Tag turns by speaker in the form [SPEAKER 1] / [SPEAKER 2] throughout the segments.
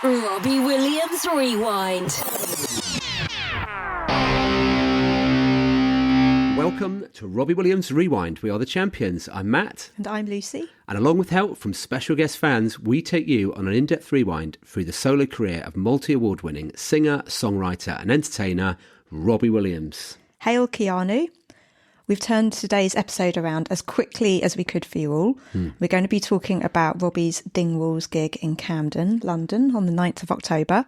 [SPEAKER 1] Robbie Williams Rewind.
[SPEAKER 2] Welcome to Robbie Williams Rewind. We are the champions. I'm Matt.
[SPEAKER 3] And I'm Lucy.
[SPEAKER 2] And along with help from special guest fans, we take you on an in-depth rewind through the solo career of multi-award winning singer, songwriter and entertainer Robbie Williams.
[SPEAKER 3] Hail Keanu. We've turned today's episode around as quickly as we could for you all. We're going to be talking about Robbie's Dingwalls gig in Camden, London on the 9th of October.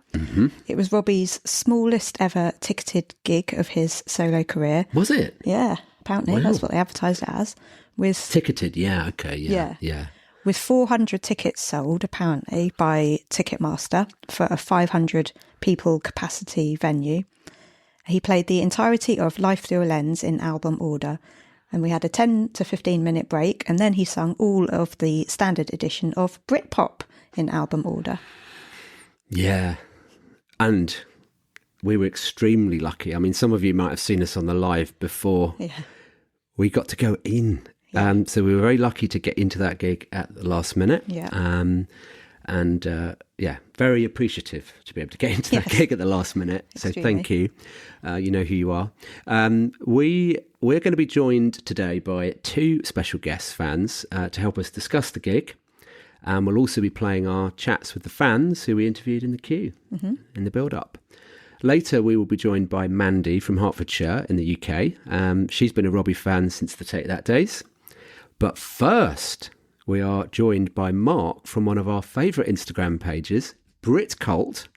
[SPEAKER 3] It was Robbie's smallest ever ticketed gig of his solo career.
[SPEAKER 2] Was it?
[SPEAKER 3] Yeah, apparently.
[SPEAKER 2] Wow.
[SPEAKER 3] That's what they advertised it as. With
[SPEAKER 2] Ticketed, yeah, okay, yeah.
[SPEAKER 3] With 400 tickets sold, apparently, by Ticketmaster for a 500 people capacity venue. He played the entirety of Life Thru A Lens in album order, and we had a 10 to 15 minute break, and then he sung all of the standard edition of BRITPOP in album order.
[SPEAKER 2] Yeah, and we were extremely lucky. I mean, some of you might have seen us on the live before.
[SPEAKER 3] Yeah.
[SPEAKER 2] We got to go in.
[SPEAKER 3] Yeah.
[SPEAKER 2] So we were very lucky to get into that gig at the last minute.
[SPEAKER 3] Yeah.
[SPEAKER 2] Very appreciative to be able to get into that gig at the last minute.
[SPEAKER 3] Extremely.
[SPEAKER 2] So thank you. You know who you are. We're going to be joined today by two special guest fans to help us discuss the gig. We'll also be playing our chats with the fans who we interviewed in the queue in the build-up. Later, we will be joined by Mandy from Hertfordshire in the UK. She's been a Robbie fan since the Take That days. But first, we are joined by Mark from one of our favourite Instagram pages, BritCult.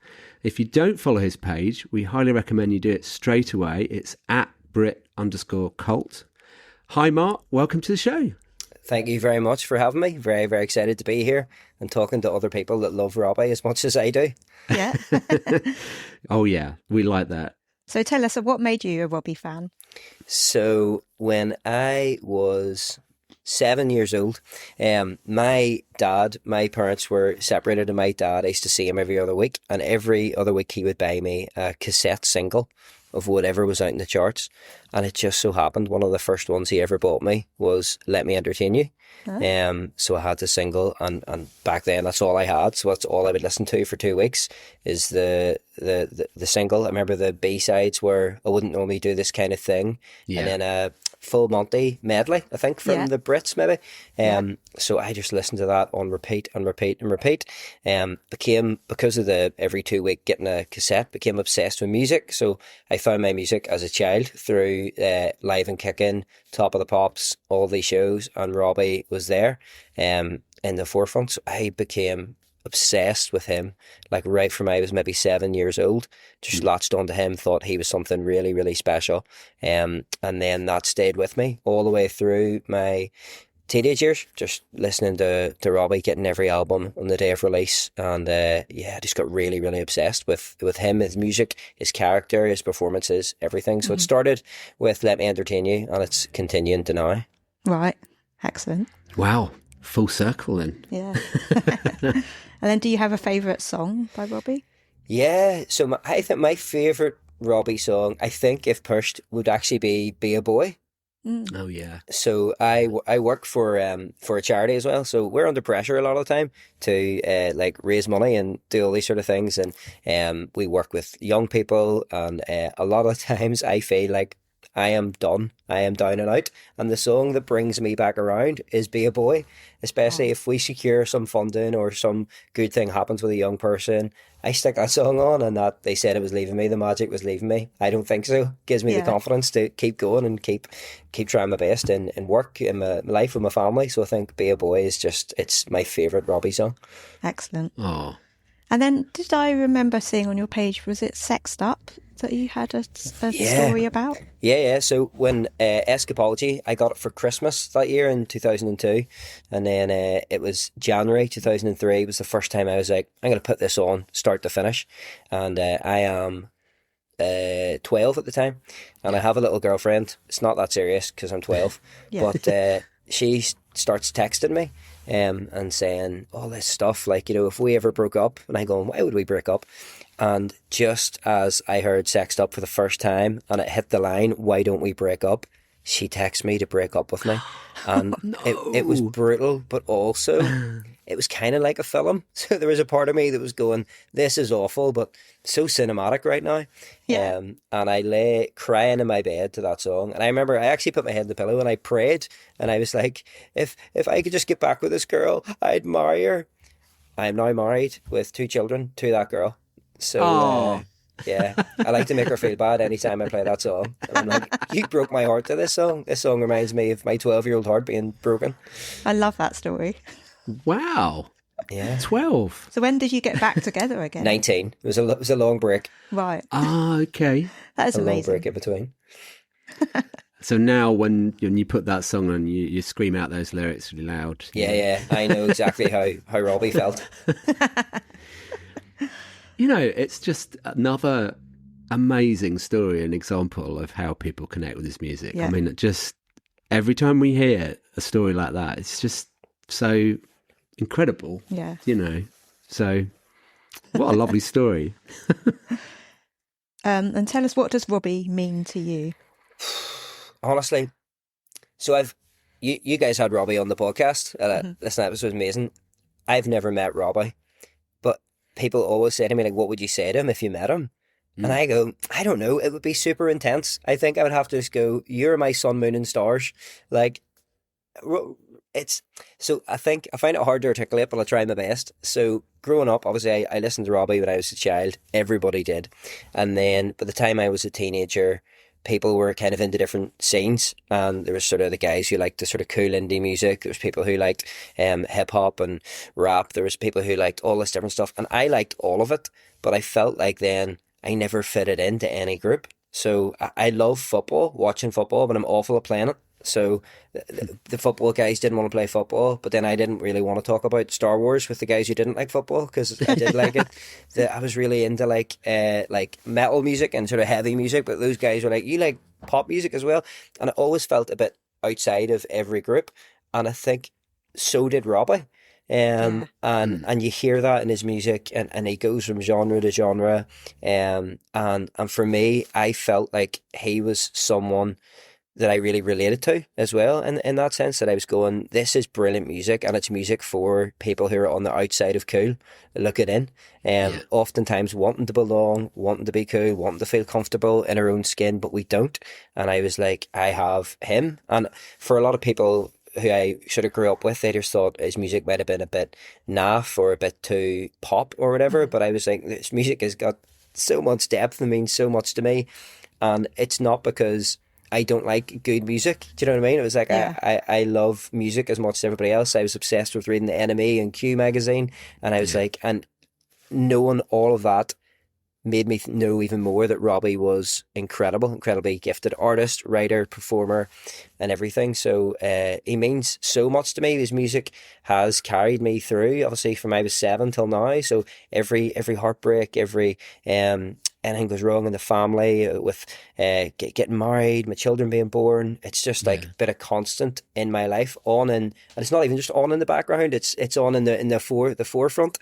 [SPEAKER 2] If you don't follow his page, we highly recommend you do it straight away. It's at Brit_cult. Hi, Mark. Welcome to the show.
[SPEAKER 4] Thank you very much for having me. Very, very excited to be here and talking to other people that love Robbie as much as I do.
[SPEAKER 3] Yeah.
[SPEAKER 2] Oh, yeah. We like that.
[SPEAKER 3] So tell us, what made you a Robbie fan?
[SPEAKER 4] So when I was 7 years old, my parents were separated, and my dad, I used to see him every other week, and every other week he would buy me a cassette single of whatever was out in the charts, and it just so happened one of the first ones he ever bought me was Let Me Entertain You. So I had the single, and back then that's all I had, so that's all I would listen to for 2 weeks is the single. I remember the B-sides were I Wouldn't Normally Do This Kind of Thing, and then a Full Monty medley, I think, from the Brits maybe. So I just listened to that on repeat and repeat and repeat. Became, because of the every 2 week getting a cassette, became obsessed with music. So I found my music as a child through Live and Kickin', Top of the Pops, all these shows, and Robbie was there in the forefront. So I became obsessed with him, like right from I was maybe 7 years old. Just latched onto him, thought he was something really, really special. And then that stayed with me all the way through my teenage years, just listening to Robbie, getting every album on the day of release. And I just got really, really obsessed with him, his music, his character, his performances, everything. So it started with Let Me Entertain You, and it's continuing to now.
[SPEAKER 3] Right. Excellent.
[SPEAKER 2] Wow. Full circle then.
[SPEAKER 3] Yeah. And then do you have a favourite song by Robbie?
[SPEAKER 4] Yeah, so I think my favourite Robbie song, I think if pushed, would actually be a Boy.
[SPEAKER 2] Oh, yeah.
[SPEAKER 4] So I work for a charity as well, so we're under pressure a lot of the time to like raise money and do all these sort of things, and we work with young people, and a lot of times I feel like I am done. I am down and out. And the song that brings me back around is Be a Boy, especially if we secure some funding or some good thing happens with a young person. I stick that song on, and that they said it was leaving me. The magic was leaving me. I don't think so. Gives me the confidence to keep going and keep trying my best in work, in my life, with my family. So I think Be a Boy is it's my favourite Robbie song. Excellent.
[SPEAKER 2] Oh.
[SPEAKER 3] And then did I remember seeing on your page, was it Sexed Up that you had a story about?
[SPEAKER 4] Yeah. So when Escapology, I got it for Christmas that year in 2002. And then it was January 2003 was the first time I was like, I'm going to put this on start to finish. And I am 12 at the time. And I have a little girlfriend. It's not that serious because I'm 12. But she starts texting me and saying all this stuff like, if we ever broke up, and I go, why would we break up? And just as I heard Sexed Up for the first time and it hit the line, why don't we break up? She texted me to break up with me. And it was brutal, but also it was kind of like a film. So there was a part of me that was going, this is awful, but so cinematic right now.
[SPEAKER 3] Yeah.
[SPEAKER 4] And I lay crying in my bed to that song. And I remember I actually put my head in the pillow and I prayed. And I was like, if I could just get back with this girl, I'd marry her. I'm now married with 2 children to that girl. So, yeah, I like to make her feel bad anytime I play that song. And I'm like, you broke my heart to this song. This song reminds me of my 12-year-old heart being broken.
[SPEAKER 3] I love that story.
[SPEAKER 2] Wow.
[SPEAKER 4] Yeah.
[SPEAKER 2] 12.
[SPEAKER 3] So when did you get back together again?
[SPEAKER 4] 19. It was a long break.
[SPEAKER 3] Right.
[SPEAKER 2] Ah, okay.
[SPEAKER 3] That is
[SPEAKER 4] A long
[SPEAKER 3] amazing.
[SPEAKER 4] break in between.
[SPEAKER 2] So now when you put that song on, you scream out those lyrics really loud.
[SPEAKER 4] Yeah. I know exactly how Robbie felt.
[SPEAKER 2] You know, it's just another amazing story and example of how people connect with this music.
[SPEAKER 3] Yeah.
[SPEAKER 2] I mean, just every time we hear a story like that, it's just so incredible.
[SPEAKER 3] Yeah.
[SPEAKER 2] You know, so what a lovely story.
[SPEAKER 3] And tell us, what does Robbie mean to you?
[SPEAKER 4] Honestly, so you guys had Robbie on the podcast. This episode was amazing. I've never met Robbie, but people always say to me, like, what would you say to him if you met him? And I go, I don't know. It would be super intense. I think I would have to just go, you're my sun, moon and stars. Like, it's, so I think I find it hard to articulate, but I'll try my best. So growing up, obviously I listened to Robbie when I was a child. Everybody did. And then by the time I was a teenager, people were kind of into different scenes, and there was sort of the guys who liked the sort of cool indie music. There was people who liked hip hop and rap. There was people who liked all this different stuff, and I liked all of it, but I felt like then I never fitted into any group. So I love football, watching football, but I'm awful at playing it. So the football guys didn't want to play football, but then I didn't really want to talk about Star Wars with the guys who didn't like football, because I did like it. I was really into like metal music and sort of heavy music, but those guys were like, you like pop music as well? And I always felt a bit outside of every group, and I think so did Robbie. And you hear that in his music, and he goes from genre to genre, and for me, I felt like he was someone that I really related to as well, and in that sense that I was going, this is brilliant music, and it's music for people who are on the outside of cool, looking in, oftentimes wanting to belong, wanting to be cool, wanting to feel comfortable in our own skin, but we don't. And I was like, I have him. And for a lot of people who I sort of grew up with, they just thought his music might have been a bit naff or a bit too pop or whatever, but I was like, this music has got so much depth and means so much to me, and it's not because I don't like good music. Do you know what I mean? It was like, I love music as much as everybody else. I was obsessed with reading the Enemy and Q magazine, and I was like, and knowing all of that made me know even more that Robbie was incredibly gifted artist, writer, performer, and everything. So he means so much to me. His music has carried me through, obviously, from I was 7 till now. So every heartbreak, every anything goes wrong in the family, with getting married, my children being born, it's just like a bit of constant in my life, and it's not even just on in the background, it's on in the forefront,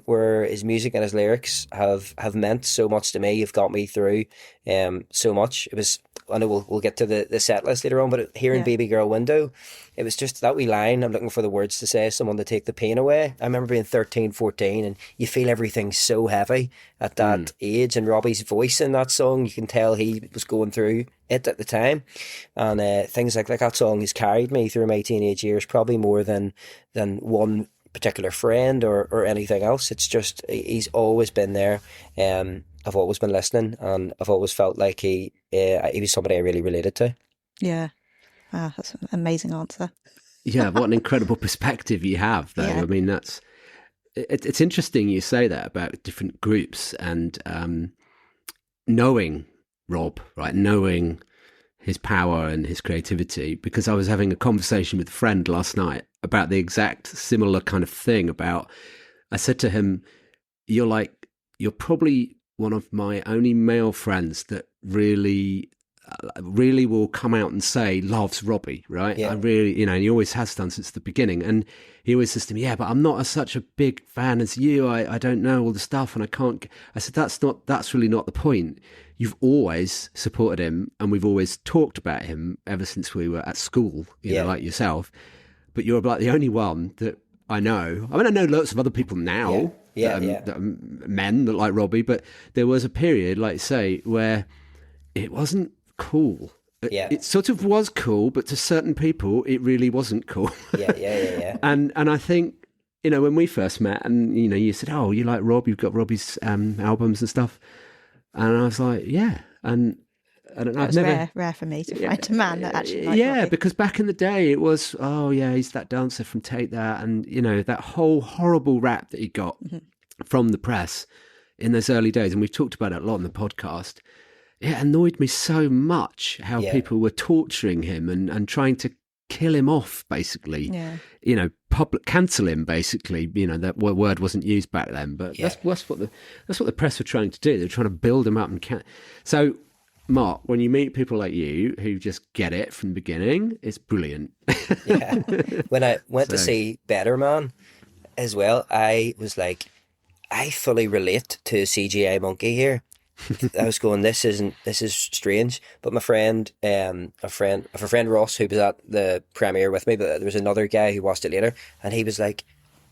[SPEAKER 4] where his music and his lyrics have meant so much to me. You've got me through so much. It was, I know we'll get to the set list later on, but hearing Baby Girl Window, it was just that wee line, I'm looking for the words to say, someone to take the pain away. I remember being 13, 14, and you feel everything so heavy at that age, and Robbie's voice in that song, you can tell he was going through it at the time, and things like that song has carried me through my teenage years, probably more than one particular friend or anything else. It's just, he's always been there. I've always been listening, and I've always felt like he was somebody I really related to.
[SPEAKER 3] Yeah. That's an amazing answer.
[SPEAKER 2] Yeah, what an incredible perspective you have, though. Yeah. I mean, it's interesting you say that about different groups, and knowing Rob, right, knowing his power and his creativity, because I was having a conversation with a friend last night about the exact similar kind of thing. I said to him, you're probably one of my only male friends that really will come out and say loves Robbie, right? I really, and he always has done since the beginning. And he always says to me, yeah, but I'm not such a big fan as you. I don't know all the stuff, and I can't. I said, that's really not the point. You've always supported him, and we've always talked about him ever since we were at school, you know, like yourself. But you're like the only one that I know. I mean, I know lots of other people now that are men that like Robbie, but there was a period, like say, where it wasn't cool.
[SPEAKER 4] Yeah.
[SPEAKER 2] It sort of was cool, but to certain people, it really wasn't cool.
[SPEAKER 4] Yeah.
[SPEAKER 2] And I think, you know, when we first met and, you know, you said, oh, you like Rob, you've got Robbie's albums and stuff. And I was like, yeah. And I've never...
[SPEAKER 3] rare for me to find a man that actually liked Robbie.
[SPEAKER 2] Because back in the day it was, oh yeah, he's that dancer from Take That, and you know, that whole horrible rap that he got from the press in those early days, and we've talked about it a lot on the podcast. It annoyed me so much how people were torturing him and trying to kill him off, basically. You know, cancel him, basically. You know, that word wasn't used back then, but that's what the press were trying to do. They were trying to build him up and so. Mark, when you meet people like you who just get it from the beginning, it's brilliant.
[SPEAKER 4] When I went to see Better Man as well, I was like, I fully relate to CGI Monkey here. I was going, this is strange. But my friend, a friend Ross, who was at the premiere with me, but there was another guy who watched it later, and he was like,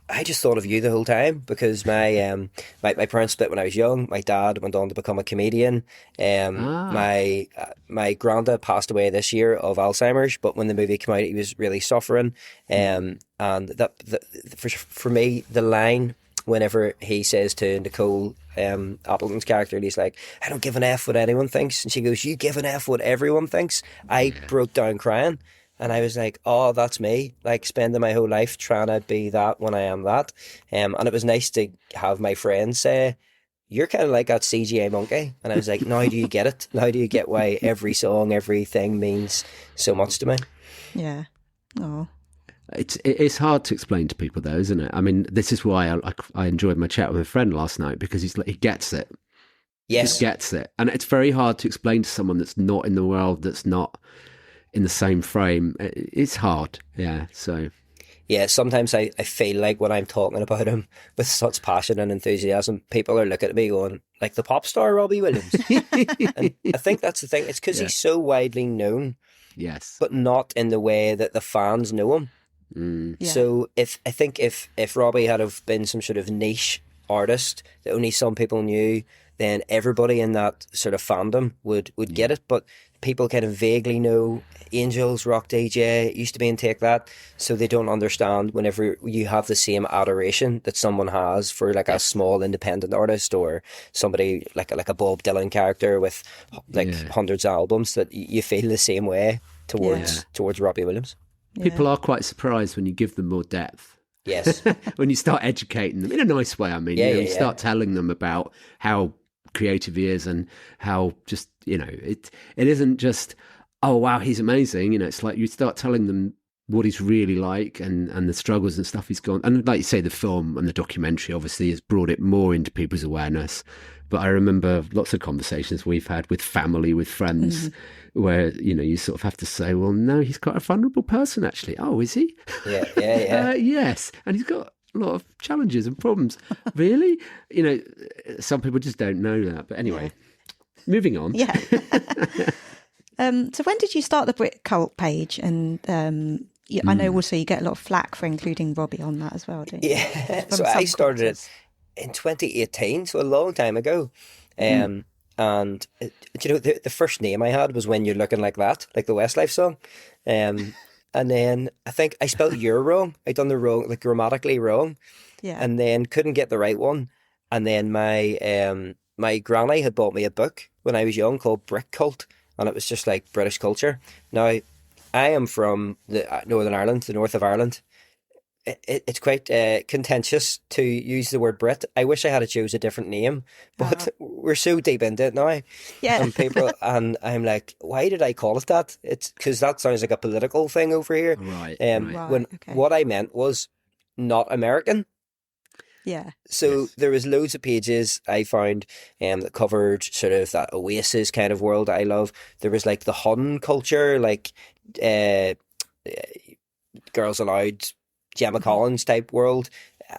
[SPEAKER 4] I just thought of you the whole time because my parents split when I was young. My dad went on to become a comedian. My granddad passed away this year of Alzheimer's, but when the movie came out, he was really suffering. And for me, the line whenever he says to Nicole Appleton's character, he's like, I don't give an F what anyone thinks, and she goes, you give an F what everyone thinks. I broke down crying. And I was like, oh, that's me, like spending my whole life trying to be that when I am that. And it was nice to have my friends say, you're kind of like that CGI Monkey. And I was like, now do you get it? Now do you get why every song, everything means so much to me?
[SPEAKER 3] Yeah. Oh.
[SPEAKER 2] It's hard to explain to people though, isn't it? I mean, this is why I enjoyed my chat with a friend last night, because he gets it.
[SPEAKER 4] Yes.
[SPEAKER 2] He gets it. And it's very hard to explain to someone that's not in the world, that's not in the same frame. It's hard. Yeah. So. Yeah,
[SPEAKER 4] sometimes I feel like when I'm talking about him with such passion and enthusiasm, people are looking at me going, like the pop star Robbie Williams. And I think that's the thing. It's because he's so widely known.
[SPEAKER 2] Yes.
[SPEAKER 4] But not in the way that the fans know him. So if Robbie had have been some sort of niche artist that only some people knew, then everybody in that sort of fandom would get it. But people kind of vaguely know Angels, Rock DJ, used to be in Take That, so they don't understand whenever you have the same adoration that someone has for like a small independent artist or somebody like a Bob Dylan character with hundreds of albums, that you feel the same way towards Robbie Williams.
[SPEAKER 2] People are quite surprised when you give them more depth.
[SPEAKER 4] Yes.
[SPEAKER 2] When you start educating them in a nice way. I mean, you start telling them about how creative he is and how just, you know, it isn't just, oh wow, he's amazing. You know, it's like you start telling them what he's really like and the struggles and stuff he's gone. And like you say, the film and the documentary obviously has brought it more into people's awareness. But I remember lots of conversations we've had with family, with friends, where, you know, you sort of have to say, well, no, he's quite a vulnerable person, actually. Oh, is he?
[SPEAKER 4] Yeah.
[SPEAKER 2] Yes. And he's got a lot of challenges and problems. Really? You know, some people just don't know that. But anyway, moving on.
[SPEAKER 3] Yeah. So when did you start the Brit Cult page? And I know also you get a lot of flack for including Robbie on that as well, don't you?
[SPEAKER 4] Yeah. So I started it in 2018, so a long time ago. And you know, the first name I had was When You're Looking Like That, like the Westlife song. And then I think I spelled "you're" wrong. I done the wrong, like grammatically wrong. Yeah. And then couldn't get the right one. And then my granny had bought me a book when I was young called Brick Cult, and it was just like British culture. Now, I am from the Northern Ireland, the north of Ireland. It's quite contentious to use the word Brit. I wish I had chose a different name, but we're so deep into it now.
[SPEAKER 3] Yeah.
[SPEAKER 4] And I'm like, why did I call it that? It's because that sounds like a political thing over here.
[SPEAKER 2] Right.
[SPEAKER 4] What I meant was not American.
[SPEAKER 3] Yeah.
[SPEAKER 4] So there was loads of pages I found that covered sort of that Oasis kind of world I love. There was like the Hun culture, like Girls Aloud, Gemma Collins type world.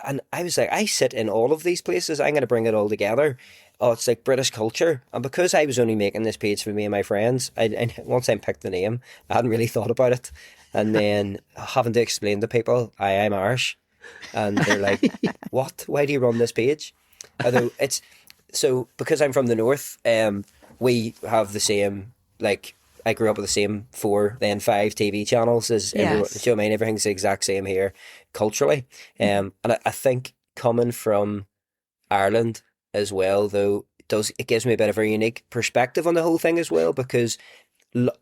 [SPEAKER 4] And I was like, I sit in all of these places. I'm going to bring it all together. Oh, it's like British culture. And because I was only making this page for me and my friends, I once I picked the name, I hadn't really thought about it. And then having to explain to people, I'm Irish. And they're like, what? Why do you run this page? Although so because I'm from the north, we have the same, like, I grew up with the same 4, then 5 TV channels as everyone.
[SPEAKER 3] Yes.
[SPEAKER 4] Do you know what I mean? Everything's the exact same here culturally. And I think coming from Ireland as well, though, it gives me a bit of a unique perspective on the whole thing as well, because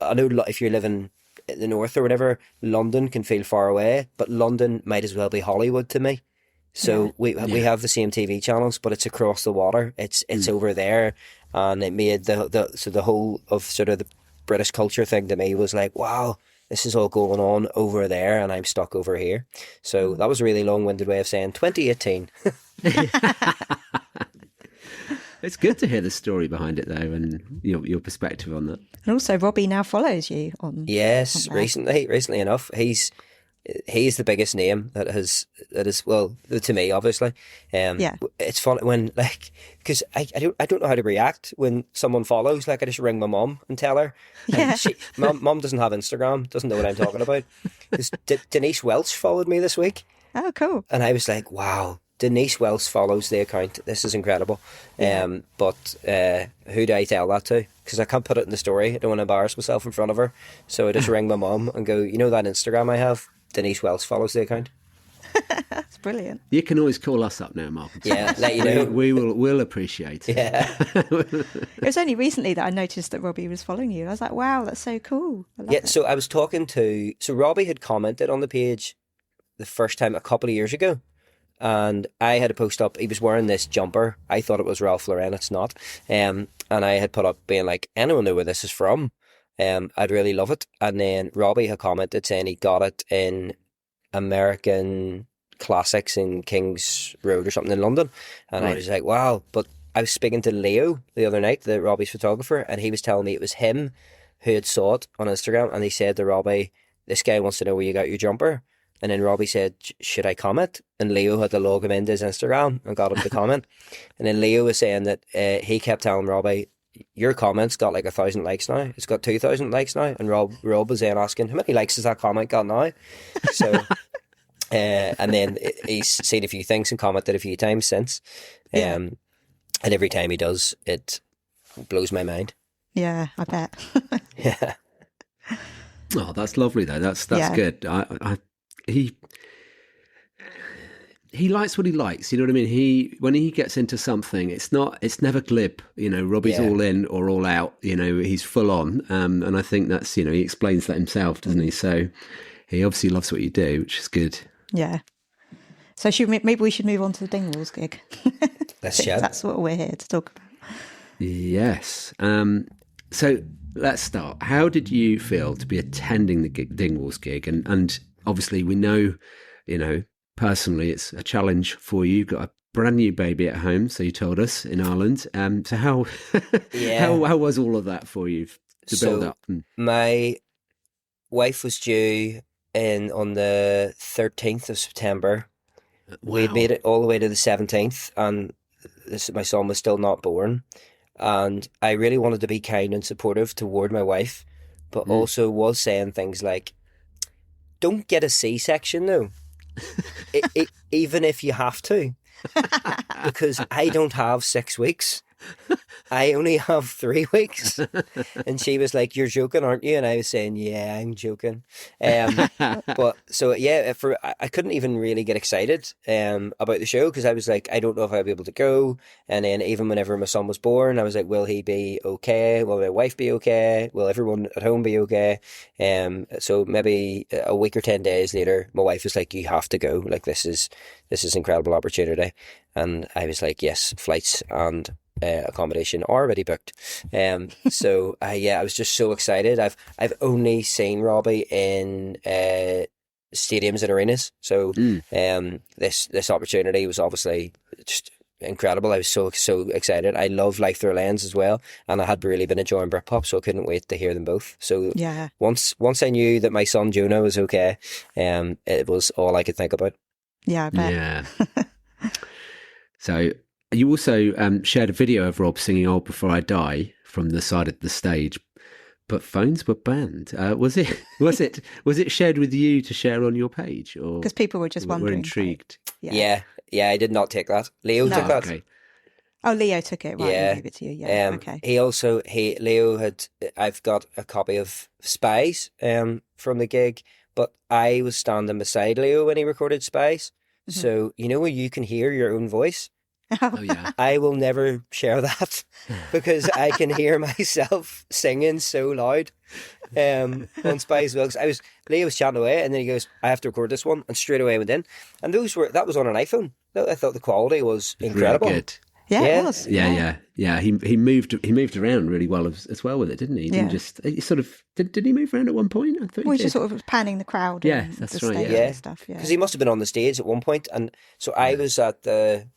[SPEAKER 4] I know if you're living in the north or whatever, London can feel far away, but London might as well be Hollywood to me. So we have the same TV channels, but it's across the water. It's over there, and it made the whole of sort of the British culture thing to me was like, wow, this is all going on over there, and I'm stuck over here. So that was a really long-winded way of saying 2018.
[SPEAKER 2] It's good to hear the story behind it, though, and your perspective on that.
[SPEAKER 3] And also, Robbie now follows you on.
[SPEAKER 4] Yes,
[SPEAKER 3] on there.
[SPEAKER 4] recently enough, he's the biggest name that is well, to me, obviously. It's fun when, like, because I don't know how to react when someone follows. Like, I just ring my mum and tell her.
[SPEAKER 3] Yeah.
[SPEAKER 4] Mum doesn't have Instagram, doesn't know what I'm talking about. Because Denise Welch followed me this week,
[SPEAKER 3] Oh, cool.
[SPEAKER 4] and I was like, wow. Denise Wells follows the account. This is incredible. But who do I tell that to? Because I can't put it in the story. I don't want to embarrass myself in front of her. So I just ring my mum and go, you know that Instagram I have? Denise Wells follows the account.
[SPEAKER 3] That's brilliant.
[SPEAKER 2] You can always call us up now, Mark.
[SPEAKER 4] Yeah, let you know.
[SPEAKER 2] We'll appreciate it.
[SPEAKER 4] Yeah.
[SPEAKER 3] It was only recently that I noticed that Robbie was following you. I was like, wow, that's so cool. I love it.
[SPEAKER 4] So I was talking to... So Robbie had commented on the page the first time a couple of years ago. And I had a post up, he was wearing this jumper. I thought it was Ralph Lauren, it's not. And I had put up being like, anyone know where this is from? I'd really love it. And then Robbie had commented saying he got it in American Classics in King's Road or something in London. And I was like, wow. But I was speaking to Leo the other night, Robbie's photographer, and he was telling me it was him who had saw it on Instagram. And he said to Robbie, this guy wants to know where you got your jumper. And then Robbie said, should I comment? And Leo had to log him into his Instagram and got him to comment. And then Leo was saying that he kept telling Robbie, your comment's got like 1,000 likes now. It's got 2,000 likes now. And Rob was then asking, how many likes has that comment got now? So, and then he's seen a few things and commented a few times since. And every time he does, it blows my mind.
[SPEAKER 3] Yeah, I bet.
[SPEAKER 4] Yeah.
[SPEAKER 2] Oh, that's lovely, though. That's good. He likes what he likes, you know what I mean? When he gets into something, it's never glib, Robbie's all in or all out, he's full on. And I think that's, he explains that himself, doesn't he? So he obviously loves what you do, which is good.
[SPEAKER 3] Yeah. So maybe we should move on to the Dingwalls gig.
[SPEAKER 4] Let's chat.
[SPEAKER 3] That's what we're here to talk about.
[SPEAKER 2] Yes. So let's start. How did you feel to be attending the Dingwalls gig? And obviously we know, personally, it's a challenge for you. You've got a brand new baby at home, so you told us, in Ireland. So how was all of that for you to build up?
[SPEAKER 4] My wife was due on the 13th of September.
[SPEAKER 2] Wow.
[SPEAKER 4] We had made it all the way to the 17th, and my son was still not born. And I really wanted to be kind and supportive toward my wife, but also was saying things like, don't get a C-section though. Even if you have to, because I don't have 6 weeks. I only have 3 weeks. And she was like, you're joking, aren't you? And I was saying, yeah, I'm joking. But so, yeah, I couldn't even really get excited about the show, because I was like, I don't know if I'll be able to go. And then even whenever my son was born, I was like, will he be okay? Will my wife be okay? Will everyone at home be okay? So maybe a week or 10 days later, my wife was like, you have to go. Like, this is an incredible opportunity. And I was like, yes, flights and accommodation already booked. So I was just so excited. I've only seen Robbie in stadiums and arenas. So this opportunity was obviously just incredible. I was so excited. I love Life Thru A Lens as well, and I had really been enjoying BRITPOP, so I couldn't wait to hear them both. So once I knew that my son Jonah was okay, it was all I could think about.
[SPEAKER 3] Yeah, I bet.
[SPEAKER 2] Yeah. So you also shared a video of Rob singing "Oh Before I Die" from the side of the stage but phones were banned. Was it shared with you to share on your page, or
[SPEAKER 3] Because people were just wondering.
[SPEAKER 2] We're intrigued.
[SPEAKER 3] Yeah.
[SPEAKER 4] Yeah, I did not take that. Leo took that.
[SPEAKER 2] Okay.
[SPEAKER 3] Oh, Leo took it. Right,
[SPEAKER 4] Yeah.
[SPEAKER 3] he gave it to you. Yeah. Okay.
[SPEAKER 4] I've got a copy of Spies from the gig, but I was standing beside Leo when he recorded Spies.
[SPEAKER 3] Mm-hmm.
[SPEAKER 4] So, where you can hear your own voice?
[SPEAKER 2] Oh yeah.
[SPEAKER 4] I will never share that because I can hear myself singing so loud on Spies. Leo was chatting away, and then he goes, "I have to record this one," and straight away went in. And that was on an iPhone. I thought the quality was incredible.
[SPEAKER 2] Really good.
[SPEAKER 3] Yeah,
[SPEAKER 4] Yeah.
[SPEAKER 3] it was.
[SPEAKER 2] Yeah. He moved around really well as well with it, didn't he? He didn't just he sort of did he move around at one point? I thought
[SPEAKER 3] Well,
[SPEAKER 2] he
[SPEAKER 3] he
[SPEAKER 2] did.
[SPEAKER 3] just sort of panning the crowd.
[SPEAKER 2] Yeah,
[SPEAKER 3] and
[SPEAKER 2] that's
[SPEAKER 3] the
[SPEAKER 2] right,
[SPEAKER 3] stage
[SPEAKER 4] yeah.
[SPEAKER 3] and stuff. Yeah.
[SPEAKER 4] Because he must have been on the stage at one point, and so I was at the.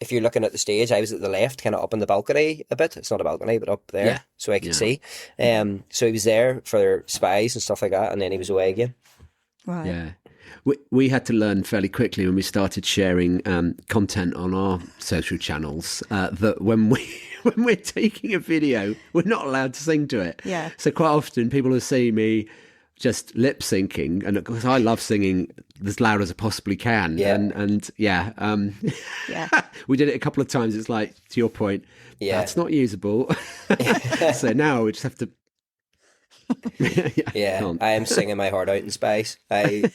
[SPEAKER 4] If you're looking at the stage, I was at the left, kind of up in the balcony a bit. It's not a balcony, but up there, so I could see. So he was there for Spies and stuff like that, and then he was away again.
[SPEAKER 3] Right.
[SPEAKER 2] Yeah. We had to learn fairly quickly when we started sharing content on our social channels that when we're taking a video, we're not allowed to sing to it.
[SPEAKER 3] Yeah.
[SPEAKER 2] So quite often people will see me just lip syncing, and because I love singing as loud as I possibly can.
[SPEAKER 4] Yeah.
[SPEAKER 2] We did it a couple of times. It's like, to your point, that's not usable. So now we just have to.
[SPEAKER 4] I am singing my heart out in Spice. I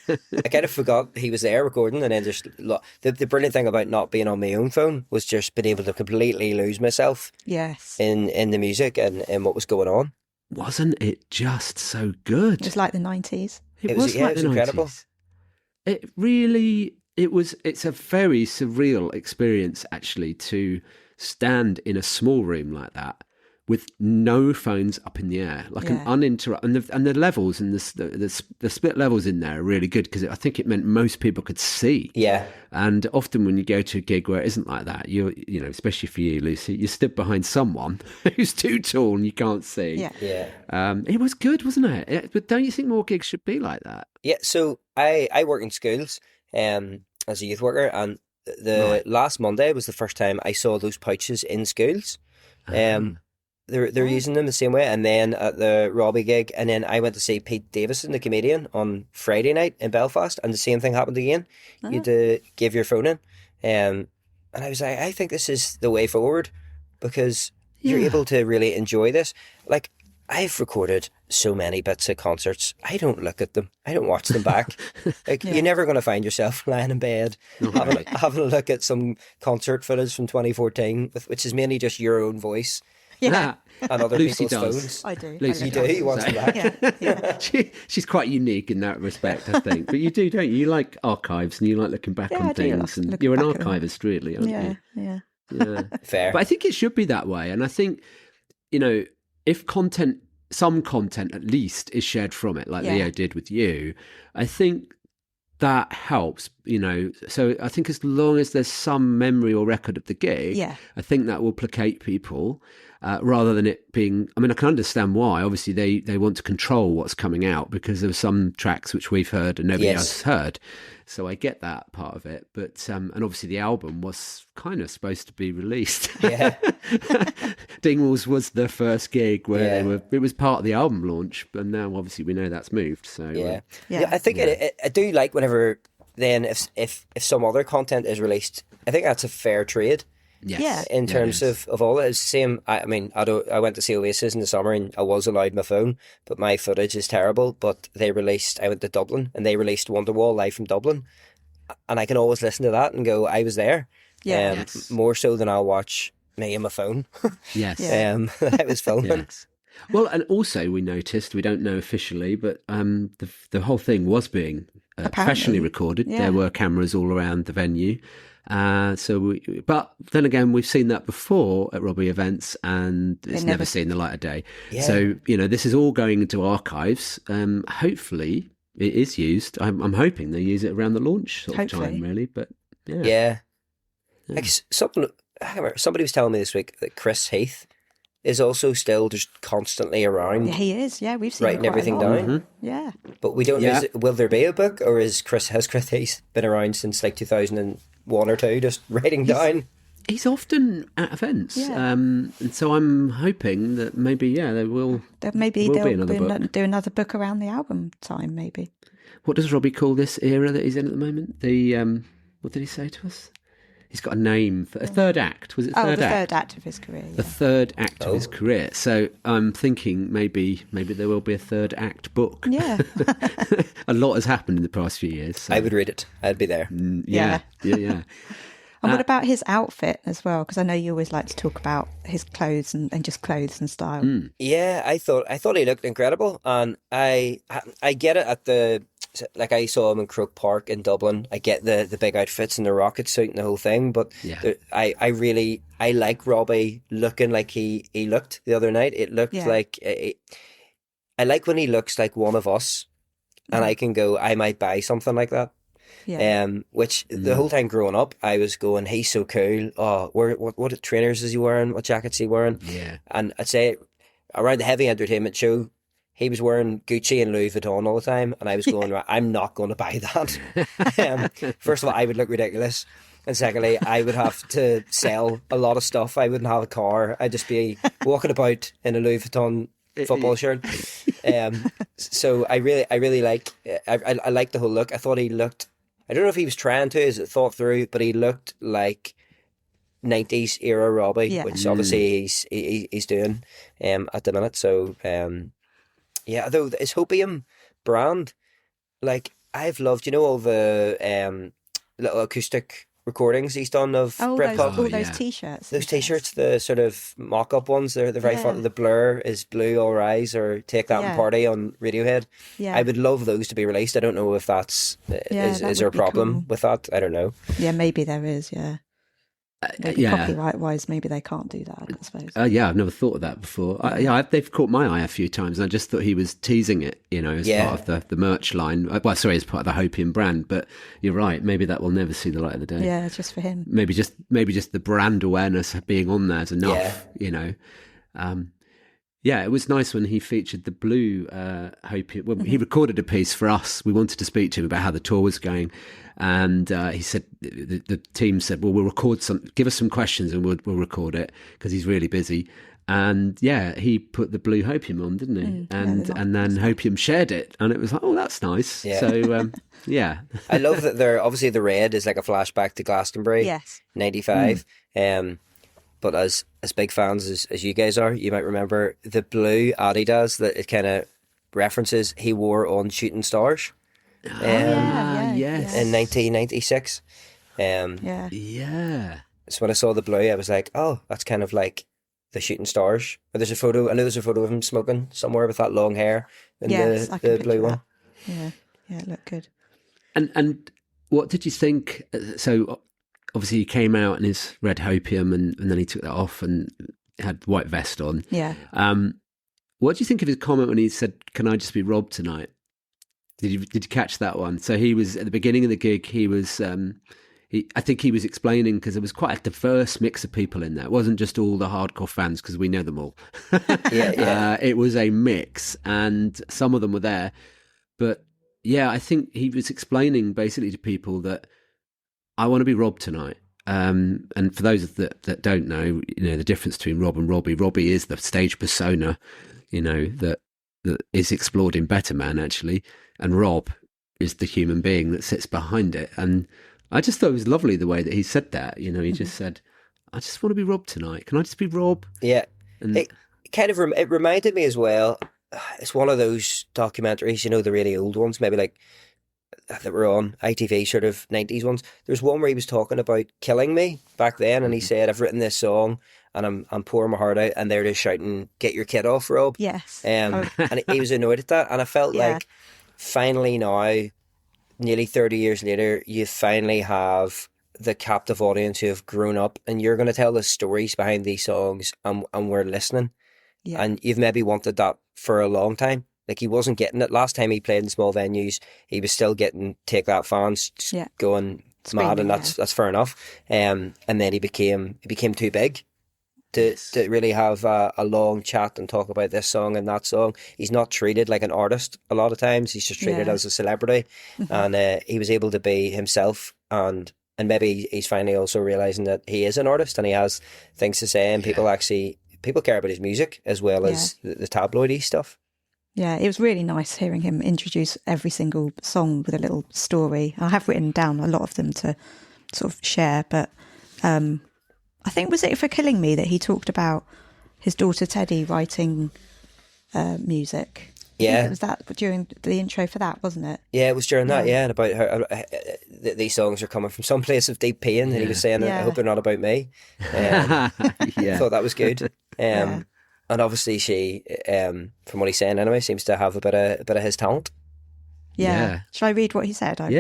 [SPEAKER 4] kind of forgot he was there recording, and then just the brilliant thing about not being on my own phone was just being able to completely lose myself.
[SPEAKER 3] Yes.
[SPEAKER 4] In the music and what was going on.
[SPEAKER 2] Wasn't it just so good?
[SPEAKER 3] Just like the 90s.
[SPEAKER 2] It was like the 90s.
[SPEAKER 4] Incredible.
[SPEAKER 2] It really, it's a very surreal experience actually to stand in a small room like that with no phones up in the air, like an uninterrupted, and the levels and the split levels in there are really good because I think it meant most people could see.
[SPEAKER 4] Yeah.
[SPEAKER 2] And often when you go to a gig where it isn't like that, especially for you, Lucy, you stood behind someone who's too tall and you can't see.
[SPEAKER 3] Yeah.
[SPEAKER 4] Yeah.
[SPEAKER 2] It was good, wasn't it? But don't you think more gigs should be like that?
[SPEAKER 4] Yeah. So I work in schools as a youth worker, and the last Monday was the first time I saw those pouches in schools. They're using them the same way. And then at the Robbie gig, and then I went to see Pete Davison, the comedian, on Friday night in Belfast, and the same thing happened again. You had to give your phone in. And I was like, I think this is the way forward because you're able to really enjoy this. Like, I've recorded so many bits of concerts. I don't look at them. I don't watch them back. You're never going to find yourself lying in bed having a look at some concert footage from 2014, which is mainly just your own voice.
[SPEAKER 3] Yeah.
[SPEAKER 4] And other
[SPEAKER 2] Lucy
[SPEAKER 4] people's
[SPEAKER 2] does.
[SPEAKER 4] phones.
[SPEAKER 3] I do.
[SPEAKER 2] Lucy
[SPEAKER 4] You
[SPEAKER 2] does.
[SPEAKER 4] do? You watch them back?
[SPEAKER 3] Yeah.
[SPEAKER 2] She's quite unique in that respect, I think. But you do, don't you? You like archives and you like looking back on
[SPEAKER 3] I do
[SPEAKER 2] things.
[SPEAKER 3] like
[SPEAKER 2] And
[SPEAKER 3] looking
[SPEAKER 2] you're an
[SPEAKER 3] back at them.
[SPEAKER 2] archivist, really, aren't
[SPEAKER 3] Yeah.
[SPEAKER 2] you?
[SPEAKER 3] Yeah.
[SPEAKER 2] Yeah.
[SPEAKER 4] Fair.
[SPEAKER 2] But I think it should be that way. And I think, if some content at least is shared from it, like Leo did with you, I think that helps, So I think as long as there's some memory or record of the gig, I think that will placate people rather than it being. I mean, I can understand why. Obviously, they want to control what's coming out because of some tracks which we've heard and nobody else has heard. So I get that part of it. But and obviously the album was kind of supposed to be released.
[SPEAKER 4] Yeah.
[SPEAKER 2] Dingwalls was the first gig where it was part of the album launch, but now obviously we know that's moved. So
[SPEAKER 4] Yeah, I think I do like whenever then if some other content is released, I think that's a fair trade.
[SPEAKER 2] yes.
[SPEAKER 3] Yeah.
[SPEAKER 4] In terms of all that. It's the same. I mean, I went to see Oasis in the summer and I was allowed my phone, but my footage is terrible. But I went to Dublin and they released Wonderwall live from Dublin, and I can always listen to that and go, I was there.
[SPEAKER 3] Yeah.
[SPEAKER 2] Yes.
[SPEAKER 4] More so than I'll watch me on my phone.
[SPEAKER 2] Yes.
[SPEAKER 4] I was filming.
[SPEAKER 2] Yes. Well, and also we noticed, we don't know officially, but the whole thing was being professionally recorded.
[SPEAKER 3] Yeah.
[SPEAKER 2] There were cameras all around the venue. But then again, we've seen that before at Robbie events, and it's never seen the light of day.
[SPEAKER 4] Yeah.
[SPEAKER 2] So this is all going into archives. Hopefully, it is used. I'm hoping they use it around the launch sort of time, really. But
[SPEAKER 4] Yeah. Like somebody was telling me this week that Chris Heath is also still just constantly around.
[SPEAKER 3] Yeah, he is. Yeah, we've seen
[SPEAKER 4] writing
[SPEAKER 3] him quite
[SPEAKER 4] everything
[SPEAKER 3] a lot.
[SPEAKER 4] down.
[SPEAKER 2] Mm-hmm.
[SPEAKER 3] Yeah.
[SPEAKER 4] But we don't know, will there be a book, or has Chris Heath been around since like 2001 or 2 just writing down?
[SPEAKER 2] he's often at events,
[SPEAKER 3] Yeah.
[SPEAKER 2] and so I'm hoping that maybe there will.
[SPEAKER 3] Maybe
[SPEAKER 2] will be
[SPEAKER 3] they'll
[SPEAKER 2] another book.
[SPEAKER 3] do another book around the album time, maybe.
[SPEAKER 2] What does Robbie call this era that he's in at the moment? The what did he say to us? He's got a name for a third act. Was it third
[SPEAKER 3] the
[SPEAKER 2] act?
[SPEAKER 3] third act of his career.
[SPEAKER 2] The
[SPEAKER 3] Yeah.
[SPEAKER 2] third act of his career. So I'm thinking maybe there will be a third act book.
[SPEAKER 3] Yeah.
[SPEAKER 2] A lot has happened in the past few years. So.
[SPEAKER 4] I would read it. I'd be there.
[SPEAKER 2] Yeah.
[SPEAKER 3] And what about his outfit as well? Because I know you always like to talk about his clothes and just clothes and style.
[SPEAKER 4] Yeah, I thought he looked incredible, and I get it at the, like, I saw him in Croke Park in Dublin. I get the big outfits and the rocket suit and the whole thing, but I like Robbie looking like he looked the other night. It looked like I like when he looks like one of us, and I can go, I might buy something like that.
[SPEAKER 3] Yeah.
[SPEAKER 4] Which the whole time growing up, I was going, he's so cool. Oh, what trainers is he wearing? What jacket's he wearing?
[SPEAKER 2] Yeah.
[SPEAKER 4] And I'd say around the heavy entertainment show, he was wearing Gucci and Louis Vuitton all the time, and I was going, right, I'm not going to buy that. First of all, I would look ridiculous. And secondly, I would have to sell a lot of stuff. I wouldn't have a car. I'd just be walking about in a Louis Vuitton football shirt. So I really like the whole look. I thought he looked, I don't know if he was trying to, is it thought through, but he looked like 90s era Robbie, which obviously he's doing at the minute. So although his Hopium brand, like, I've loved, all the little acoustic recordings he's done of BRITPOP.
[SPEAKER 3] All those t-shirts.
[SPEAKER 4] Those t-shirts, the sort of mock-up ones, they're very fun. The Blur is Blue All Rise, or Take That and Party on Radiohead. Yeah. I would love those to be released. I don't know if that's is there a problem with that. I don't know.
[SPEAKER 3] Yeah, maybe there is. Yeah. Copyright-wise, maybe they can't do that, I suppose.
[SPEAKER 2] I've never thought of that before. They've caught my eye a few times, and I just thought he was teasing it, as part of the merch line. Well, sorry, as part of the Hopium brand. But you're right, maybe that will never see the light of the day.
[SPEAKER 3] Yeah, it's just for him.
[SPEAKER 2] Maybe just the brand awareness of being on there is enough, it was nice when he featured the blue Hopium. Well, he recorded a piece for us. We wanted to speak to him about how the tour was going. And he said, the team said, well, we'll record give us some questions and we'll record it, because he's really busy. And he put the blue Hopium on, didn't he? And then Hopium shared it, and it was like, oh, that's nice. Yeah. So, I
[SPEAKER 4] love that obviously the red is like a flashback to Glastonbury, 95. But as big fans as you guys are, you might remember the blue Adidas that it kind of references he wore on Shooting Stars.
[SPEAKER 2] Yes.
[SPEAKER 4] In 1996. So when I saw the blue, I was like, oh, that's kind of like the Shooting Stars. But I know there's a photo of him smoking somewhere with that long hair in the blue one.
[SPEAKER 3] Yeah, it looked good.
[SPEAKER 2] And what did you think? So obviously he came out in his red Hopium, and then he took that off and had white vest on.
[SPEAKER 3] Yeah.
[SPEAKER 2] What do you think of his comment when he said, "Can I just be Rob tonight"? Did you catch that one? So he was at the beginning of the gig. He was, I think he was explaining, because there was quite a diverse mix of people in there. It wasn't just all the hardcore fans, because we know them all. It was a mix, and some of them were there. But I think he was explaining basically to people that I want to be Rob tonight. And for those that don't know, the difference between Rob and Robbie. Robbie is the stage persona, that is explored in Better Man, actually. And Rob is the human being that sits behind it. And I just thought it was lovely the way that he said that. He just said, I just want to be Rob tonight. Can I just be Rob?
[SPEAKER 4] Yeah. And it kind of it reminded me as well. It's one of those documentaries, the really old ones, maybe like that were on ITV, sort of 90s ones. There's one where he was talking about Killing Me back then, and he said, I've written this song and I'm pouring my heart out, and they're just shouting, get your kid off, Rob.
[SPEAKER 3] Yes.
[SPEAKER 4] And he was annoyed at that, and I felt like finally now, nearly 30 years later, you finally have the captive audience who have grown up, and you're going to tell the stories behind these songs, and we're listening. Yeah. And you've maybe wanted that for a long time. Like, he wasn't getting it. Last time he played in small venues, he was still getting Take That fans going mad, and that's fair enough. And then he became too big to really have a long chat and talk about this song and that song. He's not treated like an artist a lot of times. He's just treated as a celebrity. And he was able to be himself and maybe he's finally also realising that he is an artist and he has things to say, and people care about his music as well as the tabloidy stuff.
[SPEAKER 3] Yeah, it was really nice hearing him introduce every single song with a little story. I have written down a lot of them to sort of share, but I think, was it for Killing Me that he talked about his daughter Teddy writing music?
[SPEAKER 4] Yeah.
[SPEAKER 3] It was that during the intro for that, wasn't it?
[SPEAKER 4] Yeah, it was during that, and about how these songs are coming from some place of deep pain, and he was saying, I hope they're not about me. I thought that was good. And obviously she, from what he's saying anyway, seems to have a bit of his talent.
[SPEAKER 3] Yeah. Shall I read what he said?
[SPEAKER 2] Let's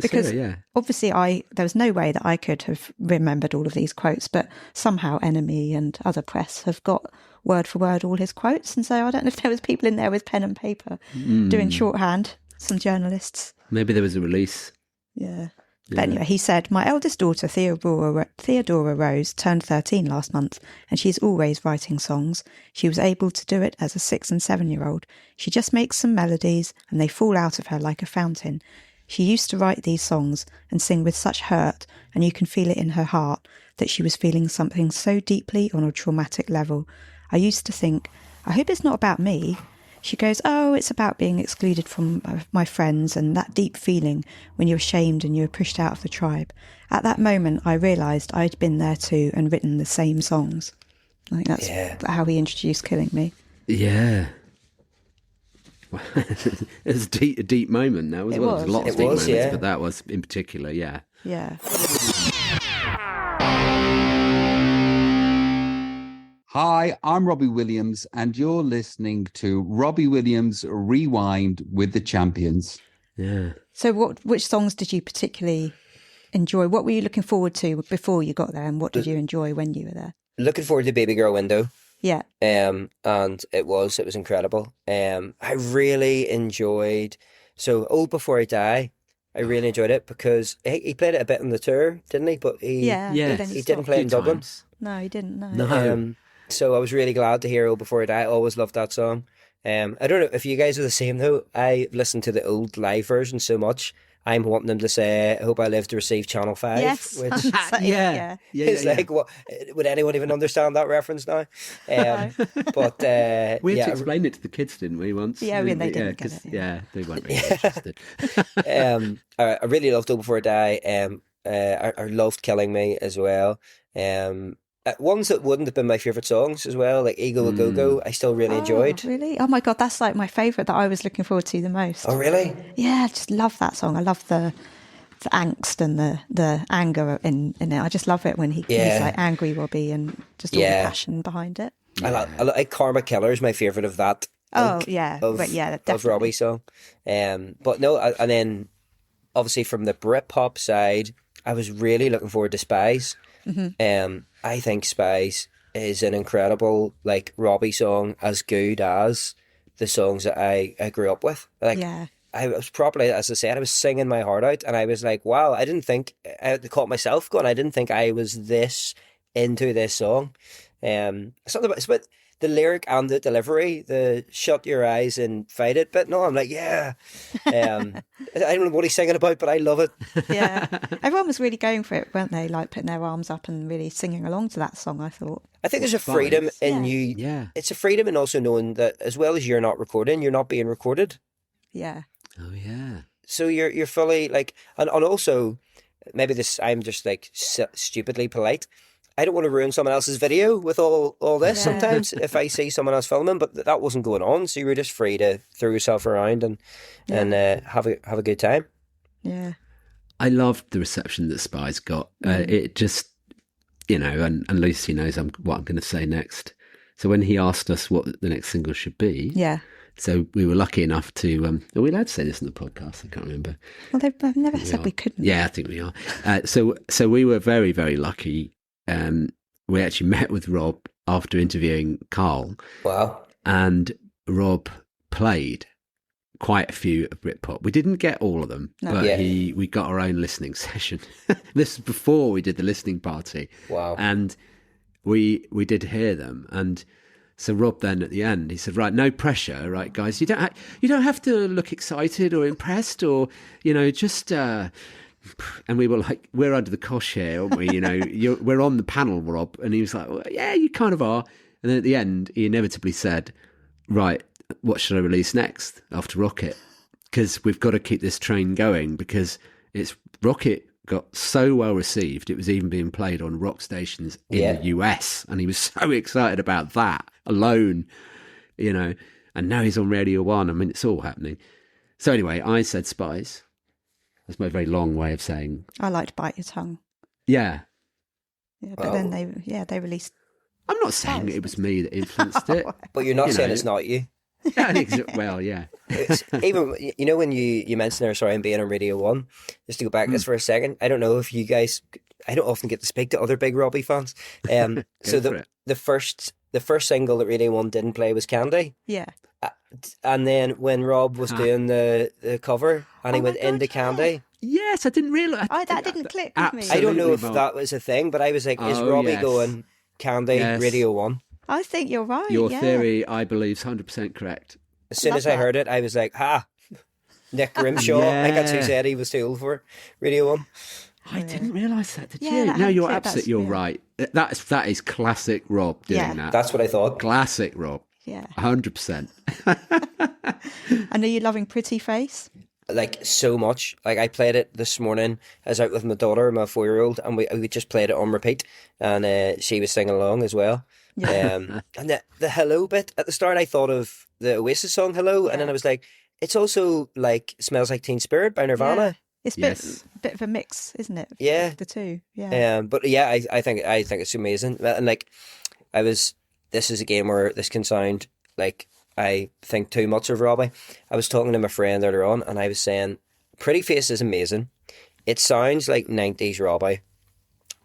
[SPEAKER 2] hear it, yeah.
[SPEAKER 3] Obviously there was no way that I could have remembered all of these quotes, but somehow Enemy and other press have got word for word all his quotes, and so I don't know if there was people in there with pen and paper doing shorthand, some journalists.
[SPEAKER 2] Maybe there was a release.
[SPEAKER 3] Yeah. But anyway, he said, my eldest daughter, Theodora Rose, turned 13 last month, and she's always writing songs. She was able to do it as a 6 and 7-year-old. She just makes some melodies, and they fall out of her like a fountain. She used to write these songs and sing with such hurt, and you can feel it in her heart, that she was feeling something so deeply on a traumatic level. I used to think, I hope it's not about me. She goes, oh, it's about being excluded from my friends and that deep feeling when you're ashamed and you're pushed out of the tribe. At that moment, I realised I'd been there too and written the same songs. I think that's how he introduced Killing Me.
[SPEAKER 2] Yeah. It's a deep moment now as well. There's lots of deep moments, but that was in particular, Yeah.
[SPEAKER 5] Hi, I'm Robbie Williams, and you're listening to Robbie Williams Rewind with the Champions.
[SPEAKER 2] Yeah.
[SPEAKER 3] So which songs did you particularly enjoy? What were you looking forward to before you got there, and what did you enjoy when you were there?
[SPEAKER 4] Looking forward to Baby Girl Window.
[SPEAKER 3] Yeah.
[SPEAKER 4] And it was incredible. I really enjoyed, so Old Before I Die, I really enjoyed it because he played it a bit on the tour, didn't he? But he didn't play it in Dublin.
[SPEAKER 3] No, he didn't,
[SPEAKER 2] No.
[SPEAKER 4] So I was really glad to hear Old Before I Die. I always loved that song. I don't know if you guys are the same though. I listened to the old live version so much. I'm wanting them to say, I hope I live to receive Channel 5.
[SPEAKER 3] Yes.
[SPEAKER 4] Which
[SPEAKER 3] It's
[SPEAKER 4] like, what, would anyone even understand that reference now? But
[SPEAKER 2] we had to explain it to the kids, didn't we, once?
[SPEAKER 3] Yeah, they didn't get it.
[SPEAKER 2] Yeah, they weren't really interested.
[SPEAKER 4] I really loved Old Before I Die. I loved Killing Me as well. Ones that wouldn't have been my favourite songs as well, like Eagle A Go Go, I still really enjoyed.
[SPEAKER 3] Really? Oh my God, that's like my favourite that I was looking forward to the most.
[SPEAKER 4] Oh really?
[SPEAKER 3] Yeah, I just love that song. I love the angst and the anger in it. I just love it when he's like angry Robbie and just all the passion behind it.
[SPEAKER 4] I like Karma Killer is my favourite of that.
[SPEAKER 3] Of
[SPEAKER 4] Robbie song. But no, and then obviously from the Britpop side, I was really looking forward to Spies. Mm-hmm. I think Spies is an incredible like Robbie song, as good as the songs that I grew up with. I was probably, as I said, I was singing my heart out, and I was like, wow, I caught myself going, I didn't think I was this into this song. It's about the lyric and the delivery, the shut your eyes and fight it. But no, I'm like, I don't know what he's singing about, but I love it.
[SPEAKER 3] Yeah. Everyone was really going for it, weren't they? Like putting their arms up and really singing along to that song, I thought.
[SPEAKER 4] I think there's a freedom in you. Yeah. It's a freedom in also knowing that as well as you're not recording, you're not being recorded.
[SPEAKER 3] Yeah.
[SPEAKER 2] Oh, yeah.
[SPEAKER 4] So you're fully like, and also, maybe I'm just like stupidly polite. I don't want to ruin someone else's video with all this sometimes if I see someone else filming, but that wasn't going on. So you were just free to throw yourself around and have a good time.
[SPEAKER 3] Yeah.
[SPEAKER 2] I loved the reception that Spies got. It just, and Lucy knows what I'm going to say next. So when he asked us what the next single should be, so we were lucky enough to, are we allowed to say this in the podcast? I can't remember.
[SPEAKER 3] Well, they've never said we couldn't.
[SPEAKER 2] Yeah, I think we are. So we were very, very lucky. We actually met with Rob after interviewing Carl.
[SPEAKER 4] Wow.
[SPEAKER 2] And Rob played quite a few of Britpop. We didn't get all of them, but we got our own listening session. This is before we did the listening party.
[SPEAKER 4] Wow.
[SPEAKER 2] And we did hear them. And so Rob then at the end, he said, right, no pressure, right, guys. You don't have to look excited or impressed or, just And we were like, we're under the cosh here, aren't we? You know, we're on the panel, Rob. And he was like, well, yeah, you kind of are. And then at the end, he inevitably said, right, what should I release next after Rocket? Because we've got to keep this train going, because Rocket got so well received, it was even being played on rock stations in the US. And he was so excited about that alone, you know. And now he's on Radio 1. I mean, it's all happening. So anyway, I said Spies. That's my very long way of saying.
[SPEAKER 3] I liked Bite Your Tongue.
[SPEAKER 2] Yeah.
[SPEAKER 3] Yeah, but then they released.
[SPEAKER 2] I'm not saying it was me that influenced it.
[SPEAKER 4] But you're not saying it's not you.
[SPEAKER 2] Yeah, well, yeah.
[SPEAKER 4] It's, even, you know, when you mentioned there, sorry, I'm being on Radio 1, just to go back this for a second, I don't know if you guys, I don't often get to speak to other big Robbie fans. So the first single that Radio 1 didn't play was Candy.
[SPEAKER 3] Yeah.
[SPEAKER 4] And then when Rob was doing the cover and he went into Candy.
[SPEAKER 2] Yes, I didn't realise.
[SPEAKER 3] That didn't click with me.
[SPEAKER 4] I don't know if
[SPEAKER 2] Mark.
[SPEAKER 4] that was a thing, but I was like, is Robbie going Candy, Radio 1?
[SPEAKER 3] I think you're right.
[SPEAKER 2] Your theory, I believe, is 100% correct.
[SPEAKER 4] As soon as I heard it, I was like, Nick Grimshaw. I think that's who said he was too old for Radio 1.
[SPEAKER 2] I didn't realise that, did
[SPEAKER 3] Yeah,
[SPEAKER 2] you?
[SPEAKER 3] that
[SPEAKER 2] No,
[SPEAKER 3] hadn't
[SPEAKER 2] you're
[SPEAKER 3] clicked,
[SPEAKER 2] absolutely, you're right. That is classic Rob doing that.
[SPEAKER 4] That's what I thought.
[SPEAKER 2] Classic Rob.
[SPEAKER 3] Yeah.
[SPEAKER 2] 100%.
[SPEAKER 3] And are you loving Pretty Face?
[SPEAKER 4] Like, so much. Like, I played it this morning. I was out with my daughter, my 4-year-old, and we just played it on repeat, and she was singing along as well. Yeah. And the hello bit at the start, I thought of the Oasis song Hello, and then I was like, it's also like Smells Like Teen Spirit by Nirvana.
[SPEAKER 3] Yeah. It's a bit of a mix, isn't it?
[SPEAKER 4] Yeah.
[SPEAKER 3] The two. Yeah.
[SPEAKER 4] But yeah, I think it's amazing. And like, this is a game where this can sound like I think too much of Robbie. I was talking to my friend earlier on, and I was saying, Pretty Face is amazing. It sounds like 90's Robbie.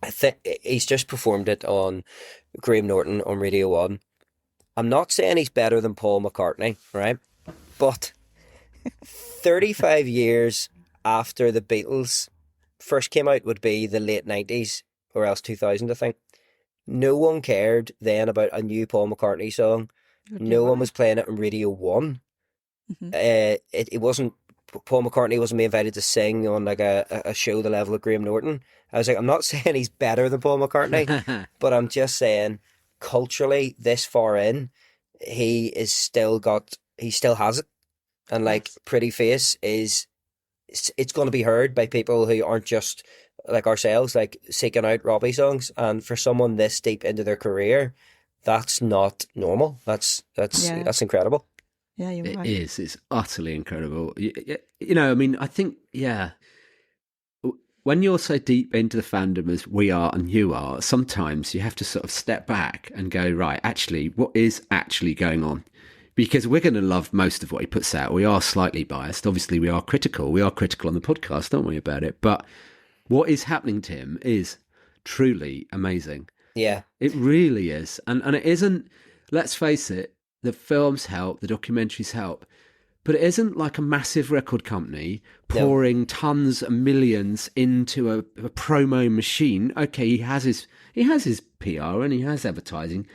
[SPEAKER 4] I think he's just performed it on Graham Norton on Radio 1. I'm not saying he's better than Paul McCartney, right? But 35 years after the Beatles first came out would be the late 90's or else 2000, I think. No one cared then about a new Paul McCartney song. No one was playing it on Radio 1. Mm-hmm. It wasn't, Paul McCartney wasn't being invited to sing on like a show the level of Graham Norton. I was like, I'm not saying he's better than Paul McCartney, but I'm just saying culturally this far in, he still has it. And like Pretty Face it's going to be heard by people who aren't just like ourselves, like seeking out Robbie songs. And for someone this deep into their career, that's not normal. That's incredible.
[SPEAKER 3] Yeah, you're right.
[SPEAKER 2] It is. It's utterly incredible. You know, I mean, I think, when you're so deep into the fandom as we are and you are, sometimes you have to sort of step back and go, right, actually, what is actually going on? Because we're going to love most of what he puts out. We are slightly biased. Obviously, we are critical. We are critical on the podcast, aren't we, about it? But what is happening to him is truly amazing.
[SPEAKER 4] Yeah.
[SPEAKER 2] It really is. And it isn't, let's face it, the films help, the documentaries help, but it isn't like a massive record company pouring tons of millions into a promo machine. Okay, he has his PR and he has advertising,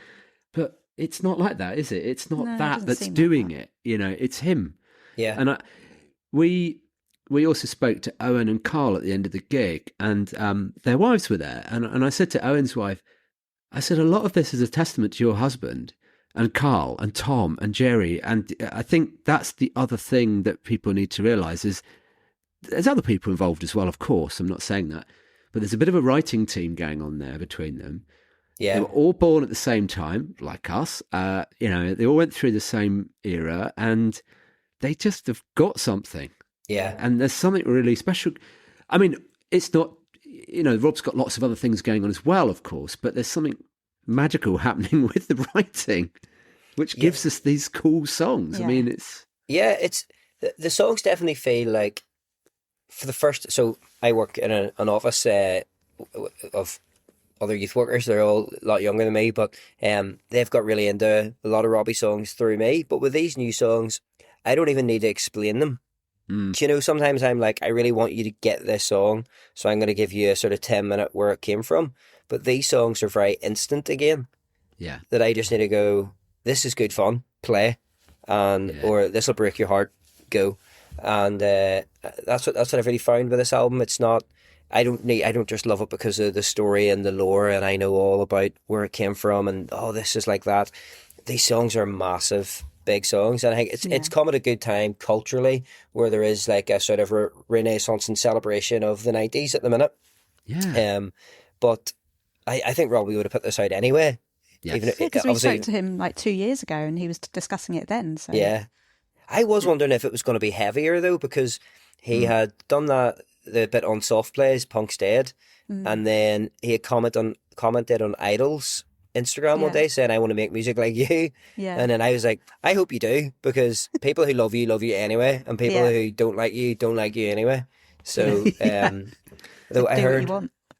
[SPEAKER 2] but it's not like that, is it? It's not that's doing it. You know, it's him.
[SPEAKER 4] Yeah.
[SPEAKER 2] And we also spoke to Owen and Carl at the end of the gig, and their wives were there. And I said to Owen's wife, I said, a lot of this is a testament to your husband and Carl and Tom and Jerry. And I think that's the other thing that people need to realise is there's other people involved as well, of course. I'm not saying that. But there's a bit of a writing team going on there between them.
[SPEAKER 4] Yeah.
[SPEAKER 2] They were all born at the same time, like us. You know, they all went through the same era and they just have got something.
[SPEAKER 4] Yeah.
[SPEAKER 2] And there's something really special. I mean, it's not, you know, Rob's got lots of other things going on as well, of course, but there's something magical happening with the writing, which gives us these cool songs.
[SPEAKER 3] Yeah.
[SPEAKER 2] I mean, it's...
[SPEAKER 4] Yeah, it's... The songs definitely feel like, for the first... So I work in an office of other youth workers. They're all a lot younger than me, but they've got really into a lot of Robbie songs through me. But with these new songs, I don't even need to explain them. Do you know, sometimes I'm like, I really want you to get this song, so I'm going to give you a sort of 10-minute where it came from. But these songs are very instant again.
[SPEAKER 2] Yeah.
[SPEAKER 4] That I just need to go, this is good fun, play, or this will break your heart, go. and that's what I've really found with this album. It's not. I don't just love it because of the story and the lore, and I know all about where it came from, and this is like that. These songs are massive, big songs, and I think it's come at a good time culturally, where there is like a sort of renaissance and celebration of the 90s at the minute.
[SPEAKER 2] Yeah.
[SPEAKER 4] But I think Robbie would have put this out anyway.
[SPEAKER 2] Yes.
[SPEAKER 4] Even
[SPEAKER 3] Because we spoke to him like 2 years ago, and he was discussing it then. So
[SPEAKER 4] yeah, I was wondering if it was going to be heavier though, because he had done the bit on Soft Plays, Punk's Dead, and then he had commented on Idol's Instagram one day saying, I want to make music like you.
[SPEAKER 3] Yeah.
[SPEAKER 4] And then I was like, I hope you do, because people who love you anyway, and people who don't like you anyway. So though I heard,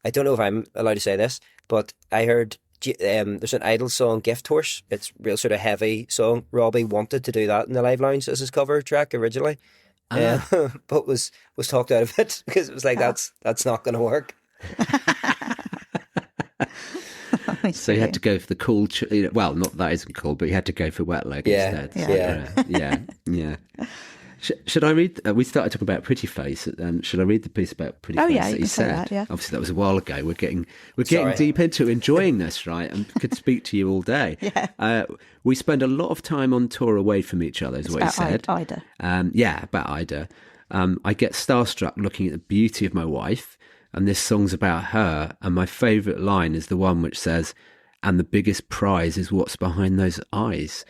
[SPEAKER 4] I don't know if I'm allowed to say this, but I heard there's an Idol song, Gift Horse. It's real sort of heavy song. Robbie wanted to do that in the Live Lounge as his cover track originally. But was talked out of it because it was like that's not going to work.
[SPEAKER 2] So you had to go for the cool. Well, not that isn't cool, but you had to go for Wet Leg instead. Yeah. Should I read? We started talking about Pretty Face. Should I read the piece about Pretty Face that you said?
[SPEAKER 3] That, yeah.
[SPEAKER 2] Obviously, that was a while ago. We're getting deep into enjoying this, right? And could speak to you all day.
[SPEAKER 3] Yeah.
[SPEAKER 2] We spend a lot of time on tour away from each other, is what you said.
[SPEAKER 3] Ida.
[SPEAKER 2] About Ida. I get starstruck looking at the beauty of my wife, and this song's about her. And my favourite line is the one which says, "And the biggest prize is what's behind those eyes."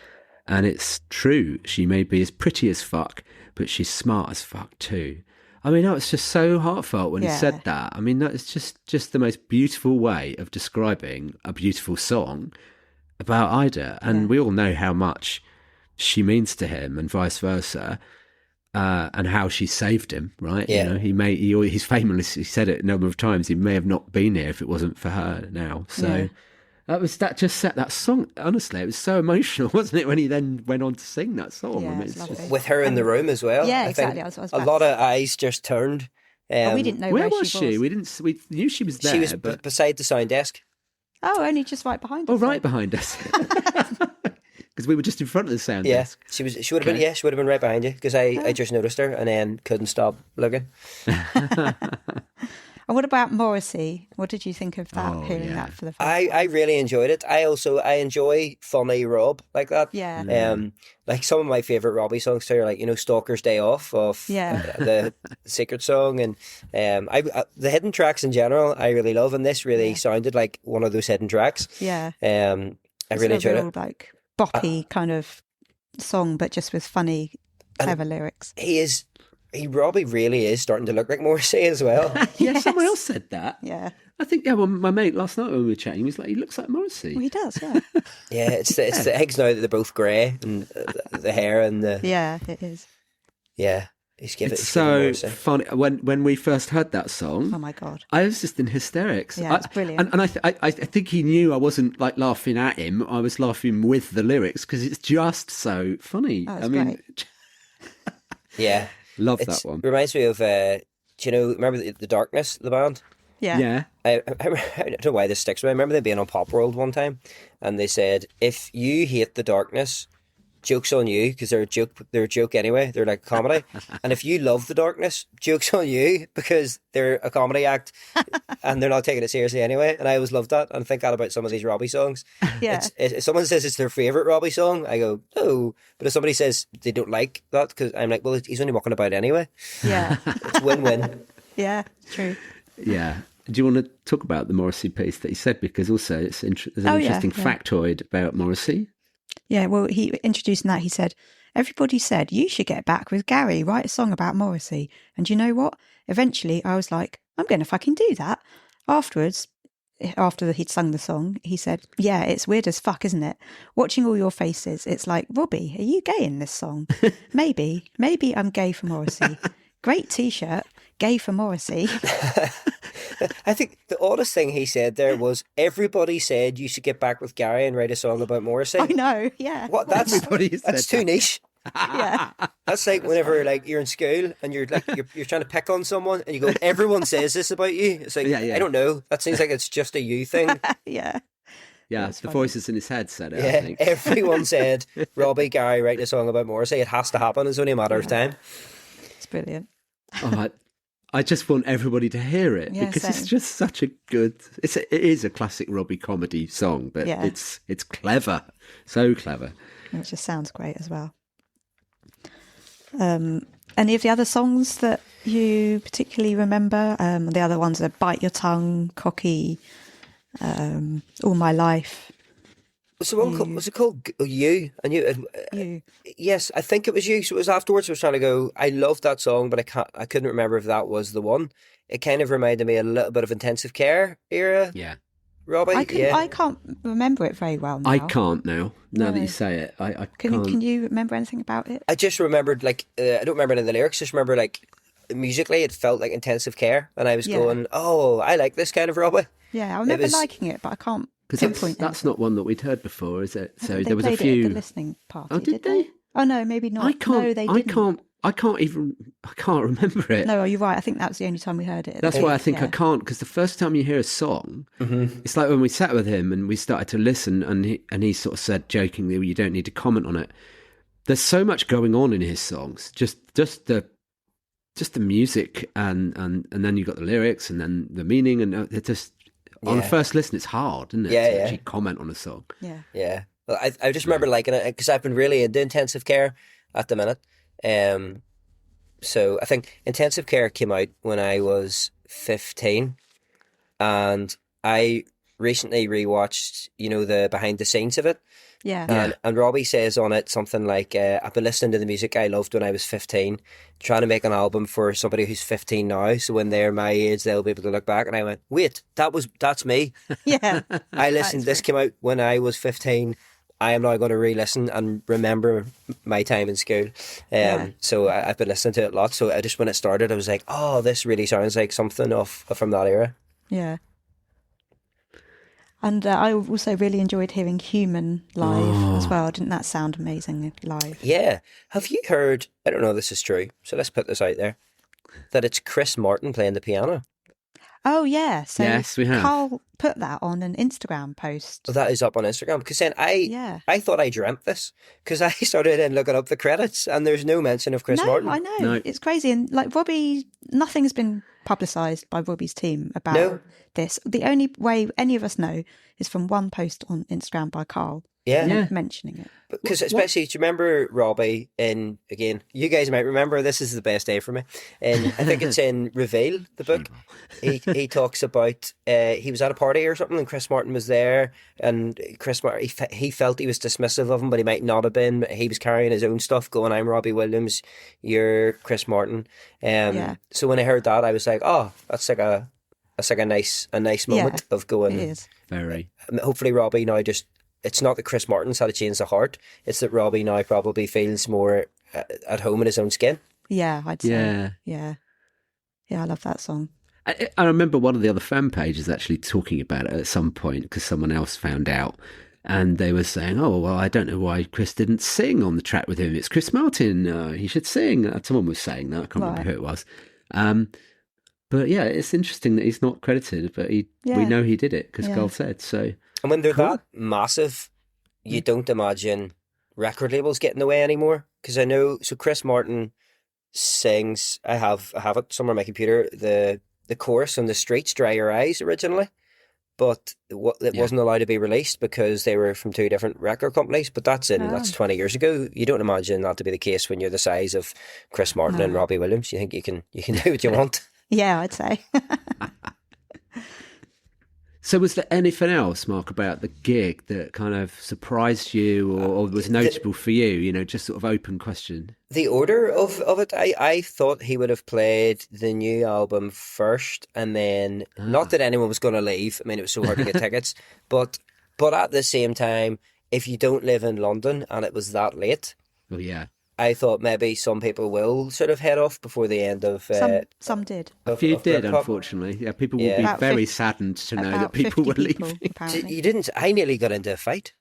[SPEAKER 2] And it's true. She may be as pretty as fuck, but she's smart as fuck too. I mean, that was just so heartfelt when he said that. I mean, that's just the most beautiful way of describing a beautiful song about Ida. And we all know how much she means to him and vice versa, and how she saved him, right?
[SPEAKER 4] Yeah.
[SPEAKER 2] You know, he's famously said it a number of times. He may have not been here if it wasn't for her now. So that just set that song. Honestly, it was so emotional, wasn't it? When he then went on to sing that song.
[SPEAKER 3] Yeah,
[SPEAKER 2] I mean,
[SPEAKER 3] it's lovely.
[SPEAKER 4] With her in the room as well.
[SPEAKER 3] Yeah,
[SPEAKER 4] I
[SPEAKER 3] exactly.
[SPEAKER 4] think
[SPEAKER 3] I was
[SPEAKER 4] a lot of eyes just turned.
[SPEAKER 3] we didn't know
[SPEAKER 2] where
[SPEAKER 3] where
[SPEAKER 2] was
[SPEAKER 3] she
[SPEAKER 2] she? We knew she was there.
[SPEAKER 4] She was
[SPEAKER 2] but...
[SPEAKER 4] beside the sound desk.
[SPEAKER 3] Oh, only just right behind us.
[SPEAKER 2] Oh, right behind us. Because we were just in front of the sound desk.
[SPEAKER 4] She would have been. Yeah, she would have been right behind you because I just noticed her and then couldn't stop looking.
[SPEAKER 3] And what about Morrissey? What did you think of that? Hearing that for the first time?
[SPEAKER 4] I really enjoyed it. I enjoy funny Rob like that.
[SPEAKER 3] Yeah.
[SPEAKER 4] Like some of my favourite Robbie songs too are like, Stalker's Day Off of the Secret song, and the hidden tracks in general I really love, and this really sounded like one of those hidden tracks.
[SPEAKER 3] Yeah.
[SPEAKER 4] I really enjoyed it.
[SPEAKER 3] Like boppy kind of song, but just with funny, clever lyrics.
[SPEAKER 4] Robbie really is starting to look like Morrissey as well.
[SPEAKER 2] Yeah, someone else said that.
[SPEAKER 3] Yeah.
[SPEAKER 2] I think, well, my mate last night when we were chatting, he was like, he looks like Morrissey.
[SPEAKER 3] Well, he does, yeah.
[SPEAKER 4] Yeah, it's the eggs now that they're both grey, and the hair and the...
[SPEAKER 3] Yeah, it is.
[SPEAKER 4] Yeah.
[SPEAKER 2] It's so funny. When we first heard that song,
[SPEAKER 3] oh my God,
[SPEAKER 2] I was just in hysterics.
[SPEAKER 3] Yeah, it's brilliant.
[SPEAKER 2] And I think he knew I wasn't like laughing at him. I was laughing with the lyrics because it's just so funny.
[SPEAKER 3] Oh, great.
[SPEAKER 4] Yeah.
[SPEAKER 2] Love that one.
[SPEAKER 4] Reminds me of, remember the Darkness, the band?
[SPEAKER 3] Yeah.
[SPEAKER 2] Yeah.
[SPEAKER 4] I don't know why this sticks with me. I remember them being on Pop World one time, and they said, if you hate the darkness, joke's on you, because they're a joke anyway. They're like a comedy. And if you love the darkness, joke's on you, because they're a comedy act and they're not taking it seriously anyway. And I always loved that and think that about some of these Robbie songs.
[SPEAKER 3] Yeah.
[SPEAKER 4] If someone says it's their favourite Robbie song, I go, no. But if somebody says they don't like that, because I'm like, well, he's only walking about anyway.
[SPEAKER 3] Yeah.
[SPEAKER 4] It's win-win.
[SPEAKER 3] Yeah, true.
[SPEAKER 2] Yeah. Do you want to talk about the Morrissey piece that he said? Because also there's an interesting factoid about Morrissey.
[SPEAKER 3] Yeah, well, he introducing that, he said, everybody said, you should get back with Gary, write a song about Morrissey. And you know what? Eventually, I was like, I'm going to fucking do that. Afterwards, after he'd sung the song, he said, yeah, it's weird as fuck, isn't it? Watching all your faces, it's like, Robbie, are you gay in this song? Maybe I'm gay for Morrissey. Great T-shirt, gay for Morrissey.
[SPEAKER 4] I think the oddest thing he said there was, everybody said you should get back with Gary and write a song about Morrissey.
[SPEAKER 3] I know, yeah.
[SPEAKER 4] What? That's too niche.
[SPEAKER 3] Yeah.
[SPEAKER 4] That's like whenever like you're in school and you're like you're trying to pick on someone and you go, everyone says this about you. It's like, I don't know. That seems like it's just a you thing.
[SPEAKER 3] Yeah.
[SPEAKER 2] Yeah, the funny. Voices in his head said it,
[SPEAKER 4] yeah,
[SPEAKER 2] I think.
[SPEAKER 4] Everyone said, Robbie, Gary, write a song about Morrissey. It has to happen. It's only a matter of time.
[SPEAKER 3] Brilliant.
[SPEAKER 2] Oh, I just want everybody to hear it
[SPEAKER 3] Yeah,
[SPEAKER 2] because
[SPEAKER 3] same.
[SPEAKER 2] it's just such a good. It is a classic Robbie comedy song, but
[SPEAKER 3] Yeah.
[SPEAKER 2] it's clever, so clever.
[SPEAKER 3] And it just sounds great as well. Any of the other songs that you particularly remember? The other ones are Bite Your Tongue, Cocky, All My Life.
[SPEAKER 4] Was it called You? And
[SPEAKER 3] You.
[SPEAKER 4] yes, I think it was You. So it was afterwards. I was trying to go. I loved that song, but I couldn't remember if that was the one. It kind of reminded me a little bit of Intensive Care era.
[SPEAKER 2] Yeah,
[SPEAKER 4] Robbie.
[SPEAKER 3] I can't remember it very well now.
[SPEAKER 2] I can't now. Now that
[SPEAKER 3] No.
[SPEAKER 2] you say it, I
[SPEAKER 3] Can
[SPEAKER 2] can't.
[SPEAKER 3] you remember anything about it?
[SPEAKER 4] I just remembered, like, I don't remember any of the lyrics. Just remember, like, musically, it felt like Intensive Care, and I was
[SPEAKER 3] Yeah.
[SPEAKER 4] going, "Oh, I like this kind of Robbie."
[SPEAKER 3] Yeah, I remember
[SPEAKER 4] was-
[SPEAKER 3] liking it, but I can't
[SPEAKER 2] Because
[SPEAKER 3] pinpoint
[SPEAKER 2] that's
[SPEAKER 3] anything.
[SPEAKER 2] not one that we'd heard before, is it? So
[SPEAKER 3] They
[SPEAKER 2] there was a
[SPEAKER 3] played it
[SPEAKER 2] few.
[SPEAKER 3] at the listening party.
[SPEAKER 2] Oh, did they?
[SPEAKER 3] Oh no, maybe not.
[SPEAKER 2] I can't.
[SPEAKER 3] No, they
[SPEAKER 2] I
[SPEAKER 3] didn't.
[SPEAKER 2] I can't remember it.
[SPEAKER 3] No, you're right. I think that was the only time we heard it.
[SPEAKER 2] That's why I think I
[SPEAKER 3] Yeah.
[SPEAKER 2] can't, because the first time you hear a song,
[SPEAKER 4] Mm-hmm.
[SPEAKER 2] it's like when we sat with him and we started to listen, and he sort of said jokingly, "Well, you don't need to comment on it." There's so much going on in his songs, just the music, and then you got the lyrics, and then the meaning, and it just on the
[SPEAKER 4] Yeah.
[SPEAKER 2] first listen, it's hard, isn't it?
[SPEAKER 4] Yeah,
[SPEAKER 2] to
[SPEAKER 4] yeah.
[SPEAKER 2] actually comment on a song.
[SPEAKER 3] Yeah.
[SPEAKER 4] Yeah. Well, I just remember liking it because I've been really into Intensive Care at the minute. So I think Intensive Care came out when I was 15, and I recently rewatched, the behind the scenes of it.
[SPEAKER 3] Yeah.
[SPEAKER 4] And Robbie says on it something like, I've been listening to the music I loved when I was 15, trying to make an album for somebody who's 15 now, so when they're my age, they'll be able to look back. And I went, wait, that's me.
[SPEAKER 3] Yeah.
[SPEAKER 4] I listened, this came out when I was 15. I am now going to re-listen and remember my time in school. So I've been listening to it a lot. So when it started, I was like, oh, this really sounds like something from that era.
[SPEAKER 3] Yeah. And I also really enjoyed hearing Human live as well. Didn't that sound amazing live?
[SPEAKER 4] Yeah. Have you heard, I don't know if this is true, so let's put this out there, that it's Chris Martin playing the piano?
[SPEAKER 3] Oh, yeah. So
[SPEAKER 2] Yes, we have.
[SPEAKER 3] Carl put that on an Instagram post.
[SPEAKER 4] So that is up on Instagram. Because then
[SPEAKER 3] Yeah.
[SPEAKER 4] I thought I dreamt this, because I started in looking up the credits and there's no mention of Chris
[SPEAKER 3] No,
[SPEAKER 4] Martin.
[SPEAKER 3] I know.
[SPEAKER 2] No.
[SPEAKER 3] It's crazy. And like Robbie, nothing has been publicised by Robbie's team about
[SPEAKER 4] No.
[SPEAKER 3] this. The only way any of us know is from one post on Instagram by Carl
[SPEAKER 4] Yeah.
[SPEAKER 3] mentioning it.
[SPEAKER 4] Because especially, do you remember Robbie in, again, you guys might remember, this is the best day for me, and I think it's in Reveal, the book. He talks about, he was at a party or something and Chris Martin was there, and Chris Martin, he felt he was dismissive of him, but he might not have been. He was carrying his own stuff going, I'm Robbie Williams, you're Chris Martin. So when I heard that, I was like, oh, that's like a nice moment of going.
[SPEAKER 3] It is.
[SPEAKER 2] Very.
[SPEAKER 4] Hopefully Robbie now it's not that Chris Martin's had a change of heart, it's that Robbie now probably feels more at home in his own skin.
[SPEAKER 3] Yeah, I'd say.
[SPEAKER 2] Yeah.
[SPEAKER 3] Yeah. Yeah, I love that song.
[SPEAKER 2] I remember one of the other fan pages actually talking about it at some point because someone else found out, and they were saying, "Oh, well, I don't know why Chris didn't sing on the track with him. It's Chris Martin. He should sing." Someone was saying that. I can't remember who it was. But yeah, it's interesting that he's not credited, but we know he did it because Carl said so.
[SPEAKER 4] And when they're
[SPEAKER 2] Cool.
[SPEAKER 4] that massive, you don't imagine record labels getting in the way anymore. Because I know, so Chris Martin sings, I have it somewhere on my computer, the chorus on The Streets, Dry Your Eyes originally. But it wasn't allowed to be released because they were from two different record companies. But that's 20 years ago. You don't imagine that to be the case when you're the size of Chris Martin and Robbie Williams. You think you can do what you want.
[SPEAKER 3] Yeah, I'd say.
[SPEAKER 2] So was there anything else, Mark, about the gig that kind of surprised you or was notable for you? Just sort of open question.
[SPEAKER 4] The order of it, I thought he would have played the new album first, and then not that anyone was going to leave. I mean, it was so hard to get tickets, but at the same time, if you don't live in London and it was that late,
[SPEAKER 2] Well, yeah.
[SPEAKER 4] I thought maybe some people will sort of head off before the end of.
[SPEAKER 3] Some did.
[SPEAKER 2] A few did,
[SPEAKER 4] BRITPOP.
[SPEAKER 2] unfortunately. Yeah, people will be
[SPEAKER 4] About
[SPEAKER 2] very saddened to know that people were
[SPEAKER 3] 50 people,
[SPEAKER 2] leaving.
[SPEAKER 3] apparently.
[SPEAKER 4] You didn't. I nearly got into a fight.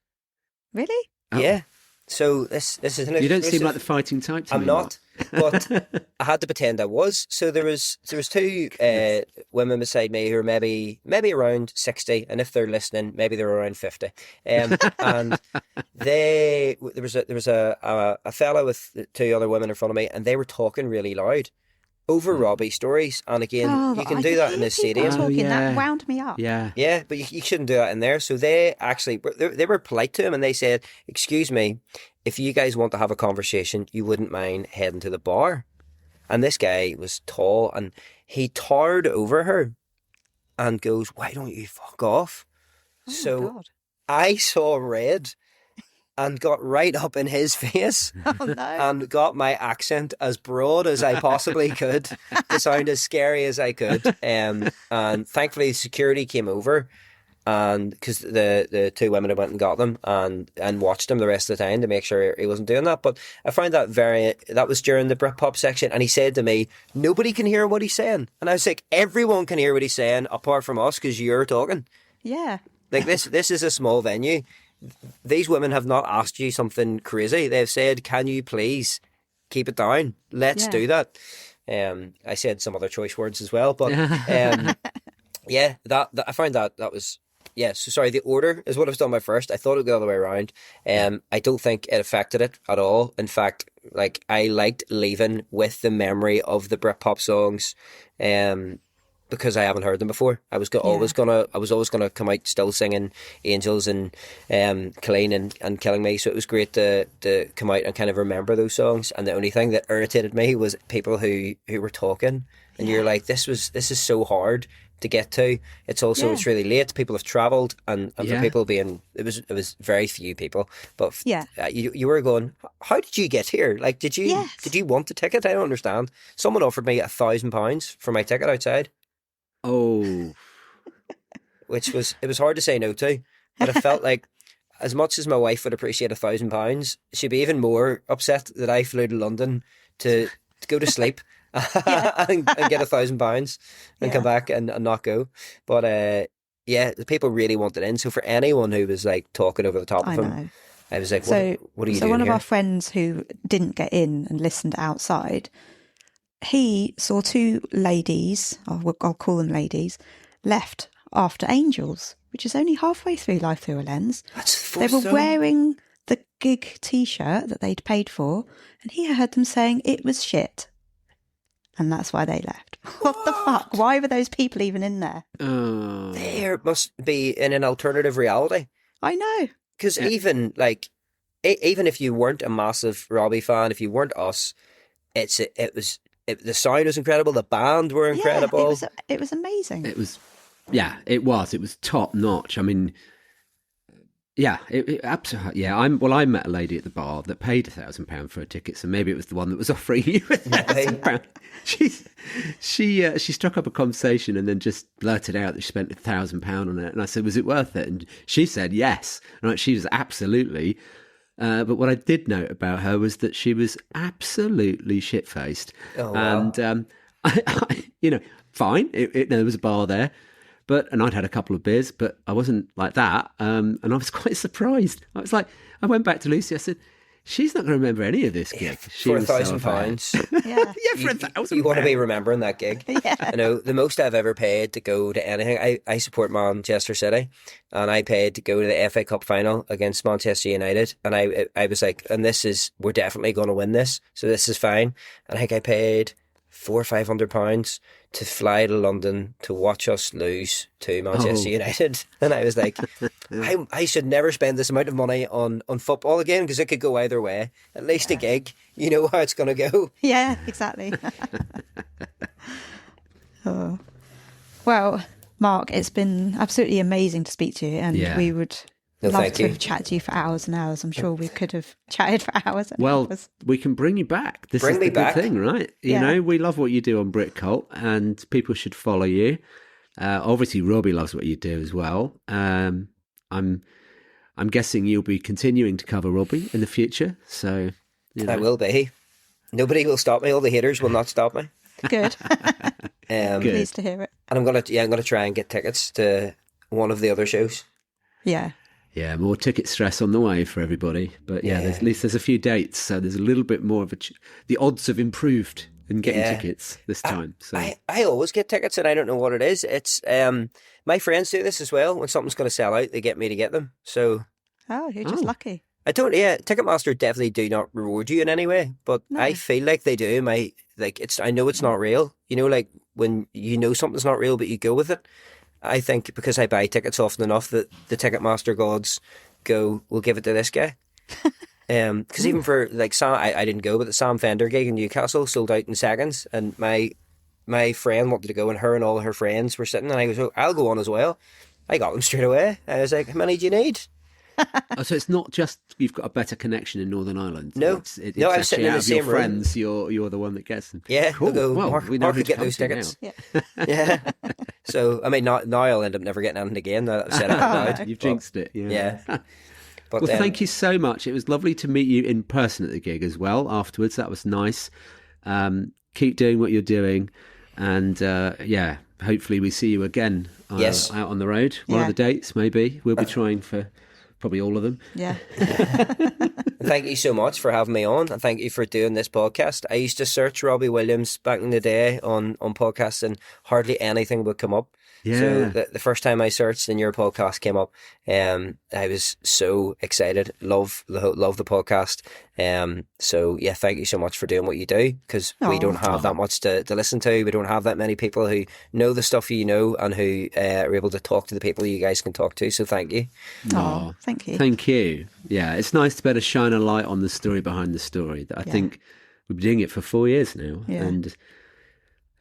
[SPEAKER 3] Really?
[SPEAKER 2] Oh.
[SPEAKER 4] Yeah. So this is an
[SPEAKER 2] You don't
[SPEAKER 4] exclusive.
[SPEAKER 2] seem like the fighting type to
[SPEAKER 4] I'm
[SPEAKER 2] me,
[SPEAKER 4] not, but I had to pretend I was. So there was two women beside me who were maybe around 60, and if they're listening, maybe they're around 50. And there was a fella with two other women in front of me, and they were talking really loud over Robbie stories. And again, you can do that in the stadium.
[SPEAKER 3] Talking, that wound me up.
[SPEAKER 2] Yeah.
[SPEAKER 4] But you shouldn't do that in there. So they actually they were polite to him, and they said, "Excuse me, if you guys want to have a conversation, you wouldn't mind heading to the bar." And this guy was tall, and he towered over her and goes, "Why don't you fuck off?"
[SPEAKER 3] Oh
[SPEAKER 4] so
[SPEAKER 3] God.
[SPEAKER 4] I saw red and got right up in his face
[SPEAKER 3] Oh no.
[SPEAKER 4] and got my accent as broad as I possibly could to sound as scary as I could. And thankfully security came over, and because the two women went and got them and watched him the rest of the time to make sure he wasn't doing that. But I found that was during the BRITPOP section, and he said to me, "Nobody can hear what he's saying." And I was like, "Everyone can hear what he's saying apart from us, because you're talking."
[SPEAKER 3] Yeah.
[SPEAKER 4] Like, this is a small venue. These women have not asked you something crazy. They've said, "Can you please keep it down? Let's do that." I said some other choice words as well, but yeah, that I found that was. Yeah, so sorry, the order is what I was done by first. I thought it would go the other way around. I don't think it affected it at all. In fact, like, I liked leaving with the memory of the Britpop songs, because I haven't heard them before. I was always gonna come out still singing Angels and Clean and Killing Me. So it was great to come out and kind of remember those songs. And the only thing that irritated me was people who were talking, and you're like, this is so hard to get to. It's also it's really late. People have travelled, and for people being, it was very few people. But you were going, how did you get here? Like, did you want the ticket? I don't understand. Someone offered me £1,000 for my ticket outside.
[SPEAKER 2] Oh,
[SPEAKER 4] it was hard to say no to, but I felt like, as much as my wife would appreciate £1,000, she'd be even more upset that I flew to London to go to sleep and get £1,000 and come back and not go. But the people really wanted in. So for anyone who was like talking over the top of him, I was like, what are you doing?
[SPEAKER 3] So one of
[SPEAKER 4] here?
[SPEAKER 3] our friends who didn't get in and listened outside, he saw two ladies, I'll call them ladies, left after Angels, which is only halfway through Life Thru A Lens. They were wearing the gig T-shirt that they'd paid for, and he heard them saying it was shit. And that's why they left. What the fuck? Why were those people even in there?
[SPEAKER 4] They must be in an alternative reality.
[SPEAKER 3] I know.
[SPEAKER 4] Because even if you weren't a massive Robbie fan, if you weren't us, the sound was incredible. The band were incredible.
[SPEAKER 3] It was amazing.
[SPEAKER 2] it was top notch. I mean, it absolutely. Yeah, I met a lady at the bar that paid £1,000 for a ticket, so maybe it was the one that was offering you £1,000. She struck up a conversation and then just blurted out that she spent £1,000 on it, and I said, "Was it worth it?" And she said yes. And she was absolutely. But what I did note about her was that she was absolutely shit-faced. Oh, wow. And fine. There was a bar there. And I'd had a couple of beers, but I wasn't like that. And I was quite surprised. I went back to Lucy. I said, "She's not going to remember any of this gig."
[SPEAKER 4] For £1,000.
[SPEAKER 3] Yeah.
[SPEAKER 2] For £1,000.
[SPEAKER 4] You want to be remembering that gig. I know the most I've ever paid to go to anything. I support Manchester City, and I paid to go to the FA Cup final against Manchester United. And I was like, we're definitely going to win this, so this is fine. And I think I paid £400 or £500 to fly to London to watch us lose to Manchester United. And I was like, I should never spend this amount of money on football again, because it could go either way. At least a gig, you know how it's going to go.
[SPEAKER 3] Yeah, exactly. Well, Mark, it's been absolutely amazing to speak to you, and we would love to chat to you for hours and hours. I'm sure we could have chatted for hours and hours. We
[SPEAKER 2] can bring you back. This is the good thing, right? You know, we love what you do on BritCult, and people should follow you. Obviously, Robbie loves what you do as well. I'm guessing you'll be continuing to cover Robbie in the future. So
[SPEAKER 4] I will be. Nobody will stop me. All the haters will not stop me.
[SPEAKER 3] Good. Pleased to hear it.
[SPEAKER 4] And I'm gonna try and get tickets to one of the other shows.
[SPEAKER 3] Yeah.
[SPEAKER 2] Yeah, more ticket stress on the way for everybody. But at least there's a few dates, so there's a little bit more of the odds have improved in getting tickets this time. So
[SPEAKER 4] I always get tickets, and I don't know what it is. It's my friends do this as well. When something's going to sell out, they get me to get them. So
[SPEAKER 3] you're just lucky.
[SPEAKER 4] I don't. Yeah, Ticketmaster definitely do not reward you in any way, but
[SPEAKER 3] No.
[SPEAKER 4] I feel like they do. I know it's not real. You know, like when you know something's not real, but you go with it. I think because I buy tickets often enough that the Ticketmaster gods go, we'll give it to this guy. Because even for like Sam, I didn't go, but the Sam Fender gig in Newcastle sold out in seconds, and my friend wanted to go, and her and all her friends were sitting, and I was, oh, I'll go on as well. I got them straight away. I was like, how many do you need?
[SPEAKER 2] Oh, so it's not just you've got a better connection in Northern Ireland.
[SPEAKER 4] No.
[SPEAKER 2] It's
[SPEAKER 4] No, I was sitting
[SPEAKER 2] actually
[SPEAKER 4] in
[SPEAKER 2] out
[SPEAKER 4] the
[SPEAKER 2] of your
[SPEAKER 4] same room.
[SPEAKER 2] friends. You're the one that gets them.
[SPEAKER 4] Yeah,
[SPEAKER 2] Cool.
[SPEAKER 4] we'll go.
[SPEAKER 2] Well,
[SPEAKER 4] Mark,
[SPEAKER 2] we know
[SPEAKER 4] Mark
[SPEAKER 2] who
[SPEAKER 4] could get
[SPEAKER 2] to
[SPEAKER 4] those
[SPEAKER 2] come to
[SPEAKER 4] tickets.
[SPEAKER 3] Yeah.
[SPEAKER 4] Yeah. So, I mean, now I'll end up never getting anything again. Now that I've said it out loud.
[SPEAKER 2] You've jinxed it.
[SPEAKER 4] Yeah. But
[SPEAKER 2] Well, thank you so much. It was lovely to meet you in person at the gig as well afterwards. That was nice. Keep doing what you're doing. And yeah, hopefully we see you again
[SPEAKER 4] Yes.
[SPEAKER 2] out on the road. One
[SPEAKER 3] Yeah.
[SPEAKER 2] of the dates, maybe. We'll be trying for probably all of them.
[SPEAKER 3] Yeah.
[SPEAKER 4] Thank you so much for having me on, and thank you for doing this podcast. I used to search Robbie Williams back in the day on podcasts, and hardly anything would come up.
[SPEAKER 2] Yeah.
[SPEAKER 4] So the first time I searched and your podcast came up, I was so excited. Love the podcast. So yeah, thank you so much for doing what you do, because we don't have that much to listen to. We don't have that many people who know the stuff you know and who are able to talk to the people you guys can talk to. So thank you.
[SPEAKER 3] Oh, thank you.
[SPEAKER 2] Thank you. Yeah, it's nice to be able to shine a light on the story behind the story. I think we've been doing it for 4 years now.
[SPEAKER 3] Yeah.
[SPEAKER 2] And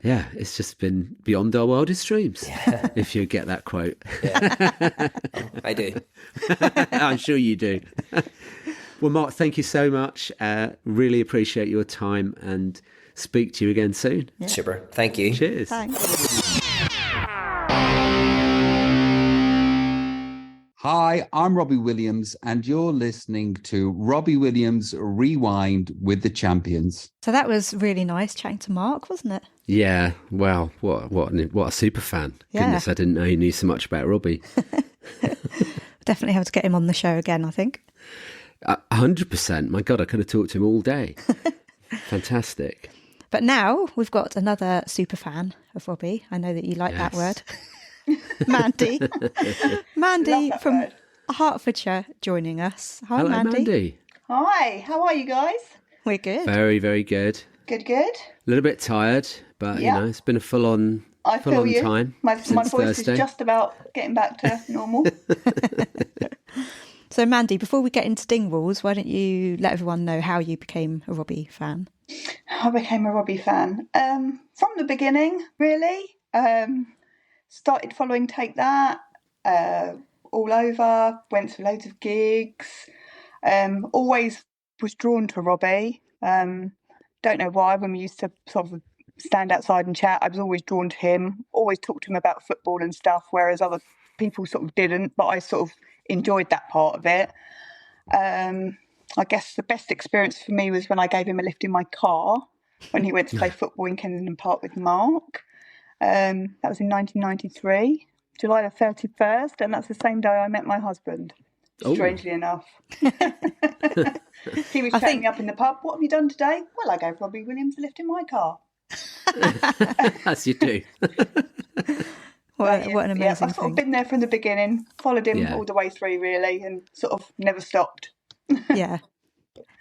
[SPEAKER 2] yeah, it's just been beyond our wildest dreams, if you get that quote.
[SPEAKER 4] Yeah. I do.
[SPEAKER 2] I'm sure you do. Well, Mark, thank you so much. Really appreciate your time, and speak to you again soon.
[SPEAKER 3] Yeah.
[SPEAKER 4] Super. Thank you.
[SPEAKER 2] Cheers.
[SPEAKER 3] Thanks.
[SPEAKER 5] Hi, I'm Robbie Williams, and you're listening to Robbie Williams Rewind with the Champions.
[SPEAKER 3] So that was really nice chatting to Mark, wasn't it?
[SPEAKER 2] Yeah, well, what a super fan.
[SPEAKER 3] Yeah.
[SPEAKER 2] Goodness, I didn't know he knew so much about Robbie.
[SPEAKER 3] Definitely have to get him on the show again, I think.
[SPEAKER 2] 100%. My God, I could have talked to him all day. Fantastic.
[SPEAKER 3] But now we've got another super fan of Robbie. I know that you like that
[SPEAKER 2] Yes.
[SPEAKER 3] word. Mandy. Mandy
[SPEAKER 6] that
[SPEAKER 3] from
[SPEAKER 6] word.
[SPEAKER 3] Hertfordshire joining us. Hi,
[SPEAKER 2] Hello,
[SPEAKER 3] Mandy.
[SPEAKER 2] Mandy.
[SPEAKER 6] Hi, how are you guys?
[SPEAKER 3] We're good.
[SPEAKER 2] Very, very good.
[SPEAKER 6] Good.
[SPEAKER 2] A little bit tired, but
[SPEAKER 6] Yeah.
[SPEAKER 2] you know, it's been a full-on
[SPEAKER 6] I feel you.
[SPEAKER 2] time
[SPEAKER 6] My
[SPEAKER 2] since
[SPEAKER 6] voice
[SPEAKER 2] Thursday.
[SPEAKER 6] is just about getting back to normal.
[SPEAKER 3] So, Mandy, before we get into Dingwalls, why don't you let everyone know how you became a Robbie fan?
[SPEAKER 6] I became a Robbie fan from the beginning, really. Started following Take That all over, went to loads of gigs. Always was drawn to Robbie. Don't know why. When we used to sort of stand outside and chat, I was always drawn to him. Always talked to him about football and stuff, whereas other people sort of didn't. But I sort of enjoyed that part of it. I guess the best experience for me was when I gave him a lift in my car when he went to play football in Camden Park with Mark. That was in 1993, July the 31st, and that's the same day I met my husband, strangely enough. He was chatting me up in the pub. What have you done today? Well, I gave Robbie Williams a lift in my car.
[SPEAKER 2] As you do.
[SPEAKER 3] What an amazing
[SPEAKER 6] I've sort
[SPEAKER 3] thing.
[SPEAKER 6] of been there from the beginning, followed him
[SPEAKER 2] Yeah.
[SPEAKER 6] all the way through, really, and sort of never stopped.
[SPEAKER 3] Yeah.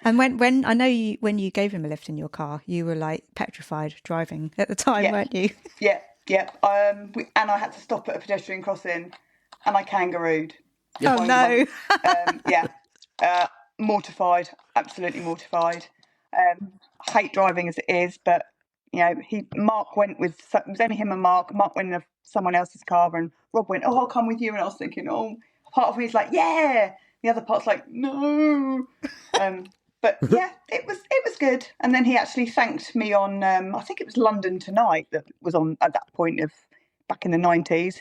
[SPEAKER 3] And when I know you, when you gave him a lift in your car, you were like petrified driving at the time,
[SPEAKER 6] Yeah.
[SPEAKER 3] weren't you?
[SPEAKER 6] Yeah. And I had to stop at a pedestrian crossing, and I kangarooed.
[SPEAKER 3] Oh no.
[SPEAKER 6] Mortified, absolutely mortified. Hate driving as it is, but you know, Mark went with, it was only him and Mark. Mark went in someone else's car, and Rob went, "Oh, I'll come with you." And I was thinking, oh, part of me is like, yeah. The other part's like, no. But yeah, it was good. And then he actually thanked me on, I think it was London Tonight that was on at that point of back in the 90s.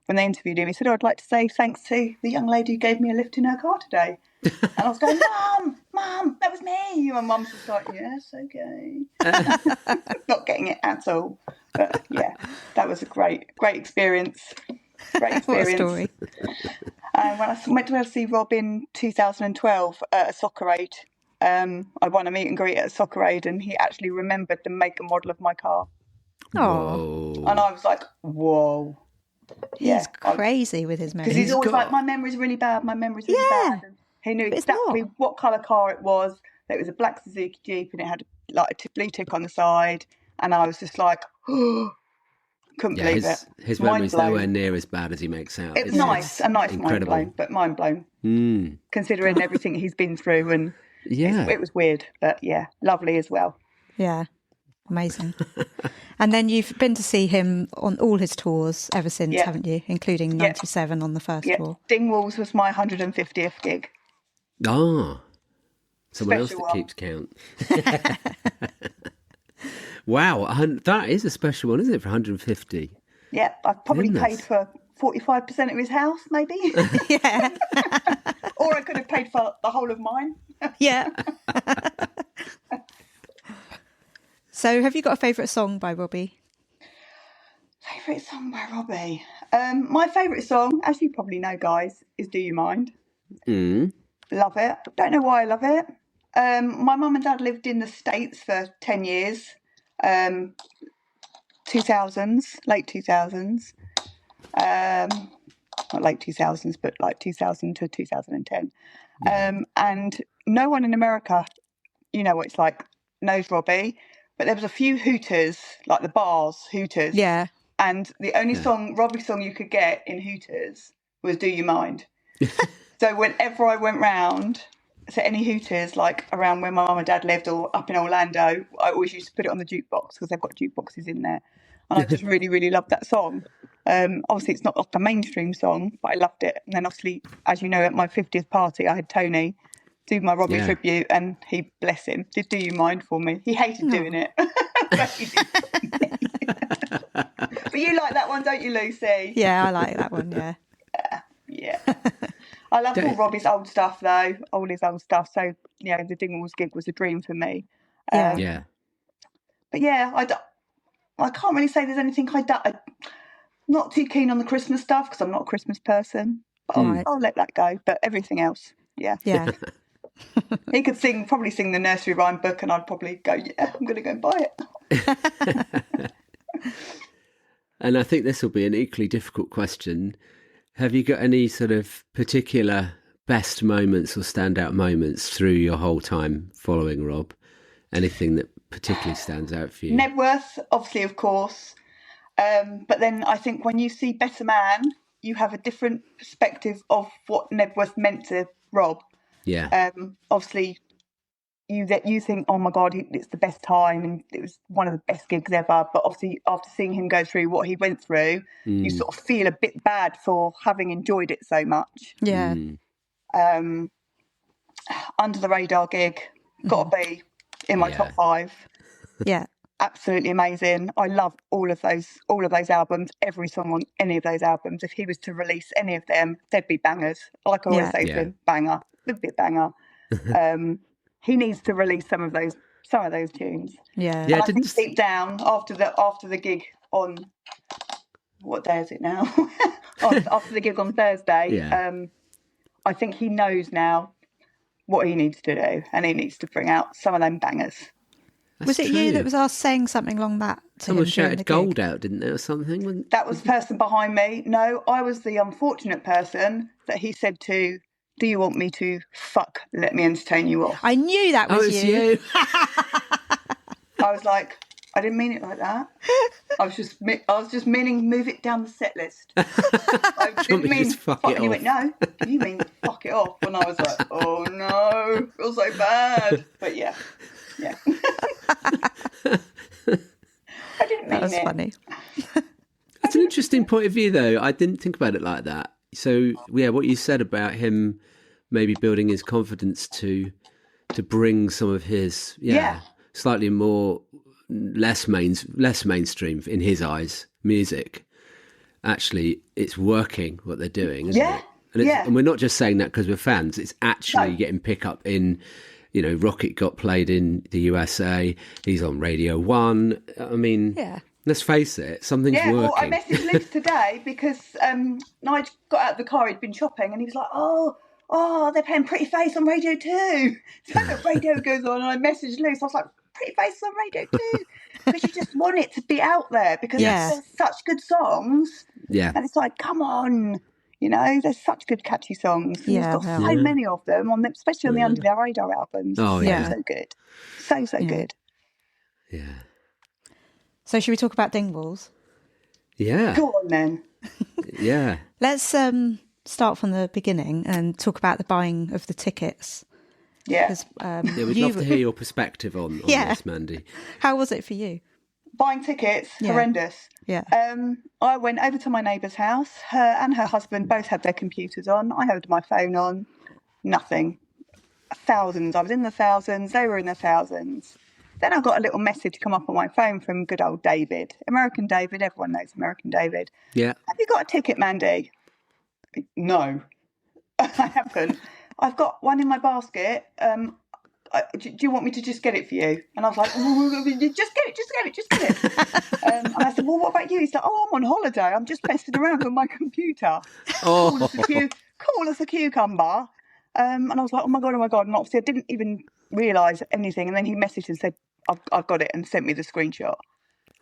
[SPEAKER 6] When they interviewed him, he said, I'd like to say thanks to the young lady who gave me a lift in her car today. And I was going, Mum, that was me. And my mum's just like, yes, okay. Not getting it at all. But yeah, that was a great experience. Great experience.
[SPEAKER 3] What a story.
[SPEAKER 6] When I went to see Rob in 2012 at a Soccer Aid, I won a meet and greet at a Soccer Aid, and he actually remembered the make and model of my car.
[SPEAKER 3] Oh,
[SPEAKER 6] And I was like, whoa.
[SPEAKER 3] he's crazy with his memories.
[SPEAKER 6] Because he's always like, my memory's really bad, my memory's really bad. And He knew
[SPEAKER 3] But it's
[SPEAKER 6] exactly
[SPEAKER 3] not.
[SPEAKER 6] what colour car it was. That it was a black Suzuki Jeep and it had like a blue tick on the side. And I was just like, couldn't
[SPEAKER 2] Yeah,
[SPEAKER 6] believe it.
[SPEAKER 2] his
[SPEAKER 6] Mind
[SPEAKER 2] memory's
[SPEAKER 6] blown.
[SPEAKER 2] nowhere near as bad as he makes out.
[SPEAKER 6] It was
[SPEAKER 2] It's
[SPEAKER 6] nice, a nice
[SPEAKER 2] incredible.
[SPEAKER 6] mind blown, but mind blown. Considering everything he's been through, and
[SPEAKER 2] Yeah.
[SPEAKER 6] it was weird, but yeah, lovely as well.
[SPEAKER 3] Yeah, amazing. And then you've been to see him on all his tours ever since,
[SPEAKER 6] Yeah.
[SPEAKER 3] haven't you? Including 97 on the first
[SPEAKER 6] Yeah,
[SPEAKER 3] tour.
[SPEAKER 6] Dingwalls was my 150th gig.
[SPEAKER 2] Ah, someone else
[SPEAKER 6] Special
[SPEAKER 2] that
[SPEAKER 6] one.
[SPEAKER 2] keeps count. Wow, that is a special one, isn't it, for 150?
[SPEAKER 6] Yeah, I've probably
[SPEAKER 2] Goodness.
[SPEAKER 6] paid for 45% of his house, maybe.
[SPEAKER 3] Yeah,
[SPEAKER 6] Or I could have paid for the whole of mine.
[SPEAKER 3] yeah. So have you got a favourite song by Robbie?
[SPEAKER 6] Favourite song by Robbie? My favourite song, as you probably know, guys, is Do You Mind? Love it. Don't know why I love it. My mum and dad lived in the States for 10 years. 2000s, late 2000s. Not late 2000s, but like 2000 to 2010. And no one in America, you know what it's like, knows Robbie. But there was a few Hooters, like the bars, Hooters.
[SPEAKER 3] Yeah.
[SPEAKER 6] And the only Robbie song you could get in Hooters was Do You Mind? So whenever I went round to any Hooters, like around where my mum and dad lived or up in Orlando, I always used to put it on the jukebox because they've got jukeboxes in there. And I just really, really loved that song. Obviously, it's not like a mainstream song, but I loved it. And then obviously, as you know, at my 50th party, I had Tony do my Robbie tribute, and he, bless him, did Do You Mind for me. He hated doing it. But he did for me. But you like that one, don't you, Lucy?
[SPEAKER 3] Yeah, I like that one, yeah.
[SPEAKER 6] Yeah. I love all Robbie's old stuff, though, all his old stuff. So, you know, the Dingwalls gig was a dream for me.
[SPEAKER 3] Yeah.
[SPEAKER 2] Yeah.
[SPEAKER 6] But yeah, I can't really say there's anything I'm not too keen on the Christmas stuff because I'm not a Christmas person. But I'll let that go. But everything else, yeah.
[SPEAKER 3] Yeah.
[SPEAKER 6] He could probably sing the nursery rhyme book, and I'd probably go, yeah, I'm going to go and buy it.
[SPEAKER 2] And I think this will be an equally difficult question. Have you got any sort of particular best moments or standout moments through your whole time following Rob? Anything that particularly stands out for you?
[SPEAKER 6] Nebworth, obviously, of course. But then I think when you see Better Man, you have a different perspective of what Nebworth meant to Rob.
[SPEAKER 2] Yeah.
[SPEAKER 6] Obviously, you think, oh my God, it's the best time and it was one of the best gigs ever. But obviously, after seeing him go through what he went through, you sort of feel a bit bad for having enjoyed it so much.
[SPEAKER 3] Yeah.
[SPEAKER 6] Under the Radar gig, got to be in my top 5.
[SPEAKER 3] Yeah.
[SPEAKER 6] Absolutely amazing. I love all of those albums, every song on any of those albums. If he was to release any of them, they'd be bangers. Like I always say to him, banger. It'd be a banger. He needs to release some of those tunes.
[SPEAKER 3] Yeah.
[SPEAKER 2] Yeah,
[SPEAKER 6] And I think deep down after the gig on what day is it now? After the gig on Thursday, I think he knows now what he needs to do, and he needs to bring out some of them bangers.
[SPEAKER 3] Was it you that was asked saying something along that?
[SPEAKER 2] Someone shouted gold out, didn't they, or something?
[SPEAKER 6] That was the person behind me. No, I was the unfortunate person that he said to, do you want me to let me entertain you off?
[SPEAKER 3] I knew that was you.
[SPEAKER 6] I was like, I didn't mean it like that. I was just meaning move it down the set list. I didn't mean fuck it. And he went, no, you mean fuck it off. And I was like, oh no, I feel so bad. But yeah. I didn't mean it.
[SPEAKER 3] That was funny.
[SPEAKER 2] That's an interesting point of view, though. I didn't think about it like that. So, yeah, what you said about him maybe building his confidence to bring some of his, slightly more less mainstream in his eyes music. Actually, it's working what they're doing, isn't it? And we're not just saying that because we're fans. It's actually getting pick up in. You know, Rocket got played in the USA. He's on Radio 1. I mean, let's face it, something's working.
[SPEAKER 6] Well, I messaged Luke today because Nigel got out of the car, he'd been shopping, and he was like, oh, they're playing Pretty Face on Radio 2. So the radio goes on, and I messaged Luke. I was like, Pretty Face on Radio 2? Because you just want it to be out there because there's such good songs.
[SPEAKER 2] Yeah.
[SPEAKER 6] And it's like, come on. You know, there's such good catchy songs. And
[SPEAKER 3] Yeah,
[SPEAKER 6] there's got
[SPEAKER 3] well.
[SPEAKER 6] so many of them, especially on the Under the Radar albums.
[SPEAKER 2] Oh, yeah.
[SPEAKER 6] So good. So good.
[SPEAKER 2] Yeah.
[SPEAKER 3] So should we talk about Dingwalls?
[SPEAKER 2] Yeah.
[SPEAKER 6] Go on then.
[SPEAKER 2] Yeah.
[SPEAKER 3] Let's start from the beginning and talk about the buying of the tickets.
[SPEAKER 6] Yeah.
[SPEAKER 3] 'Cause,
[SPEAKER 2] Yeah, we'd love to hear your perspective on this, Mandy.
[SPEAKER 3] How was it for you?
[SPEAKER 6] Buying tickets,
[SPEAKER 3] Yeah.
[SPEAKER 6] horrendous.
[SPEAKER 3] Yeah.
[SPEAKER 6] I went over to my neighbour's house. Her and her husband both had their computers on. I had my phone on. Nothing. Thousands. I was in the thousands. They were in the thousands. Then I got a little message come up on my phone from good old David. American David. Everyone knows American David.
[SPEAKER 2] Yeah.
[SPEAKER 6] Have you got a ticket, Mandy? No. I haven't. I've got one in my basket. Do you want me to just get it for you? And I was like, just get it. And I said, well, what about you? He's like, I'm on holiday. I'm just messing around on my computer. Cool as a cucumber. And I was like, oh my God. And obviously I didn't even realise anything. And then he messaged and said, I've got it, and sent me the screenshot.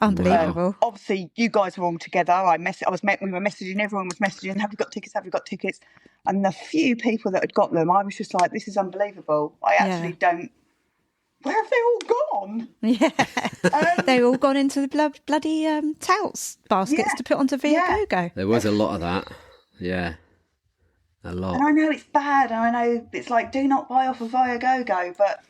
[SPEAKER 3] Unbelievable.
[SPEAKER 6] Obviously, you guys were all together. We were messaging. Everyone was messaging. Have you got tickets? Have you got tickets? And the few people that had got them, I was just like, this is unbelievable. I actually don't. Where have they all gone?
[SPEAKER 3] Yeah. They've all gone into the bloody touts baskets to put onto Viagogo.
[SPEAKER 2] There was a lot of that. Yeah. A lot.
[SPEAKER 6] And I know it's bad. And I know it's like, do not buy off of Viagogo. But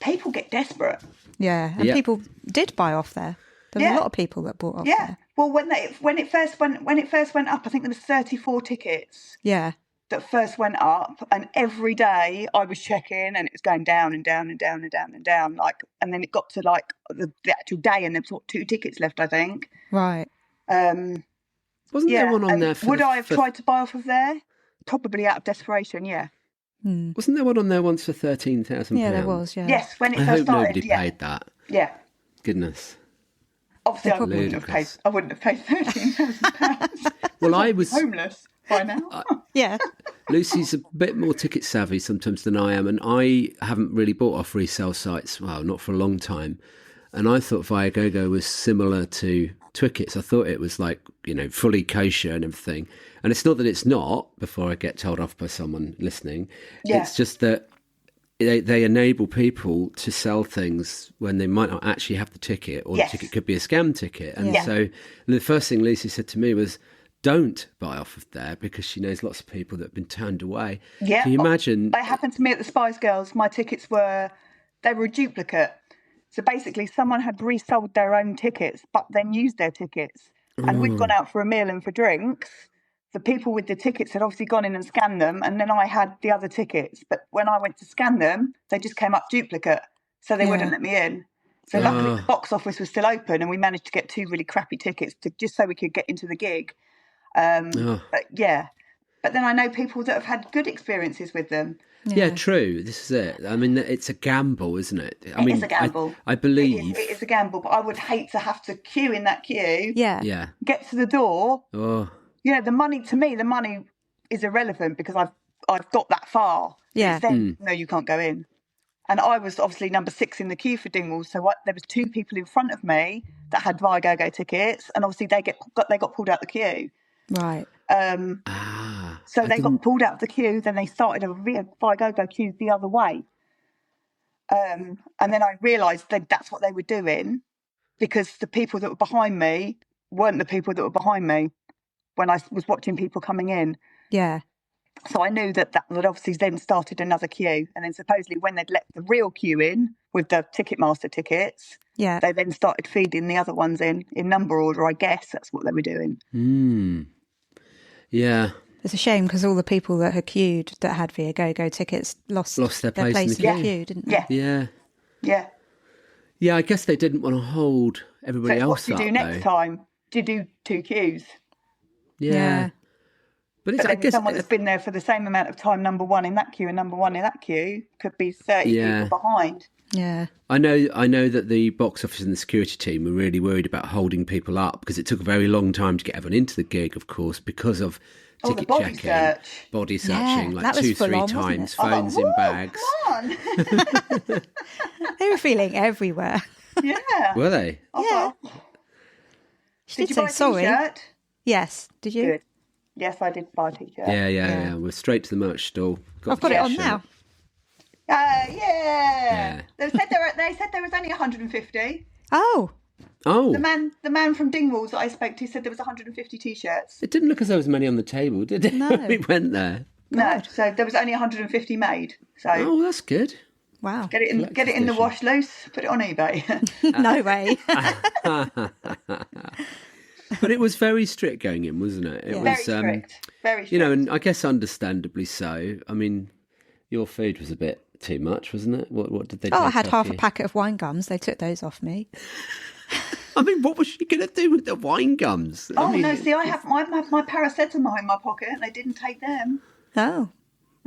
[SPEAKER 6] people get desperate.
[SPEAKER 3] Yeah. And people did buy off there. There were a lot of people that bought off there.
[SPEAKER 6] Well, when it first went up, I think there was 34 tickets.
[SPEAKER 3] Yeah.
[SPEAKER 6] That first went up, and every day I was checking, and it was going down and down and down and down and down. And then it got to the actual day, and there was 2 tickets left, I think.
[SPEAKER 3] Right.
[SPEAKER 2] Wasn't there one on there?
[SPEAKER 6] Would I have tried to buy off of there? Probably out of desperation. Yeah.
[SPEAKER 2] Wasn't there one on there once for £13,000?
[SPEAKER 3] Yeah, there was. Yeah.
[SPEAKER 6] Yes, when it
[SPEAKER 2] I
[SPEAKER 6] first
[SPEAKER 2] hope
[SPEAKER 6] started.
[SPEAKER 2] nobody paid that.
[SPEAKER 6] Yeah.
[SPEAKER 2] Goodness.
[SPEAKER 6] Obviously, I wouldn't have paid £13,000.
[SPEAKER 2] Well, I was
[SPEAKER 6] homeless by now.
[SPEAKER 3] Yeah.
[SPEAKER 2] Lucy's a bit more ticket savvy sometimes than I am, and I haven't really bought off resale sites, well, not for a long time. And I thought Viagogo was similar to Twickets. I thought it was fully kosher and everything. And it's not that it's not, before I get told off by someone listening. Yeah. It's just that they enable people to sell things when they might not actually have the ticket, or the ticket could be a scam ticket. And so the first thing Lucy said to me was, don't buy off of there, because she knows lots of people that have been turned away. Yeah. Can you imagine?
[SPEAKER 6] It happened to me at the Spice Girls. My tickets were a duplicate. So basically someone had resold their own tickets, but then used their tickets. And we'd gone out for a meal and for drinks. The people with the tickets had obviously gone in and scanned them, and then I had the other tickets. But when I went to scan them, they just came up duplicate, so they wouldn't let me in. So luckily the box office was still open, and we managed to get 2 really crappy tickets just so we could get into the gig. But then I know people that have had good experiences with them.
[SPEAKER 2] Yeah, true. This is it. I mean, it's a gamble, isn't it?
[SPEAKER 6] It is a gamble.
[SPEAKER 2] I believe
[SPEAKER 6] it is a gamble, but I would hate to have to queue in that queue.
[SPEAKER 3] Yeah.
[SPEAKER 6] Get to the door.
[SPEAKER 2] Oh.
[SPEAKER 6] The money is irrelevant, because I've got that far.
[SPEAKER 3] Yeah.
[SPEAKER 6] Then, no, you can't go in. And I was obviously number 6 in the queue for Dingwalls, so there was 2 people in front of me that had Viagogo tickets, and obviously they got pulled out the queue.
[SPEAKER 3] Right.
[SPEAKER 6] So they got pulled out of the queue, then they started a Viagogo queue the other way. And then I realised that that's what they were doing, because the people that were behind me weren't the people that were behind me when I was watching people coming in.
[SPEAKER 3] Yeah.
[SPEAKER 6] So I knew that obviously then started another queue. And then supposedly when they'd let the real queue in with the Ticketmaster tickets, they then started feeding the other ones in number order. I guess that's what they were doing.
[SPEAKER 2] Yeah.
[SPEAKER 3] It's a shame, because all the people that had queued that had Viagogo tickets lost their place in the queue, didn't they?
[SPEAKER 6] Yeah.
[SPEAKER 2] Yeah, I guess they didn't want to hold everybody else up.
[SPEAKER 6] What do you do next time? Do you do 2 queues?
[SPEAKER 2] Yeah. But
[SPEAKER 6] I guess someone that's been there for the same amount of time, number 1 in that queue and number 1 in that queue, could be 30 people behind.
[SPEAKER 3] Yeah.
[SPEAKER 2] I know that the box office and the security team were really worried about holding people up, because it took a very long time to get everyone into the gig, of course, because of ticket checking, body searching, like 2-3 times, phones in bags.
[SPEAKER 6] Come on.
[SPEAKER 3] They were feeling everywhere.
[SPEAKER 6] Yeah.
[SPEAKER 2] Were they?
[SPEAKER 3] Yeah. She did
[SPEAKER 6] you
[SPEAKER 3] say
[SPEAKER 6] buy a
[SPEAKER 3] sorry.
[SPEAKER 6] T-shirt?
[SPEAKER 3] Yes. Did you?
[SPEAKER 6] Good. Yes, I did buy a t-shirt.
[SPEAKER 2] Yeah. We're straight to the merch stall.
[SPEAKER 3] I've got it on now.
[SPEAKER 6] Yeah. They said there was only 150.
[SPEAKER 3] Oh,
[SPEAKER 6] The man from Dingwalls that I spoke to said there was 150 t-shirts.
[SPEAKER 2] It didn't look as though there was many on the table, did it?
[SPEAKER 3] No.
[SPEAKER 2] When we went there.
[SPEAKER 6] No, so there was only 150 made. So
[SPEAKER 2] Oh, that's good.
[SPEAKER 3] wow.
[SPEAKER 6] get it in the wash loose, put it on eBay.
[SPEAKER 3] No way.
[SPEAKER 2] But it was very strict going in, wasn't it? It was
[SPEAKER 6] Very strict. Very strict.
[SPEAKER 2] You know, and I guess understandably so. I mean, your food was a bit too much, wasn't it? What did they take
[SPEAKER 3] I had
[SPEAKER 2] off
[SPEAKER 3] half
[SPEAKER 2] you?
[SPEAKER 3] a packet of wine gums. They took those off me.
[SPEAKER 2] I mean, what was she going to do with the wine gums?
[SPEAKER 6] No, see, I have my paracetamol in my pocket and they didn't take them.
[SPEAKER 3] Oh.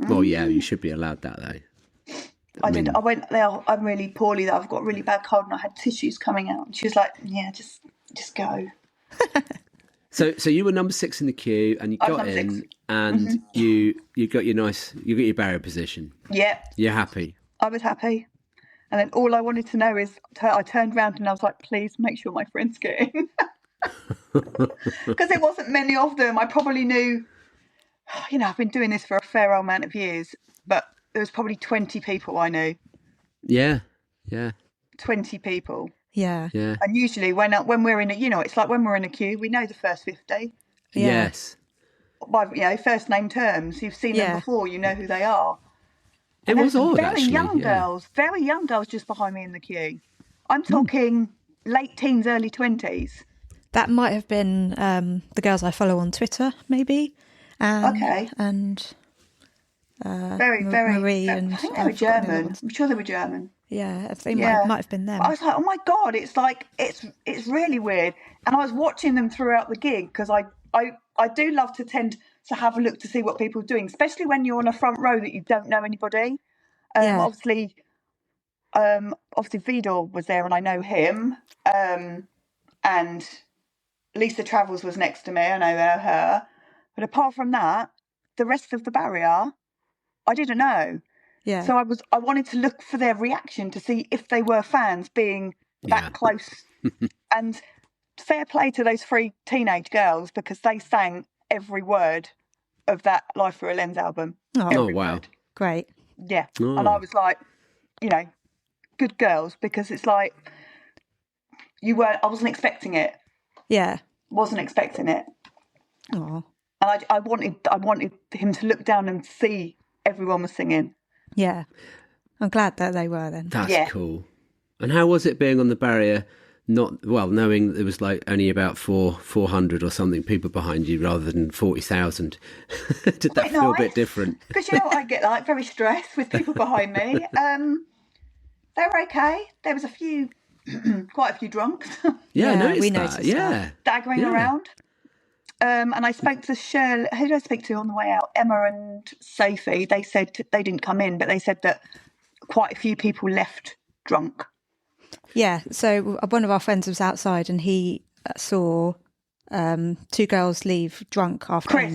[SPEAKER 2] Well, yeah, you should be allowed that, though.
[SPEAKER 6] I did. I went there. I'm really poorly. I've got a really bad cold and I had tissues coming out. And she was like, "Yeah, just go."
[SPEAKER 2] So you were number 6 in the queue, and you
[SPEAKER 6] I was
[SPEAKER 2] got
[SPEAKER 6] number
[SPEAKER 2] in,
[SPEAKER 6] 6.
[SPEAKER 2] and you got your barrier position.
[SPEAKER 6] Yeah,
[SPEAKER 2] You're happy.
[SPEAKER 6] I was happy. And then all I wanted to know is, I turned around and I was like, "Please make sure my friends get in," because there wasn't many of them. I probably knew. You know, I've been doing this for a fair old amount of years, but there was probably 20 people I knew.
[SPEAKER 2] Yeah.
[SPEAKER 6] 20 people.
[SPEAKER 3] Yeah.
[SPEAKER 2] Yeah.
[SPEAKER 6] And usually when we're in it's like when we're in a queue, we know the first 50
[SPEAKER 3] Yeah.
[SPEAKER 2] Yes.
[SPEAKER 6] by first name terms. You've seen them before, you know who they are.
[SPEAKER 2] It
[SPEAKER 6] And
[SPEAKER 2] was
[SPEAKER 6] there's some
[SPEAKER 2] odd, actually.
[SPEAKER 6] very young girls just behind me in the queue. I'm talking late teens, early 20s.
[SPEAKER 3] That might have been the girls I follow on Twitter, maybe.
[SPEAKER 6] Okay.
[SPEAKER 3] And
[SPEAKER 6] Very,
[SPEAKER 3] Marie and
[SPEAKER 6] I think they were German. I'm sure they were German.
[SPEAKER 3] yeah, they might have been them.
[SPEAKER 6] I was like, oh my God, it's like, it's really weird. And I was watching them throughout the gig because I do love to tend to have a look to see what people are doing, especially when you're on a front row that you don't know anybody. Obviously Vidor was there and I know him. And Lisa Travels was next to me. I know her. But apart from that, the rest of the barrier, I didn't know.
[SPEAKER 3] Yeah.
[SPEAKER 6] So I wanted to look for their reaction to see if they were fans being that close. And fair play to those 3 teenage girls because they sang every word of that Life Thru A Lens album.
[SPEAKER 2] Oh, wow.
[SPEAKER 6] Word.
[SPEAKER 3] Great.
[SPEAKER 6] Yeah.
[SPEAKER 2] Oh.
[SPEAKER 6] And I was like, good girls, because it's like I wasn't expecting it.
[SPEAKER 3] Yeah.
[SPEAKER 6] Wasn't expecting it.
[SPEAKER 3] Oh.
[SPEAKER 6] And I wanted him to look down and see everyone was singing.
[SPEAKER 3] Yeah. I'm glad that they were then.
[SPEAKER 2] That's cool. And how was it being on the barrier? Knowing there was like only about 400 or something people behind you rather than 40,000. Did that feel a bit different?
[SPEAKER 6] Because you know what I get like, very stressed with people behind me. They were okay. There was quite a few drunks.
[SPEAKER 2] Yeah, I
[SPEAKER 3] we
[SPEAKER 2] noticed
[SPEAKER 3] noticed
[SPEAKER 2] that. Yeah.
[SPEAKER 6] Daggering around. And I spoke to Shirley. Who did I speak to on the way out? Emma and Sophie. They said they didn't come in, but they said that quite a few people left drunk.
[SPEAKER 3] Yeah. So one of our friends was outside and he saw 2 girls leave drunk after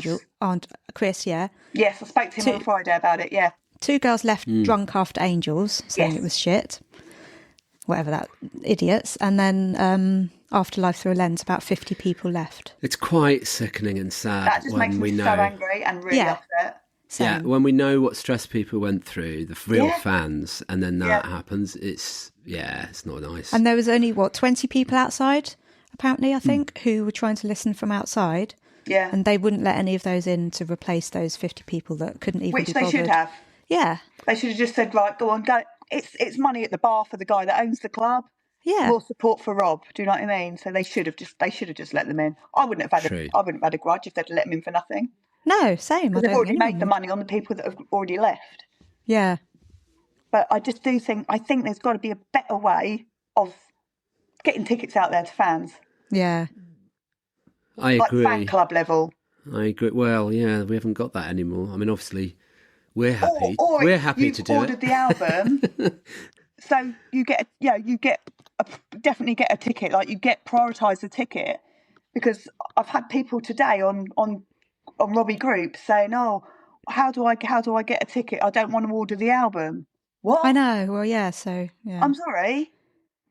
[SPEAKER 3] Chris, yeah.
[SPEAKER 6] Yes, I spoke to him on Friday about it, yeah.
[SPEAKER 3] 2 girls left drunk after Angels, saying it was shit. Whatever that, idiots. And then after Life Thru A Lens, about 50 people left.
[SPEAKER 2] It's quite sickening and sad.
[SPEAKER 6] That just makes me so angry and really upset.
[SPEAKER 3] Same.
[SPEAKER 2] Yeah, when we know what stress people went through, the real fans, and then that happens, it's not nice.
[SPEAKER 3] And there was only, 20 people outside, apparently, I think, who were trying to listen from outside.
[SPEAKER 6] Yeah.
[SPEAKER 3] And they wouldn't let any of those in to replace those 50 people that couldn't even be bothered.
[SPEAKER 6] Which they should have.
[SPEAKER 3] Yeah.
[SPEAKER 6] They should have just said, right, go on, go. It's money at the bar for the guy that owns the club.
[SPEAKER 3] Yeah.
[SPEAKER 6] More support for Rob. Do you know what I mean? So they should have just let them in. I wouldn't have had a grudge if they'd let them in for nothing.
[SPEAKER 3] No, same.
[SPEAKER 6] Because they've already made the money on the people that have already left.
[SPEAKER 3] Yeah.
[SPEAKER 6] But I just do think there's got to be a better way of getting tickets out there to fans.
[SPEAKER 3] Yeah.
[SPEAKER 2] I agree.
[SPEAKER 6] Like fan club level.
[SPEAKER 2] I agree. Well, yeah, we haven't got that anymore. I mean, obviously, we're happy.
[SPEAKER 6] Or
[SPEAKER 2] we're happy to do it.
[SPEAKER 6] You've ordered the album, so you definitely get a ticket. Like you prioritise the ticket, because I've had people today on Robbie Group saying, "Oh, how do I get a ticket? I don't want to order the album." What?
[SPEAKER 3] I know. Well, yeah. So yeah.
[SPEAKER 6] I'm sorry,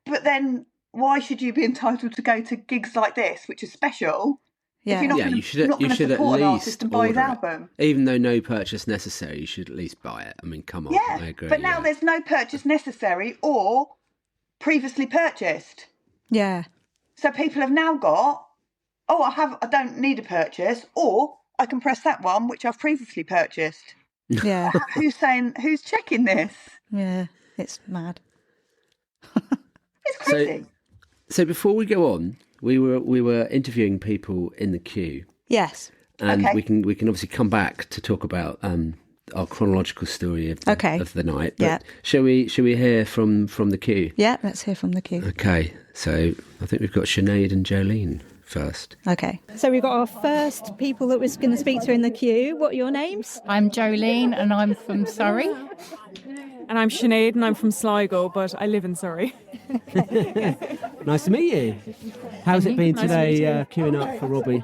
[SPEAKER 6] but then why should you be entitled to go to gigs like this, which is special, If you're not
[SPEAKER 2] Yeah,
[SPEAKER 6] gonna,
[SPEAKER 2] you should
[SPEAKER 6] you're not
[SPEAKER 2] you
[SPEAKER 6] gonna
[SPEAKER 2] should at
[SPEAKER 6] support an
[SPEAKER 2] least
[SPEAKER 6] artist and buy his
[SPEAKER 2] order it.
[SPEAKER 6] album.
[SPEAKER 2] Even though no purchase necessary, you should at least buy it. I mean, come on,
[SPEAKER 6] Yeah,
[SPEAKER 2] I agree.
[SPEAKER 6] but now there's no purchase necessary or previously purchased.
[SPEAKER 3] Yeah.
[SPEAKER 6] So people have now got, I don't need a purchase, or I can press that one which I've previously purchased.
[SPEAKER 3] Yeah.
[SPEAKER 6] Who's checking this?
[SPEAKER 3] Yeah. It's mad.
[SPEAKER 6] It's crazy.
[SPEAKER 2] So before we go on, we were interviewing people in the queue,
[SPEAKER 3] Yes.
[SPEAKER 2] and
[SPEAKER 6] Okay.
[SPEAKER 2] we can obviously come back to talk about our chronological story of the night. But
[SPEAKER 3] Yeah.
[SPEAKER 2] shall we hear from the queue?
[SPEAKER 3] Yeah, let's hear from the queue.
[SPEAKER 2] Okay, so I think we've got Sinead and Jolene first.
[SPEAKER 3] Okay. So we've got our first people that we're going to speak to in the queue. What are your names?
[SPEAKER 7] I'm Jolene and I'm from Surrey.
[SPEAKER 8] And I'm Sinead and I'm from Sligo, but I live in Surrey.
[SPEAKER 2] Nice to meet you. How's it been
[SPEAKER 8] Nice to meet
[SPEAKER 2] today, queuing up for Robbie?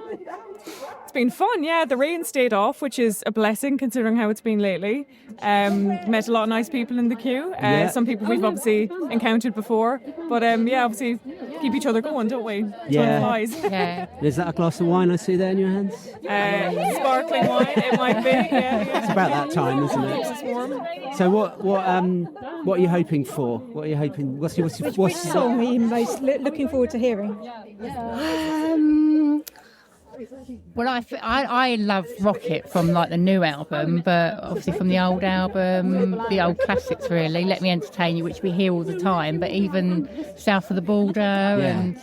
[SPEAKER 8] It's been fun, yeah. The rain stayed off, which is a blessing considering how it's been lately. Met a lot of nice people in the queue. Some people we've obviously encountered before. But obviously keep each other going, don't we?
[SPEAKER 2] Yeah.
[SPEAKER 8] Time flies.
[SPEAKER 7] Yeah.
[SPEAKER 2] Is that a glass of wine I see there in your hands?
[SPEAKER 8] Sparkling wine, it might be. Yeah.
[SPEAKER 2] It's about that time, isn't it?
[SPEAKER 8] It's warm.
[SPEAKER 2] So what are you hoping for? What are you hoping? What's
[SPEAKER 3] Which song are you most looking forward to hearing?
[SPEAKER 7] Well, I love Rocket from like the new album, but obviously from the old album, the old classics really. Let Me Entertain You, which we hear all the time, but even South of the Border and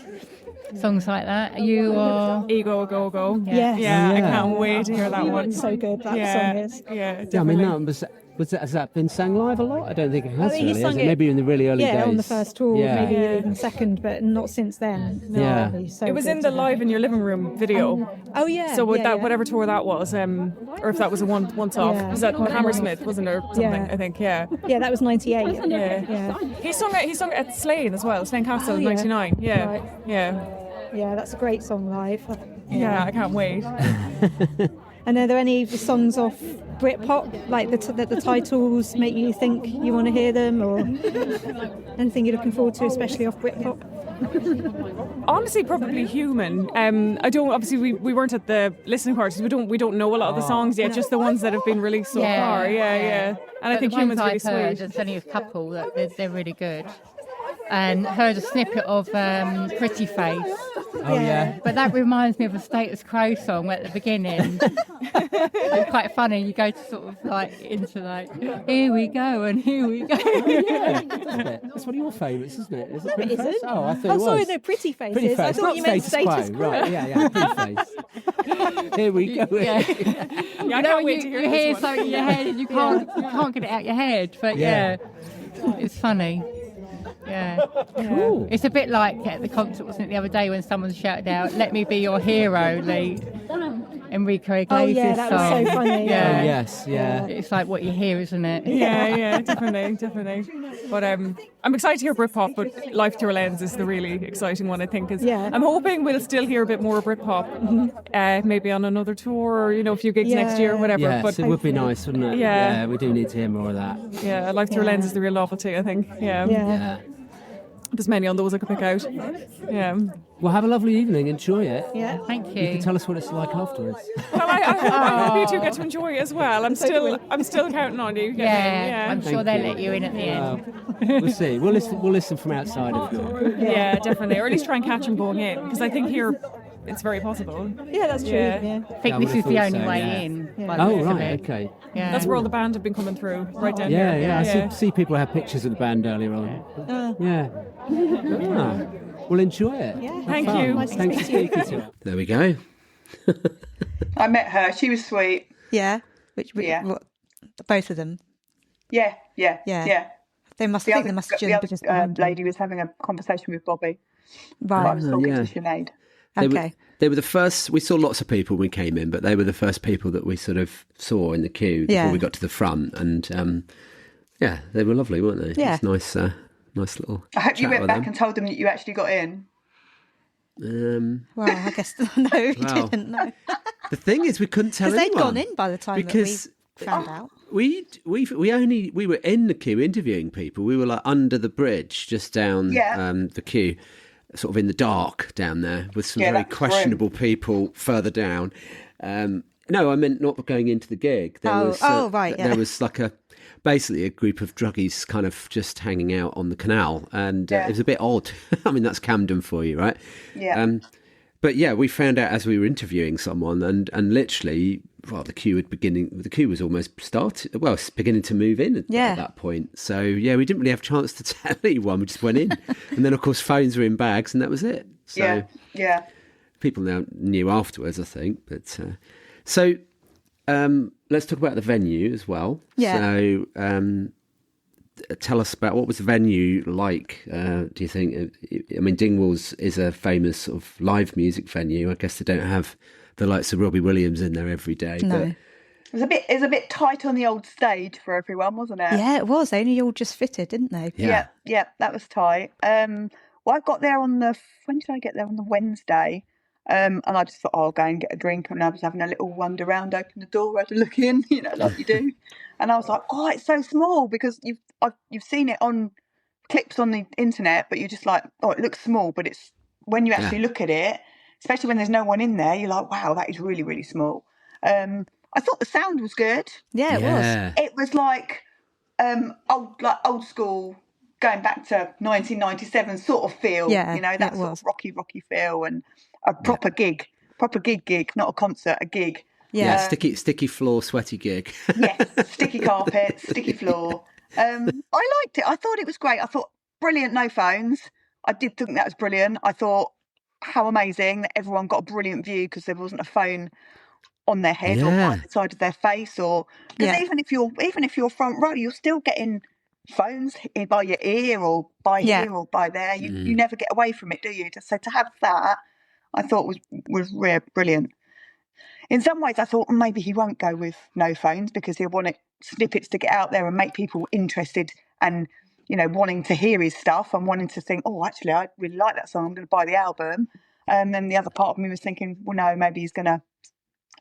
[SPEAKER 7] songs like that. You are
[SPEAKER 8] Ego, go, go.
[SPEAKER 3] Yes.
[SPEAKER 8] Yeah, I
[SPEAKER 2] Yeah.
[SPEAKER 8] can't wait to hear that one.
[SPEAKER 3] It's so good, that song is.
[SPEAKER 8] Yeah,
[SPEAKER 2] Yeah, I mean,
[SPEAKER 8] definitely.
[SPEAKER 2] has that been sang live a lot? I don't think it has.
[SPEAKER 3] I think he
[SPEAKER 2] Really,
[SPEAKER 3] sung
[SPEAKER 2] has it?
[SPEAKER 3] it-
[SPEAKER 2] Maybe in the really early days.
[SPEAKER 3] Yeah, on the first tour,
[SPEAKER 2] Yeah.
[SPEAKER 3] maybe even second, but not since then. No,
[SPEAKER 2] Yeah.
[SPEAKER 3] he's so
[SPEAKER 8] It was
[SPEAKER 3] good.
[SPEAKER 8] in the Live in Your Living Room video.
[SPEAKER 3] Oh, yeah.
[SPEAKER 8] So with
[SPEAKER 3] yeah,
[SPEAKER 8] that,
[SPEAKER 3] yeah.
[SPEAKER 8] whatever tour that was, or if that was a once off,
[SPEAKER 3] Yeah.
[SPEAKER 8] was that Hammersmith, wasn't it, or something?
[SPEAKER 3] Yeah.
[SPEAKER 8] I think, yeah.
[SPEAKER 3] Yeah, that was 98.
[SPEAKER 8] Yeah.
[SPEAKER 3] Yeah.
[SPEAKER 8] He sung it at Slane as well, Slane Castle in
[SPEAKER 3] Oh, yeah.
[SPEAKER 8] 99. Yeah,
[SPEAKER 3] Right.
[SPEAKER 8] yeah,
[SPEAKER 3] Yeah, that's a great song live.
[SPEAKER 8] yeah. I can't wait.
[SPEAKER 3] And are there any songs off BRITPOP, like the titles make you think you want to hear them, or anything you're looking forward to, especially off BRITPOP?
[SPEAKER 8] Honestly, probably Human. I don't. Obviously, we weren't at the listening parties. We don't know a lot of the songs yet. Just the ones that have been released so far. Yeah. And I
[SPEAKER 7] But
[SPEAKER 8] think
[SPEAKER 7] the ones
[SPEAKER 8] Human's really
[SPEAKER 7] I've heard,
[SPEAKER 8] sweet.
[SPEAKER 7] there's only a couple that they're really good. And heard a snippet of Pretty Face.
[SPEAKER 2] Oh yeah.
[SPEAKER 7] But that reminds me of a Status Quo song at the beginning. It's quite funny. You go to sort of like into like, here we go and here we go.
[SPEAKER 2] That's one of your favourites, isn't it? Is it Pretty Face? Oh, I thought it was.
[SPEAKER 3] sorry, no, Pretty Faces.
[SPEAKER 2] Pretty Face.
[SPEAKER 3] I thought
[SPEAKER 2] Not
[SPEAKER 3] you meant
[SPEAKER 2] Status
[SPEAKER 3] Status
[SPEAKER 2] Quo. Right, yeah, Pretty Face. Here we go.
[SPEAKER 8] Yeah, I
[SPEAKER 7] You know,
[SPEAKER 8] can't
[SPEAKER 7] when
[SPEAKER 8] wait to
[SPEAKER 7] you
[SPEAKER 8] hear
[SPEAKER 7] hear
[SPEAKER 8] this one.
[SPEAKER 7] something in your head and you can't get it out your head. But
[SPEAKER 2] Yeah.
[SPEAKER 7] it's funny. Yeah.
[SPEAKER 2] Cool.
[SPEAKER 7] It's a bit like at the concert, wasn't it, the other day when someone shouted out, "Let me be your hero," Lee. Enrico Iglesias
[SPEAKER 3] Oh, yeah, that was
[SPEAKER 7] song.
[SPEAKER 3] so funny.
[SPEAKER 7] Yeah.
[SPEAKER 2] Oh, yes, yeah.
[SPEAKER 7] It's like what you hear, isn't it?
[SPEAKER 8] Yeah, definitely. But I'm excited to hear Britpop, but Life Thru A Lens is the really exciting one, I think.
[SPEAKER 3] Yeah.
[SPEAKER 8] I'm hoping we'll still hear a bit more Britpop, maybe on another tour or, a few gigs next year or whatever.
[SPEAKER 2] Yes,
[SPEAKER 8] But
[SPEAKER 2] it would be nice, wouldn't it?
[SPEAKER 8] Yeah.
[SPEAKER 2] we do need to hear more of that.
[SPEAKER 8] yeah, Life Thru A Lens is the real novelty, I think. Yeah.
[SPEAKER 2] Yeah.
[SPEAKER 8] There's many on those I could pick out. Yeah.
[SPEAKER 2] Well, have a lovely evening. Enjoy it.
[SPEAKER 3] Yeah.
[SPEAKER 7] Thank
[SPEAKER 2] You
[SPEAKER 7] you.
[SPEAKER 2] can tell us what it's like afterwards.
[SPEAKER 8] Well, I hope you two get to enjoy it as well. I'm still counting on you.
[SPEAKER 7] Yeah, I'm sure
[SPEAKER 2] Thank
[SPEAKER 7] they'll
[SPEAKER 2] you.
[SPEAKER 7] let you in at the end.
[SPEAKER 2] We'll see. We'll listen from outside if you want.
[SPEAKER 8] Yeah, definitely. Or at least try and catch them going in, because I think here it's very possible.
[SPEAKER 3] Yeah, that's true.
[SPEAKER 8] Yeah.
[SPEAKER 3] Yeah.
[SPEAKER 7] I think
[SPEAKER 2] I
[SPEAKER 7] this
[SPEAKER 2] would
[SPEAKER 7] is
[SPEAKER 2] have
[SPEAKER 7] the
[SPEAKER 2] thought
[SPEAKER 7] only
[SPEAKER 2] so,
[SPEAKER 7] way
[SPEAKER 2] yeah.
[SPEAKER 7] in. by the
[SPEAKER 2] Oh,
[SPEAKER 7] looks of
[SPEAKER 2] right,
[SPEAKER 7] it.
[SPEAKER 2] okay.
[SPEAKER 7] Yeah.
[SPEAKER 8] That's where all the band have been coming through, right down
[SPEAKER 2] Yeah,
[SPEAKER 8] here.
[SPEAKER 2] yeah. I see people have pictures of the band earlier on. Yeah. Ah. Well, enjoy it.
[SPEAKER 3] Yeah.
[SPEAKER 2] Have
[SPEAKER 8] Thank
[SPEAKER 2] fun.
[SPEAKER 8] you.
[SPEAKER 3] Nice to
[SPEAKER 2] Thanks for
[SPEAKER 3] speak to you.
[SPEAKER 2] speaking to us. There we go.
[SPEAKER 6] I met her. She was sweet.
[SPEAKER 3] Yeah.
[SPEAKER 6] Yeah.
[SPEAKER 3] What, both of them.
[SPEAKER 6] Yeah.
[SPEAKER 3] They must
[SPEAKER 6] The
[SPEAKER 3] think
[SPEAKER 6] other,
[SPEAKER 3] they must
[SPEAKER 6] the
[SPEAKER 3] just
[SPEAKER 6] other
[SPEAKER 3] behind them.
[SPEAKER 6] lady was having a conversation with Bobby. I
[SPEAKER 3] Right.
[SPEAKER 6] was talking
[SPEAKER 2] yeah.
[SPEAKER 6] to Sinead.
[SPEAKER 3] Okay.
[SPEAKER 2] They were the first. We saw lots of people when we came in, but they were the first people that we sort of saw in the queue before
[SPEAKER 3] Yeah.
[SPEAKER 2] we got to the front. And yeah, they were lovely, weren't they?
[SPEAKER 3] Yeah.
[SPEAKER 2] It's nice, nice little.
[SPEAKER 6] I hope you
[SPEAKER 2] chat
[SPEAKER 6] went
[SPEAKER 2] with
[SPEAKER 6] back
[SPEAKER 2] them.
[SPEAKER 6] and told them that you actually got in.
[SPEAKER 3] Well, I guess no, we
[SPEAKER 2] Well,
[SPEAKER 3] didn't know.
[SPEAKER 2] The thing is, we couldn't tell
[SPEAKER 3] Because they'd
[SPEAKER 2] anyone.
[SPEAKER 3] gone in by the time
[SPEAKER 2] because
[SPEAKER 3] that we found out.
[SPEAKER 2] we were in the queue interviewing people. We were like under the bridge, just down
[SPEAKER 6] Yeah.
[SPEAKER 2] the queue. sort of in the dark down there with some
[SPEAKER 6] Yeah,
[SPEAKER 2] very
[SPEAKER 6] that's
[SPEAKER 2] questionable people further down. No, I meant not going into the gig. There
[SPEAKER 3] Right.
[SPEAKER 2] was like basically a group of druggies kind of just hanging out on the canal, and it was a bit odd. I mean, that's Camden for you, right?
[SPEAKER 6] Yeah.
[SPEAKER 2] But yeah, we found out as we were interviewing someone, and literally, well, the queue was almost started. Well, it's beginning to move in at that point. So yeah, we didn't really have a chance to tell anyone. We just went in, and then of course phones were in bags, and that was it. So
[SPEAKER 6] yeah.
[SPEAKER 2] People now knew afterwards, I think. But so let's talk about the venue as well.
[SPEAKER 3] Yeah.
[SPEAKER 2] So tell us about what was the venue like, do you think? I mean, Dingwalls is a famous sort of live music venue. I guess they don't have the likes of Robbie Williams in there every day.
[SPEAKER 3] No.
[SPEAKER 2] But
[SPEAKER 6] It was a bit tight on the old stage for everyone, wasn't it?
[SPEAKER 3] Yeah, it was. They only all just fitted, didn't they?
[SPEAKER 2] Yeah.
[SPEAKER 6] Yeah, that was tight. Well, I got there when did I get there? On the Wednesday. And I just thought, I'll go and get a drink. And I was having a little wander around, open the door, had a look in, like you do. And I was like, oh, it's so small, because you've seen it on clips on the internet, but you're just like, oh, it looks small. But it's when you actually look at it, especially when there's no one in there, you're like, wow, that is really, really small. I thought the sound was good.
[SPEAKER 3] Yeah, it was.
[SPEAKER 6] It was like old school, going back to 1997 sort of feel.
[SPEAKER 3] Yeah,
[SPEAKER 6] that sort of rocky feel, and a proper gig, not a concert, a gig.
[SPEAKER 2] Yeah, sticky floor, sweaty gig.
[SPEAKER 6] Yes, sticky carpet, sticky floor. I liked it. I thought it was great. I thought, brilliant, no phones. I did think that was brilliant. I thought, how amazing that everyone got a brilliant view, because there wasn't a phone on their head or by the side of their face, or because even if you're front row, you're still getting phones by your ear or by here or by there. You never get away from it, do you? So to have that, I thought was brilliant. In some ways, I thought maybe he won't go with no phones, because he'll want snippets to get out there and make people interested and, wanting to hear his stuff and wanting to think, oh, actually, I really like that song, I'm going to buy the album. And then the other part of me was thinking, well, no, maybe he's going to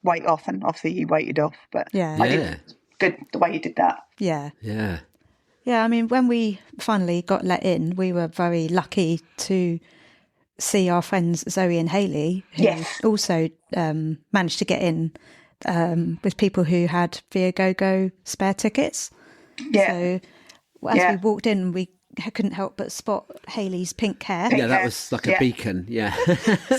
[SPEAKER 6] wait off. And obviously he waited off. But I did good the way he did that.
[SPEAKER 3] Yeah.
[SPEAKER 2] Yeah.
[SPEAKER 3] Yeah, I mean, when we finally got let in, we were very lucky to see our friends Zoe and Hayley, who also managed to get in with people who had Viagogo spare tickets. Yeah. So as we walked in, we couldn't help but spot Hayley's pink hair.
[SPEAKER 2] That was like a beacon. Yeah.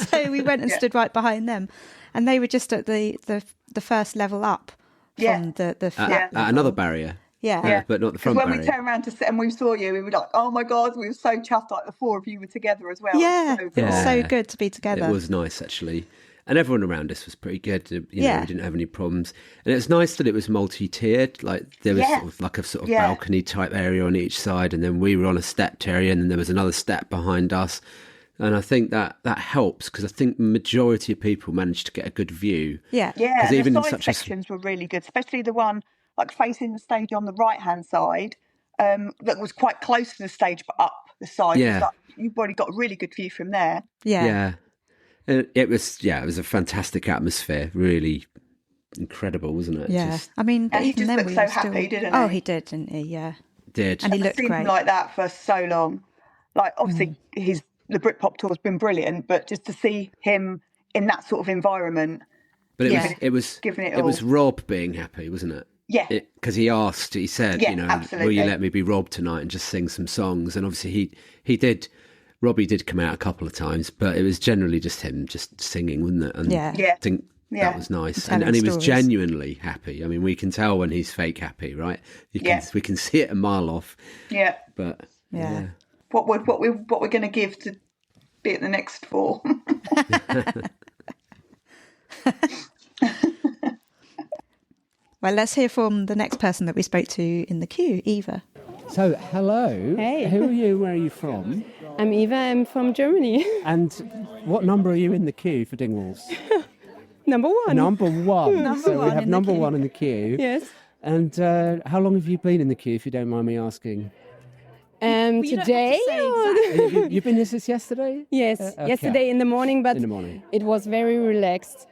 [SPEAKER 3] So we went and stood right behind them, and they were just at the first level up from the flat
[SPEAKER 2] at another barrier.
[SPEAKER 3] Yeah.
[SPEAKER 2] But not the front barrier.
[SPEAKER 6] When we turned around to sit and we saw you, we were like, oh my God, we were so chuffed, like the four of you were together as well.
[SPEAKER 3] Yeah, it was so good to be together.
[SPEAKER 2] It was nice, actually. And everyone around us was pretty good. We didn't have any problems. And it's nice that it was multi-tiered. Like there was sort of like a sort of balcony type area on each side, and then we were on a stepped area, and then there was another step behind us. And I think that helps, because I think the majority of people managed to get a good view.
[SPEAKER 6] Yeah. Because even the side sections were really good, especially the one like facing the stage on the right-hand side, that was quite close to the stage, but up the side.
[SPEAKER 2] Yeah.
[SPEAKER 6] You've already got a really good view from there.
[SPEAKER 3] Yeah.
[SPEAKER 2] It was a fantastic atmosphere, really incredible, wasn't it?
[SPEAKER 3] Yeah. I mean,
[SPEAKER 6] and
[SPEAKER 3] even
[SPEAKER 6] he just
[SPEAKER 3] then
[SPEAKER 6] looked
[SPEAKER 3] we
[SPEAKER 6] so
[SPEAKER 3] were
[SPEAKER 6] happy, didn't he?
[SPEAKER 3] Oh, he did, didn't he? Yeah.
[SPEAKER 2] Did.
[SPEAKER 3] And he looked
[SPEAKER 6] I've seen
[SPEAKER 3] great.
[SPEAKER 6] him like that for so long. Like, obviously, the BRITPOP tour has been brilliant, but just to see him in that sort of environment.
[SPEAKER 2] But it was Rob being happy, wasn't it?
[SPEAKER 6] Yeah.
[SPEAKER 2] Because he said,
[SPEAKER 6] absolutely.
[SPEAKER 2] will you let me be Rob tonight and just sing some songs? And obviously he did, Robbie did come out a couple of times, but it was generally just him just singing, wasn't it? And I think that was nice. And he was genuinely happy. I mean, we can tell when he's fake happy, right? We can see it a mile off.
[SPEAKER 6] Yeah.
[SPEAKER 2] But
[SPEAKER 3] yeah.
[SPEAKER 6] What we're going to give to be at the next four.
[SPEAKER 3] Well, let's hear from the next person that we spoke to in the queue, Eva.
[SPEAKER 9] So, hello.
[SPEAKER 10] Hey.
[SPEAKER 9] Who are you? Where are you from?
[SPEAKER 10] I'm Eva. I'm from Germany.
[SPEAKER 9] And what number are you in the queue for Dingwalls?
[SPEAKER 10] Number one.
[SPEAKER 9] Number one.
[SPEAKER 3] Number
[SPEAKER 9] so
[SPEAKER 3] one
[SPEAKER 9] we have
[SPEAKER 3] in the
[SPEAKER 9] number
[SPEAKER 3] queue.
[SPEAKER 9] one in the queue.
[SPEAKER 10] Yes.
[SPEAKER 9] And how long have you been in the queue, if you don't mind me asking?
[SPEAKER 10] Today?
[SPEAKER 9] You've been here since yesterday?
[SPEAKER 10] Yes,
[SPEAKER 9] Okay.
[SPEAKER 10] yesterday in the morning, but
[SPEAKER 9] In the morning.
[SPEAKER 10] it was very relaxed.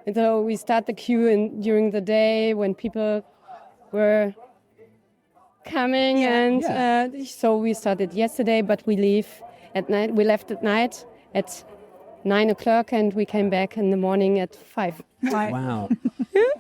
[SPEAKER 10] And so we start the queue during the day when people were coming, and so we started yesterday, but we leave at night. We left at night at 9 o'clock, and we came back in the morning at 5.
[SPEAKER 9] Wow.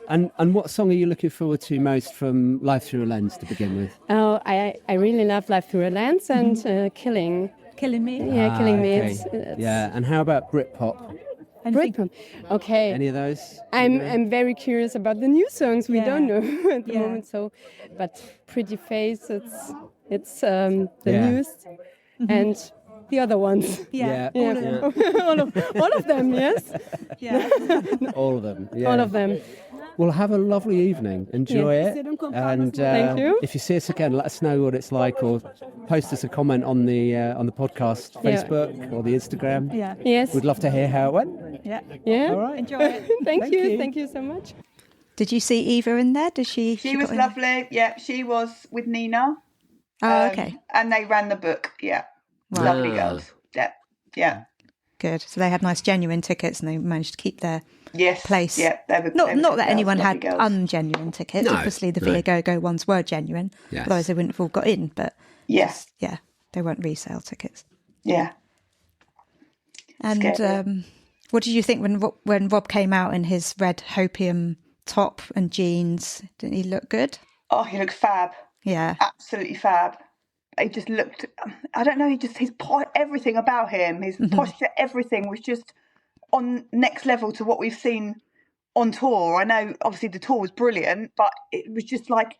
[SPEAKER 9] And what song are you looking forward to most from Life Thru A Lens to begin with?
[SPEAKER 10] Oh, I really love Life Thru A Lens and Killing.
[SPEAKER 11] Killing Me.
[SPEAKER 10] Yeah, Killing Me.
[SPEAKER 9] Okay. Yeah, and how about BRITPOP?
[SPEAKER 10] BRITPOP. Okay.
[SPEAKER 9] Any of those?
[SPEAKER 10] I'm very curious about the new songs. We don't know at the
[SPEAKER 11] Yeah.
[SPEAKER 10] moment. So, but Pretty Face, it's the newest, and the other ones.
[SPEAKER 11] Yeah.
[SPEAKER 10] all of them. Yes.
[SPEAKER 11] Yeah.
[SPEAKER 9] All of them. Yeah.
[SPEAKER 10] All of them.
[SPEAKER 9] Well, have a lovely evening. Enjoy it. And
[SPEAKER 10] Thank you.
[SPEAKER 9] if you see us again, let us know what it's like, or post us a comment on the podcast Facebook or the Instagram.
[SPEAKER 11] Yeah.
[SPEAKER 10] Yes.
[SPEAKER 9] We'd love to hear how it went.
[SPEAKER 11] Yeah.
[SPEAKER 10] Yeah.
[SPEAKER 9] All right.
[SPEAKER 11] Enjoy it.
[SPEAKER 10] Thank you. Thank you so much.
[SPEAKER 3] Did you see Eva in there? Did she?
[SPEAKER 6] She was
[SPEAKER 3] got in?
[SPEAKER 6] lovely. Yeah, she was with Nina.
[SPEAKER 3] Oh, okay.
[SPEAKER 6] And they ran the book. Yeah.
[SPEAKER 3] Right.
[SPEAKER 6] Lovely girls. Yeah. Yeah.
[SPEAKER 3] Good. So they had nice genuine tickets, and they managed to keep their place.
[SPEAKER 6] Yeah. They were
[SPEAKER 3] Not
[SPEAKER 6] good
[SPEAKER 3] that
[SPEAKER 6] girls,
[SPEAKER 3] anyone had
[SPEAKER 6] lovely girls.
[SPEAKER 3] ungenuine tickets.
[SPEAKER 2] No,
[SPEAKER 3] Obviously, the
[SPEAKER 2] no.
[SPEAKER 3] Viagogo ones were genuine.
[SPEAKER 2] Yes.
[SPEAKER 3] Otherwise, they wouldn't have all got in. But
[SPEAKER 6] Yes.
[SPEAKER 3] yeah, they weren't resale tickets.
[SPEAKER 6] Yeah.
[SPEAKER 3] And
[SPEAKER 6] Scary.
[SPEAKER 3] what did you think when Rob came out in his red hopium top and jeans? Didn't he look good?
[SPEAKER 6] Oh, he looked fab.
[SPEAKER 3] Yeah.
[SPEAKER 6] Absolutely fab. He just looked, I don't know, everything about him, his posture, everything was just on next level to what we've seen on tour. I know, obviously, the tour was brilliant, but it was just like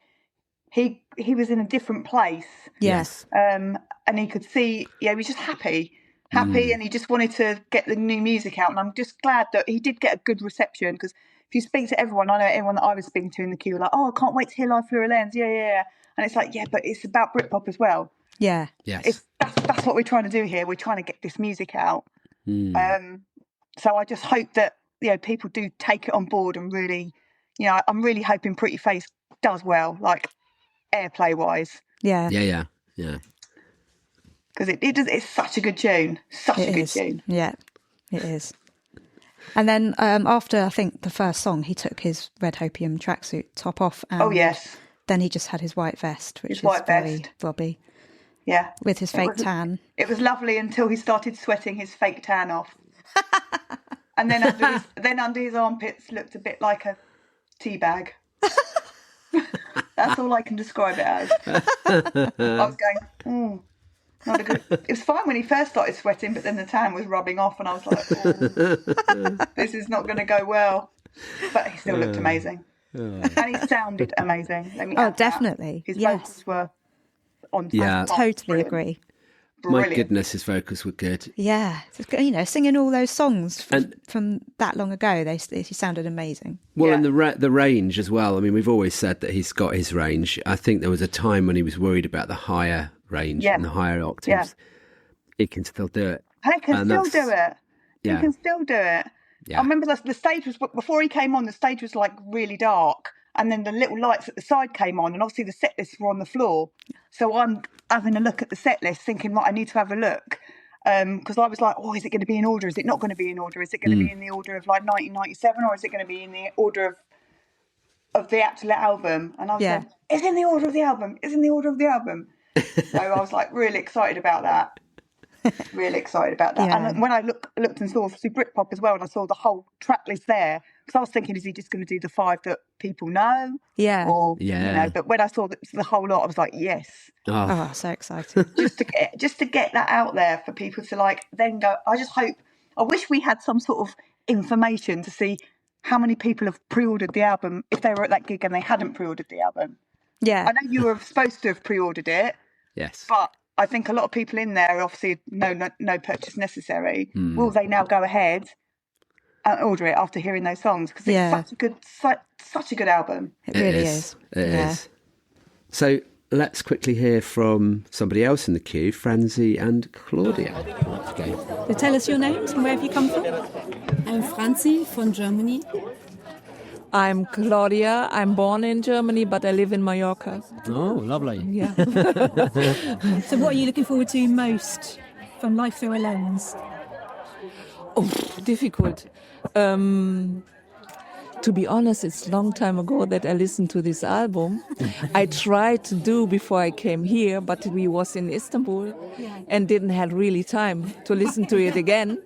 [SPEAKER 6] he was in a different place.
[SPEAKER 3] Yes.
[SPEAKER 6] And he could see, he was just happy, and he just wanted to get the new music out. And I'm just glad that he did get a good reception, because if you speak to everyone, I know everyone that I was speaking to in the queue were like, oh, I can't wait to hear Life Thru A Lens. Yeah. And it's like, yeah, but it's about Britpop as well.
[SPEAKER 3] Yeah.
[SPEAKER 2] Yes.
[SPEAKER 6] That's what we're trying to do here. We're trying to get this music out. So I just hope that, people do take it on board and really, I'm really hoping Pretty Face does well, like airplay wise.
[SPEAKER 3] Yeah.
[SPEAKER 2] Yeah.
[SPEAKER 6] Because it's such a good tune. Such a good tune.
[SPEAKER 3] Yeah, it is. And then after, I think, the first song, he took his red hopium tracksuit top off. And
[SPEAKER 6] Oh, yes.
[SPEAKER 3] then he just had his white vest, which
[SPEAKER 6] His
[SPEAKER 3] is
[SPEAKER 6] white
[SPEAKER 3] very
[SPEAKER 6] vest.
[SPEAKER 3] Robbie,
[SPEAKER 6] Yeah.
[SPEAKER 3] with his fake tan.
[SPEAKER 6] It was lovely until he started sweating his fake tan off. And then under his armpits looked a bit like a tea bag. That's all I can describe it as. I was going, not a good. It was fine when he first started sweating, but then the tan was rubbing off, and I was like, this is not going to go well. But he still looked amazing. And he sounded amazing. Let me add that.
[SPEAKER 3] Definitely.
[SPEAKER 6] His
[SPEAKER 3] Yes.
[SPEAKER 6] vocals were on
[SPEAKER 2] Yeah.
[SPEAKER 3] Totally
[SPEAKER 6] brilliant.
[SPEAKER 3] agree.
[SPEAKER 2] My
[SPEAKER 6] Brilliant.
[SPEAKER 2] goodness, his vocals were good.
[SPEAKER 3] Yeah. Singing all those songs from that long ago, he sounded amazing.
[SPEAKER 2] Well,
[SPEAKER 6] Yeah.
[SPEAKER 2] and the range as well. I mean, we've always said that he's got his range. I think there was a time when he was worried about the higher range and the higher octaves.
[SPEAKER 6] Yeah.
[SPEAKER 2] He can still do it.
[SPEAKER 6] He can
[SPEAKER 2] And
[SPEAKER 6] still
[SPEAKER 2] that's-
[SPEAKER 6] do it.
[SPEAKER 2] Yeah.
[SPEAKER 6] He can still do it.
[SPEAKER 2] Yeah.
[SPEAKER 6] I remember the stage was, before he came on, the stage was like really dark, and then the little lights at the side came on, and obviously the set lists were on the floor. So I'm having a look at the set list, thinking, right, I need to have a look. Because I was like, oh, is it going to be in order? Is it not going to be in order? Is it going to be in the order of like 1997, or is it going to be in the order of the actual album? And I was like, it's in the order of the album. It's in the order of the album. So I was like really excited about that. Really excited about that.
[SPEAKER 3] Yeah.
[SPEAKER 6] And when I looked and saw obviously Britpop as well, and I saw the whole track list there, because I was thinking, is he just going to do the 5 that people know?
[SPEAKER 3] Yeah.
[SPEAKER 6] Or,
[SPEAKER 2] Yeah.
[SPEAKER 6] but when I saw the whole lot, I was like, yes.
[SPEAKER 3] Oh, so excited.
[SPEAKER 6] Just to get that out there for people to like then go. I wish we had some sort of information to see how many people have pre-ordered the album if they were at that gig and they hadn't pre-ordered the album.
[SPEAKER 3] Yeah.
[SPEAKER 6] I know you were supposed to have pre-ordered it,
[SPEAKER 2] Yes.
[SPEAKER 6] but I think a lot of people in there obviously no purchase necessary. Will they now go ahead and order it after hearing those songs? Because it's such a good album.
[SPEAKER 3] It really is.
[SPEAKER 2] It is. So let's quickly hear from somebody else in the queue, Francie and Claudia. Okay.
[SPEAKER 11] So tell us your names and where have you come from?
[SPEAKER 12] I'm Francie from Germany.
[SPEAKER 13] I'm Claudia. I'm born in Germany, but I live in Mallorca.
[SPEAKER 9] Oh, lovely.
[SPEAKER 13] Yeah.
[SPEAKER 11] So what are you looking forward to most from Life Thru A Lens?
[SPEAKER 13] Oh, difficult. to be honest, it's a long time ago that I listened to this album. I tried to do before I came here, but we was in Istanbul and didn't have really time to listen to it again.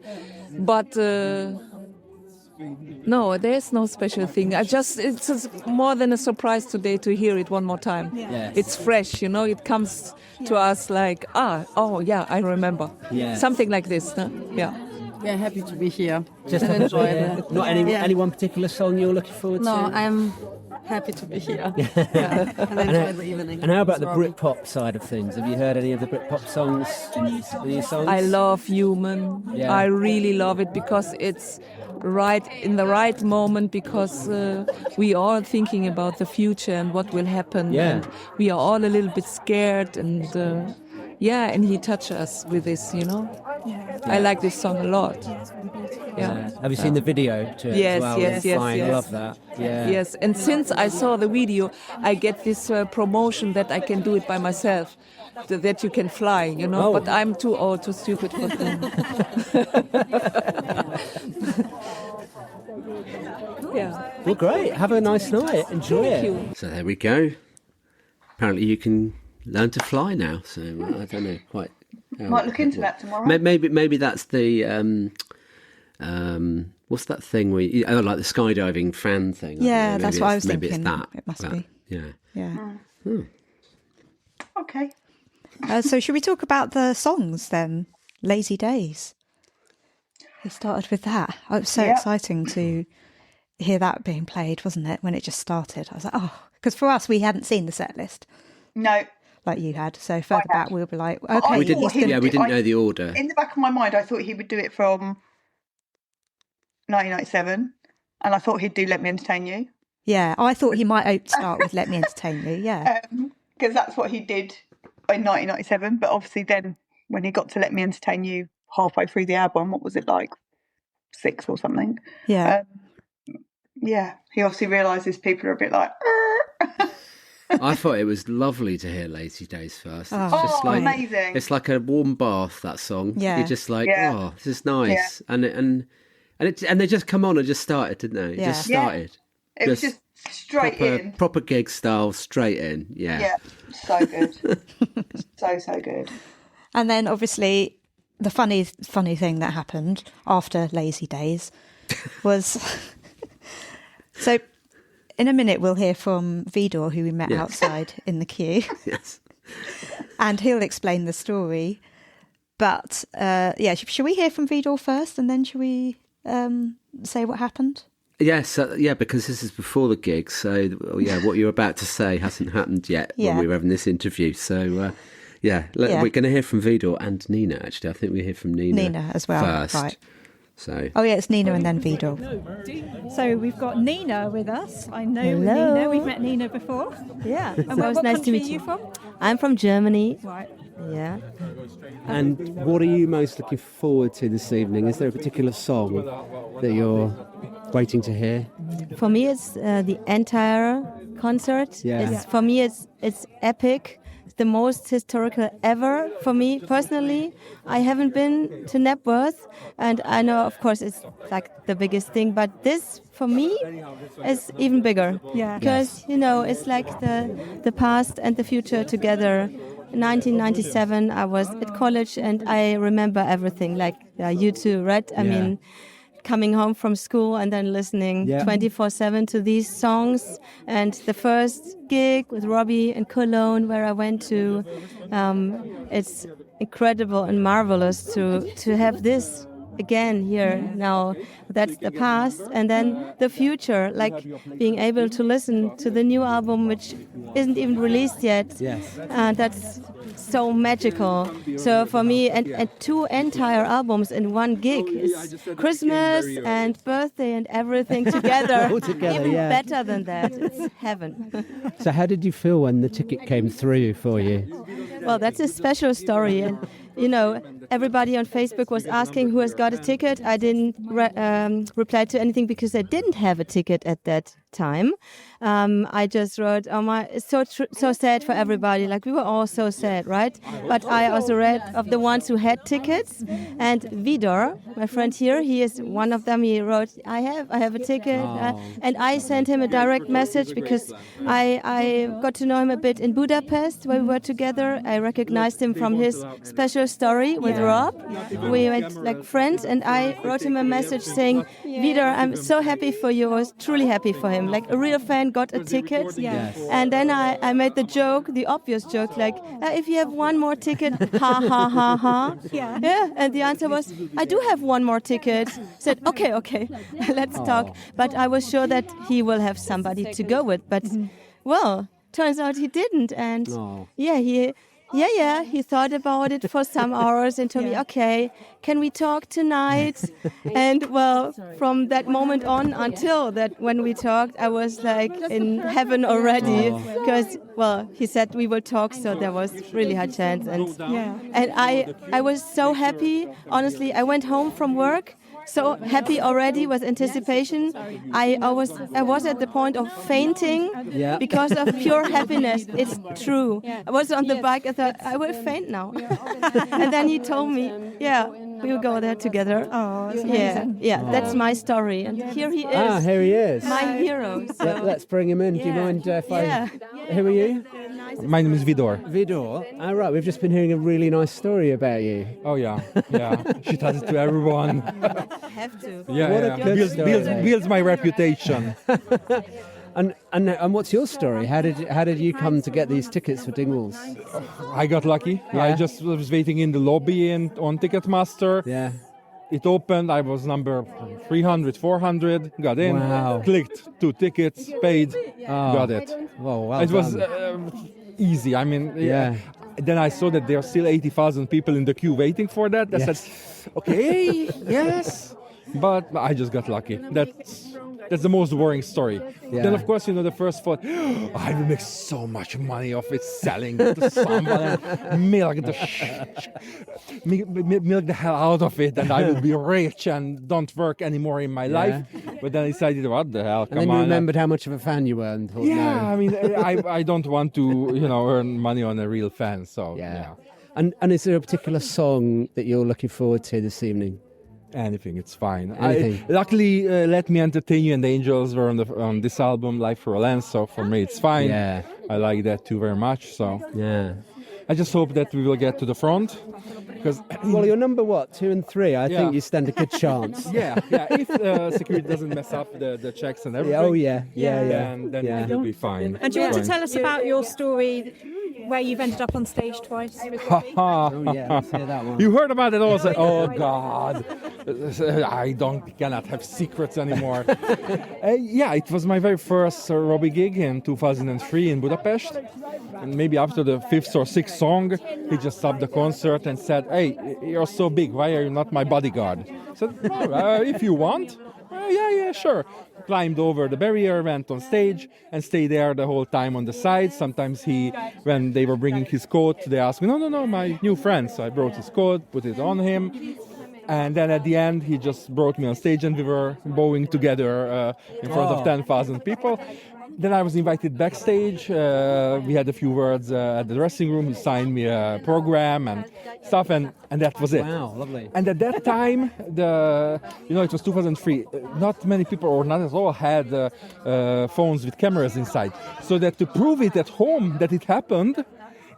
[SPEAKER 13] But no, there's no special thing. It's more than a surprise today to hear it one more time.
[SPEAKER 9] Yes.
[SPEAKER 13] It's fresh, it comes to us like, I remember.
[SPEAKER 9] Yeah.
[SPEAKER 13] Something like this, no? Yeah.
[SPEAKER 14] Yeah, happy to be here.
[SPEAKER 9] Just
[SPEAKER 14] and enjoy it.
[SPEAKER 9] Not any one particular song you're looking forward to?
[SPEAKER 14] No, I'm happy to be here. And enjoy the evening.
[SPEAKER 9] And how about the Britpop side of things? Have you heard any of the Britpop songs? Any songs?
[SPEAKER 13] I love Human.
[SPEAKER 9] Yeah.
[SPEAKER 13] I really love it because it's right in the right moment, because we are thinking about the future and what will happen.
[SPEAKER 9] Yeah.
[SPEAKER 13] And we are all a little bit scared, and and he touched us with this, I like this song a lot. Yeah.
[SPEAKER 9] Have you seen the video to it
[SPEAKER 13] Yes,
[SPEAKER 9] as well?
[SPEAKER 13] yes.
[SPEAKER 9] I love that. Yeah.
[SPEAKER 13] Yes, and since I saw the video, I get this promotion that I can do it by myself, that you can fly,
[SPEAKER 9] Oh.
[SPEAKER 13] But I'm too old, too stupid for that. Yeah.
[SPEAKER 9] Well, great. Have a nice night. Enjoy
[SPEAKER 13] Thank
[SPEAKER 9] it.
[SPEAKER 13] you.
[SPEAKER 2] So there we go. Apparently you can learn to fly now. So I don't know quite.
[SPEAKER 6] Might look into that tomorrow.
[SPEAKER 2] Maybe that's the what's that thing where like the skydiving fan thing?
[SPEAKER 3] Yeah,
[SPEAKER 2] maybe
[SPEAKER 3] that's what I was
[SPEAKER 2] maybe
[SPEAKER 3] thinking.
[SPEAKER 2] It's that.
[SPEAKER 3] It must be.
[SPEAKER 2] Yeah.
[SPEAKER 3] Yeah.
[SPEAKER 6] Okay.
[SPEAKER 3] So should we talk about the songs then? Lazy Days. We started with that. It was so exciting to hear that being played, wasn't it? When it just started, I was like, because for us we hadn't seen the set list.
[SPEAKER 6] No.
[SPEAKER 3] Like you had. So further back we were like, okay.
[SPEAKER 2] We didn't know the order.
[SPEAKER 6] In the back of my mind, I thought he would do it from 1997, and I thought he'd do Let Me Entertain You.
[SPEAKER 3] Yeah, I thought he might start with Let Me Entertain You, yeah.
[SPEAKER 6] Because that's what he did in 1997, but obviously then when he got to Let Me Entertain You halfway through the album, what was it, like 6 or something?
[SPEAKER 3] Yeah.
[SPEAKER 6] He obviously realises people are a bit like...
[SPEAKER 2] I thought it was lovely to hear Lazy Days first. It's
[SPEAKER 6] just like, amazing.
[SPEAKER 2] It's like a warm bath, that song.
[SPEAKER 3] Yeah.
[SPEAKER 2] You're just like, this is nice. Yeah. And they just come on and just started, didn't they?
[SPEAKER 3] Yeah.
[SPEAKER 2] It just started.
[SPEAKER 6] It was just straight in.
[SPEAKER 2] Proper gig style, straight in. Yeah.
[SPEAKER 6] Yeah, so good. so good.
[SPEAKER 3] And then obviously the funny thing that happened after Lazy Days was... So... In a minute, we'll hear from Vidor, who we met outside in the queue.
[SPEAKER 2] Yes.
[SPEAKER 3] And he'll explain the story. But, should we hear from Vidor first, and then should we say what happened?
[SPEAKER 2] Yes, because this is before the gig. So, what you're about to say hasn't happened yet when we were having this interview. So, we're going to hear from Vidor and Nina, actually. I think we hear from Nina
[SPEAKER 3] as well.
[SPEAKER 2] First.
[SPEAKER 3] Right.
[SPEAKER 2] So.
[SPEAKER 3] Oh, yeah, it's Nina and then Vidor.
[SPEAKER 11] So we've got Nina with us. I know
[SPEAKER 15] Hello.
[SPEAKER 11] Nina. We've met Nina before.
[SPEAKER 15] Yeah.
[SPEAKER 11] And
[SPEAKER 15] So
[SPEAKER 11] what
[SPEAKER 15] it's nice
[SPEAKER 11] country
[SPEAKER 15] to meet
[SPEAKER 11] are you
[SPEAKER 15] you.
[SPEAKER 11] from?
[SPEAKER 15] I'm from Germany.
[SPEAKER 11] Right.
[SPEAKER 15] Yeah.
[SPEAKER 9] And what are you most looking forward to this evening? Is there a particular song that you're waiting to hear?
[SPEAKER 15] For me, it's the entire concert.
[SPEAKER 9] Yeah.
[SPEAKER 15] For me, it's epic. The most historical ever for me personally. I haven't been to Knebworth, and I know, of course, it's like the biggest thing, but this for me is even bigger.
[SPEAKER 11] Yeah.
[SPEAKER 15] Because it's like the past and the future together. In 1997, I was at college, and I remember everything. Like you too, right? I mean, coming home from school and then listening 24/7 to these songs. And the first gig with Robbie in Cologne, where I went to, it's incredible and marvelous to have this again here now. That's the past, and then the future, like being able to listen to the new album, which isn't even released yet.
[SPEAKER 9] Yes.
[SPEAKER 15] That's so magical. So for me, and 2 entire albums in one gig is Christmas and birthday and everything together.
[SPEAKER 9] All together,
[SPEAKER 15] even
[SPEAKER 9] yeah.
[SPEAKER 15] better than that. It's heaven.
[SPEAKER 9] So how did you feel when the ticket came through for you?
[SPEAKER 15] Well, that's a special story. And, everybody on Facebook was asking who has got a ticket. I didn't reply to anything because I didn't have a ticket at that time. I just wrote, it's so sad for everybody. Like, we were all so sad, right? But I also read of the ones who had tickets. And Vidor, my friend here, he is one of them. He wrote, I have a ticket. And I sent him a direct message because I got to know him a bit in Budapest where we were together. I recognized him from his special story with Rob. We went like friends, and I wrote him a message saying, Vidor, I'm so happy for you. I was truly happy for him. Like, a real fan got a ticket.
[SPEAKER 11] Yes.
[SPEAKER 15] And then I made the obvious joke, like, if you have one more ticket, ha, ha, ha, ha. Yeah. And the answer was, I do have one more ticket. Said, okay, let's talk. But I was sure that he will have somebody to go with. But, well, turns out he didn't. And he thought about it for some hours and told me, okay, can we talk tonight? And well, from that moment on until that when we talked, I was like in heaven already because, well, he said we will talk, so there was really high chance. And I was so happy. Honestly, I went home from work so happy already with anticipation. I was at the point of fainting because of pure happiness. It's true. I was on the bike. I thought, I will faint now. And then he told me, we will go there together.
[SPEAKER 11] Oh,
[SPEAKER 15] that's my story. And here he is.
[SPEAKER 9] Here he is.
[SPEAKER 15] My hero. So.
[SPEAKER 9] Let's bring him in. Do you mind if I... Who are you?
[SPEAKER 16] My name is Vidor.
[SPEAKER 9] Vidor. All right, we've just been hearing a really nice story about you.
[SPEAKER 16] Oh, yeah. She tells it to everyone.
[SPEAKER 15] I have to.
[SPEAKER 16] Builds my reputation.
[SPEAKER 9] And what's your story? How did you come to get these tickets for Dingwalls?
[SPEAKER 16] I got lucky.
[SPEAKER 9] Yeah.
[SPEAKER 16] I just was waiting in the lobby and on Ticketmaster.
[SPEAKER 9] Yeah.
[SPEAKER 16] It opened. I was number 300, 400. Got in.
[SPEAKER 9] Wow.
[SPEAKER 16] Clicked 2 tickets. Paid. Got it.
[SPEAKER 9] Well
[SPEAKER 16] it was easy. I mean, Then I saw that there are still 80,000 people in the queue waiting for that. I said, okay, yes. But I just got lucky. That's the most boring story.
[SPEAKER 9] Yeah.
[SPEAKER 16] Then, of course, the first thought, I will make so much money off it selling the samba and milk the hell out of it, and I will be rich and don't work anymore in my life. But then I decided, what the hell?
[SPEAKER 9] And then you remembered how much of a fan you were and thought,
[SPEAKER 16] I mean, I don't want to, earn money on a real fan. So yeah.
[SPEAKER 9] And is there a particular song that you're looking forward to this evening?
[SPEAKER 16] Anything, it's fine.
[SPEAKER 9] Anything.
[SPEAKER 16] Luckily, Let Me Entertain You and the Angels were on this album, Life Thru A Lens, so for me it's fine.
[SPEAKER 9] Yeah.
[SPEAKER 16] I like that too very much, so...
[SPEAKER 9] Yeah.
[SPEAKER 16] I just hope that we will get to the front, because...
[SPEAKER 9] Well, you're number, 2 and 3? I think you stand a good chance.
[SPEAKER 16] Yeah. If security doesn't mess up the checks and everything... Then it'll be fine.
[SPEAKER 11] And do you want to tell us about your story... where you've ended up on stage twice?
[SPEAKER 9] Let's hear that one.
[SPEAKER 16] You heard about it also? Oh, God. I cannot have secrets anymore. It was my very first Robbie gig in 2003 in Budapest. And maybe after the 5th or 6th song, he just stopped the concert and said, hey, you're so big, why are you not my bodyguard? I said, if you want. Yeah, sure. Climbed over the barrier, went on stage, and stayed there the whole time on the side. Sometimes when they were bringing his coat, they asked me, no, my new friend. So I brought his coat, put it on him. And then at the end, he just brought me on stage, and we were bowing together in front of 10,000 people. Then I was invited backstage. We had a few words at the dressing room. He signed me a program and stuff, and that was it.
[SPEAKER 9] Wow, lovely.
[SPEAKER 16] And at that time, it was 2003. Not many people, or not at all, had phones with cameras inside. So that to prove it at home that it happened,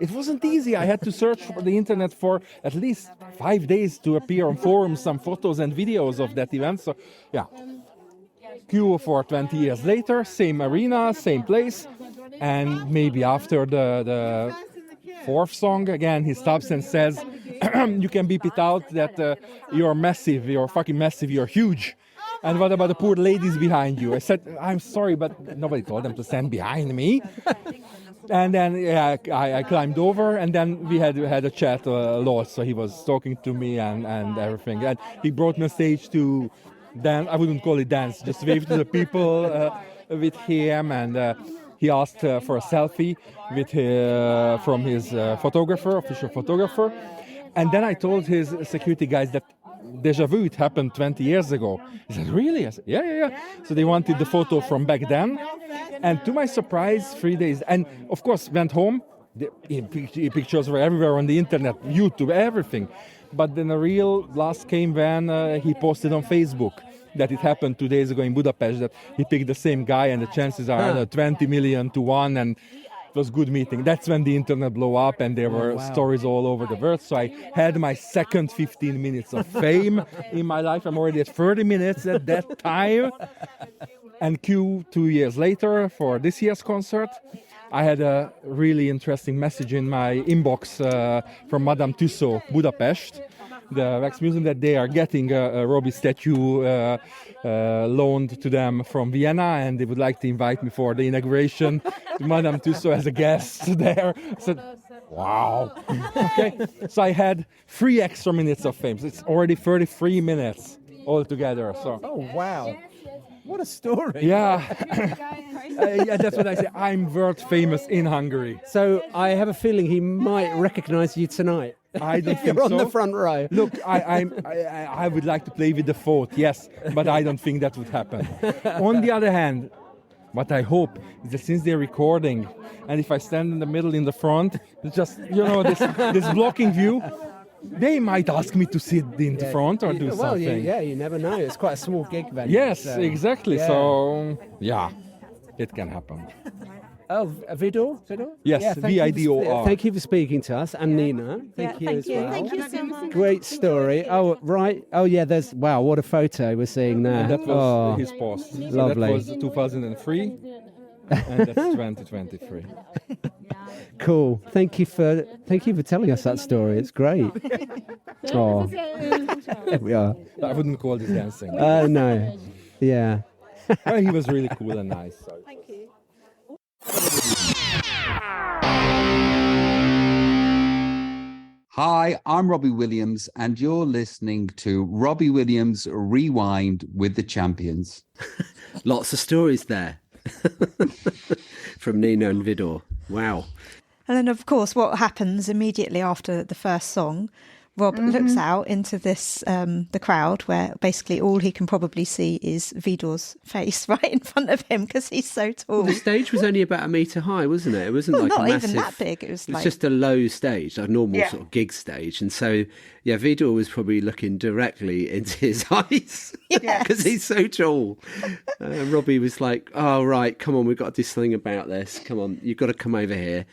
[SPEAKER 16] it wasn't easy. I had to search for the internet for at least 5 days to appear on forums, some photos and videos of that event. So, yeah. Queue for 20 years later, same arena, same place, and maybe after the 4th song, again, he stops and says, you can beep it out that you're massive, you're fucking massive, you're huge. And what about the poor ladies behind you? I said, I'm sorry, but nobody told them to stand behind me. And then I climbed over, and then we had a chat a lot. So he was talking to me and everything. And he brought me on stage to dance. I wouldn't call it dance, just wave to the people with him. And he asked for a selfie from his official photographer. And then I told his security guys that deja vu, it happened 20 years ago. He said, really? I said, yeah. So they wanted the photo from back then. And to my surprise, 3 days, and of course went home, the pictures were everywhere on the internet, YouTube, everything. But then the real last came when he posted on Facebook that it happened 2 days ago in Budapest, that he picked the same guy and the chances are 20 million to 1, and it was good meeting. That's when the internet blew up and there were stories all over the world. So I had my second 15 minutes of fame in my life. I'm already at 30 minutes at that time. And 2 years later for this year's concert, I had a really interesting message in my inbox from Madame Tussauds, Budapest, the wax museum, that they are getting a Robbie statue loaned to them from Vienna, and they would like to invite me for the inauguration to Madame Tussauds as a guest there. I said, wow. Okay, so I had 3 extra minutes of fame. So it's already 33 minutes altogether. So.
[SPEAKER 2] Oh, wow. What a story.
[SPEAKER 16] Yeah. Yeah, that's what I say. I'm world famous in Hungary.
[SPEAKER 2] So I have a feeling he might recognise you tonight.
[SPEAKER 16] I don't think
[SPEAKER 2] You're on
[SPEAKER 16] so.
[SPEAKER 2] the front row.
[SPEAKER 16] Look, I would like to play with the thought, yes, but I don't think that would happen. On the other hand, what I hope is that since they're recording, and if I stand in the middle in the front, it's just, this blocking view, they might ask me to sit in the front or do something.
[SPEAKER 2] You never know. It's quite a small gig venue.
[SPEAKER 16] Yes,
[SPEAKER 2] so,
[SPEAKER 16] exactly.
[SPEAKER 2] yeah.
[SPEAKER 16] So, yeah, it can happen.
[SPEAKER 2] Oh, Vidor?
[SPEAKER 16] Yes, VIDOR.
[SPEAKER 2] Thank you for speaking to us. And Nina, thank you as well.
[SPEAKER 15] Thank you so much.
[SPEAKER 2] Great story. Oh, right. Oh, yeah, wow, what a photo we're seeing there.
[SPEAKER 16] And that was his post. So
[SPEAKER 2] lovely.
[SPEAKER 16] That was 2003, and that's 2023.
[SPEAKER 2] Cool. Thank you for telling us that story. It's great. Oh, there we are.
[SPEAKER 16] I wouldn't call this dancing.
[SPEAKER 2] No. Yeah.
[SPEAKER 16] Well, he was really cool and nice. So.
[SPEAKER 15] Thank you.
[SPEAKER 5] Hi, I'm Robbie Williams, and you're listening to Robbie Williams Rewind with the Champions.
[SPEAKER 2] Lots of stories there from Nina and Vidor. Wow.
[SPEAKER 3] And then, of course, what happens immediately after the first song, Rob looks out into this the crowd, where basically all he can probably see is Vidor's face right in front of him because he's so tall.
[SPEAKER 2] Well, the stage was only about 1 metre high, wasn't it? It wasn't like
[SPEAKER 3] not
[SPEAKER 2] a massive,
[SPEAKER 3] even that big. It was
[SPEAKER 2] just a low stage, a normal sort of gig stage. And so, yeah, Vidor was probably looking directly into his eyes because he's so tall. Robbie was like, "Oh, right, come on, we've got to do something about this. Come on, you've got to come over here."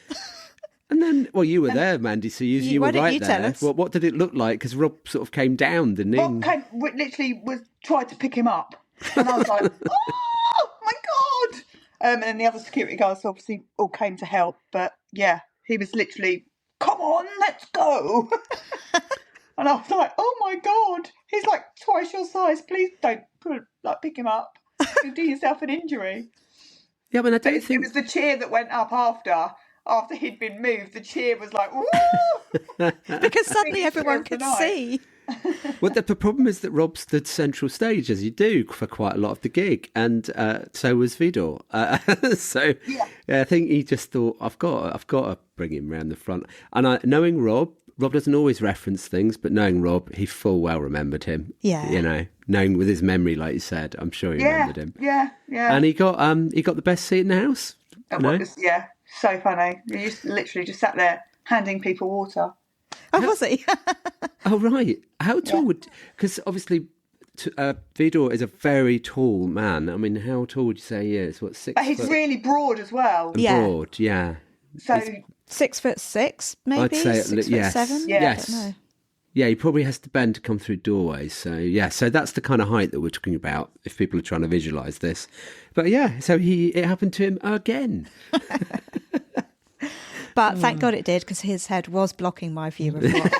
[SPEAKER 2] And then, well, you were there, Mandy, so you were right there. Well, what did it look like? Because Rob sort of came down, didn't he?
[SPEAKER 6] Rob tried to pick him up. And I was like, oh, my God. And then the other security guards obviously all came to help. But, yeah, he was literally, come on, let's go. And I was like, oh, my God. He's like twice your size. Please don't pick him up. You'll do yourself an injury.
[SPEAKER 2] Yeah, but I don't think...
[SPEAKER 6] It was the cheer that went up after he'd been moved. The cheer was like, woo!
[SPEAKER 3] Because suddenly everyone could see.
[SPEAKER 2] Well, the problem is that Rob stood central stage, as you do, for quite a lot of the gig, and so was Vidor. So I think he just thought, I've got to bring him round the front. And knowing Rob doesn't always reference things, but knowing Rob, he full well remembered him.
[SPEAKER 3] Yeah.
[SPEAKER 2] Knowing with his memory, like you said, I'm sure he remembered him.
[SPEAKER 6] Yeah.
[SPEAKER 2] And he got the best seat in the house.
[SPEAKER 6] So funny. He literally just sat there handing people water.
[SPEAKER 3] Oh, was he?
[SPEAKER 2] Oh, right. How tall would... Because obviously Vidor is a very tall man. I mean, how tall would you say he is? What, 6
[SPEAKER 6] He's
[SPEAKER 2] foot?
[SPEAKER 6] really broad as well.
[SPEAKER 2] Broad, yeah.
[SPEAKER 6] So
[SPEAKER 3] 6'6", maybe?
[SPEAKER 2] I'd say
[SPEAKER 3] 6'7".
[SPEAKER 6] Yeah.
[SPEAKER 2] Yes.
[SPEAKER 3] I don't know.
[SPEAKER 2] Yeah, he probably has to bend to come through doorways. So that's the kind of height that we're talking about if people are trying to visualise this. But yeah, so it happened to him again.
[SPEAKER 3] But thank God it did, because his head was blocking my view of Rob.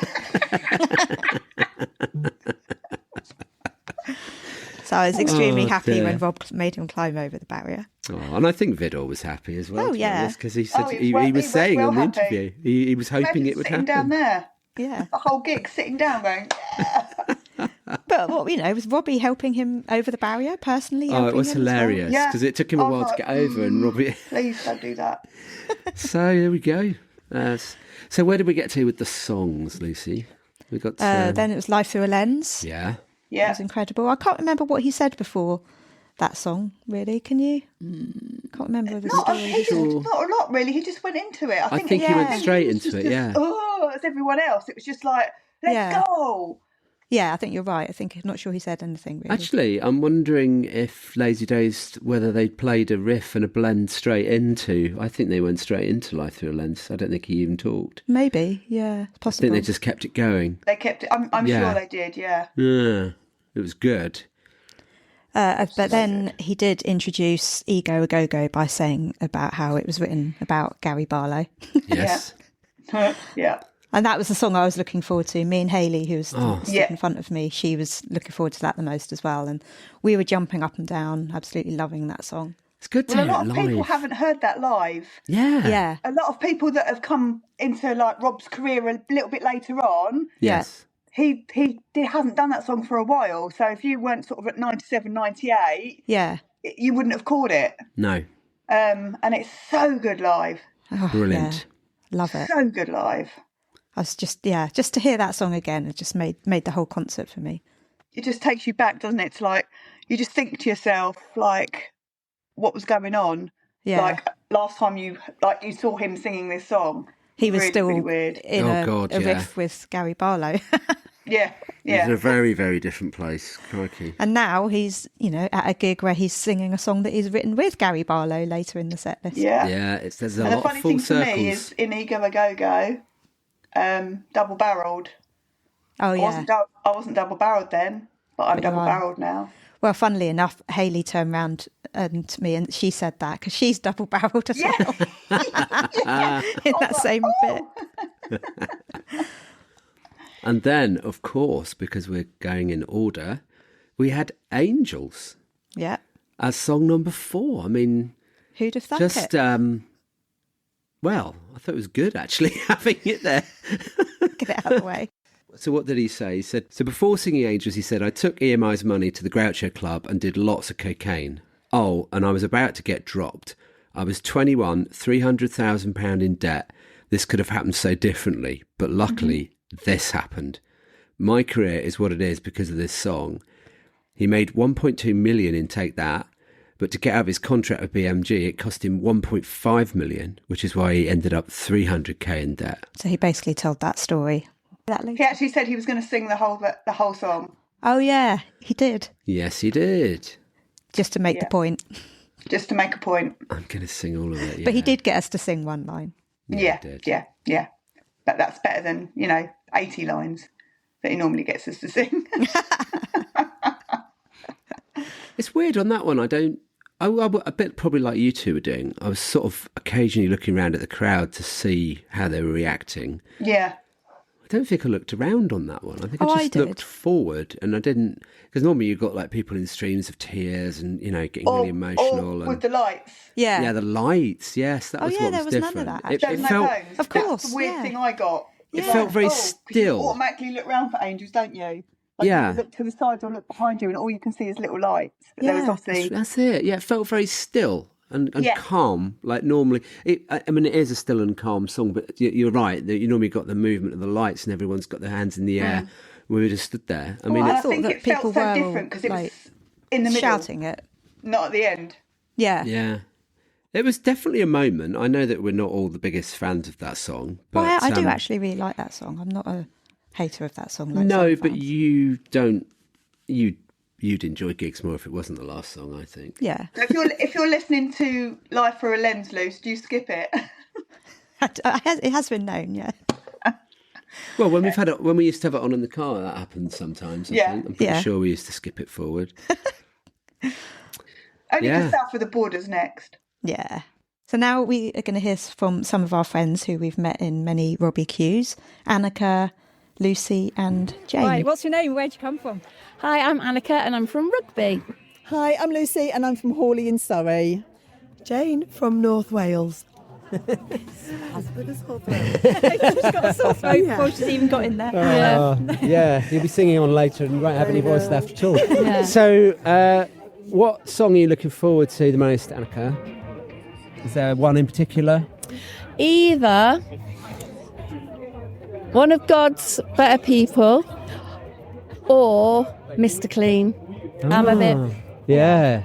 [SPEAKER 3] So I was extremely happy when Rob made him climb over the barrier.
[SPEAKER 2] Oh, and I think Vidor was happy as well.
[SPEAKER 3] Oh, yeah.
[SPEAKER 2] Because he said he was saying on the interview, he was hoping it would happen.
[SPEAKER 6] Sitting down there.
[SPEAKER 3] Yeah.
[SPEAKER 6] The whole gig sitting down going, yeah.
[SPEAKER 3] But was Robbie helping him over the barrier personally?
[SPEAKER 2] Oh, it was hilarious because it took him a while to get over, and Robbie.
[SPEAKER 6] Please don't do that.
[SPEAKER 2] So there we go. So where did we get to with the songs, Lucy? We got
[SPEAKER 3] then it was Life Thru a Lens.
[SPEAKER 2] Yeah.
[SPEAKER 3] It was incredible. I can't remember what he said before that song, really. Can you? Can't remember the story.
[SPEAKER 6] Not a lot, really. He just went into it.
[SPEAKER 2] I think he went straight into it, yeah.
[SPEAKER 6] Oh, as everyone else. It was just like, let's go.
[SPEAKER 3] Yeah, I think you're right. I'm not sure he said anything, really.
[SPEAKER 2] Actually, I'm wondering if Lazy Days, whether they played a riff and a blend straight into, I think they went straight into Life Thru a Lens. I don't think he even talked.
[SPEAKER 3] Maybe, yeah, it's possible.
[SPEAKER 2] I think they just kept it going.
[SPEAKER 6] They kept it, I'm sure they did, yeah.
[SPEAKER 2] Yeah, it was good.
[SPEAKER 3] But then he did introduce Ego A Go-Go by saying about how it was written about Gary Barlow.
[SPEAKER 2] Yes.
[SPEAKER 6] Yeah.
[SPEAKER 3] And that was the song I was looking forward to. Me and Hayley, who was stood in front of me, she was looking forward to that the most as well. And we were jumping up and down, absolutely loving that song.
[SPEAKER 2] It's good to
[SPEAKER 6] hear
[SPEAKER 2] it live.
[SPEAKER 6] A lot of people haven't heard that live.
[SPEAKER 2] Yeah.
[SPEAKER 6] A lot of people that have come into like Rob's career a little bit later on.
[SPEAKER 2] Yes.
[SPEAKER 6] He hasn't done that song for a while. So if you weren't sort of at 97, 98, you wouldn't have caught it.
[SPEAKER 2] No.
[SPEAKER 6] And it's so good live.
[SPEAKER 3] Oh,
[SPEAKER 2] brilliant.
[SPEAKER 3] Yeah. Love it.
[SPEAKER 6] So good live.
[SPEAKER 3] I was just to hear that song again, it just made the whole concert for me.
[SPEAKER 6] It just takes you back, doesn't it? To like, you just think to yourself, like, what was going on?
[SPEAKER 3] Yeah.
[SPEAKER 6] Like, last time you saw him singing this song.
[SPEAKER 3] He was
[SPEAKER 6] really,
[SPEAKER 3] still
[SPEAKER 6] really weird.
[SPEAKER 3] in a riff with Gary Barlow.
[SPEAKER 6] Yeah.
[SPEAKER 2] He's in a very, very different place. Crikey.
[SPEAKER 3] And now he's, at a gig where he's singing a song that he's written with Gary Barlow later in the set list.
[SPEAKER 6] Yeah.
[SPEAKER 2] Yeah, there's a
[SPEAKER 6] and
[SPEAKER 2] lot
[SPEAKER 6] the
[SPEAKER 2] of
[SPEAKER 6] funny
[SPEAKER 2] full
[SPEAKER 6] thing
[SPEAKER 2] circles.
[SPEAKER 6] for me is in Ego A Go-Go, double-barreled.
[SPEAKER 3] Oh, yeah.
[SPEAKER 6] I wasn't double-barreled then, but I'm double-barreled now.
[SPEAKER 3] Well, funnily enough, Hayley turned round to me and she said that because she's double-barreled as well. In that same bit.
[SPEAKER 2] And then, of course, because we're going in order, we had Angels.
[SPEAKER 3] Yeah.
[SPEAKER 2] As song number 4. I mean...
[SPEAKER 3] Who'd have thought it?
[SPEAKER 2] Well, I thought it was good, actually, having it there.
[SPEAKER 3] Get it out of the way.
[SPEAKER 2] So what did he say? He said, so before singing Angels, he said, I took EMI's money to the Groucho Club and did lots of cocaine. Oh, and I was about to get dropped. I was 21, £300,000 in debt. This could have happened so differently, but luckily this happened. My career is what it is because of this song. He made 1.2 million in Take That, but to get out of his contract with BMG, it cost him 1.5 million, which is why he ended up 300k in debt.
[SPEAKER 3] So he basically told that story.
[SPEAKER 6] He actually said he was going to sing the whole song.
[SPEAKER 3] Oh, yeah, he did.
[SPEAKER 2] Yes, he did.
[SPEAKER 3] Just to make the point.
[SPEAKER 6] Just to make a point.
[SPEAKER 2] I'm going to sing all of it, yeah.
[SPEAKER 3] But he did get us to sing one line.
[SPEAKER 6] Yeah. But that's better than, 80 lines that he normally gets us to sing.
[SPEAKER 2] It's weird on that one. I a bit probably like you two were doing. I was sort of occasionally looking around at the crowd to see how they were reacting.
[SPEAKER 6] Yeah.
[SPEAKER 2] I don't think I looked around on that one. I think I just looked forward, and I didn't, because normally you've got like people in streams of tears and getting really emotional.
[SPEAKER 6] Or with the lights.
[SPEAKER 3] Yeah,
[SPEAKER 2] the lights. Yes, that was what was different.
[SPEAKER 3] None of that.
[SPEAKER 2] It felt,
[SPEAKER 3] of course,
[SPEAKER 6] that's the weird thing I got.
[SPEAKER 2] It felt very still.
[SPEAKER 6] You automatically look round for Angels, don't you? Like you look to the side or look behind you, and all you can see is little lights. But there was obviously
[SPEAKER 2] that's it. Yeah, it felt very still and calm. Like normally, it is a still and calm song, but you're right. You normally got the movement of the lights, and everyone's got their hands in the air. We just stood there. I mean,
[SPEAKER 3] I thought that people
[SPEAKER 6] felt so
[SPEAKER 3] were
[SPEAKER 6] different because it was in the middle,
[SPEAKER 3] shouting it,
[SPEAKER 6] not at the end.
[SPEAKER 3] Yeah,
[SPEAKER 2] yeah. It was definitely a moment. I know that we're not all the biggest fans of that song, but
[SPEAKER 3] well, I do actually really like that song. I'm not a hater of that song. Like
[SPEAKER 2] no, but you don't. You'd enjoy gigs more if it wasn't the last song, I think.
[SPEAKER 3] Yeah.
[SPEAKER 6] So if you're listening to Life Thru A Lens, Luce, do you skip it?
[SPEAKER 3] It has been known, yeah.
[SPEAKER 2] Well, when we used to have it on in the car, that happened sometimes. I think. I'm pretty sure we used to skip it forward.
[SPEAKER 6] Only just South of the Borders next.
[SPEAKER 3] Yeah. So now we are going to hear from some of our friends who we've met in many Robbie Qs. Annika, Lucy and Jane.
[SPEAKER 11] Right, what's your name? Where'd you come from?
[SPEAKER 17] Hi, I'm Annika and I'm from Rugby.
[SPEAKER 18] Hi, I'm Lucy and I'm from Hawley in Surrey.
[SPEAKER 19] Jane from North Wales.
[SPEAKER 11] She's got a sore throat before she's even got in there.
[SPEAKER 9] Yeah, you'll be singing on later and you won't have any voice left at all. Yeah. So, what song are you looking forward to the most, Annika? Is there one in particular?
[SPEAKER 17] Either one of God's better people or Mr. Clean. I'm a bit.
[SPEAKER 9] Yeah.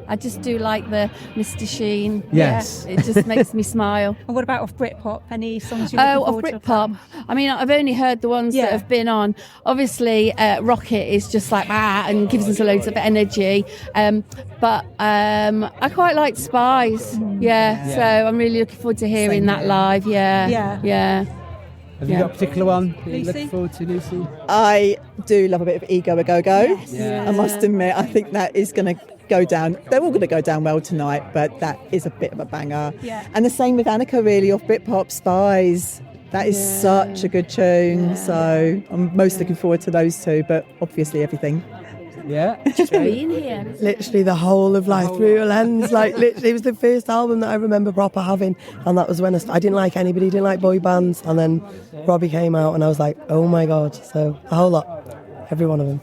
[SPEAKER 17] I just do like the Mr. Sheen.
[SPEAKER 9] Yes.
[SPEAKER 17] Yeah, it just makes me smile.
[SPEAKER 11] And what about off BRITPOP? Any songs you're looking
[SPEAKER 17] Off
[SPEAKER 11] forward to?
[SPEAKER 17] BRITPOP. I mean, I've only heard the ones that have been on. Obviously, Rocket is just like and gives us loads of energy. But I quite like Spies. So I'm really looking forward to hearing that live. Yeah.
[SPEAKER 9] Have you got a particular one that you're looking forward to, Lucy?
[SPEAKER 18] I do love a bit of Ego a Go-Go.
[SPEAKER 9] Yes.
[SPEAKER 18] I must admit, I think that is going to go down. They're all going to go down well tonight, but that is a bit of a banger.
[SPEAKER 11] Yeah.
[SPEAKER 18] And the same with Annika, really, off BRITPOP, Spies. That is such a good tune. So I'm most looking forward to those two, but obviously everything.
[SPEAKER 9] Yeah.
[SPEAKER 17] Just being here.
[SPEAKER 19] Literally the whole of Life Thru A Lens. Like, literally, it was the first album that I remember proper having. And that was when I didn't like anybody, didn't like boy bands. And then Robbie came out and I was like, oh my God. So a whole lot. Every one of them.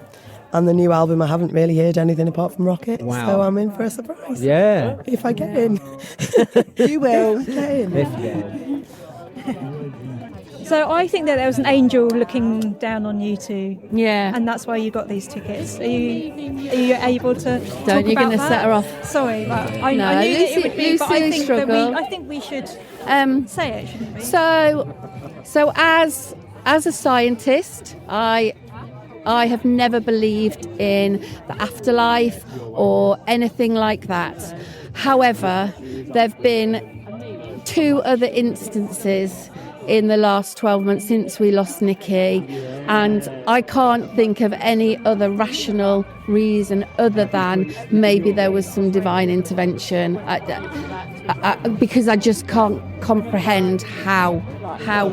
[SPEAKER 19] And the new album, I haven't really heard anything apart from Rocket.
[SPEAKER 9] Wow.
[SPEAKER 19] So I'm in for a surprise.
[SPEAKER 9] Yeah.
[SPEAKER 19] If I get in.
[SPEAKER 18] You will. Get in.
[SPEAKER 9] If you get.
[SPEAKER 11] So I think that there was an angel looking down on you two.
[SPEAKER 17] Yeah.
[SPEAKER 11] And that's why you got these tickets. Are you able to talk
[SPEAKER 17] Don't, you're
[SPEAKER 11] about
[SPEAKER 17] going to
[SPEAKER 11] that?
[SPEAKER 17] set her off.
[SPEAKER 11] Sorry, but I knew
[SPEAKER 17] No,
[SPEAKER 11] that it
[SPEAKER 17] Lucy-
[SPEAKER 11] would be, but I
[SPEAKER 17] Lucy
[SPEAKER 11] think
[SPEAKER 17] struggle.
[SPEAKER 11] I think we should say it, shouldn't we?
[SPEAKER 17] So as a scientist, I have never believed in the afterlife or anything like that. However, there have been 2 other instances in the last 12 months since we lost Nikki, and I can't think of any other rational reason other than maybe there was some divine intervention, because I just can't comprehend how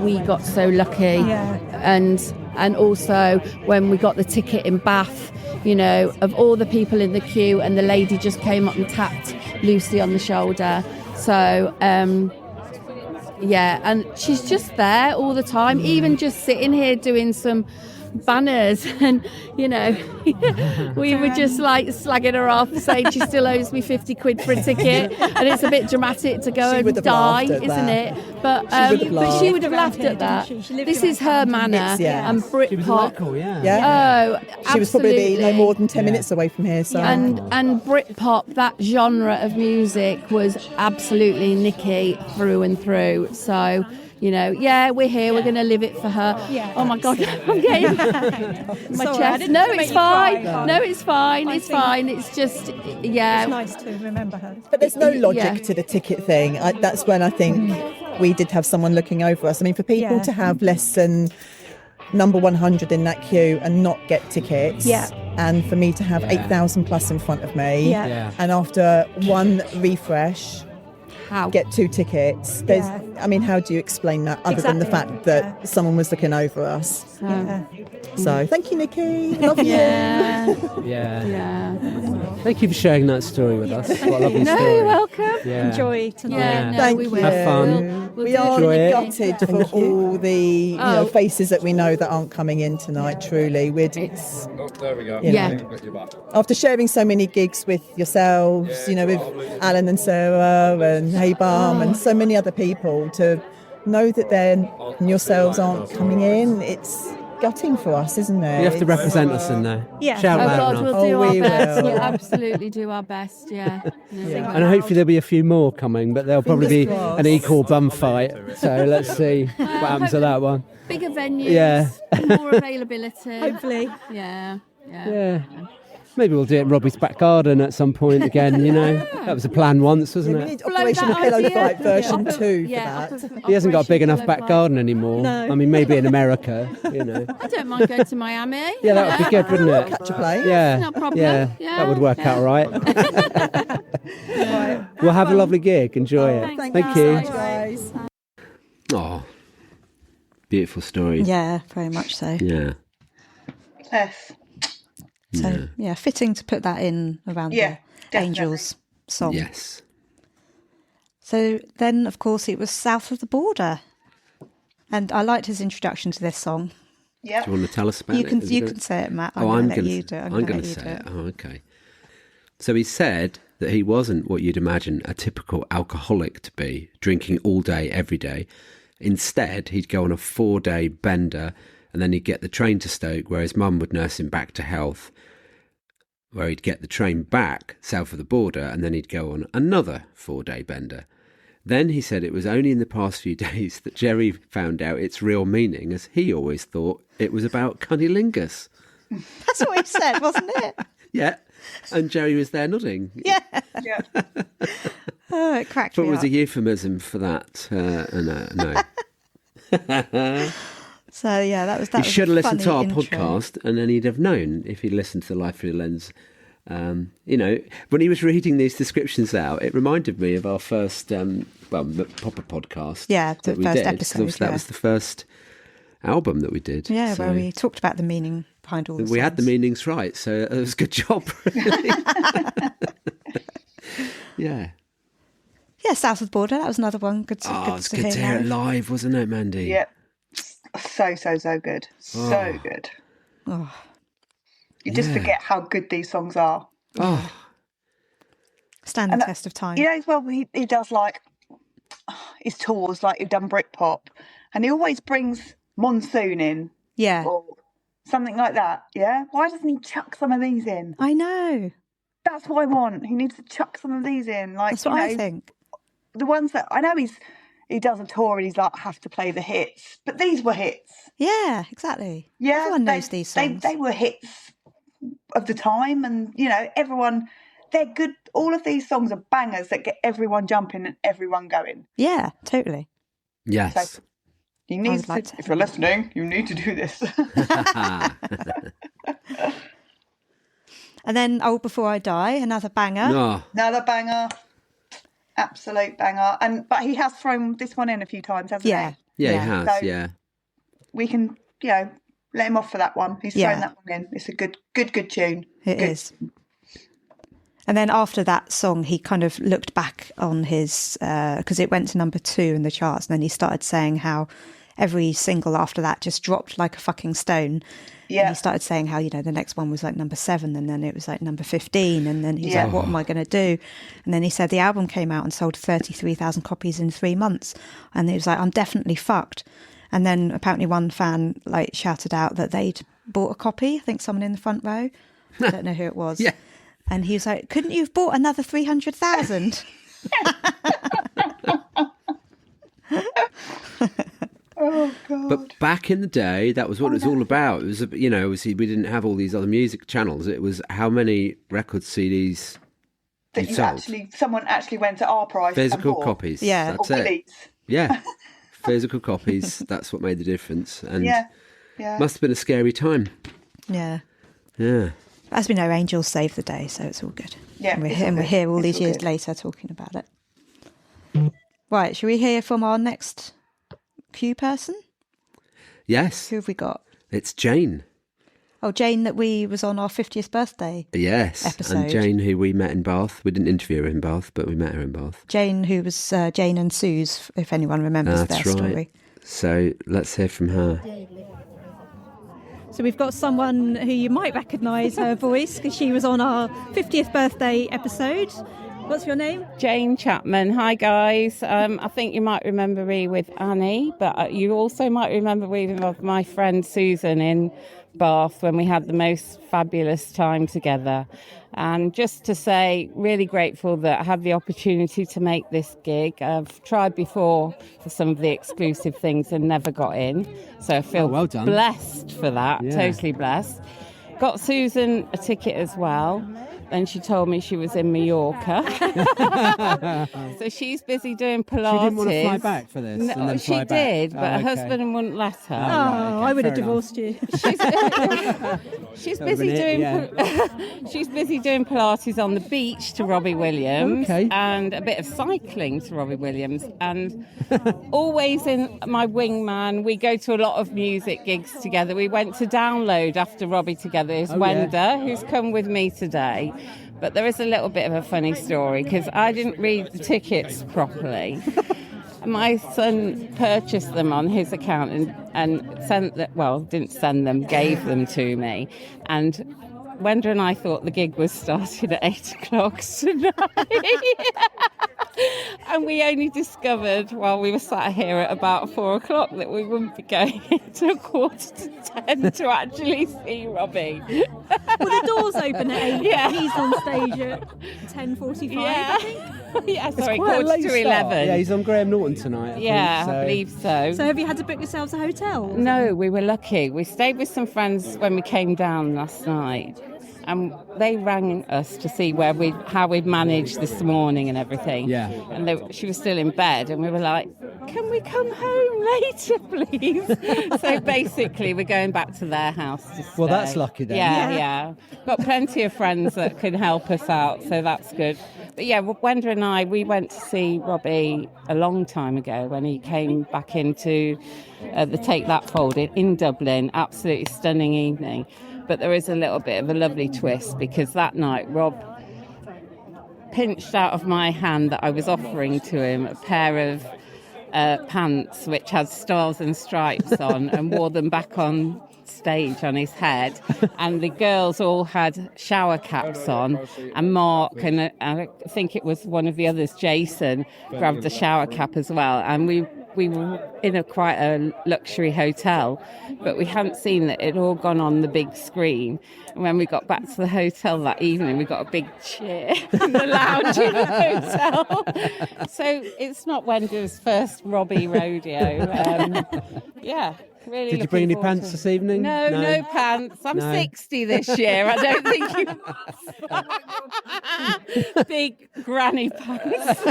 [SPEAKER 17] we got so lucky. And also when we got the ticket in Bath, you know, of all the people in the queue, and the lady just came up and tapped Lucy on the shoulder. So and she's just there all the time, even just sitting here doing some banners, and you know, we were just like slagging her off, saying she still owes me 50 quid for a ticket, and it's a bit dramatic to go and die, isn't it? But she would have laughed at that. This is her manor, and BRITPOP.
[SPEAKER 9] She was local, yeah.
[SPEAKER 17] Oh, absolutely.
[SPEAKER 18] She was probably no more than 10 minutes away from here. So.
[SPEAKER 17] And BRITPOP, that genre of music, was absolutely Nikki through and through. So, you know, we're here. We're going to live it for her. Yeah, oh my God, I'm getting my chest. No, it's fine. No, it's fine. It's fine. It's just,
[SPEAKER 11] It's nice to remember her.
[SPEAKER 18] But there's no logic to the ticket thing. That's when I think we did have someone looking over us. I mean, for people to have less than number 100 in that queue and not get tickets, and for me to have 8,000 plus in front of me, and after one refresh, get 2 tickets. I mean, how do you explain that other than the fact that someone was looking over us? So thank you, Nikki. Love you.
[SPEAKER 9] Yeah. Thank you for sharing that story with us. What a lovely story.
[SPEAKER 17] No, you're welcome.
[SPEAKER 9] Yeah.
[SPEAKER 11] Enjoy tonight.
[SPEAKER 17] Yeah, no,
[SPEAKER 18] Thank
[SPEAKER 17] we
[SPEAKER 18] you.
[SPEAKER 17] will.
[SPEAKER 9] Have fun.
[SPEAKER 18] We are gutted for all the faces that we know that aren't coming in tonight. Truly,
[SPEAKER 16] There we go.
[SPEAKER 18] After sharing so many gigs with yourselves, you know, with Alan and Sarah and Hey Bum and so many other people, to know that then yourselves aren't coming in, it's gutting for us, isn't it?
[SPEAKER 9] You have to represent us in there.
[SPEAKER 11] Yeah.
[SPEAKER 9] Shout
[SPEAKER 17] Oh
[SPEAKER 9] loud
[SPEAKER 17] God,
[SPEAKER 9] enough.
[SPEAKER 17] we'll do our
[SPEAKER 18] we
[SPEAKER 17] best.
[SPEAKER 18] will.
[SPEAKER 17] We'll absolutely do our best. Yeah.
[SPEAKER 9] And hopefully there'll be a few more coming, but there'll probably be an equal bum fight. So let's see what happens to that one.
[SPEAKER 17] Bigger venues. More availability.
[SPEAKER 11] Hopefully.
[SPEAKER 17] Yeah.
[SPEAKER 9] Maybe we'll do it in Robbie's back garden at some point again, you know. That was the plan once, wasn't
[SPEAKER 18] We
[SPEAKER 9] it?
[SPEAKER 18] need Operation Pillow Fight version 2 for that.
[SPEAKER 9] He hasn't got a big enough back garden anymore.
[SPEAKER 11] No.
[SPEAKER 9] I mean, maybe in America, you know.
[SPEAKER 17] I don't mind going to Miami.
[SPEAKER 9] Yeah, that would be good, wouldn't it?
[SPEAKER 18] Catch a plane.
[SPEAKER 9] Yeah,
[SPEAKER 17] No problem.
[SPEAKER 9] yeah, that would work out all right. We'll have a lovely gig. Enjoy it. Thank you.
[SPEAKER 18] Guys.
[SPEAKER 2] Oh, beautiful story.
[SPEAKER 3] Yeah, very much so.
[SPEAKER 2] Yeah.
[SPEAKER 6] Bless.
[SPEAKER 3] So, fitting to put that in around the
[SPEAKER 6] definitely.
[SPEAKER 3] Angels song.
[SPEAKER 2] Yes.
[SPEAKER 3] So then, of course, it was South of the Border. And I liked his introduction to this song.
[SPEAKER 6] Yeah.
[SPEAKER 2] Do you want to tell us about
[SPEAKER 3] You
[SPEAKER 2] it?
[SPEAKER 3] can
[SPEAKER 2] Is
[SPEAKER 3] you
[SPEAKER 2] it
[SPEAKER 3] can say it, Matt.
[SPEAKER 2] I'm
[SPEAKER 3] I'm
[SPEAKER 2] going
[SPEAKER 3] to let you do it.
[SPEAKER 2] I'm going to say it. Oh, okay. So he said that he wasn't what you'd imagine a typical alcoholic to be, drinking all day, every day. Instead, he'd go on a 4-day bender, and then he'd get the train to Stoke, where his mum would nurse him back to health, where he'd get the train back south of the border, and then he'd go on another 4-day bender. Then he said it was only in the past few days that Jerry found out its real meaning, as he always thought it was about cunnilingus.
[SPEAKER 3] That's what he said, wasn't it?
[SPEAKER 2] Yeah, and Jerry was there nodding.
[SPEAKER 3] Yeah. Oh, it cracked
[SPEAKER 2] But
[SPEAKER 3] me
[SPEAKER 2] it was
[SPEAKER 3] up.
[SPEAKER 2] a euphemism for that. No.
[SPEAKER 3] So yeah, that was
[SPEAKER 2] He should have listened to our
[SPEAKER 3] intro.
[SPEAKER 2] podcast, and then he'd have known if he'd listened to the Life Thru A Lens. When he was reading these descriptions out, it reminded me of our first proper podcast.
[SPEAKER 3] Yeah, the
[SPEAKER 2] that we
[SPEAKER 3] first
[SPEAKER 2] did, 'cause
[SPEAKER 3] episode,
[SPEAKER 2] obviously that was the first album that we did.
[SPEAKER 3] Yeah,
[SPEAKER 2] so
[SPEAKER 3] where we talked about the meaning behind all the
[SPEAKER 2] we had the
[SPEAKER 3] songs.
[SPEAKER 2] meanings right, so it was a good job. Really. Yeah.
[SPEAKER 3] Yeah, South of the Border. That was another one. Good to
[SPEAKER 2] It's good to hear it live, wasn't it, Mandy?
[SPEAKER 6] Yep. So good. So good.
[SPEAKER 3] Oh.
[SPEAKER 6] You just forget how good these songs are.
[SPEAKER 2] Oh.
[SPEAKER 3] Stand the test of time.
[SPEAKER 6] You know, as well, he does like his tours, like he's done Britpop, and he always brings Monsoon in.
[SPEAKER 3] Yeah.
[SPEAKER 6] Or something like that, yeah? Why doesn't he chuck some of these in?
[SPEAKER 3] I know.
[SPEAKER 6] That's what I want. He needs to chuck some of these in. Like,
[SPEAKER 3] That's what I think.
[SPEAKER 6] The ones that, I know he does a tour and he's like, have to play the hits, but these were hits.
[SPEAKER 3] Yeah, exactly.
[SPEAKER 6] Yeah,
[SPEAKER 3] Everyone knows these songs.
[SPEAKER 6] They were hits of the time, and, you know, everyone, they're good. All of these songs are bangers that get everyone jumping and everyone going.
[SPEAKER 3] Yeah, totally.
[SPEAKER 2] Yes.
[SPEAKER 6] So, you need to, if you're listening, you need to do this.
[SPEAKER 3] And then Old Before I Die, another banger.
[SPEAKER 2] Oh.
[SPEAKER 6] Another banger. Absolute banger. But he has thrown this one in a few times, hasn't he?
[SPEAKER 2] Yeah, he has,
[SPEAKER 6] So we can, let him off for that one. He's thrown that one in. It's a good tune.
[SPEAKER 3] It is. And then after that song, he kind of looked back on his, because it went to number 2 in the charts, and then he started saying how every single after that just dropped like a fucking stone.
[SPEAKER 6] Yeah.
[SPEAKER 3] And he started saying how, the next one was like number 7, and then it was like number 15, and then he's like, what am I going to do? And then he said the album came out and sold 33,000 copies in 3 months. And he was like, I'm definitely fucked. And then apparently one fan like shouted out that they'd bought a copy. I think someone in the front row. I don't know who it was.
[SPEAKER 2] Yeah.
[SPEAKER 3] And he was like, couldn't you have bought another 300,000?
[SPEAKER 6] Oh, God.
[SPEAKER 2] But back in the day, that was what it was all about. It was, obviously we didn't have all these other music channels. It was how many record CDs
[SPEAKER 6] that
[SPEAKER 2] you sold.
[SPEAKER 6] Someone actually went to our price.
[SPEAKER 2] Physical
[SPEAKER 6] and bought.
[SPEAKER 2] copies.
[SPEAKER 3] Yeah.
[SPEAKER 2] That's
[SPEAKER 6] Or
[SPEAKER 2] it.
[SPEAKER 6] Billy's.
[SPEAKER 2] Yeah. Physical copies. That's what made the difference. And
[SPEAKER 6] Yeah.
[SPEAKER 2] must have been a scary time.
[SPEAKER 3] Yeah.
[SPEAKER 2] Yeah.
[SPEAKER 3] As we know, angels save the day, so it's all good.
[SPEAKER 6] Yeah,
[SPEAKER 3] And we're
[SPEAKER 6] it's
[SPEAKER 3] here,
[SPEAKER 6] all
[SPEAKER 3] and we're
[SPEAKER 6] good.
[SPEAKER 3] here all
[SPEAKER 6] It's
[SPEAKER 3] these
[SPEAKER 6] all
[SPEAKER 3] years
[SPEAKER 6] good.
[SPEAKER 3] later talking about it. Right, shall we hear from our next Q person?
[SPEAKER 2] Yes.
[SPEAKER 3] Who have we got?
[SPEAKER 2] It's Jane.
[SPEAKER 3] Oh, Jane, that we was on our 50th birthday.
[SPEAKER 2] Yes.
[SPEAKER 3] Episode.
[SPEAKER 2] And Jane, who we met in Bath. We didn't interview her in Bath, but we met her in Bath.
[SPEAKER 3] Jane, who was Jane and Sue's, if anyone remembers
[SPEAKER 2] That's
[SPEAKER 3] their
[SPEAKER 2] right.
[SPEAKER 3] story.
[SPEAKER 2] So let's hear from her.
[SPEAKER 11] So we've got someone who you might recognise her voice because she was on our 50th birthday episode. What's your name?
[SPEAKER 20] Jane Chapman. Hi guys. I think you might remember me with Annie, but you also might remember me with my friend Susan in Bath when we had the most fabulous time together. And just to say, really grateful that I had the opportunity to make this gig. I've tried before for some of the exclusive things and never got in. So I feel
[SPEAKER 9] well done.
[SPEAKER 20] blessed for that,
[SPEAKER 9] Yeah.
[SPEAKER 20] totally blessed. Got Susan a ticket as well. Then she told me she was in Mallorca. So she's busy doing Pilates.
[SPEAKER 9] She didn't want to fly back for this.
[SPEAKER 20] No,
[SPEAKER 9] and then
[SPEAKER 20] she
[SPEAKER 9] fly back.
[SPEAKER 20] did, but her
[SPEAKER 9] okay.
[SPEAKER 20] husband wouldn't let her.
[SPEAKER 11] I would have
[SPEAKER 9] fair
[SPEAKER 11] divorced you.
[SPEAKER 20] She's
[SPEAKER 9] That would've
[SPEAKER 20] busy
[SPEAKER 9] been
[SPEAKER 20] doing
[SPEAKER 9] it,
[SPEAKER 20] she's busy doing Pilates on the beach to Robbie Williams and a bit of cycling to Robbie Williams, and always in my wingman. We go to a lot of music gigs together. We went to Download after Robbie together. Is Wenda, who's come with me today. But there is a little bit of a funny story because I didn't read the tickets properly. My son purchased them on his account and sent them, didn't send them, gave them to me. And Wenda and I thought the gig was starting at 8 o'clock tonight. And we only discovered while we were sat here at about 4 o'clock that we wouldn't be going until 10:15 to actually see Robbie.
[SPEAKER 11] Well, the doors open at 8.
[SPEAKER 20] Yeah.
[SPEAKER 11] He's on stage at 10:45,
[SPEAKER 20] Yeah.
[SPEAKER 11] I think.
[SPEAKER 20] Yeah, sorry,
[SPEAKER 9] Quite a
[SPEAKER 20] 11:45.
[SPEAKER 9] late start. Yeah, he's on Graham Norton tonight.
[SPEAKER 20] I believe so.
[SPEAKER 11] So have you had to book yourselves a hotel?
[SPEAKER 20] No, we were lucky. We stayed with some friends when we came down last night. And they rang us to see how we'd managed this morning and everything.
[SPEAKER 9] Yeah.
[SPEAKER 20] And she was still in bed, and we were like, "Can we come home later, please?" So basically, we're going back to their house to stay.
[SPEAKER 9] Well, that's lucky then.
[SPEAKER 20] Yeah. Got plenty of friends that can help us out, so that's good. But yeah, Wenda and I, we went to see Robbie a long time ago when he came back into the Take That Fold in Dublin. Absolutely stunning evening. But there is a little bit of a lovely twist, because that night Rob pinched out of my hand that I was offering to him a pair of pants which had stars and stripes on, and wore them back on stage on his head. And the girls all had shower caps on, and Mark and I think it was one of the others, Jason, grabbed the shower cap as well. And we were in quite a luxury hotel, but we hadn't seen that it all gone on the big screen. And when we got back to the hotel that evening, we got a big cheer in the lounge in the hotel. So it's not Wenda's first Robbie rodeo. Really.
[SPEAKER 9] Did you bring any pants this evening?
[SPEAKER 20] No pants. I'm 60 this year. I don't think you... Big granny pants.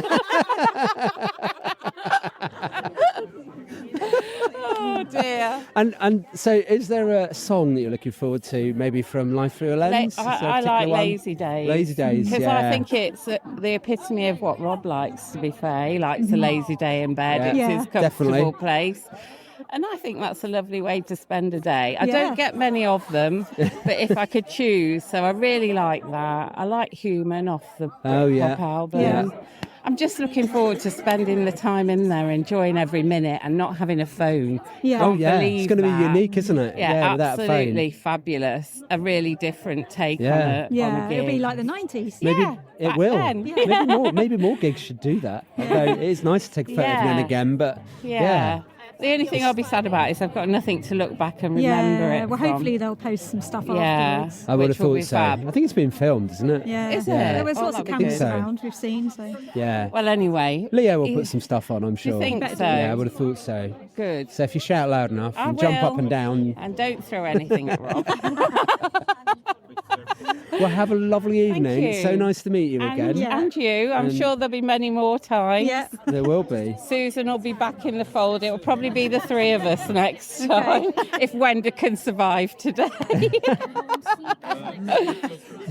[SPEAKER 20] Oh dear.
[SPEAKER 9] And so, is there a song that you're looking forward to, maybe from Life Thru A Lens?
[SPEAKER 20] I like Lazy Days.
[SPEAKER 9] Lazy Days,
[SPEAKER 20] because I think it's the epitome of what Rob likes. To be fair, he likes a lazy day in bed.
[SPEAKER 9] Yeah.
[SPEAKER 20] It's his comfortable
[SPEAKER 9] Definitely.
[SPEAKER 20] place. And I think that's a lovely way to spend a day. I don't get many of them, but if I could choose, so I really like that. I like Human off the BRITPOP album.
[SPEAKER 9] Yeah.
[SPEAKER 20] I'm just looking forward to spending the time in there, enjoying every minute and not having a phone.
[SPEAKER 11] Yeah.
[SPEAKER 9] Oh, yeah. It's going to be unique, isn't it?
[SPEAKER 20] Yeah,
[SPEAKER 9] without a phone.
[SPEAKER 20] absolutely fabulous. A really different take on a gig.
[SPEAKER 11] It'll be like the 90s.
[SPEAKER 9] Maybe it will.
[SPEAKER 20] then.
[SPEAKER 9] Maybe more gigs should do that. Although it is nice to take a photo every now and again, but
[SPEAKER 20] yeah. The only thing I'll be sad about is I've got nothing to look back and remember it
[SPEAKER 11] well,
[SPEAKER 20] from.
[SPEAKER 11] hopefully they'll post some stuff afterwards.
[SPEAKER 9] I would have
[SPEAKER 20] Which will
[SPEAKER 9] thought
[SPEAKER 20] be
[SPEAKER 9] so.
[SPEAKER 20] fab.
[SPEAKER 9] I think it's been filmed, isn't it?
[SPEAKER 11] Yeah.
[SPEAKER 20] Is it?
[SPEAKER 11] There was
[SPEAKER 20] Oh,
[SPEAKER 11] lots of
[SPEAKER 20] that'd be
[SPEAKER 11] cameras
[SPEAKER 9] good.
[SPEAKER 11] around we've seen, so...
[SPEAKER 9] Yeah.
[SPEAKER 20] Well, anyway.
[SPEAKER 9] Leo will put some stuff on, I'm sure.
[SPEAKER 20] You think so?
[SPEAKER 9] Yeah, I would have thought so.
[SPEAKER 20] Good.
[SPEAKER 9] So if you shout loud enough
[SPEAKER 20] I
[SPEAKER 9] and jump
[SPEAKER 20] will.
[SPEAKER 9] up and down.
[SPEAKER 20] And don't throw anything at Rob.
[SPEAKER 9] Well, have a lovely evening.
[SPEAKER 20] Thank you.
[SPEAKER 9] It's so nice to meet you again.
[SPEAKER 20] And you. I'm
[SPEAKER 9] And-
[SPEAKER 20] sure there'll be many more times.
[SPEAKER 11] Yeah.
[SPEAKER 9] There will be.
[SPEAKER 20] Susan will be back in the fold. It will probably be the three of us next time, if Wenda can survive today.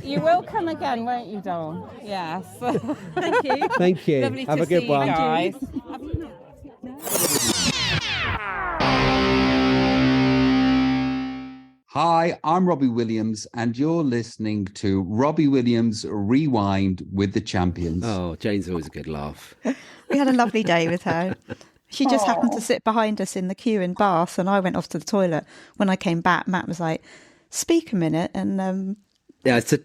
[SPEAKER 20] You will come again, won't you, Dawn? Yes.
[SPEAKER 11] Thank you.
[SPEAKER 9] Thank you.
[SPEAKER 20] Lovely
[SPEAKER 9] Have
[SPEAKER 20] to
[SPEAKER 9] a good
[SPEAKER 20] see
[SPEAKER 9] one.
[SPEAKER 20] you guys.
[SPEAKER 5] Hi, I'm Robbie Williams, and you're listening to Robbie Williams Rewind with the Champions.
[SPEAKER 2] Oh, Jane's always a good laugh.
[SPEAKER 3] We had a lovely day with her. She just happened to sit behind us in the queue in Bath, and I went off to the toilet. When I came back, Matt was like, "Speak a minute," and
[SPEAKER 2] Yeah, so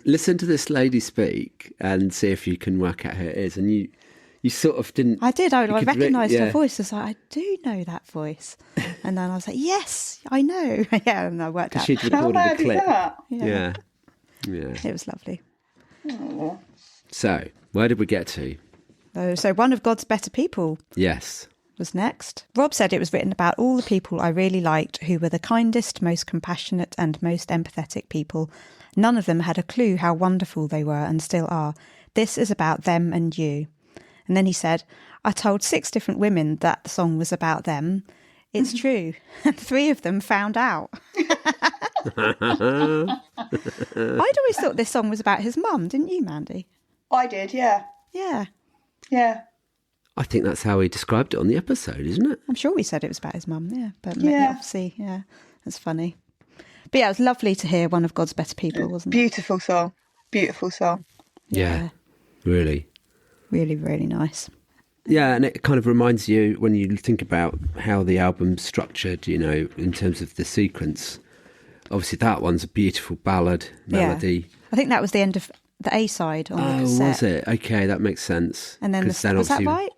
[SPEAKER 2] listen to this lady speak and see if you can work out who it is. And you sort of didn't.
[SPEAKER 3] I did. I
[SPEAKER 2] you could
[SPEAKER 3] recognised her
[SPEAKER 2] yeah.
[SPEAKER 3] voice. I was like, I do know that voice. And then I was like, yes, I know. Yeah, and I worked out.
[SPEAKER 2] She'd recorded
[SPEAKER 6] How
[SPEAKER 2] a
[SPEAKER 6] bad is
[SPEAKER 2] clip.
[SPEAKER 6] that?
[SPEAKER 2] Yeah.
[SPEAKER 3] It was lovely.
[SPEAKER 6] Oh.
[SPEAKER 2] So, where did we get to?
[SPEAKER 3] So One of God's Better People
[SPEAKER 2] Yes.
[SPEAKER 3] was next. Rob said it was written about all the people I really liked who were the kindest, most compassionate and most empathetic people. None of them had a clue how wonderful they were and still are. This is about them and you. And then he said, I told 6 different women that the song was about them. It's true. And 3 of them found out. I'd always thought this song was about his mum, didn't you, Mandy?
[SPEAKER 6] I did, yeah.
[SPEAKER 3] Yeah.
[SPEAKER 6] Yeah.
[SPEAKER 2] I think that's how he described it on the episode, isn't it?
[SPEAKER 3] I'm sure we said it was about his mum, yeah. But
[SPEAKER 6] Yeah.
[SPEAKER 3] obviously, yeah, that's funny. But yeah, it was lovely to hear One of God's Better People, wasn't it?
[SPEAKER 6] Beautiful song. Beautiful song.
[SPEAKER 2] Yeah. Really.
[SPEAKER 3] Really, really nice.
[SPEAKER 2] Yeah, and it kind of reminds you when you think about how the album's structured, you know, in terms of the sequence. Obviously, that one's a beautiful ballad melody.
[SPEAKER 3] Yeah. I think that was the end of the A side on the
[SPEAKER 2] Oh,
[SPEAKER 3] cassette.
[SPEAKER 2] was it? Okay, that makes sense.
[SPEAKER 3] And then, was that
[SPEAKER 2] obviously-
[SPEAKER 3] right?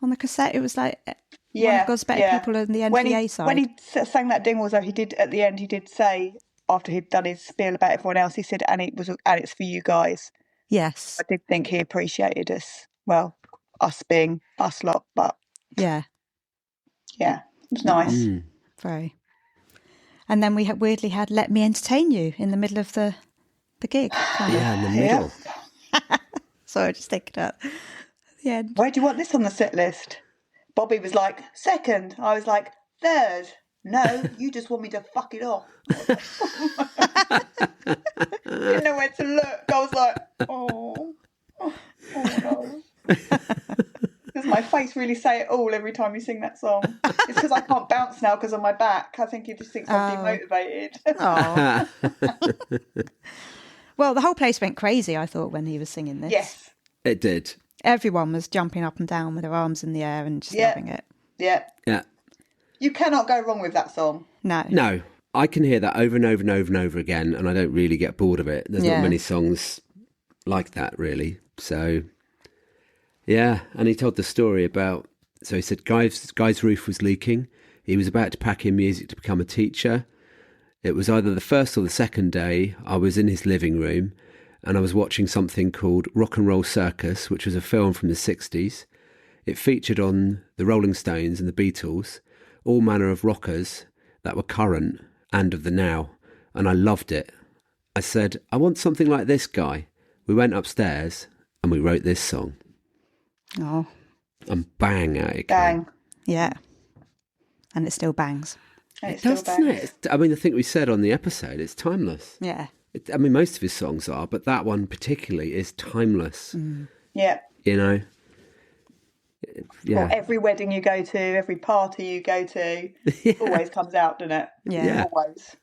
[SPEAKER 3] On the cassette, it was like one
[SPEAKER 6] Yeah,
[SPEAKER 3] of God's Better
[SPEAKER 6] yeah.
[SPEAKER 3] People in the end
[SPEAKER 6] when
[SPEAKER 3] of the
[SPEAKER 6] he,
[SPEAKER 3] A side.
[SPEAKER 6] When he sang that Dingwalls, though, he did at the end. He did say, after he'd done his spiel about everyone else, he said, "And it's for you guys."
[SPEAKER 3] Yes,
[SPEAKER 6] I did think he appreciated us. Well, us being us lot, but
[SPEAKER 3] yeah,
[SPEAKER 6] yeah, it was nice.
[SPEAKER 3] very. And then we weirdly had "Let Me Entertain You" in the middle of the gig.
[SPEAKER 2] Yeah, in the middle.
[SPEAKER 3] Sorry, just thinking that. Yeah.
[SPEAKER 6] Where do you want this on the set list? Bobby was like, second. I was like, third. No, you just want me to fuck it off. Didn't know where to look. I was like, oh no. Does my face really say it all every time you sing that song? It's because I can't bounce now because of my back. I think he just thinks I'm demotivated.
[SPEAKER 3] Oh. Well, the whole place went crazy, I thought, when he was singing this.
[SPEAKER 6] Yes.
[SPEAKER 2] It did.
[SPEAKER 3] Everyone was jumping up and down with their arms in the air and just loving it.
[SPEAKER 6] Yeah.
[SPEAKER 2] Yeah.
[SPEAKER 6] You cannot go wrong with that song.
[SPEAKER 3] No.
[SPEAKER 2] I can hear that over and over and over and over again, and I don't really get bored of it. There's not many songs like that, really. So, yeah. And he told the story about, so he said, Guy's roof was leaking. He was about to pack in music to become a teacher. It was either the first or the second day. I was in his living room and I was watching something called Rock and Roll Circus, which was a film from the 60s. It featured on the Rolling Stones and the Beatles, all manner of rockers that were current and of the now, and I loved it. I said, I want something like this, Guy. We went upstairs and we wrote this song.
[SPEAKER 3] Oh.
[SPEAKER 2] And bang out it came.
[SPEAKER 6] Bang.
[SPEAKER 3] Yeah. And it still bangs.
[SPEAKER 2] It does, doesn't it? I mean, I think we said on the episode, it's timeless.
[SPEAKER 3] Yeah.
[SPEAKER 2] I mean, most of his songs are, but that one particularly is timeless.
[SPEAKER 6] Yeah.
[SPEAKER 2] You know? Yeah.
[SPEAKER 6] Or every wedding you go to, every party you go to, always comes out, doesn't it?
[SPEAKER 3] Yeah.
[SPEAKER 6] Always.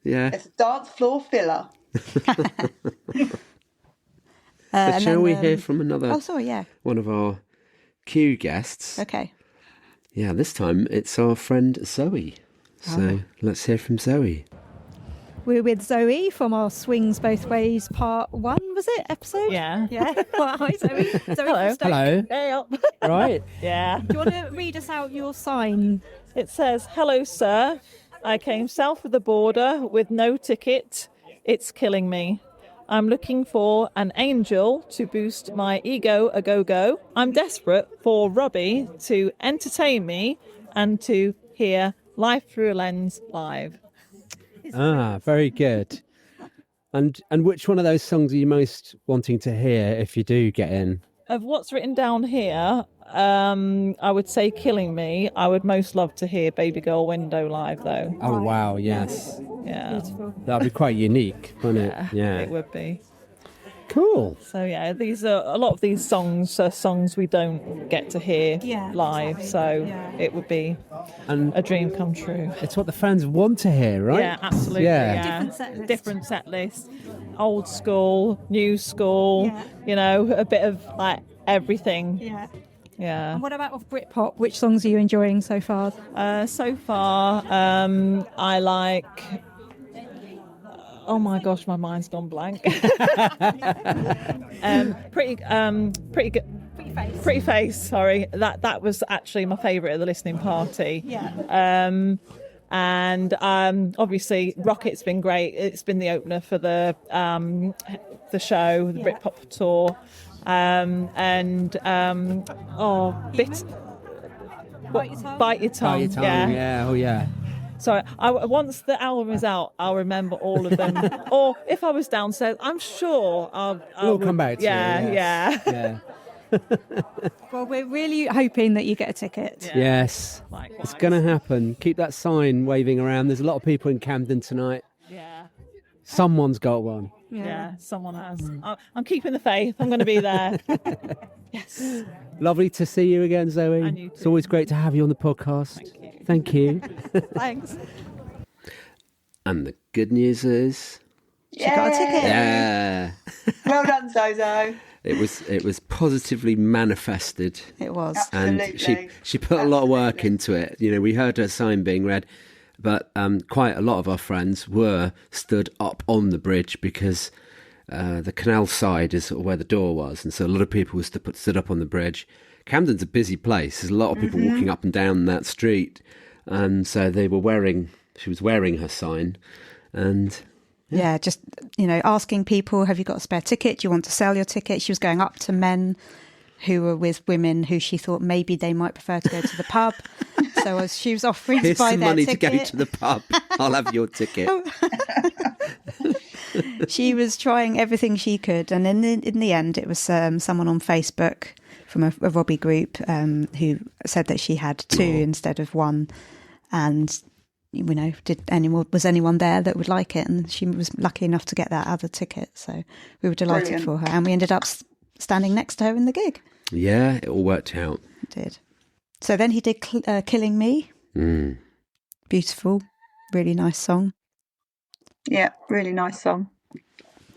[SPEAKER 2] Yeah.
[SPEAKER 6] It's a dance floor filler.
[SPEAKER 2] But shall we hear from another one of our Q guests?
[SPEAKER 3] Okay.
[SPEAKER 2] Yeah, this time it's our friend Zoe. So let's hear from Zoe.
[SPEAKER 11] We're with Zoe from our Swings Both Ways Part 1, was it? Episode?
[SPEAKER 21] Yeah.
[SPEAKER 11] Yeah. Well, hi, Zoe. Zoe
[SPEAKER 21] Hello.
[SPEAKER 9] Hello.
[SPEAKER 21] Hey up.
[SPEAKER 9] Right.
[SPEAKER 21] Yeah.
[SPEAKER 11] Do you want to read us out your sign?
[SPEAKER 21] It says, "Hello, sir. I came south of the border with no ticket. It's killing me. I'm looking for an angel to boost my ego a go-go. I'm desperate for Robbie to entertain me and to hear Life Thru a Lens live."
[SPEAKER 9] Very good. And which one of those songs are you most wanting to hear if you do get in?
[SPEAKER 21] Of what's written down here, I would say "Killing Me." I would most love to hear "Baby Girl Window" live, though.
[SPEAKER 9] Oh, wow, yes.
[SPEAKER 21] Yeah.
[SPEAKER 9] That'd be quite unique, wouldn't it? Yeah.
[SPEAKER 21] It would be.
[SPEAKER 9] Cool.
[SPEAKER 21] So yeah, a lot of these songs are songs we don't get to hear live, so it would be a dream come true.
[SPEAKER 9] It's what the fans want to hear, right?
[SPEAKER 21] Yeah, absolutely.
[SPEAKER 9] Yeah.
[SPEAKER 21] Different set list. Old school, new school, you know, a bit of like everything.
[SPEAKER 11] Yeah.
[SPEAKER 21] Yeah.
[SPEAKER 11] And what about off BRITPOP? Which songs are you enjoying so far?
[SPEAKER 21] So far, I like... Oh my gosh, my mind's gone blank. Pretty good. Pretty Face. Sorry, that was actually my favourite at the listening party.
[SPEAKER 11] Yeah.
[SPEAKER 21] And obviously Rocket's been great. It's been the opener for the show, the BRITPOP tour. Bite Your Tongue.
[SPEAKER 9] Yeah. Oh yeah.
[SPEAKER 21] So once the album is out, I'll remember all of them. Or if I was downstairs, I'm sure
[SPEAKER 9] We'll come back to it.
[SPEAKER 21] Yeah.
[SPEAKER 11] Well, we're really hoping that you get a ticket.
[SPEAKER 21] Yeah.
[SPEAKER 9] Yes.
[SPEAKER 21] Likewise.
[SPEAKER 9] It's going to happen. Keep that sign waving around. There's a lot of people in Camden tonight.
[SPEAKER 21] Yeah.
[SPEAKER 9] Someone's got one.
[SPEAKER 21] Yeah, someone has. I'm keeping the faith. I'm going to be there. Yes.
[SPEAKER 9] Lovely to see you again, Zoe.
[SPEAKER 21] And you too.
[SPEAKER 9] It's always great to have you on the podcast. Thank you.
[SPEAKER 11] Thanks.
[SPEAKER 2] And the good news is...
[SPEAKER 6] She got a ticket.
[SPEAKER 2] Yeah.
[SPEAKER 6] Well done, Zozo.
[SPEAKER 2] It was positively manifested.
[SPEAKER 3] It was.
[SPEAKER 6] Absolutely.
[SPEAKER 2] And she put a lot of work into it. You know, we heard her sign being read, but quite a lot of our friends were stood up on the bridge because the canal side is sort of where the door was, and so a lot of people stood up on the bridge. Camden's a busy place. There's a lot of people walking up and down that street, and so she was wearing her sign, and
[SPEAKER 3] just asking people, have you got a spare ticket? Do you want to sell your ticket? She was going up to men who were with women who she thought maybe they might prefer to go to the pub. So as she was offering
[SPEAKER 2] here's
[SPEAKER 3] to buy
[SPEAKER 2] some
[SPEAKER 3] their
[SPEAKER 2] money
[SPEAKER 3] ticket,
[SPEAKER 2] to go to the pub. I'll have your ticket.
[SPEAKER 3] She was trying everything she could, and in the end, it was someone on Facebook from a Robbie group who said that she had two instead of one, and was anyone there that would like it? And she was lucky enough to get that other ticket, so we were delighted for her, and we ended up standing next to her in the gig.
[SPEAKER 2] Yeah, it all worked out.
[SPEAKER 3] It did. So then he did Killing Me. Beautiful, really nice song.
[SPEAKER 6] Yeah, really nice song.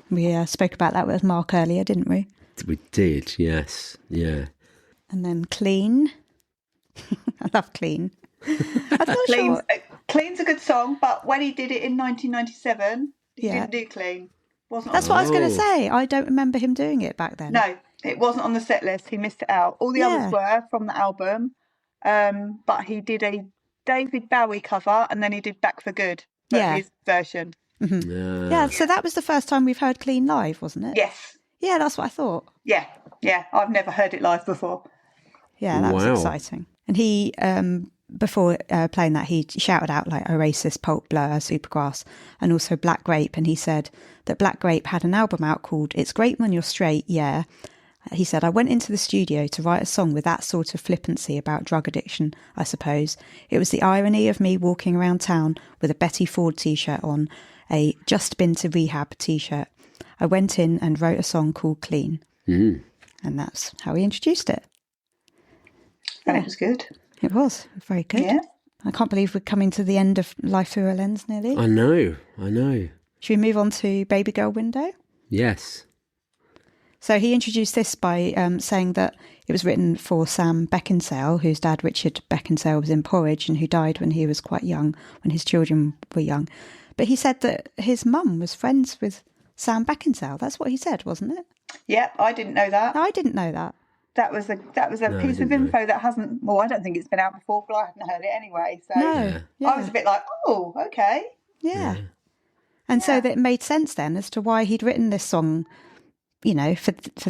[SPEAKER 3] We spoke about that with Mark earlier, didn't we?
[SPEAKER 2] We did, yes. Yeah.
[SPEAKER 3] And then Clean. I love Clean.
[SPEAKER 6] Clean's a good song, but when he did it in 1997, he didn't do Clean.
[SPEAKER 3] That's what I was going to say. I don't remember him doing it back then.
[SPEAKER 6] No, it wasn't on the set list. He missed it out. All the others were from the album, but he did a David Bowie cover, and then he did Back for Good, his version.
[SPEAKER 3] Mm-hmm. Yeah, so that was the first time we've heard Clean live, wasn't it?
[SPEAKER 6] Yes.
[SPEAKER 3] Yeah, that's what I thought.
[SPEAKER 6] Yeah. I've never heard it live before.
[SPEAKER 3] Yeah, that was exciting. And he, before playing that, he shouted out like Oasis, Pulp, Blur, Supergrass, and also Black Grape. And he said that Black Grape had an album out called It's Great When You're Straight, Yeah. He said, I went into the studio to write a song with that sort of flippancy about drug addiction, I suppose. It was the irony of me walking around town with a Betty Ford t-shirt on, a Just Been to Rehab t-shirt. I went in and wrote a song called Clean. And that's how he introduced it.
[SPEAKER 6] And it was good.
[SPEAKER 3] It was very good.
[SPEAKER 6] Yeah.
[SPEAKER 3] I can't believe we're coming to the end of Life Thru A Lens nearly.
[SPEAKER 2] I know.
[SPEAKER 3] Should we move on to Baby Girl Window?
[SPEAKER 2] Yes.
[SPEAKER 3] So he introduced this by saying that it was written for Sam Beckinsale, whose dad, Richard Beckinsale, was in Porridge and who died when he was quite young, when his children were young. But he said that his mum was friends with Sam Beckinsale. That's what he said, wasn't it?
[SPEAKER 6] Yep, I didn't know that.
[SPEAKER 3] I didn't know that.
[SPEAKER 6] That was a piece of info that hasn't. Well, I don't think it's been out before, but I hadn't heard it anyway. So I was a bit like, oh, okay.
[SPEAKER 3] Yeah. And so that it made sense then as to why he'd written this song, for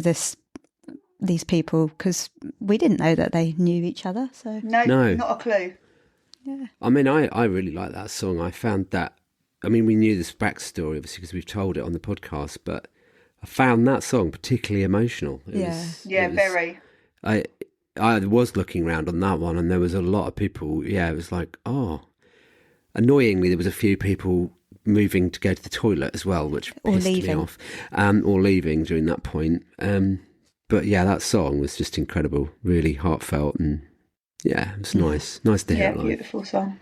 [SPEAKER 3] these people, because we didn't know that they knew each other. So
[SPEAKER 6] no, not a clue.
[SPEAKER 3] Yeah.
[SPEAKER 2] I mean, I really like that song. I found that. I mean, we knew this backstory obviously because we've told it on the podcast, but I found that song particularly emotional.
[SPEAKER 6] Very.
[SPEAKER 2] I was looking around on that one, and there was a lot of people. Yeah, it was like, annoyingly, there was a few people moving to go to the toilet as well, which pissed me off, or leaving during that point. But yeah, that song was just incredible, really heartfelt, and it was nice to hear.
[SPEAKER 6] Yeah, beautiful song.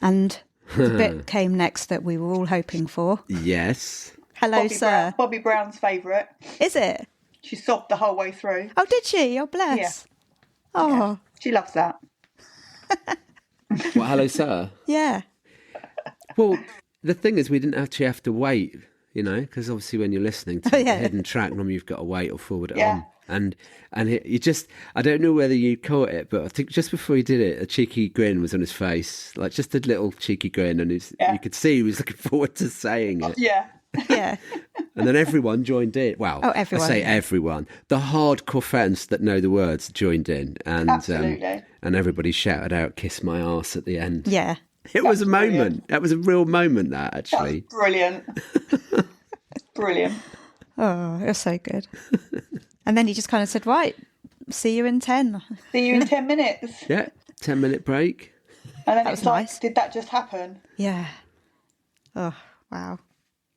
[SPEAKER 3] And the bit came next that we were all hoping for.
[SPEAKER 2] Yes.
[SPEAKER 3] Hello, Sir.
[SPEAKER 6] Bobby Brown's favourite.
[SPEAKER 3] Is it?
[SPEAKER 6] She sobbed the whole way through.
[SPEAKER 3] Oh, did she? Oh, bless.
[SPEAKER 6] Yeah.
[SPEAKER 3] Oh.
[SPEAKER 6] Yeah. She loves that.
[SPEAKER 2] What, Hello, Sir?
[SPEAKER 3] Yeah.
[SPEAKER 2] Well, the thing is, we didn't actually have to wait, because obviously when you're listening to the hidden track, normally you've got to wait or forward it on. And you just, I don't know whether you caught it, but I think just before he did it, a cheeky grin was on his face, like just a little cheeky grin, and you could see he was looking forward to saying it.
[SPEAKER 6] Yeah.
[SPEAKER 3] Yeah.
[SPEAKER 2] And then everyone joined in. Well,
[SPEAKER 3] everyone.
[SPEAKER 2] I say everyone. The hardcore fans that know the words joined in, and and everybody shouted out "Kiss my arse" at the end.
[SPEAKER 3] Yeah.
[SPEAKER 2] It was a moment. That was a real moment, that, actually.
[SPEAKER 6] That's brilliant. Brilliant.
[SPEAKER 3] Oh, it was so good. And then he just kind of said, right, see you in 10.
[SPEAKER 6] See you in 10 minutes.
[SPEAKER 2] Yeah, 10-minute break.
[SPEAKER 6] And then
[SPEAKER 3] that
[SPEAKER 6] it's
[SPEAKER 3] was
[SPEAKER 6] like,
[SPEAKER 3] nice.
[SPEAKER 6] Did that just happen?
[SPEAKER 3] Yeah. Oh, wow.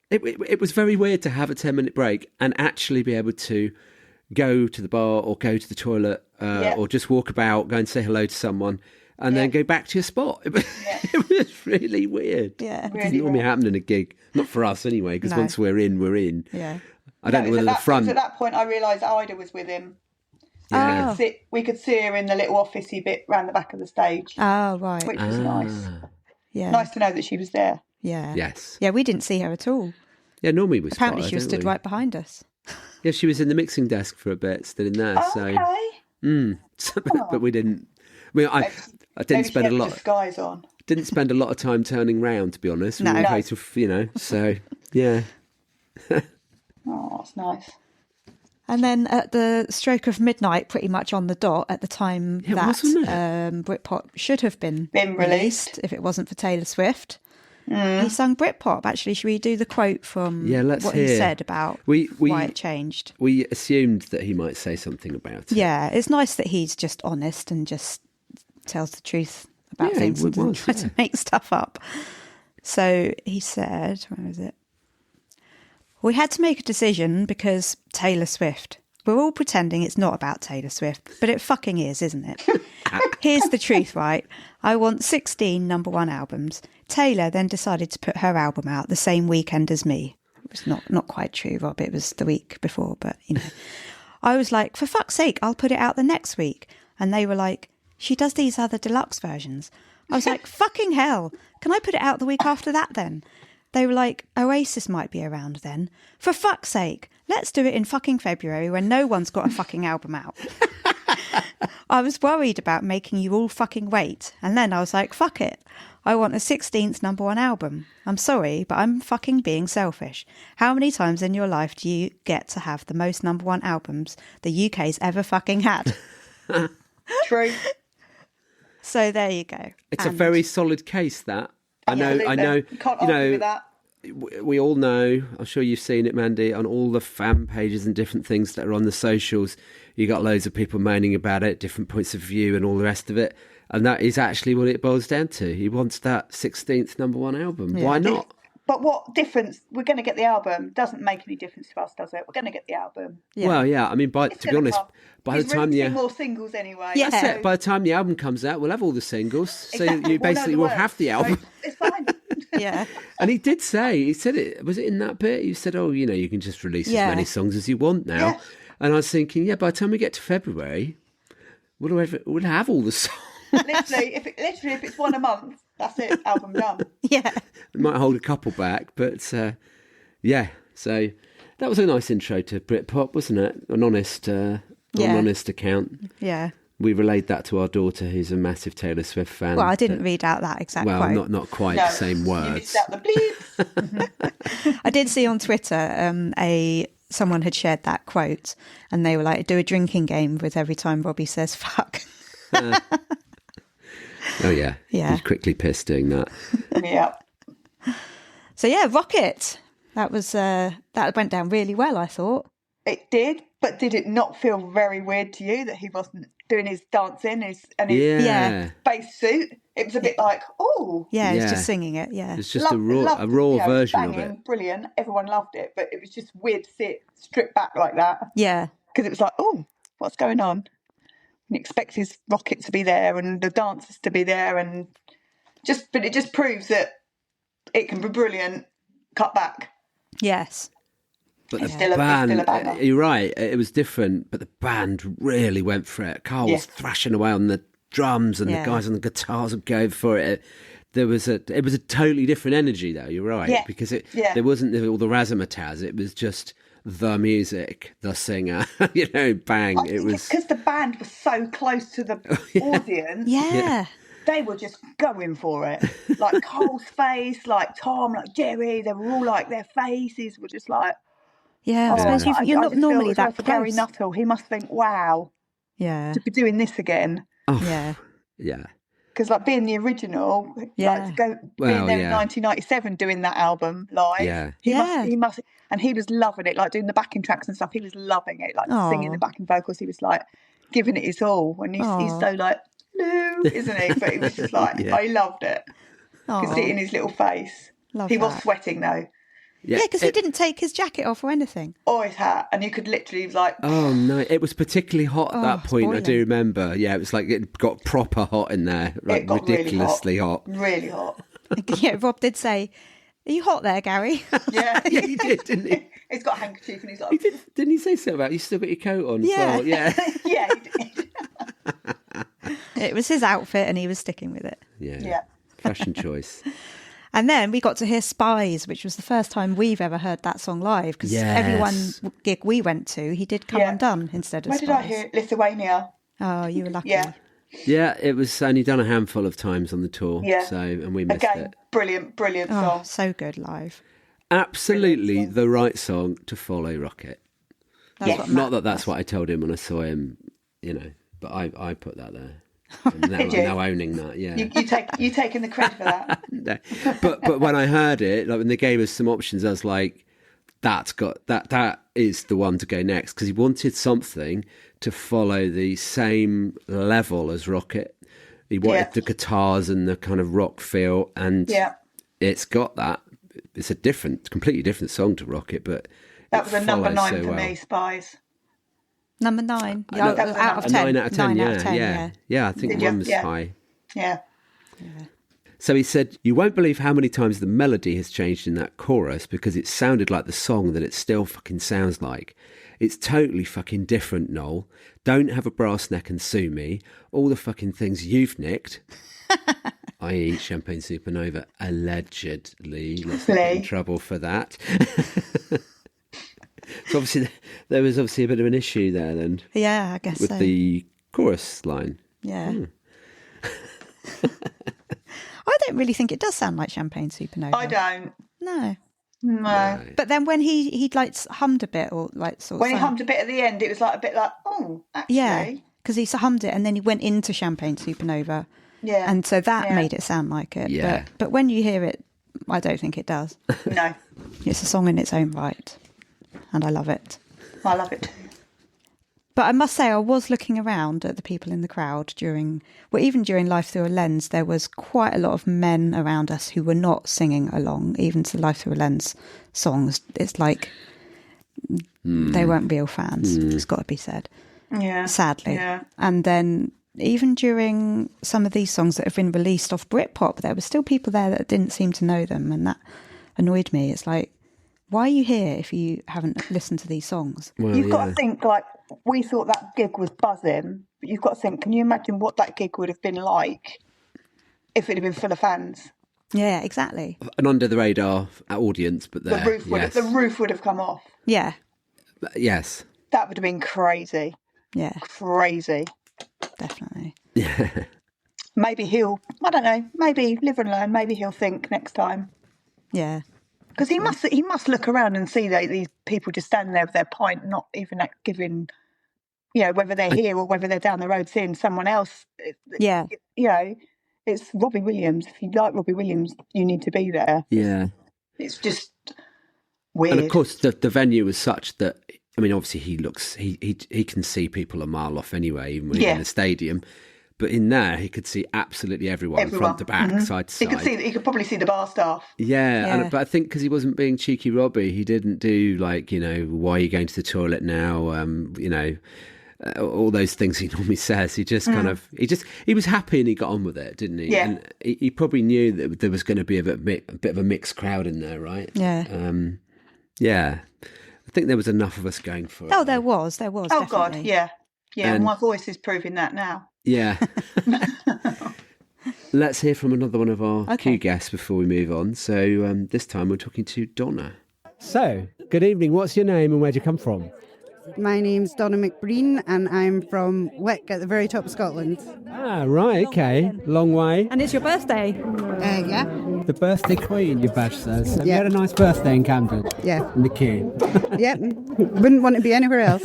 [SPEAKER 2] It was very weird to have a 10-minute break and actually be able to go to the bar or go to the toilet or just walk about, go and say hello to someone, and then go back to your spot. It was really weird.
[SPEAKER 3] Yeah.
[SPEAKER 2] It doesn't normally happen in a gig. Not for us anyway, because once we're in, we're in.
[SPEAKER 3] Yeah.
[SPEAKER 2] I don't know whether the front...
[SPEAKER 6] It was at that point I realised Ida was with him.
[SPEAKER 2] Yeah.
[SPEAKER 6] We could see her in the little officey bit round the back of the stage.
[SPEAKER 3] Oh, right.
[SPEAKER 6] Which was nice.
[SPEAKER 3] Yeah.
[SPEAKER 6] Nice to know that she was there.
[SPEAKER 3] Yeah.
[SPEAKER 2] Yes.
[SPEAKER 3] Yeah, we didn't see her at all.
[SPEAKER 2] Yeah, normally we spot
[SPEAKER 3] Apparently
[SPEAKER 2] her,
[SPEAKER 3] she was
[SPEAKER 2] don't
[SPEAKER 3] stood
[SPEAKER 2] we?
[SPEAKER 3] right behind us.
[SPEAKER 2] Yeah, she was in the mixing desk for a bit, stood in there. But we didn't. I mean, I didn't spend a lot.
[SPEAKER 6] Disguise on.
[SPEAKER 2] Didn't spend a lot of time turning round, to be honest.
[SPEAKER 3] No.
[SPEAKER 2] We were kind of, so yeah.
[SPEAKER 6] Oh, that's nice.
[SPEAKER 3] And then at the stroke of midnight, pretty much on the dot, at the time that Britpop should have been released, if it wasn't for Taylor Swift, he sung Britpop. Actually, should we do the quote from what he said about why it changed?
[SPEAKER 2] We assumed that he might say something about it.
[SPEAKER 3] Yeah, it's nice that he's just honest and just tells the truth about things and doesn't try to make stuff up. So he said, where is it? We had to make a decision because Taylor Swift. We're all pretending it's not about Taylor Swift, but it fucking is, isn't it? Here's the truth, right? I want 16 number one albums. Taylor then decided to put her album out the same weekend as me. It was not quite true, Rob. It was the week before, but, I was like, for fuck's sake, I'll put it out the next week. And they were like, she does these other deluxe versions. I was like, fucking hell. Can I put it out the week after that then? They were like, Oasis might be around then. For fuck's sake, let's do it in fucking February when no one's got a fucking album out. I was worried about making you all fucking wait. And then I was like, fuck it. I want a 16th number one album. I'm sorry, but I'm fucking being selfish. How many times in your life do you get to have the most number one albums the UK's ever fucking had?
[SPEAKER 6] True.
[SPEAKER 3] So there you go.
[SPEAKER 2] It's a very solid case, that. I know.
[SPEAKER 6] You can't argue with that.
[SPEAKER 2] We all know, I'm sure you've seen it, Mandy, on all the fan pages and different things that are on the socials. You got loads of people moaning about it, different points of view and all the rest of it. And that is actually what it boils down to. He wants that 16th number one album. Yeah. Why not?
[SPEAKER 6] But what difference? We're going to get the album. Doesn't make any difference to us, does it? We're going to get the album.
[SPEAKER 2] Yeah. Well, yeah. I mean, to be honest, by the time
[SPEAKER 6] more singles anyway.
[SPEAKER 2] Yeah. That's it. By the time the album comes out, we'll have all the singles. Exactly. So you basically will have the album.
[SPEAKER 6] So it's fine.
[SPEAKER 3] Yeah.
[SPEAKER 2] And he said it. Was it in that bit? He said, "Oh, you can just release as many songs as you want now." Yeah. And I was thinking, by the time we get to February, we'll have all the songs.
[SPEAKER 6] Literally, if it's one a month, that's it. Album done.
[SPEAKER 3] Yeah.
[SPEAKER 2] We might hold a couple back, but yeah. So that was a nice intro to Britpop, wasn't it? An honest account.
[SPEAKER 3] Yeah.
[SPEAKER 2] We relayed that to our daughter, who's a massive Taylor Swift fan.
[SPEAKER 3] Well, I didn't read out that exact quote.
[SPEAKER 2] Well, not quite the same words.
[SPEAKER 6] You missed out the bleeps.
[SPEAKER 3] I did see on Twitter someone had shared that quote, and they were like, do a drinking game with every time Robbie says fuck.
[SPEAKER 2] Oh yeah. He's quickly pissed doing that.
[SPEAKER 6] Yeah.
[SPEAKER 3] So yeah, Rocket. That was that went down really well, I thought.
[SPEAKER 6] It did, but did it not feel very weird to you that he wasn't doing his dancing his bass suit? It was a bit like, oh.
[SPEAKER 3] Yeah, he's just singing it, yeah.
[SPEAKER 2] It's just a raw version
[SPEAKER 6] banging,
[SPEAKER 2] of it.
[SPEAKER 6] Brilliant. Everyone loved it, but it was just weird to see it stripped back like that.
[SPEAKER 3] Yeah.
[SPEAKER 6] Because it was like, oh, what's going on? And you expect his Rocket to be there and the dancers to be there, but it just proves that it can be brilliant, cut back.
[SPEAKER 3] Yes.
[SPEAKER 2] But
[SPEAKER 6] it's
[SPEAKER 2] the
[SPEAKER 6] still
[SPEAKER 2] band,
[SPEAKER 6] a banger.
[SPEAKER 2] You're right, it was different, but the band really went for it. Carl was thrashing away on the drums and the guys on the guitars would go for it. It was a totally different energy, though, you're right, because there wasn't all the razzmatazz, it was just the music, the singer, bang. It was
[SPEAKER 6] because the band was so close to the audience.
[SPEAKER 3] Yeah.
[SPEAKER 6] They were just going for it. Like Cole's face, like Tom, like Jerry, they were all like, their faces were just like...
[SPEAKER 3] Yeah, I suppose you're not normally that
[SPEAKER 6] for
[SPEAKER 3] close.
[SPEAKER 6] Gary Nuttall, he must think, wow, to be doing this again.
[SPEAKER 2] Oh,
[SPEAKER 3] yeah.
[SPEAKER 2] Yeah.
[SPEAKER 6] Because like being the original, being there in 1997 doing that album live, he must, and he was loving it, like doing the backing tracks and stuff. He was loving it, like singing the backing vocals. He was like giving it his all, and he's so like, no, isn't he? But he was just like, I loved it. You could see it in his little face. He was sweating though.
[SPEAKER 3] Yeah, because he didn't take his jacket off or anything.
[SPEAKER 6] Or his hat, and you could literally like...
[SPEAKER 2] Oh, no, it was particularly hot at that point,
[SPEAKER 3] boiling.
[SPEAKER 2] I do remember. Yeah, it was like it got proper hot in there, like ridiculously hot.
[SPEAKER 6] Really hot.
[SPEAKER 3] Yeah, Rob did say, are you hot there, Gary?
[SPEAKER 6] Yeah.
[SPEAKER 2] Yeah, he did, didn't he?
[SPEAKER 6] He's got a handkerchief and he's like...
[SPEAKER 2] Didn't he say something about you still got your coat on?
[SPEAKER 3] Yeah.
[SPEAKER 2] So, yeah.
[SPEAKER 6] Yeah, he did.
[SPEAKER 3] It was his outfit and he was sticking with it.
[SPEAKER 2] Yeah. Fashion choice.
[SPEAKER 3] And then we got to hear Spies, which was the first time we've ever heard that song live, because everyone gig we went to, he did Come Undone instead of
[SPEAKER 6] Where
[SPEAKER 3] Spies.
[SPEAKER 6] did I hear it? Lithuania.
[SPEAKER 3] Oh, you were lucky.
[SPEAKER 2] Yeah, it was only done a handful of times on the tour, and we missed it.
[SPEAKER 6] Brilliant song.
[SPEAKER 3] So good live.
[SPEAKER 2] Absolutely the right song to follow Rocket. Not that that's what I told him when I saw him, but I put that there. Now owning that,
[SPEAKER 6] you taking the credit for that.
[SPEAKER 2] No. But when I heard it, like when they gave us some options, I was like, that is the one to go next, because he wanted something to follow the same level as Rocket. He wanted the guitars and the kind of rock feel, and it's got that. It's a completely different song to Rocket, but
[SPEAKER 6] that was a number 9 for me, Spies.
[SPEAKER 3] Number 9,
[SPEAKER 2] out
[SPEAKER 3] of 10.
[SPEAKER 2] 9 out of 10,
[SPEAKER 3] 9 out of 10,
[SPEAKER 2] yeah. I think one was high.
[SPEAKER 6] Yeah.
[SPEAKER 2] So he said, "You won't believe how many times the melody has changed in that chorus, because it sounded like the song that it still fucking sounds like. It's totally fucking different, Noel. Don't have a brass neck and sue me. All the fucking things you've nicked." I.e. Champagne Supernova, allegedly. Let's not get in trouble for that. So obviously there was a bit of an issue there then.
[SPEAKER 3] Yeah, I guess
[SPEAKER 2] with the chorus line.
[SPEAKER 3] Yeah. I don't really think it does sound like Champagne Supernova.
[SPEAKER 6] I don't.
[SPEAKER 3] No.
[SPEAKER 6] No.
[SPEAKER 3] But then when he like hummed a bit, or like sort of
[SPEAKER 6] when he hummed a bit at the end, it was like a bit like, oh, actually.
[SPEAKER 3] Yeah, because he hummed it and then he went into Champagne Supernova.
[SPEAKER 6] Yeah.
[SPEAKER 3] And so that made it sound like it.
[SPEAKER 2] Yeah.
[SPEAKER 3] But when you hear it, I don't think it does.
[SPEAKER 6] No.
[SPEAKER 3] It's a song in its own right. And I love it.
[SPEAKER 6] I love it too.
[SPEAKER 3] But I must say, I was looking around at the people in the crowd even during Life Thru a Lens, there was quite a lot of men around us who were not singing along, even to Life Thru a Lens songs. It's like they weren't real fans. It's got to be said.
[SPEAKER 6] Yeah.
[SPEAKER 3] Sadly.
[SPEAKER 6] Yeah.
[SPEAKER 3] And then even during some of these songs that have been released off BRITPOP, there were still people there that didn't seem to know them, and that annoyed me. It's like, why are you here if you haven't listened to these songs?
[SPEAKER 2] Well,
[SPEAKER 6] you've got to think, like, we thought that gig was buzzing, but you've got to think, can you imagine what that gig would have been like if it had been full of fans?
[SPEAKER 3] Yeah, exactly.
[SPEAKER 2] An under the radar audience, but
[SPEAKER 6] the roof would have come off.
[SPEAKER 3] Yeah.
[SPEAKER 2] Yes.
[SPEAKER 6] That would have been crazy.
[SPEAKER 3] Yeah.
[SPEAKER 6] Crazy.
[SPEAKER 3] Definitely.
[SPEAKER 2] Yeah.
[SPEAKER 6] Maybe I don't know, maybe live and learn, maybe he'll think next time.
[SPEAKER 3] Yeah.
[SPEAKER 6] Because he must look around and see these people just standing there with their pint, not even giving, whether they're here or whether they're down the road seeing someone else.
[SPEAKER 3] Yeah.
[SPEAKER 6] It's Robbie Williams. If you like Robbie Williams, you need to be there.
[SPEAKER 2] Yeah.
[SPEAKER 6] It's just weird.
[SPEAKER 2] And of course, the venue was such that, I mean, obviously he can see people a mile off anyway, even when he's in the stadium. But in there, he could see absolutely everyone. Front to back, side to side.
[SPEAKER 6] He could probably see the bar staff.
[SPEAKER 2] Yeah. But I think because he wasn't being cheeky Robbie, he didn't do like, why are you going to the toilet now? All those things he normally says. He just he was happy and he got on with it, didn't he?
[SPEAKER 6] Yeah.
[SPEAKER 2] And he probably knew that there was going to be a bit of a mixed crowd in there, right?
[SPEAKER 3] Yeah.
[SPEAKER 2] Yeah. I think there was enough of us going for it.
[SPEAKER 3] Oh, there was.
[SPEAKER 6] Oh,
[SPEAKER 3] definitely.
[SPEAKER 6] God, yeah. Yeah, and my voice is proving that now.
[SPEAKER 2] Yeah. Let's hear from another one of our Q guests before we move on. So this time we're talking to Donna.
[SPEAKER 9] So, good evening. What's your name and where do you come from?
[SPEAKER 1] My name's Donna McBreen and I'm from Wick at the very top of Scotland.
[SPEAKER 9] Ah, right, okay. Long way.
[SPEAKER 11] And it's your birthday.
[SPEAKER 1] Yeah.
[SPEAKER 9] The birthday queen, your badge says. Have you had a nice birthday in Camden?
[SPEAKER 1] Yeah.
[SPEAKER 9] In the queue?
[SPEAKER 1] Yep. Wouldn't want to be anywhere else.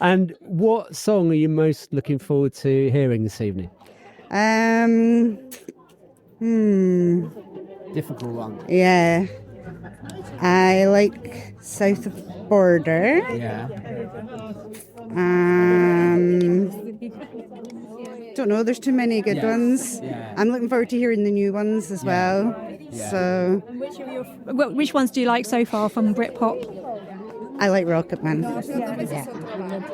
[SPEAKER 9] And what song are you most looking forward to hearing this evening? Difficult one.
[SPEAKER 1] Yeah. I like South of Border.
[SPEAKER 9] Yeah.
[SPEAKER 1] Don't know, there's too many good ones.
[SPEAKER 9] Yeah.
[SPEAKER 1] I'm looking forward to hearing the new ones as well.
[SPEAKER 9] Yeah.
[SPEAKER 1] So
[SPEAKER 11] Which ones do you like so far from Britpop?
[SPEAKER 1] I like Rocket Man.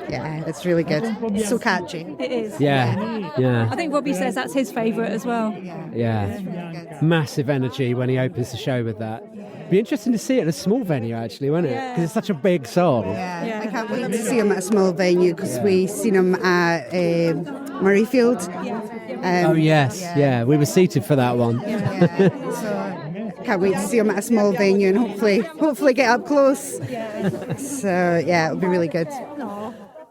[SPEAKER 1] Yeah, it's really good. It's so catchy.
[SPEAKER 11] It is.
[SPEAKER 9] Yeah.
[SPEAKER 11] I think Robbie says that's his favourite as well.
[SPEAKER 9] Yeah. Massive energy when he opens the show with that. Be interesting to see it at a small venue, actually, won't it? Because it's such a big song.
[SPEAKER 1] Yeah. I can't wait to see him at a small venue because we seen him at Murrayfield.
[SPEAKER 9] Oh, yes. Yeah, we were seated for that one.
[SPEAKER 1] So can't wait to see him at a small venue and hopefully get up close. So yeah, it'll be really good.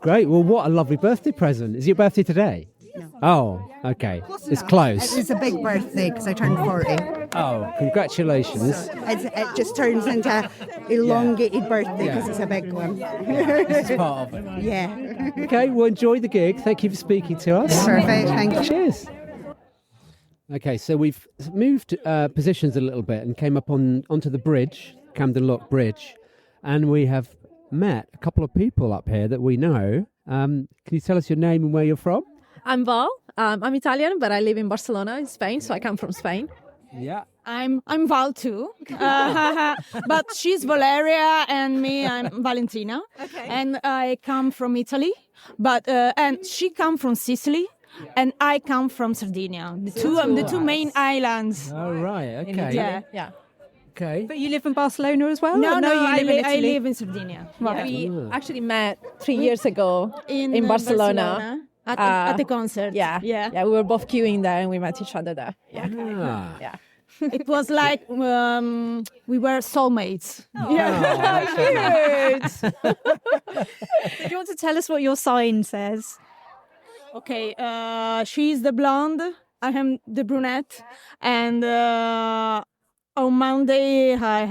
[SPEAKER 9] Great. Well, what a lovely birthday present. Is your birthday today? No. Oh, okay. It's close.
[SPEAKER 1] It's a big birthday because I turned 40.
[SPEAKER 9] Oh, congratulations.
[SPEAKER 1] It just turns into an elongated birthday because it's a big one.
[SPEAKER 9] This is part of it.
[SPEAKER 1] Yeah.
[SPEAKER 9] Okay, well, enjoy the gig. Thank you for speaking to us.
[SPEAKER 1] Perfect, thank you.
[SPEAKER 9] Cheers. Okay, so we've moved positions a little bit and came up onto the bridge, Camden Lock Bridge, and we have met a couple of people up here that we know. Can you tell us your name and where you're from?
[SPEAKER 4] I'm Val. I'm Italian, but I live in Barcelona, in Spain, so I come from Spain.
[SPEAKER 9] Yeah.
[SPEAKER 22] I'm Val too, but she's Valeria and me, I'm Valentina. Okay. And I come from Italy, but and she come from Sicily, and I come from Sardinia. The two main islands.
[SPEAKER 9] Oh right, okay.
[SPEAKER 22] Yeah.
[SPEAKER 9] Okay.
[SPEAKER 11] But you live in Barcelona as well?
[SPEAKER 22] No,
[SPEAKER 11] you live in Italy?
[SPEAKER 22] I live in Sardinia.
[SPEAKER 4] Yeah. We actually met 3 years ago in Barcelona.
[SPEAKER 22] At the concert.
[SPEAKER 4] Yeah, we were both queuing there and we met each other there. Yeah.
[SPEAKER 22] Yeah. It was like we were soulmates.
[SPEAKER 11] Cute. Do you want to tell us what your sign says?
[SPEAKER 22] Okay, she's the blonde, I am the brunette, and on Monday I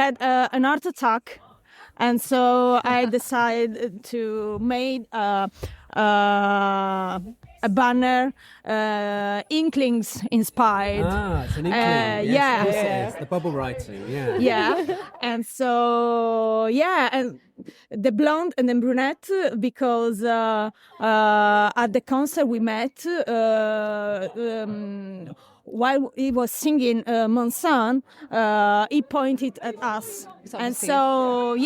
[SPEAKER 22] had an heart attack. And so I decided to make a banner, Inklings inspired.
[SPEAKER 9] It's an Inkling. Yes. The bubble writing, yeah.
[SPEAKER 22] Yeah. And so, and the blonde and the brunette, because at the concert we met, while he was singing Mon Sang, he pointed at us. And so,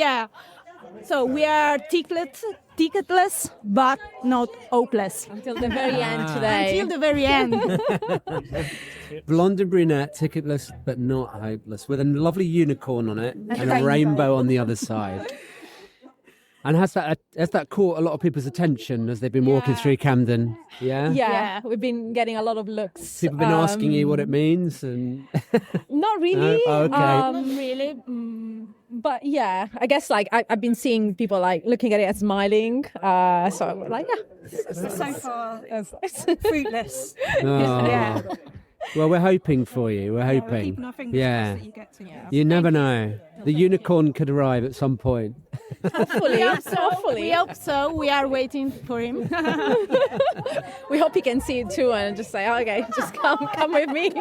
[SPEAKER 22] so we are ticketless, but not hopeless.
[SPEAKER 4] Until the very end today.
[SPEAKER 22] Until the very end.
[SPEAKER 9] Blonde and brunette, ticketless, but not hopeless, with a lovely unicorn on it and a rainbow on the other side. And has that caught a lot of people's attention as they've been walking through Camden?
[SPEAKER 4] Yeah, we've been getting a lot of looks.
[SPEAKER 9] People have been asking you what it means, and
[SPEAKER 4] not really.
[SPEAKER 22] Really.
[SPEAKER 4] But yeah, I guess like I've been seeing people like looking at it and smiling. So we're like,
[SPEAKER 11] so far, fruitless.
[SPEAKER 9] Yeah. Well, we're hoping for you. We're hoping.
[SPEAKER 11] We're keeping our fingers crossed that you get to.
[SPEAKER 9] You never know. The unicorn could arrive at some point.
[SPEAKER 22] Hopefully. We hope so. We are waiting for him.
[SPEAKER 4] We hope he can see it too and just say, okay, just come with me.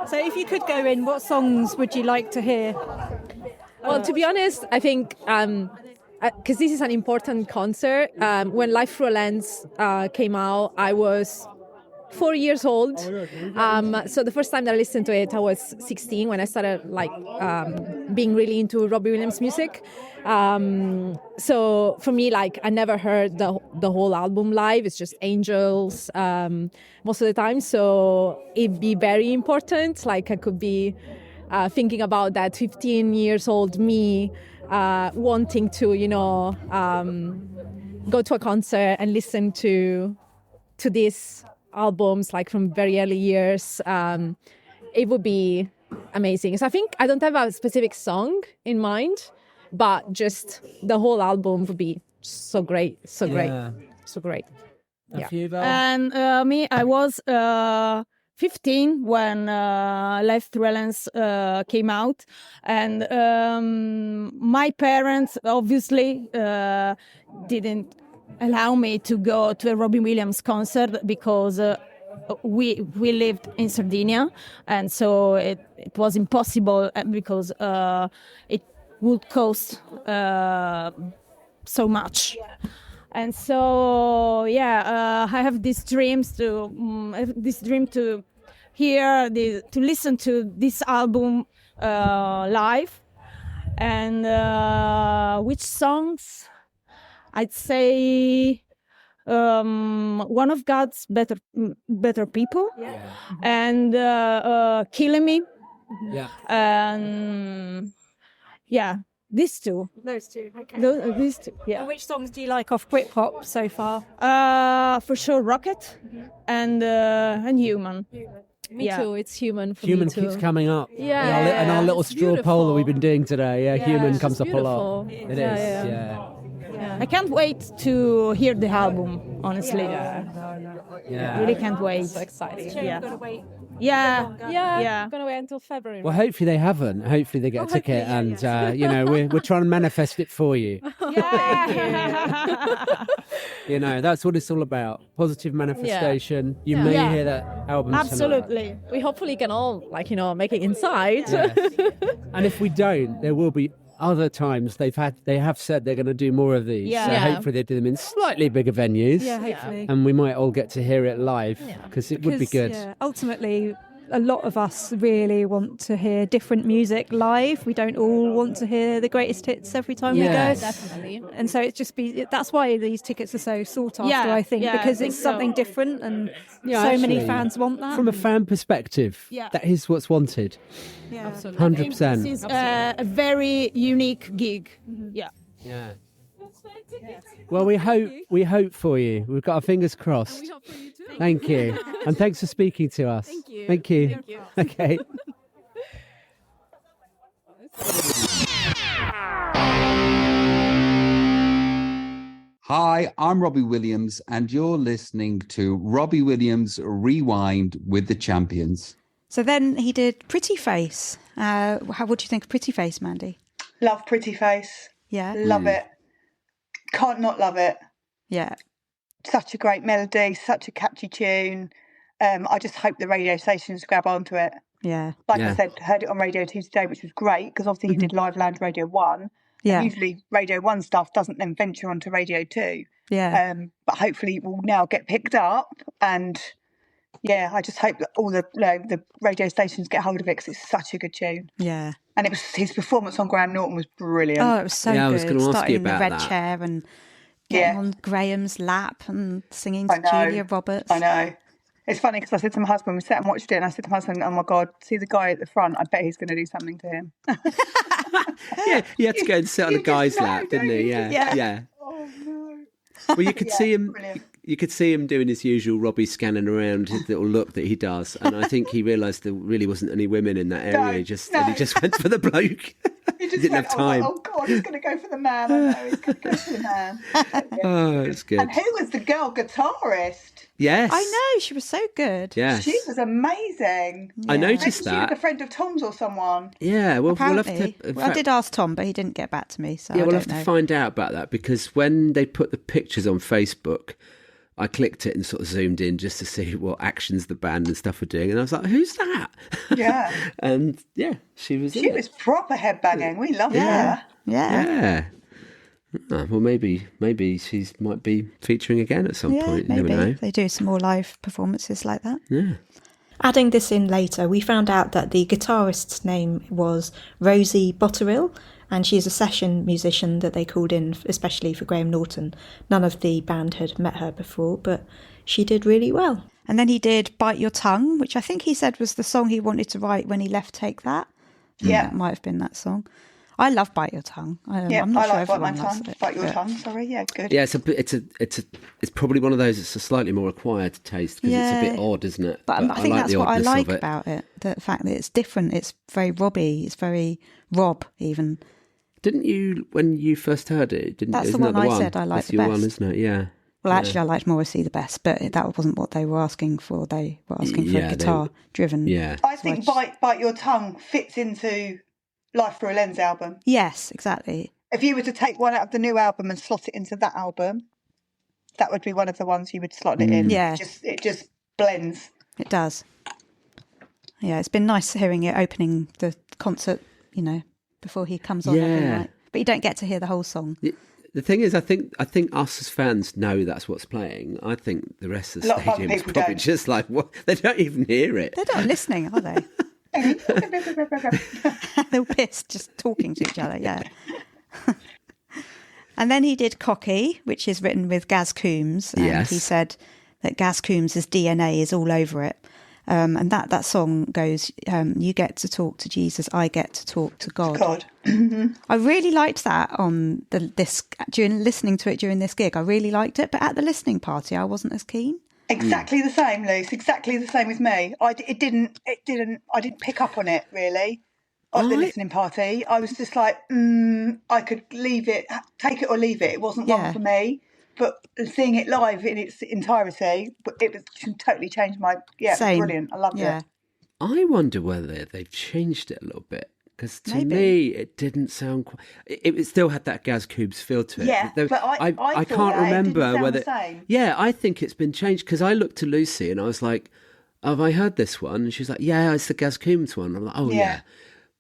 [SPEAKER 11] So if you could go in, what songs would you like to hear?
[SPEAKER 4] Well, to be honest, I think because this is an important concert. When Life Thru A Lens came out, I was 4 years old. So the first time that I listened to it, I was 16 when I started being really into Robbie Williams music. So for me, like I never heard the whole album live. It's just Angels most of the time. So it'd be very important. Like I could be thinking about that 15 years old me wanting to, go to a concert and listen to these albums like from very early years. It would be amazing. So I think I don't have a specific song in mind, but just the whole album would be so great.
[SPEAKER 22] And me, I was 15 when Life Thru A Lens came out, and my parents obviously didn't allow me to go to a Robbie Williams concert because we lived in Sardinia, and so it was impossible because it would cost so much. And so I have this dream to hear to listen to this album live. And which songs? I'd say one of God's better people, and Killing Me, and these two.
[SPEAKER 11] Those two, okay.
[SPEAKER 22] These two, yeah.
[SPEAKER 11] And which songs do you like off BRITPOP so far?
[SPEAKER 22] For sure, Rocket and Human.
[SPEAKER 4] Me too. It's human for
[SPEAKER 9] Human
[SPEAKER 4] me too.
[SPEAKER 9] keeps coming up.
[SPEAKER 4] Yeah.
[SPEAKER 9] And our little
[SPEAKER 4] It's
[SPEAKER 9] straw poll that we've been doing today. Yeah, human
[SPEAKER 4] it's
[SPEAKER 9] comes up a lot.
[SPEAKER 4] beautiful.
[SPEAKER 9] It is. Yeah.
[SPEAKER 22] I can't wait to hear the album, honestly.
[SPEAKER 9] Yeah.
[SPEAKER 22] Really can't wait.
[SPEAKER 4] So exciting.
[SPEAKER 22] Yeah.
[SPEAKER 4] I'm gonna wait until February.
[SPEAKER 9] Well, hopefully they haven't. Hopefully they get a ticket, and we're trying to manifest it for you. That's what it's all about. Positive manifestation. You may hear that album
[SPEAKER 22] Absolutely.
[SPEAKER 9] tonight.
[SPEAKER 4] We hopefully can all make it inside.
[SPEAKER 9] Yes. And if we don't, there will be other times they have said they're going to do more of these.
[SPEAKER 22] Yeah.
[SPEAKER 9] So hopefully they do them in slightly bigger venues.
[SPEAKER 11] Yeah, hopefully.
[SPEAKER 9] And we might all get to hear it live because it would be good.
[SPEAKER 11] Yeah, ultimately, a lot of us really want to hear different music live. We don't all want to hear the greatest hits every time we go.
[SPEAKER 4] Definitely.
[SPEAKER 11] And so that's why these tickets are so sought after, I think, because it's something different and so many fans want that.
[SPEAKER 9] From a fan perspective, that is what's wanted.
[SPEAKER 11] Yeah,
[SPEAKER 4] absolutely.
[SPEAKER 9] 100%.
[SPEAKER 22] This is a very unique gig. Yeah.
[SPEAKER 9] Yeah. Well, we hope for you. We've got our fingers crossed.
[SPEAKER 4] We hope for you too.
[SPEAKER 9] Thank you. And thanks for speaking to us.
[SPEAKER 4] Thank you.
[SPEAKER 9] Thank you.
[SPEAKER 4] Thank you.
[SPEAKER 9] Okay.
[SPEAKER 5] Hi, I'm Robbie Williams, and you're listening to Robbie Williams Rewind with the Champions.
[SPEAKER 3] So then he did Pretty Face. What do you think of Pretty Face, Mandy?
[SPEAKER 6] Love Pretty Face.
[SPEAKER 3] Yeah.
[SPEAKER 6] Love it. Can't not love it.
[SPEAKER 3] Yeah.
[SPEAKER 6] Such a great melody, such a catchy tune. I just hope the radio stations grab onto it.
[SPEAKER 3] Yeah.
[SPEAKER 6] I said, heard it on Radio 2 today, which was great, because obviously he did Live Land Radio 1.
[SPEAKER 3] Yeah.
[SPEAKER 6] Usually Radio 1 stuff doesn't then venture onto Radio 2.
[SPEAKER 3] Yeah.
[SPEAKER 6] But hopefully it will now get picked up, and I just hope that all the radio stations get hold of it, because it's such a good tune.
[SPEAKER 3] Yeah.
[SPEAKER 6] And it was his performance on Graham Norton was brilliant.
[SPEAKER 3] Oh, it was so good.
[SPEAKER 2] I was going to ask
[SPEAKER 3] Starting
[SPEAKER 2] you
[SPEAKER 3] in the
[SPEAKER 2] about
[SPEAKER 3] red
[SPEAKER 2] that.
[SPEAKER 3] chair and getting on Graham's lap and singing to Julia Roberts.
[SPEAKER 6] I know. It's funny because I said to my husband, we sat and watched it, and I said to my husband, oh my God, see the guy at the front, I bet he's going to do something to him.
[SPEAKER 2] Yeah, he had to go and sit on the guy's lap, didn't he? Yeah.
[SPEAKER 6] Oh no.
[SPEAKER 2] Well, you could see him.
[SPEAKER 6] Brilliant.
[SPEAKER 2] You could see him doing his usual Robbie scanning around, his little look that he does, and I think he realised there really wasn't any women in that area.
[SPEAKER 6] No,
[SPEAKER 2] And he just went for the bloke.
[SPEAKER 6] He just
[SPEAKER 2] didn't
[SPEAKER 6] went,
[SPEAKER 2] have time.
[SPEAKER 6] Oh God, he's going to go for the man. I know, he's going to go for the man.
[SPEAKER 2] Oh, it's good.
[SPEAKER 6] And who was the girl guitarist?
[SPEAKER 2] Yes.
[SPEAKER 3] I know, she was so good.
[SPEAKER 2] Yes.
[SPEAKER 6] She was amazing.
[SPEAKER 2] I noticed
[SPEAKER 6] Maybe she was
[SPEAKER 2] that.
[SPEAKER 6] a friend of Tom's or someone.
[SPEAKER 2] Yeah, well,
[SPEAKER 3] Apparently.
[SPEAKER 2] we'll have to. in
[SPEAKER 3] I
[SPEAKER 2] fact-
[SPEAKER 3] did ask Tom, but he didn't get back to me, so
[SPEAKER 2] Yeah,
[SPEAKER 3] I
[SPEAKER 2] we'll
[SPEAKER 3] don't
[SPEAKER 2] have to
[SPEAKER 3] know.
[SPEAKER 2] find out about that, because when they put the pictures on Facebook, I clicked it and sort of zoomed in just to see what actions the band and stuff were doing, and I was like, "Who's that?"
[SPEAKER 6] Yeah.
[SPEAKER 2] And she was.
[SPEAKER 6] She was proper headbanging. We loved her.
[SPEAKER 2] Yeah. Oh, well, maybe she might be featuring again at some point. You
[SPEAKER 3] Maybe.
[SPEAKER 2] never know.
[SPEAKER 3] They do some more live performances like that.
[SPEAKER 2] Yeah.
[SPEAKER 3] Adding this in later, we found out that the guitarist's name was Rosie Botterill, and she's a session musician that they called in especially for Graham Norton. None of the band had met her before, but she did really well. And then he did Bite Your Tongue, which I think he said was the song he wanted to write when he left Take That.
[SPEAKER 6] Yeah.
[SPEAKER 3] That might have been that song. I love Bite Your Tongue. I'm not
[SPEAKER 6] I
[SPEAKER 3] sure
[SPEAKER 6] like Bite
[SPEAKER 3] everyone
[SPEAKER 6] My
[SPEAKER 3] loves
[SPEAKER 6] Tongue.
[SPEAKER 3] it,
[SPEAKER 6] Bite Your
[SPEAKER 3] but-
[SPEAKER 6] Tongue, sorry. Yeah, good.
[SPEAKER 2] Yeah, it's probably one of those that's a slightly more acquired taste, because it's a bit odd, isn't it?
[SPEAKER 3] But I think
[SPEAKER 2] like
[SPEAKER 3] that's
[SPEAKER 2] the
[SPEAKER 3] what I
[SPEAKER 2] oddness
[SPEAKER 3] like
[SPEAKER 2] of it.
[SPEAKER 3] about it. The fact that it's different. It's very Robbie. It's very Rob, even.
[SPEAKER 2] Didn't you, when you first heard it?
[SPEAKER 3] That's
[SPEAKER 2] isn't
[SPEAKER 3] the
[SPEAKER 2] that
[SPEAKER 3] one I said I liked
[SPEAKER 2] That's
[SPEAKER 3] the
[SPEAKER 2] your
[SPEAKER 3] best.
[SPEAKER 2] one, isn't it? Yeah.
[SPEAKER 3] Well, actually, I liked Morrissey the best, but that wasn't what they were asking for. They were asking for a guitar-driven.
[SPEAKER 2] Yeah.
[SPEAKER 6] I think Bite Your Tongue fits into Life Thru A Lens album.
[SPEAKER 3] Yes, exactly.
[SPEAKER 6] If you were to take one out of the new album and slot it into that album, that would be one of the ones you would slot it in.
[SPEAKER 3] Yeah.
[SPEAKER 6] It just blends.
[SPEAKER 3] It does. Yeah, it's been nice hearing it opening the concert, before he comes on every
[SPEAKER 2] Yeah.
[SPEAKER 3] night. But you don't get to hear the whole song.
[SPEAKER 2] The thing is, I think us as fans know that's what's playing. I think the rest of
[SPEAKER 6] A
[SPEAKER 2] the
[SPEAKER 6] lot of other
[SPEAKER 2] stadium is
[SPEAKER 6] people
[SPEAKER 2] probably
[SPEAKER 6] don't.
[SPEAKER 2] just like, what? They don't even hear it.
[SPEAKER 3] They're not listening, are they? They're all pissed, just talking to each other, yeah. And then he did Cocky, which is written with Gaz Coombs. And
[SPEAKER 2] Yes.
[SPEAKER 3] he said that Gaz Coombs' DNA is all over it. And that song goes, you get to talk to Jesus, I get to talk to God. I really liked that on during listening to it during this gig. I really liked it, but at the listening party, I wasn't as keen.
[SPEAKER 6] Exactly the same, Luce. Exactly the same with me. I didn't pick up on it really at the listening party. I was just like, I could leave it, take it or leave it. It wasn't one for me. But seeing it live in its entirety, it was totally changed my. Yeah,
[SPEAKER 1] Same.
[SPEAKER 6] Brilliant. I loved it.
[SPEAKER 2] I wonder whether they've changed it a little bit. Because to me, it didn't sound quite. It still had that Gaz Coombs feel to it.
[SPEAKER 6] Yeah, but I
[SPEAKER 2] can't remember
[SPEAKER 6] it didn't sound
[SPEAKER 2] whether.
[SPEAKER 6] the same.
[SPEAKER 2] Yeah, I think it's been changed because I looked to Lucy and I was like, "Have I heard this one?" And she's like, "Yeah, it's the Gaz Coombs one." I'm like, "Oh yeah,"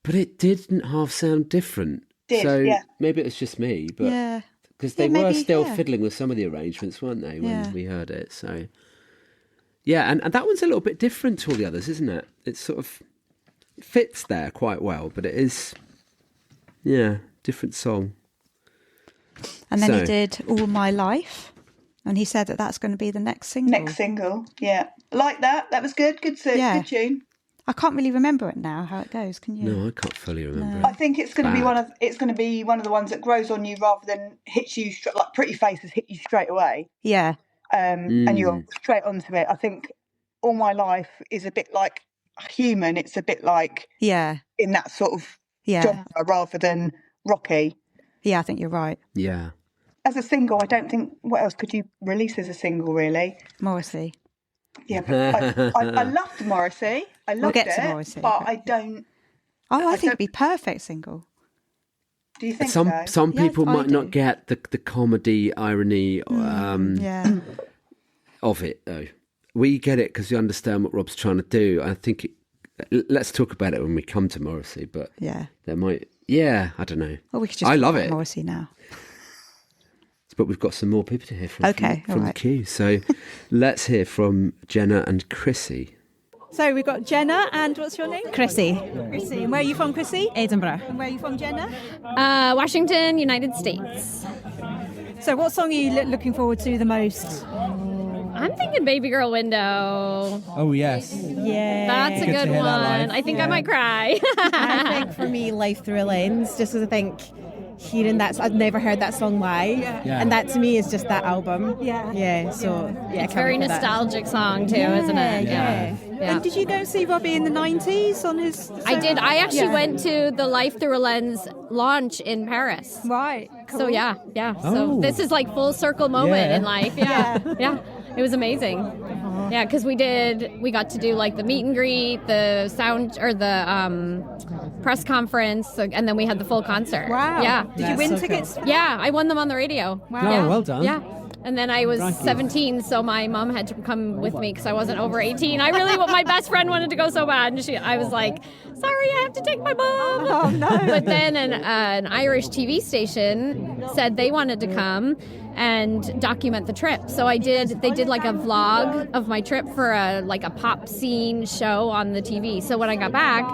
[SPEAKER 2] but it didn't half sound different. Maybe it was just me, but because they were still fiddling with some of the arrangements, weren't they, when we heard it? So yeah, and that one's a little bit different to all the others, isn't it? It's sort of. It fits there quite well, but it is, different song.
[SPEAKER 3] And then he did All My Life, and he said that that's going to be the next single.
[SPEAKER 6] Next single, yeah. Like that. That was good. Good tune.
[SPEAKER 3] I can't really remember it now, how it goes. Can you?
[SPEAKER 2] No, I can't fully remember it.
[SPEAKER 6] I think it's going to be one of the ones that grows on you rather than hits you, like Pretty Faces hit you straight away.
[SPEAKER 3] Yeah.
[SPEAKER 6] And you're straight onto it. I think All My Life is a bit like Human. It's a bit like in that sort of genre rather than Rocky.
[SPEAKER 3] Yeah, I think you're right.
[SPEAKER 2] Yeah.
[SPEAKER 6] As a single, I don't think what else could you release as a single really.
[SPEAKER 3] Morrissey.
[SPEAKER 6] Yeah, but I loved Morrissey. I loved
[SPEAKER 3] we'll get
[SPEAKER 6] it,
[SPEAKER 3] to Morrissey,
[SPEAKER 6] but I don't.
[SPEAKER 3] I think it'd be perfect single.
[SPEAKER 6] Do you think
[SPEAKER 2] some people might not get the comedy irony of it though. We get it because we understand what Rob's trying to do. I think let's talk about it when we come to Morrissey, but there might, I don't know.
[SPEAKER 3] Well, we could just
[SPEAKER 2] I love it.
[SPEAKER 3] Morrissey now.
[SPEAKER 2] But we've got some more people to hear from
[SPEAKER 3] from
[SPEAKER 2] the queue. So let's hear from Jenna and Chrissy.
[SPEAKER 11] So we've got Jenna and what's your name?
[SPEAKER 7] Chrissy.
[SPEAKER 11] Chrissy. And where are you from, Chrissy?
[SPEAKER 7] Edinburgh.
[SPEAKER 11] And where are you from, Jenna?
[SPEAKER 7] Washington, United States.
[SPEAKER 11] So what song are you looking forward to the most?
[SPEAKER 7] I'm thinking Baby Girl Window.
[SPEAKER 9] Oh, yes.
[SPEAKER 7] Yeah. That's a good one. I think I might cry.
[SPEAKER 8] I think for me, Life Thru A Lens, just because I think hearing that, I've never heard that song live.
[SPEAKER 11] Yeah.
[SPEAKER 8] And that to me is just that album.
[SPEAKER 11] Yeah.
[SPEAKER 8] So,
[SPEAKER 7] it's a very nostalgic song too, isn't it? Yeah.
[SPEAKER 11] And did you go and see Robbie in the 90's on his...
[SPEAKER 7] I did. I actually went to the Life Thru A Lens launch in Paris.
[SPEAKER 11] Right. Cool.
[SPEAKER 7] So yeah. So this is like full circle moment in life. Yeah. It was amazing. Yeah, because we got to do like the meet and greet, the sound or the press conference, and then we had the full concert.
[SPEAKER 11] Wow.
[SPEAKER 7] Yeah.
[SPEAKER 11] Did you win tickets?
[SPEAKER 7] Cool. Yeah, I won them on the radio.
[SPEAKER 11] Wow.
[SPEAKER 9] Oh, well done.
[SPEAKER 7] Yeah. And then I was 17, so my mom had to come with me because I wasn't over 18. My best friend wanted to go so bad, and I was like, sorry, I have to take my mom.
[SPEAKER 11] Oh, no.
[SPEAKER 7] But then an Irish TV station said they wanted to come and document the trip. So they did like a vlog of my trip for a pop scene show on the TV. So when I got back,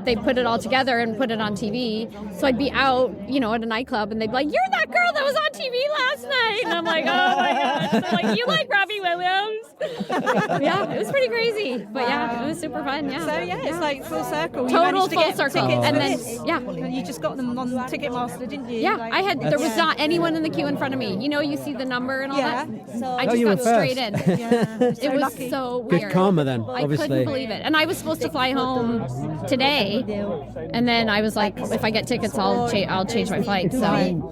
[SPEAKER 7] they put it all together and put it on TV. So I'd be out, at a nightclub and they'd be like, you're that girl that was on TV last night. And I'm like, oh my gosh. They're like, you like Robbie Williams? Yeah, it was pretty crazy. But it was super fun. Yeah.
[SPEAKER 11] So it's like full circle.
[SPEAKER 7] Total full circle.
[SPEAKER 11] And
[SPEAKER 7] then,
[SPEAKER 11] you just got them on Ticketmaster, didn't you?
[SPEAKER 7] Yeah, there was not anyone in the queue in front of me. You see the number and all that. So I just
[SPEAKER 9] you
[SPEAKER 7] got
[SPEAKER 9] were
[SPEAKER 7] straight
[SPEAKER 9] first.
[SPEAKER 7] in.
[SPEAKER 11] Yeah.
[SPEAKER 7] It was so weird.
[SPEAKER 9] Good karma then,
[SPEAKER 7] I
[SPEAKER 9] obviously.
[SPEAKER 7] couldn't believe it. And I was supposed to fly home today, and then I was like, if I get tickets, I'll change my flight. So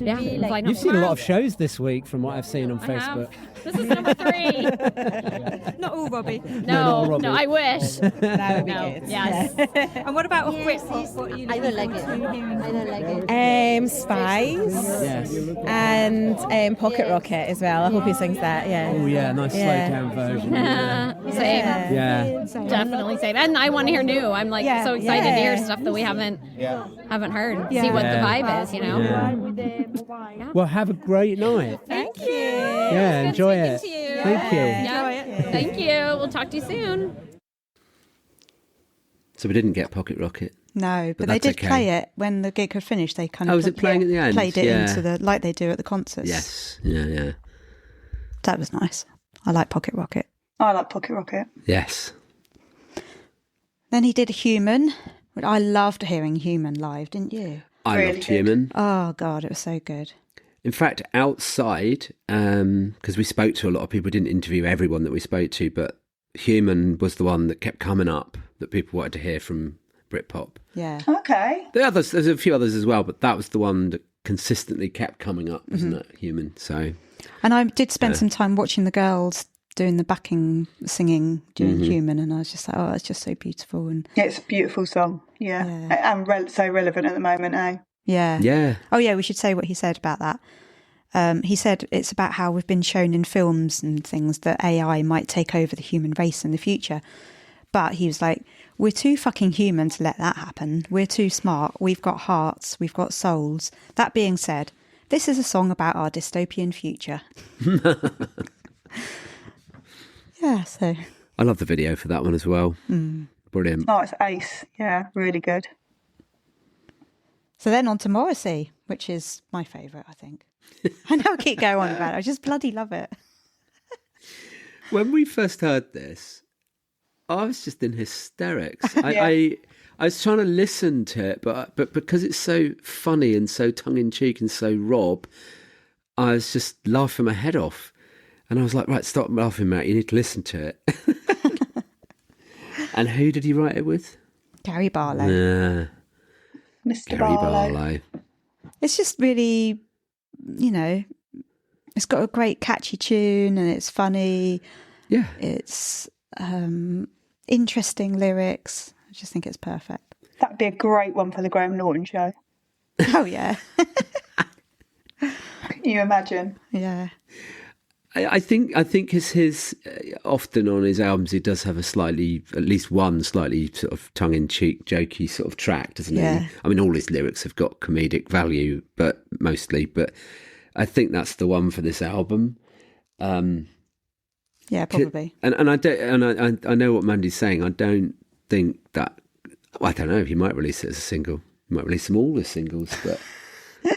[SPEAKER 7] yeah, I'm flying home
[SPEAKER 9] You've seen a lot
[SPEAKER 7] tomorrow.
[SPEAKER 9] of shows this week from what I've seen on Facebook.
[SPEAKER 7] This is number 3.
[SPEAKER 11] Not all Robbie.
[SPEAKER 7] No, I wish.
[SPEAKER 8] That would be good.
[SPEAKER 7] Yes.
[SPEAKER 11] And what about BRITPOP? What are you
[SPEAKER 8] I don't like
[SPEAKER 11] it.
[SPEAKER 8] Spies.
[SPEAKER 9] Yes.
[SPEAKER 8] And Pocket Rocket as well. I hope he sings that. Yeah.
[SPEAKER 9] Oh, yeah, nice slow down version.
[SPEAKER 7] Same.
[SPEAKER 9] Yeah.
[SPEAKER 7] Definitely same. And I want to hear new. I'm like so excited to hear stuff that we haven't heard. See what the vibe is,
[SPEAKER 9] Yeah. Well, have a great night.
[SPEAKER 7] Thank you.
[SPEAKER 9] Yeah, enjoy it.
[SPEAKER 7] To you.
[SPEAKER 9] Thank you.
[SPEAKER 7] Yeah. Thank you. We'll talk to you soon.
[SPEAKER 2] So we didn't get Pocket Rocket.
[SPEAKER 3] No, but they
[SPEAKER 2] that's
[SPEAKER 3] did
[SPEAKER 2] okay.
[SPEAKER 3] play it when the gig had finished. They kind of
[SPEAKER 2] was it playing at the end?
[SPEAKER 3] Played it
[SPEAKER 2] Yeah.
[SPEAKER 3] into like they do at the concerts.
[SPEAKER 2] Yes. Yeah.
[SPEAKER 3] That was nice. I like Pocket Rocket.
[SPEAKER 6] I like Pocket Rocket.
[SPEAKER 2] Yes.
[SPEAKER 3] Then he did Human. I loved hearing Human live, didn't you?
[SPEAKER 2] I loved Human.
[SPEAKER 3] Oh God, it was so good.
[SPEAKER 2] In fact, outside, because we spoke to a lot of people, we didn't interview everyone that we spoke to, but Human was the one that kept coming up that people wanted to hear from BRITPOP.
[SPEAKER 3] Yeah.
[SPEAKER 6] Okay.
[SPEAKER 2] There's a few others as well, but that was the one that consistently kept coming up, wasn't it? Human. So,
[SPEAKER 3] and I did spend some time watching the girls doing the backing singing during Human, and I was just like, oh, it's just so beautiful. And
[SPEAKER 6] yeah, it's a beautiful song. Yeah, and so relevant at the moment, eh?
[SPEAKER 3] Yeah.
[SPEAKER 2] Yeah.
[SPEAKER 3] Oh, yeah, we should say what he said about that. He said it's about how we've been shown in films and things that AI might take over the human race in the future. But he was like, we're too fucking human to let that happen. We're too smart. We've got hearts. We've got souls. That being said, this is a song about our dystopian future. Yeah, so.
[SPEAKER 2] I love the video for that one as well. Brilliant.
[SPEAKER 6] Oh, it's ace. Yeah, really good.
[SPEAKER 3] So then on to Morrissey, which is my favourite, I think. I know I keep going on about it. I just bloody love it.
[SPEAKER 2] When we first heard this, I was just in hysterics. I was trying to listen to it, but because it's so funny and so tongue-in-cheek and so Rob, I was just laughing my head off. And I was like, right, stop laughing, Matt. You need to listen to it. And who did he write it with?
[SPEAKER 3] Gary Barlow.
[SPEAKER 2] Yeah.
[SPEAKER 6] Mr.
[SPEAKER 2] Gary Barlow.
[SPEAKER 3] It's just really, you know, it's got a great catchy tune and it's funny.
[SPEAKER 2] Yeah.
[SPEAKER 3] It's interesting lyrics. I just think it's perfect.
[SPEAKER 6] That'd be a great one for the Graham Norton show.
[SPEAKER 3] Oh, yeah.
[SPEAKER 6] Can you imagine?
[SPEAKER 3] Yeah.
[SPEAKER 2] I think his often on his albums he does have at least one slightly sort of tongue-in-cheek, jokey sort of track, doesn't he? I mean, all his lyrics have got comedic value, but I think that's the one for this album.
[SPEAKER 3] Yeah, probably.
[SPEAKER 2] And I know what Mandy's saying. I don't think that. I don't know. He might release it as a single. He might release them all as singles, but.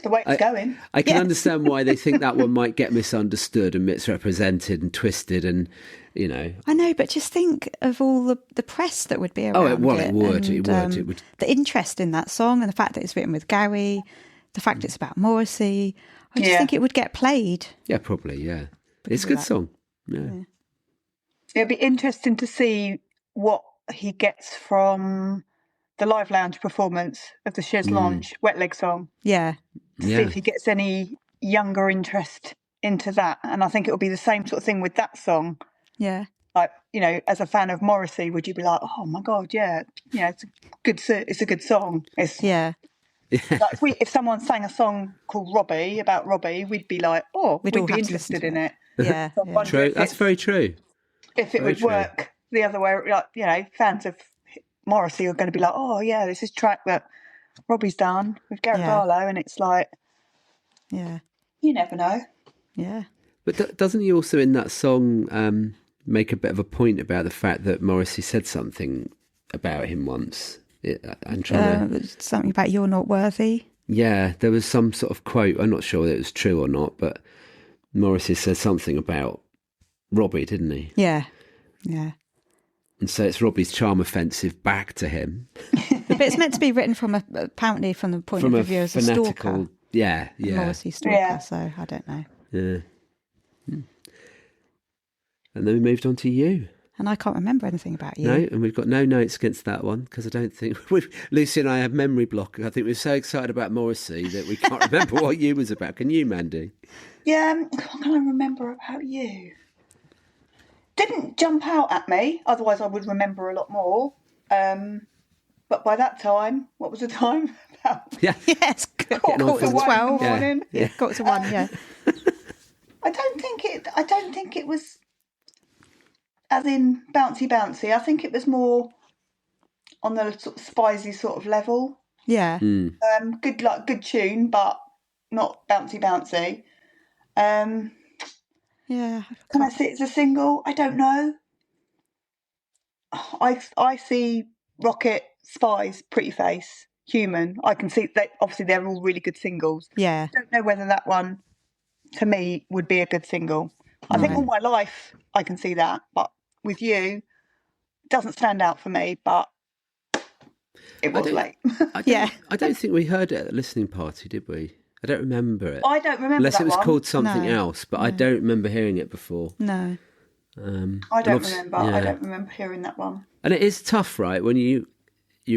[SPEAKER 6] The way it's going.
[SPEAKER 2] I can understand why they think that one might get misunderstood and misrepresented and twisted and, you know.
[SPEAKER 3] I know, but just think of all the press that would be around
[SPEAKER 2] it would.
[SPEAKER 3] and,
[SPEAKER 2] It would.
[SPEAKER 3] The interest in that song and the fact that it's written with Gary, the fact it's about Morrissey. I just think it would get played.
[SPEAKER 2] Yeah, probably, yeah. It's a good song. Yeah.
[SPEAKER 6] It'd be interesting to see what he gets from the Live Lounge performance of the Chaise Lounge Wet Leg song.
[SPEAKER 3] Yeah.
[SPEAKER 6] To see if he gets any younger interest into that. And I think it'll be the same sort of thing with that song.
[SPEAKER 3] Yeah.
[SPEAKER 6] Like, you know, as a fan of Morrissey, would you be like, oh my God, yeah, you know, it's a good song.
[SPEAKER 3] Yeah.
[SPEAKER 6] Like if someone sang a song called Robbie, about Robbie, we'd be like, we'd be interested in it.
[SPEAKER 3] Yeah.
[SPEAKER 6] So
[SPEAKER 2] true. That's very true.
[SPEAKER 6] If it would work the other way, like, you know, fans of Morrissey are going to be like, oh yeah, this is a track that Robbie's done with Gary Barlow, and it's like,
[SPEAKER 3] yeah,
[SPEAKER 6] you never know.
[SPEAKER 3] Yeah.
[SPEAKER 2] But doesn't he also in that song make a bit of a point about the fact that Morrissey said something about him once? I'm trying to...
[SPEAKER 3] Something about you're not worthy.
[SPEAKER 2] Yeah, there was some sort of quote. I'm not sure that it was true or not, but Morrissey said something about Robbie, didn't he?
[SPEAKER 3] Yeah, yeah.
[SPEAKER 2] And so it's Robbie's charm offensive back to him.
[SPEAKER 3] But it's meant to be written apparently from the point of view as a stalker.
[SPEAKER 2] Yeah.
[SPEAKER 3] Morrissey stalker, so I don't know.
[SPEAKER 2] Yeah. And then we moved on to You.
[SPEAKER 3] And I can't remember anything about You.
[SPEAKER 2] No, and we've got no notes against that one because I don't think... Lucy and I have memory block. I think we're so excited about Morrissey that we can't remember what You was about. Can you, Mandy?
[SPEAKER 6] Yeah, what can I remember about You? Didn't jump out at me, otherwise I would remember a lot more. But by that time, what was the time?
[SPEAKER 3] Yes, quarter to 12
[SPEAKER 6] in the morning.
[SPEAKER 3] Yeah, quarter to 1. Yeah.
[SPEAKER 6] I don't think it was as in bouncy. I think it was more on the sort of spicy sort of level.
[SPEAKER 3] Yeah.
[SPEAKER 6] Good tune, but not bouncy.
[SPEAKER 3] Yeah.
[SPEAKER 6] Can I say it's a single? I don't know. I see Rocket, Spies, Pretty Face, Human. I can see that obviously they're all really good singles.
[SPEAKER 3] Yeah.
[SPEAKER 6] I don't know whether that one to me would be a good single. I think All My Life I can see that, but with You it doesn't stand out for me, but it was late.
[SPEAKER 2] I don't think we heard it at the listening party, did we? I don't remember it.
[SPEAKER 6] I don't remember
[SPEAKER 2] unless
[SPEAKER 6] that
[SPEAKER 2] it was
[SPEAKER 6] one.
[SPEAKER 2] called something
[SPEAKER 6] No.
[SPEAKER 2] else, but I don't remember hearing it before.
[SPEAKER 6] I
[SPEAKER 1] No.
[SPEAKER 6] don't
[SPEAKER 2] and
[SPEAKER 6] remember.
[SPEAKER 2] yeah.
[SPEAKER 6] I don't remember hearing that one.
[SPEAKER 2] And it is tough, right? When you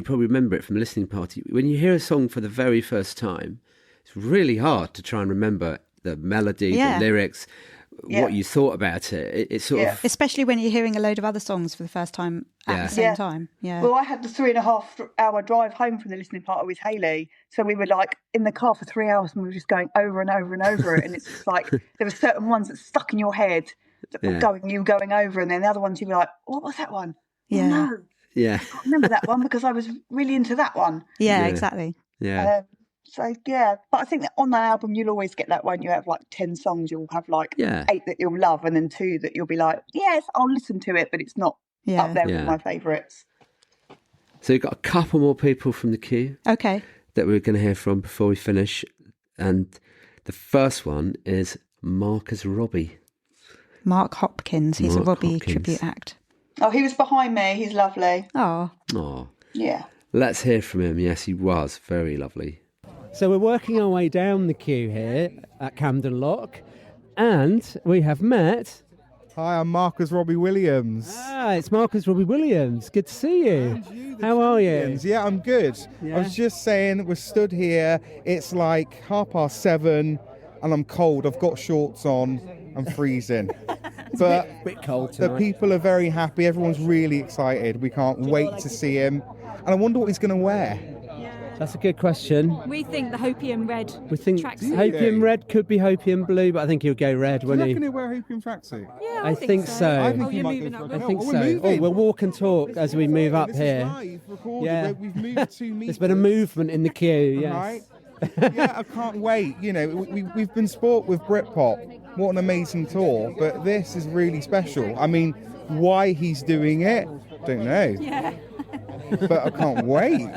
[SPEAKER 2] probably remember it from a listening party. When you hear a song for the very first time, it's really hard to try and remember the melody,
[SPEAKER 1] Yeah.
[SPEAKER 2] the lyrics,
[SPEAKER 1] Yeah.
[SPEAKER 2] what you thought about it. It's sort of
[SPEAKER 1] Especially when you're hearing a load of other songs for the first time at the same time. Yeah.
[SPEAKER 6] Well, I had the 3.5 hour drive home from the listening party with Hayley. So we were like in the car for 3 hours and we were just going over and over and over it. And it's just like there were certain ones that stuck in your head that were going over. And then the other ones you were like, what was that one?
[SPEAKER 1] Yeah.
[SPEAKER 6] Oh, no.
[SPEAKER 2] Yeah.
[SPEAKER 6] I can't remember that one because I was really into that one.
[SPEAKER 1] Yeah, exactly.
[SPEAKER 2] Yeah.
[SPEAKER 6] So, yeah. But I think that on that album, you'll always get that one. You have like 10 songs. You'll have like 8 that you'll love and then 2 that you'll be like, yes, I'll listen to it, but it's not up there with my favourites.
[SPEAKER 2] So you've got a couple more people from the queue.
[SPEAKER 1] Okay.
[SPEAKER 2] That we're going to hear from before we finish. And the first one is Marcus Robbie.
[SPEAKER 1] Mark Hopkins. He's
[SPEAKER 2] Mark
[SPEAKER 1] a Robbie
[SPEAKER 2] Hopkins.
[SPEAKER 1] tribute act.
[SPEAKER 6] Oh, he was behind me. He's lovely.
[SPEAKER 1] Oh.
[SPEAKER 2] Oh.
[SPEAKER 6] Yeah.
[SPEAKER 2] Let's hear from him. Yes, he was very lovely.
[SPEAKER 9] So we're working our way down the queue here at Camden Lock, and we have met...
[SPEAKER 10] Hi, I'm Marcus Robbie Williams.
[SPEAKER 9] It's Marcus Robbie Williams. Good to see you. How are you?
[SPEAKER 10] Yeah, I'm good.
[SPEAKER 9] Yeah.
[SPEAKER 10] I was just saying, we're stood here, it's like 7:30, and I'm cold. I've got shorts on, I'm freezing. But
[SPEAKER 9] a bit cold
[SPEAKER 10] the
[SPEAKER 9] tonight.
[SPEAKER 10] people are very happy, everyone's really excited. We can't wait to see him. And I wonder what he's going to wear.
[SPEAKER 9] That's a good question.
[SPEAKER 11] We think the Hopium red
[SPEAKER 9] We think
[SPEAKER 11] tracksuit.
[SPEAKER 9] Hopium red could be Hopium blue, but I think he'll go red,
[SPEAKER 10] Do you
[SPEAKER 9] won't
[SPEAKER 10] reckon
[SPEAKER 9] he?
[SPEAKER 10] he'll wear a Hopium tracksuit?
[SPEAKER 11] Yeah,
[SPEAKER 9] I think so.
[SPEAKER 10] I think he might go for a
[SPEAKER 9] I
[SPEAKER 10] colour.
[SPEAKER 9] think
[SPEAKER 10] Oh, we're
[SPEAKER 9] so.
[SPEAKER 10] moving.
[SPEAKER 9] We'll walk and talk as we move up
[SPEAKER 10] This is
[SPEAKER 9] here.
[SPEAKER 10] live recorded.
[SPEAKER 9] Yeah.
[SPEAKER 10] We've moved 2 meters.
[SPEAKER 9] There's been a movement in the queue, yes.
[SPEAKER 10] Right? Yeah, I can't wait. You know, we've been sport with BRITPOP. What an amazing tour. But this is really special. I mean, why he's doing it, don't know.
[SPEAKER 11] Yeah.
[SPEAKER 10] But I can't wait.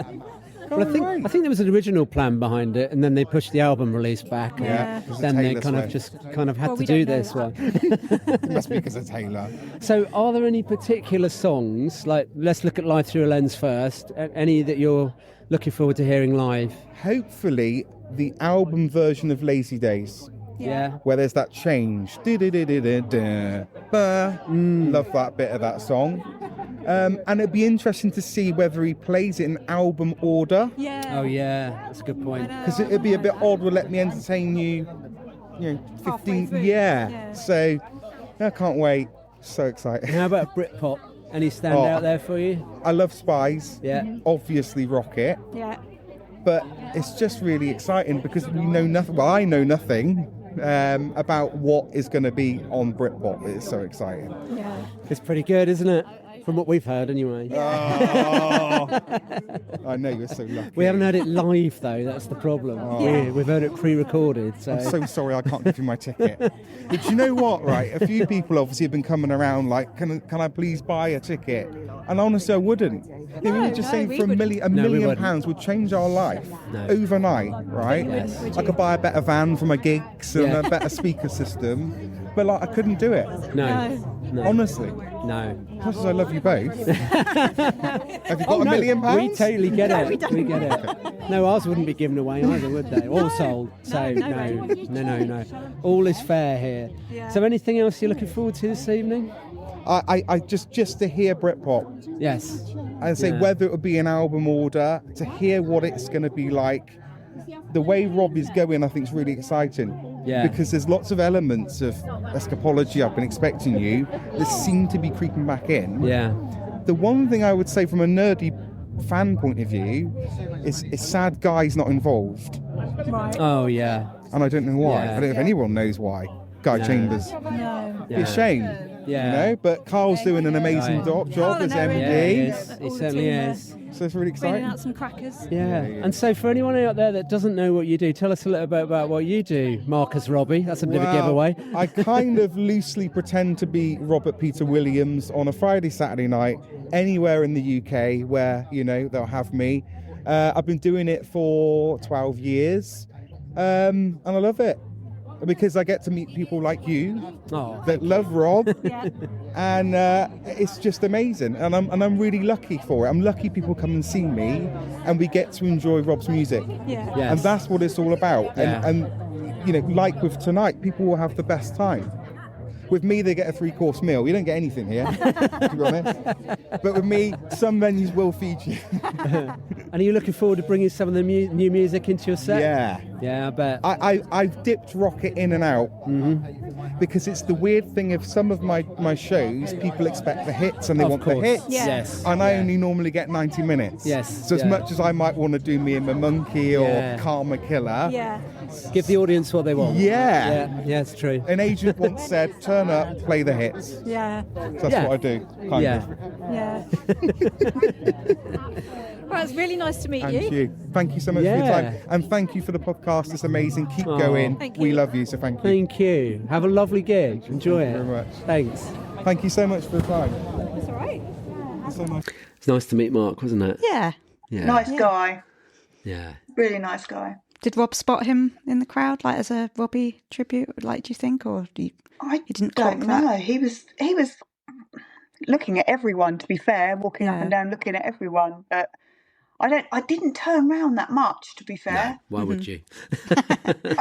[SPEAKER 9] Well, I think there was an original plan behind it, and then they pushed the album release back.
[SPEAKER 10] Yeah.
[SPEAKER 9] And then they kind of had to do this one.
[SPEAKER 10] It must be because of Taylor.
[SPEAKER 9] So, are there any particular songs? Like, let's look at Life Thru A Lens first. Any that you're looking forward to hearing live?
[SPEAKER 10] Hopefully, the album version of Lazy Days.
[SPEAKER 9] Yeah.
[SPEAKER 10] Where there's that change. Love that bit of that song. And it'd be interesting to see whether he plays it in album order.
[SPEAKER 11] Yeah.
[SPEAKER 9] Oh, yeah. That's a good point.
[SPEAKER 10] Because it'd be a bit odd with Let Me Entertain You, 15. Yeah. So, I can't wait. So excited.
[SPEAKER 9] How about Britpop? Any stand out there for you?
[SPEAKER 10] I love Spies.
[SPEAKER 9] Yeah.
[SPEAKER 10] Obviously Rocket.
[SPEAKER 11] Yeah.
[SPEAKER 10] But it's just really exciting because we know nothing. Well, I know nothing about what is going to be on Britpop. It's so exciting.
[SPEAKER 11] Yeah.
[SPEAKER 9] It's pretty good, isn't it? From what we've heard, anyway.
[SPEAKER 10] Oh, I know, you're so lucky.
[SPEAKER 9] We haven't heard it live, though. That's the problem.
[SPEAKER 10] Oh.
[SPEAKER 9] We've heard it pre-recorded. So.
[SPEAKER 10] I'm so sorry I can't give you my ticket. But you know what, right? A few people obviously have been coming around like, can I please buy a ticket? And honestly, I wouldn't. We were just saying for $1 million pounds would change our life overnight, right?
[SPEAKER 9] Yes.
[SPEAKER 10] I could buy a better van for my gigs and a better speaker system, but like I couldn't do it.
[SPEAKER 9] No.
[SPEAKER 10] Honestly.
[SPEAKER 9] No.
[SPEAKER 10] As much as I love you both. Have you got $1 million?
[SPEAKER 9] We totally get it. We get it. No, ours wouldn't be given away either, would they? All sold. So no. All is fair here.
[SPEAKER 11] Yeah.
[SPEAKER 9] So anything else you're looking forward to this evening?
[SPEAKER 10] I just to hear Britpop.
[SPEAKER 9] Yes.
[SPEAKER 10] And say whether it would be an album order, to hear what it's going to be like. The way Robbie's going, I think, is really exciting.
[SPEAKER 9] Yeah.
[SPEAKER 10] Because there's lots of elements of escapology I've been expecting you that seem to be creeping back in.
[SPEAKER 9] Yeah.
[SPEAKER 10] The one thing I would say from a nerdy fan point of view is sad Guy's not involved.
[SPEAKER 11] Right.
[SPEAKER 9] Oh, yeah.
[SPEAKER 10] And I don't know why.
[SPEAKER 9] Yeah.
[SPEAKER 10] I don't know if anyone knows why. Guy Chambers.
[SPEAKER 11] No.
[SPEAKER 10] Be a shame.
[SPEAKER 9] Yeah.
[SPEAKER 10] You know, but Carl's doing an amazing job as MD.
[SPEAKER 9] Yeah, he certainly is.
[SPEAKER 10] So it's really
[SPEAKER 11] Bringing
[SPEAKER 10] exciting.
[SPEAKER 11] out some crackers.
[SPEAKER 9] Yeah. And so for anyone out there that doesn't know what you do, tell us a little bit about what you do, Marcus Robbie. That's a bit of a giveaway.
[SPEAKER 10] I kind of loosely pretend to be Robert Peter Williams on a Friday, Saturday night, anywhere in the UK where, they'll have me. I've been doing it for 12 years, and I love it. because I get to meet people like you that love Rob, and it's just amazing. And I'm really lucky for it. I'm lucky people come and see me, and we get to enjoy Rob's music.
[SPEAKER 11] Yeah.
[SPEAKER 9] Yes.
[SPEAKER 10] And that's what it's all about.
[SPEAKER 9] Yeah.
[SPEAKER 10] And you know, like with tonight, people will have the best time. With me, they get a 3-course meal. You don't get anything here, to be honest. But with me, some venues will feed you.
[SPEAKER 9] And are you looking forward to bringing some of the new music into your set?
[SPEAKER 10] Yeah.
[SPEAKER 9] Yeah, I bet.
[SPEAKER 10] I've dipped Rocket in and out because it's the weird thing of some of my shows, people expect the hits and they want the hits.
[SPEAKER 9] Yes.
[SPEAKER 10] And I only normally get 90 minutes.
[SPEAKER 9] Yes.
[SPEAKER 10] So as much as I might want to do Me and My Monkey or Karma Killer.
[SPEAKER 11] Yeah.
[SPEAKER 9] Give the audience what they want.
[SPEAKER 10] Yeah.
[SPEAKER 9] Yeah, it's true.
[SPEAKER 10] An agent once said, turn up, play the hits.
[SPEAKER 11] Yeah.
[SPEAKER 10] So that's what I do, kind of.
[SPEAKER 11] Yeah. Well, it's really nice to meet
[SPEAKER 10] And
[SPEAKER 11] you.
[SPEAKER 10] you. Thank you so much for your time. And thank you for the podcast. It's amazing. Keep going.
[SPEAKER 11] Thank
[SPEAKER 10] We
[SPEAKER 11] you.
[SPEAKER 10] love you, so thank you.
[SPEAKER 9] Thank you. Have a lovely gig. Enjoy it.
[SPEAKER 10] Very much.
[SPEAKER 9] Thanks.
[SPEAKER 10] Thank you so much for the time.
[SPEAKER 11] That's all right.
[SPEAKER 10] It's so nice.
[SPEAKER 2] It's nice to meet Mark, wasn't it?
[SPEAKER 1] Yeah.
[SPEAKER 2] Yeah.
[SPEAKER 6] Nice guy.
[SPEAKER 2] Yeah.
[SPEAKER 6] Really nice guy.
[SPEAKER 1] Did Rob spot him in the crowd, like as a Robbie tribute? Like, do you think, or you didn't
[SPEAKER 6] Don't
[SPEAKER 1] clock that?
[SPEAKER 6] know. He was looking at everyone. To be fair, walking up and down, looking at everyone. But I didn't turn round that much. To be fair,
[SPEAKER 2] Why would you?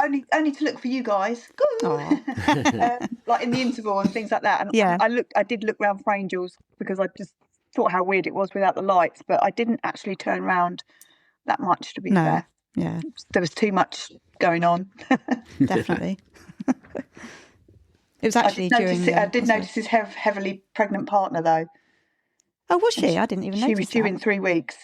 [SPEAKER 6] only to look for you guys. Like in the interval and things like that. And
[SPEAKER 1] Yeah.
[SPEAKER 6] I did look round for Angels because I just thought how weird it was without the lights. But I didn't actually turn round that much. To be
[SPEAKER 1] No.
[SPEAKER 6] fair,
[SPEAKER 1] Yeah,
[SPEAKER 6] there was too much going on.
[SPEAKER 1] definitely. It was actually
[SPEAKER 6] I did notice his heavily pregnant partner though.
[SPEAKER 1] Oh, was she? I didn't even notice.
[SPEAKER 6] She was due in 3 weeks.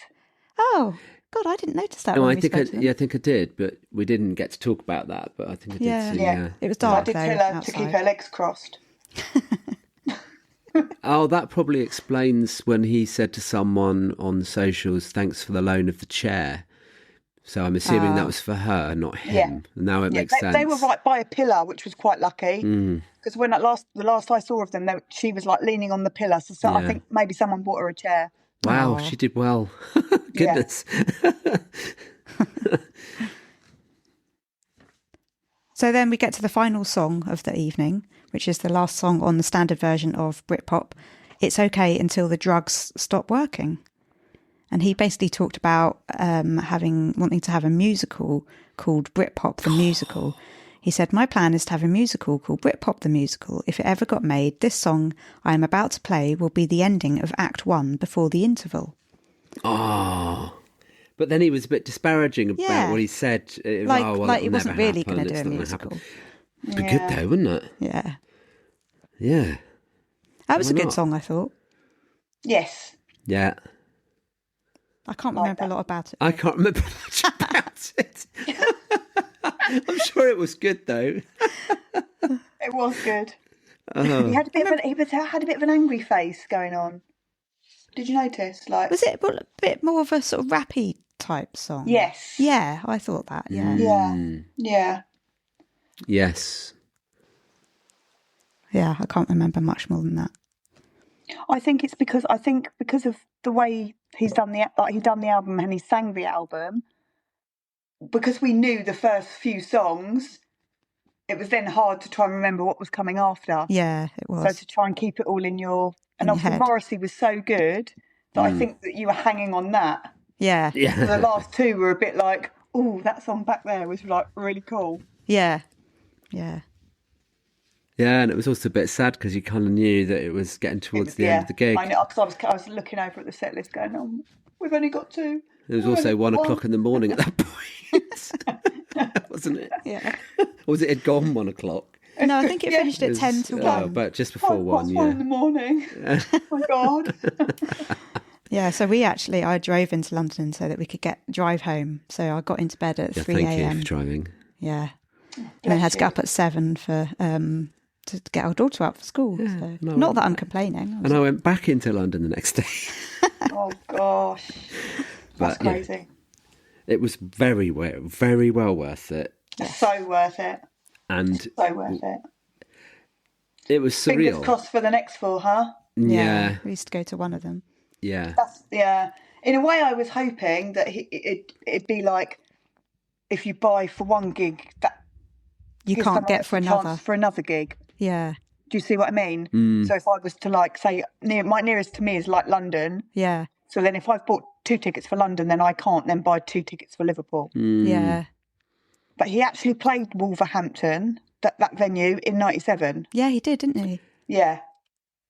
[SPEAKER 1] Oh God, I didn't notice that.
[SPEAKER 2] No,
[SPEAKER 1] when
[SPEAKER 2] I
[SPEAKER 1] we
[SPEAKER 2] think
[SPEAKER 1] spoke to them.
[SPEAKER 2] I think I did, but we didn't get to talk about that. But I think I did.
[SPEAKER 1] Yeah.
[SPEAKER 2] See,
[SPEAKER 1] Yeah. It was dark
[SPEAKER 6] I did
[SPEAKER 1] though,
[SPEAKER 6] tell her to
[SPEAKER 1] outside.
[SPEAKER 6] keep her legs crossed.
[SPEAKER 2] Oh, that probably explains when he said to someone on the socials, "Thanks for the loan of the chair." So I'm assuming that was for her, not him.
[SPEAKER 6] Yeah.
[SPEAKER 2] Now it makes sense.
[SPEAKER 6] They were right by a pillar, which was quite lucky. Because when the last I saw of them, she was like leaning on the pillar. So I
[SPEAKER 2] Yeah.
[SPEAKER 6] think maybe someone bought her a chair.
[SPEAKER 2] Wow, she did well. Goodness.
[SPEAKER 1] So then we get to the final song of the evening, which is the last song on the standard version of BRITPOP. It's okay until the drugs stop working. And he basically talked about wanting to have a musical called BRITPOP the Musical. He said, "My plan is to have a musical called BRITPOP the Musical. If it ever got made, this song I am about to play will be the ending of Act 1 before the interval."
[SPEAKER 2] Oh. But then he was a bit disparaging about what he said. It was,
[SPEAKER 1] Like he
[SPEAKER 2] it'll
[SPEAKER 1] wasn't
[SPEAKER 2] never
[SPEAKER 1] really
[SPEAKER 2] happen,
[SPEAKER 1] going to do
[SPEAKER 2] it's
[SPEAKER 1] a
[SPEAKER 2] not gonna
[SPEAKER 1] musical.
[SPEAKER 2] happen. It'd be good though, wouldn't it?
[SPEAKER 1] Yeah.
[SPEAKER 2] Yeah.
[SPEAKER 1] That was
[SPEAKER 2] Why
[SPEAKER 1] a good
[SPEAKER 2] not?
[SPEAKER 1] song, I thought.
[SPEAKER 6] Yes.
[SPEAKER 2] Yeah.
[SPEAKER 1] I can't remember a lot about it.
[SPEAKER 2] I can't remember much about it. I'm sure it was good though.
[SPEAKER 6] It was good.
[SPEAKER 2] Oh.
[SPEAKER 6] He had a bit of an angry face going on. Did you notice? Like,
[SPEAKER 1] Was it a bit more of a sort of rappy type song?
[SPEAKER 6] Yes.
[SPEAKER 1] Yeah, I thought that. Yeah.
[SPEAKER 6] Yeah.
[SPEAKER 2] Yes.
[SPEAKER 1] Yeah, I can't remember much more than that.
[SPEAKER 6] I think it's because of the way he's done the album and he sang the album. Because we knew the first few songs, it was then hard to try and remember what was coming after.
[SPEAKER 1] Yeah, it was.
[SPEAKER 6] So to try and keep it all in your... And obviously
[SPEAKER 1] head.
[SPEAKER 6] Morrissey was so good that I think that you were hanging on that.
[SPEAKER 1] Yeah.
[SPEAKER 6] So the last two were a bit like, oh, that song back there was like really cool.
[SPEAKER 1] Yeah. Yeah.
[SPEAKER 2] Yeah, and it was also a bit sad because you kind of knew that it was getting towards the end of the gig.
[SPEAKER 6] I know, because I was looking over at the set list going, oh, we've only got two.
[SPEAKER 2] It was also 1 o'clock in the morning at that point, wasn't it?
[SPEAKER 1] Yeah.
[SPEAKER 2] Or was it had gone 1 o'clock?
[SPEAKER 1] No, I think it finished
[SPEAKER 2] It
[SPEAKER 1] at
[SPEAKER 2] was,
[SPEAKER 1] 10 to 1.
[SPEAKER 2] But just before 1,
[SPEAKER 6] It's 1 in the morning. Oh my God.
[SPEAKER 1] Yeah, so I drove into London so that we could drive home. So I got into bed at 3
[SPEAKER 2] Thank
[SPEAKER 1] a.m.
[SPEAKER 2] you for driving.
[SPEAKER 1] Yeah. And then had to get up at 7 for to get our daughter up for school. So not that I'm complaining.
[SPEAKER 2] And I went back into London the next day.
[SPEAKER 6] Oh gosh. That's crazy.
[SPEAKER 2] It was very well worth it.
[SPEAKER 6] So worth it.
[SPEAKER 2] And
[SPEAKER 6] So worth it.
[SPEAKER 2] it was surreal.
[SPEAKER 6] Fingers crossed for the next 4, huh?
[SPEAKER 2] Yeah.
[SPEAKER 1] We used to go to one of them.
[SPEAKER 2] Yeah.
[SPEAKER 6] In a way, I was hoping that it'd be like if you buy for one gig,
[SPEAKER 1] you
[SPEAKER 6] gives
[SPEAKER 1] can't
[SPEAKER 6] someone
[SPEAKER 1] get
[SPEAKER 6] else
[SPEAKER 1] for
[SPEAKER 6] a chance
[SPEAKER 1] another.
[SPEAKER 6] for another gig.
[SPEAKER 1] Yeah.
[SPEAKER 6] Do you see what I mean? So if I was to like say my nearest to me is like London.
[SPEAKER 1] Yeah.
[SPEAKER 6] So then if I've bought 2 tickets for London, then I can't then buy 2 tickets for Liverpool.
[SPEAKER 1] Yeah.
[SPEAKER 6] But he actually played Wolverhampton, that venue, in 97.
[SPEAKER 1] Yeah, he did, didn't he?
[SPEAKER 6] Yeah.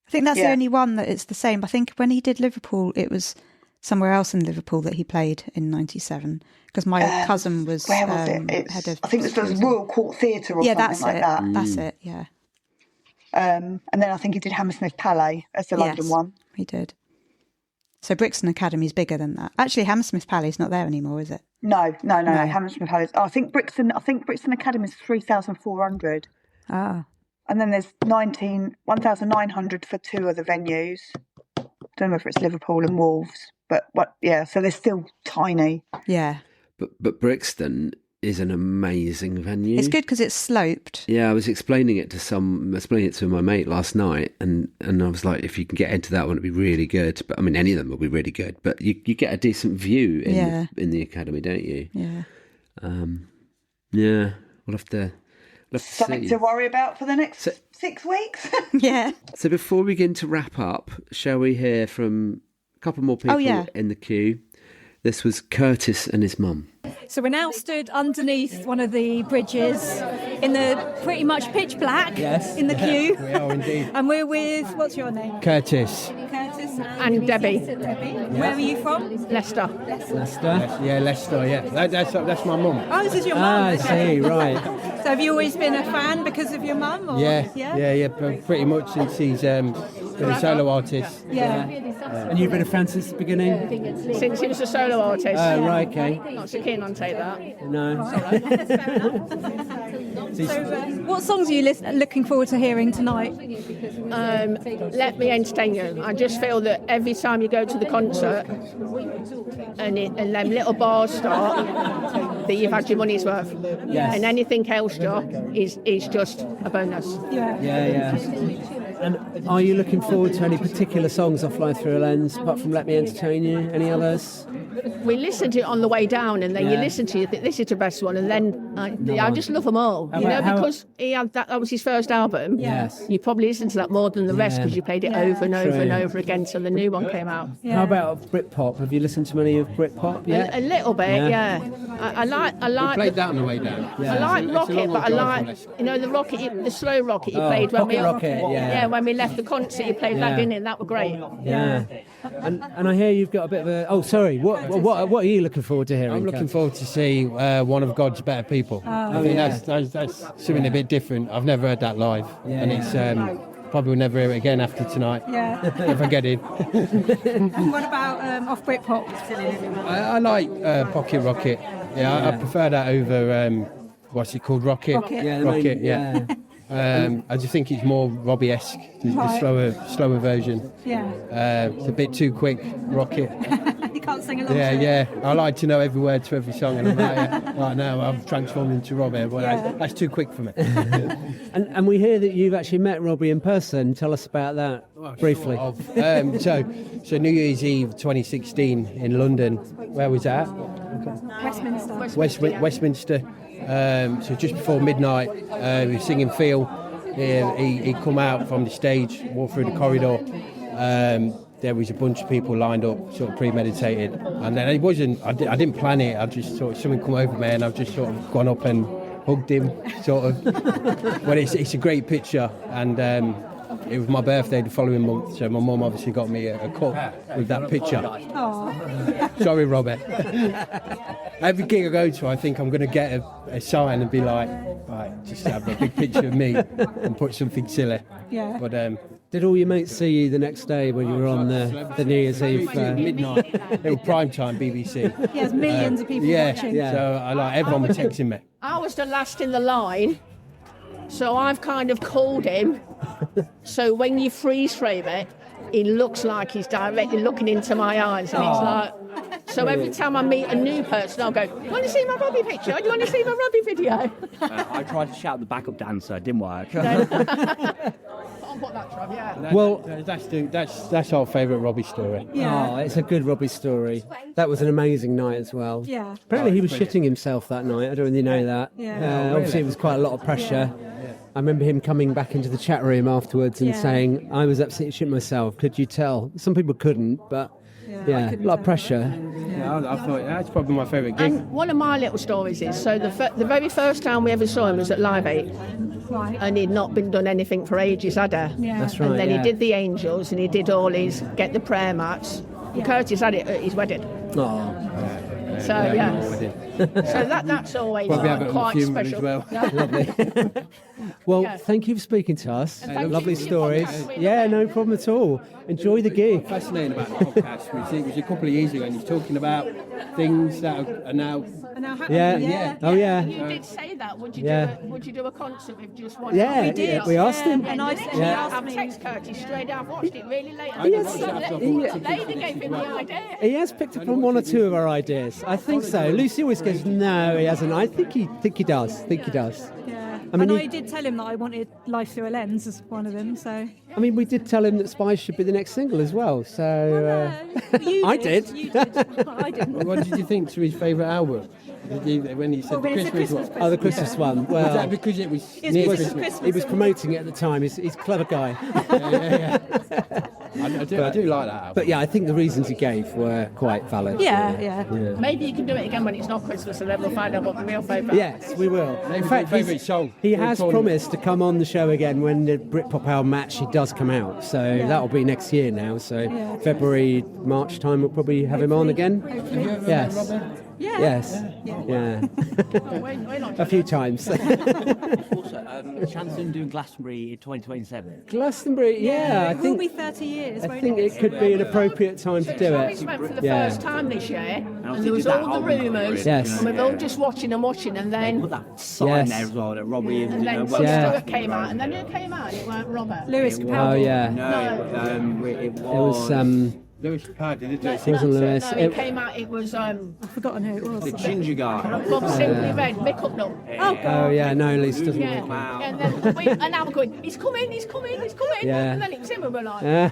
[SPEAKER 1] I think that's the only one that it's the same. I think when he did Liverpool, it was somewhere else in Liverpool that he played in 97. Because my cousin was,
[SPEAKER 6] where was it?
[SPEAKER 1] head of...
[SPEAKER 6] I think it was the Royal Court Theatre or something like that.
[SPEAKER 1] That's it, yeah.
[SPEAKER 6] And then I think he did Hammersmith Palais as the London one.
[SPEAKER 1] He did. So Brixton Academy's bigger than that. Actually, Hammersmith Palais not there anymore, is it?
[SPEAKER 6] No. Hammersmith Palais. I think Brixton Academy is 3,400.
[SPEAKER 1] Ah.
[SPEAKER 6] And then there's 1,900 for 2 of the venues. Don't know if it's Liverpool and Wolves, but so they're still tiny.
[SPEAKER 1] Yeah.
[SPEAKER 2] But Brixton is an amazing venue.
[SPEAKER 1] It's good because it's sloped.
[SPEAKER 2] Yeah, I was explaining it to my mate last night, and I was like, if you can get into that one, it'd be really good. But I mean, any of them will be really good. But you get a decent view in the academy, don't you?
[SPEAKER 1] Yeah.
[SPEAKER 2] Yeah, we'll have to
[SPEAKER 6] Something
[SPEAKER 2] see.
[SPEAKER 6] to worry about for the next 6 weeks.
[SPEAKER 1] Yeah.
[SPEAKER 2] So before we begin to wrap up, shall we hear from a couple more people in the queue? This was Curtis and his mum.
[SPEAKER 11] So we're now stood underneath one of the bridges in the pretty much pitch black in the queue.
[SPEAKER 9] We are indeed.
[SPEAKER 11] And we're with, what's your name?
[SPEAKER 9] Curtis.
[SPEAKER 11] Curtis
[SPEAKER 20] And Debbie.
[SPEAKER 11] Where are you from?
[SPEAKER 20] Leicester.
[SPEAKER 9] Leicester? Yeah, Leicester, yeah. That's my mum.
[SPEAKER 11] Oh, this is your mum.
[SPEAKER 9] I see, right.
[SPEAKER 11] So have you always been a fan because of your mum? Or?
[SPEAKER 9] Yeah, pretty much since he's been a solo artist.
[SPEAKER 11] Yeah.
[SPEAKER 9] And you've been a fan since the beginning?
[SPEAKER 20] Since he was a solo artist.
[SPEAKER 9] Right, okay.
[SPEAKER 20] Not so keen on take that.
[SPEAKER 9] No.
[SPEAKER 11] So what songs are you looking forward to hearing tonight?
[SPEAKER 20] Let me entertain you. I just feel that every time you go to the concert and them little bars start, that you've had your money's worth.
[SPEAKER 9] Yes.
[SPEAKER 20] And anything else, Jock, is just a bonus.
[SPEAKER 9] Yeah. And are you looking forward to any particular songs off Life Thru A Lens, apart from Let Me Entertain You? Any others?
[SPEAKER 20] We listened to it on the way down, and then you listen to it, think this is the best one, and then I just love them all. Because he had that was his first album.
[SPEAKER 9] Yes.
[SPEAKER 20] You probably listened to that more than the rest because you played it over and over and over again till the new one came out.
[SPEAKER 9] How about Britpop? Have you listened to any of Britpop yet?
[SPEAKER 20] A little bit, yeah. I like.
[SPEAKER 9] We played that on the way down.
[SPEAKER 20] I like Rocket, but I like the Rocket, the slow Rocket you played when we when we left the concert. You played that, didn't it? That was great.
[SPEAKER 9] Yeah. And I hear you've got a bit of a. Oh, sorry. What are you looking forward to hearing?
[SPEAKER 12] I'm looking forward to see one of God's better people. I think that's something a bit different. I've never heard that live, and it's probably will never hear it again after tonight.
[SPEAKER 11] Yeah.
[SPEAKER 12] If I get in.
[SPEAKER 11] And what about off Britpop?
[SPEAKER 12] I like Pocket Rocket. Yeah, I prefer that over what's it called, Rocket.
[SPEAKER 11] Rocket.
[SPEAKER 12] Yeah. I just think it's more Robbie-esque, the slower version.
[SPEAKER 11] Yeah.
[SPEAKER 12] It's a bit too quick, Rocket.
[SPEAKER 11] You can't sing along.
[SPEAKER 12] Yeah. I like to know every word to every song, and I'm like, right now I've transformed into Robbie, but that's too quick for me.
[SPEAKER 9] And we hear that you've actually met Robbie in person. Tell us about that briefly.
[SPEAKER 12] So New Year's Eve 2016 in London. Where was that? Westminster. So just before midnight, we were singing Feel. He come out from the stage, walked through the corridor. There was a bunch of people lined up, sort of premeditated. And then I didn't plan it. I just sort of, something come over me, and I've just sort of gone up and hugged him, sort of. Well, it's a great picture, and it was my birthday the following month, so my mum obviously got me a cup with that picture. Sorry, Robert. Every gig I go to, I think I'm going to get a sign and be like, right, just have a big picture of me and put something silly.
[SPEAKER 11] Yeah.
[SPEAKER 12] But
[SPEAKER 9] did all your mates see you the next day when you were on the New Year's Eve?
[SPEAKER 12] Midnight. It was prime time BBC.
[SPEAKER 11] Yeah, there's millions of people watching.
[SPEAKER 12] Yeah. So everyone was texting me.
[SPEAKER 20] I was the last in the line, so I've kind of called him. So when you freeze frame it, he looks like he's directly looking into my eyes, and it's like. So every time I meet a new person, I'll go, "Do you want to see my Robbie picture? Do you want to see my Robbie video?"
[SPEAKER 14] I tried to shout the backup dancer, it didn't work.
[SPEAKER 9] Well,
[SPEAKER 12] that's our favourite Robbie story.
[SPEAKER 11] Yeah.
[SPEAKER 9] Oh, it's a good Robbie story. That was an amazing night as well.
[SPEAKER 11] Yeah.
[SPEAKER 9] Apparently he was shitting himself that night. I don't really know that.
[SPEAKER 11] Yeah.
[SPEAKER 9] Obviously it was quite a lot of pressure. I remember him coming back into the chat room afterwards and saying, I was absolutely shitting myself. Could you tell? Some people couldn't, but a lot of pressure.
[SPEAKER 12] Yeah, I thought that's probably my favourite gig.
[SPEAKER 13] And one of my little stories is, so the very first time we ever saw him was at Live 8.
[SPEAKER 11] Right.
[SPEAKER 13] And he'd not been done anything for ages, had he?
[SPEAKER 11] Yeah.
[SPEAKER 9] That's right.
[SPEAKER 13] And then he did the Angels and he did all his Get the Prayer Mats. And Curtis had it at his wedding.
[SPEAKER 9] Oh.
[SPEAKER 13] So, so that's always quite special.
[SPEAKER 12] As well.
[SPEAKER 9] Lovely. Well, thank you for speaking to us. Lovely stories. Yeah, no problem at all. Enjoy the gig.
[SPEAKER 12] Fascinating about the podcast. It was a couple of years ago, and he's talking about things that are now.
[SPEAKER 9] Yeah. Oh, yeah.
[SPEAKER 13] You did say that. Would you do a concert with just one?
[SPEAKER 9] Yeah,
[SPEAKER 13] we did.
[SPEAKER 9] We asked him.
[SPEAKER 13] And I said, I've texted Curtis straight. I've watched it really late. Lady gave him the idea.
[SPEAKER 9] He has picked up on one or two of our ideas. I think so. Lucy always goes, no, he hasn't. I think he does.
[SPEAKER 11] Yeah.
[SPEAKER 9] I mean,
[SPEAKER 11] I did tell him that I wanted Life Thru A Lens as one of them. So.
[SPEAKER 9] I mean, we did tell him that Spies should be the next single as well. So
[SPEAKER 11] I
[SPEAKER 9] did.
[SPEAKER 11] You did. I didn't.
[SPEAKER 12] What did you think to his favourite album? When he said the Christmas one?
[SPEAKER 9] Oh, the Christmas one. Well,
[SPEAKER 12] was that because it was
[SPEAKER 11] near
[SPEAKER 12] Christmas?
[SPEAKER 9] He was promoting it at the time. He's a clever guy.
[SPEAKER 12] Yeah. I do like that album.
[SPEAKER 9] But yeah, I think the reasons he gave were quite valid.
[SPEAKER 11] Yeah.
[SPEAKER 13] Maybe you can do it again when it's not Christmas, and then we'll find out what the real favourite.
[SPEAKER 9] Yes, we will.
[SPEAKER 12] In fact, favourite song.
[SPEAKER 9] He has promised to come on the show again when the BRITPOP album actually does come out. So that'll be next year now. So February, March time, we'll probably have him on again. Yes.
[SPEAKER 11] Yeah.
[SPEAKER 9] Yes. Yeah. A few times.
[SPEAKER 14] Also, chance of doing Glastonbury in 2027.
[SPEAKER 9] Glastonbury, yeah.
[SPEAKER 11] It will be 30 years.
[SPEAKER 9] I think it could be an appropriate time to do it.
[SPEAKER 13] We went for the first time this year, and there was all the rumours,
[SPEAKER 9] Yes.
[SPEAKER 13] and we were all just watching, and then
[SPEAKER 14] Put that sign there as well, that Robbie
[SPEAKER 13] and then Stewart came out, and then who came out? It weren't Robert.
[SPEAKER 11] Lewis Capaldi.
[SPEAKER 9] Oh yeah.
[SPEAKER 14] No, it
[SPEAKER 9] It was
[SPEAKER 12] Lewis Capaldi, didn't
[SPEAKER 9] it wasn't Lewis.
[SPEAKER 13] No, it came out. It was
[SPEAKER 11] I've forgotten who it was.
[SPEAKER 14] the ginger guy.
[SPEAKER 13] Bob Simply Red, Mick Hucknall.
[SPEAKER 9] Oh yeah, no, Lewis doesn't.
[SPEAKER 13] Yeah, and then and now we're going. He's coming.
[SPEAKER 9] Yeah.
[SPEAKER 13] And then it's him, and we're like,
[SPEAKER 14] I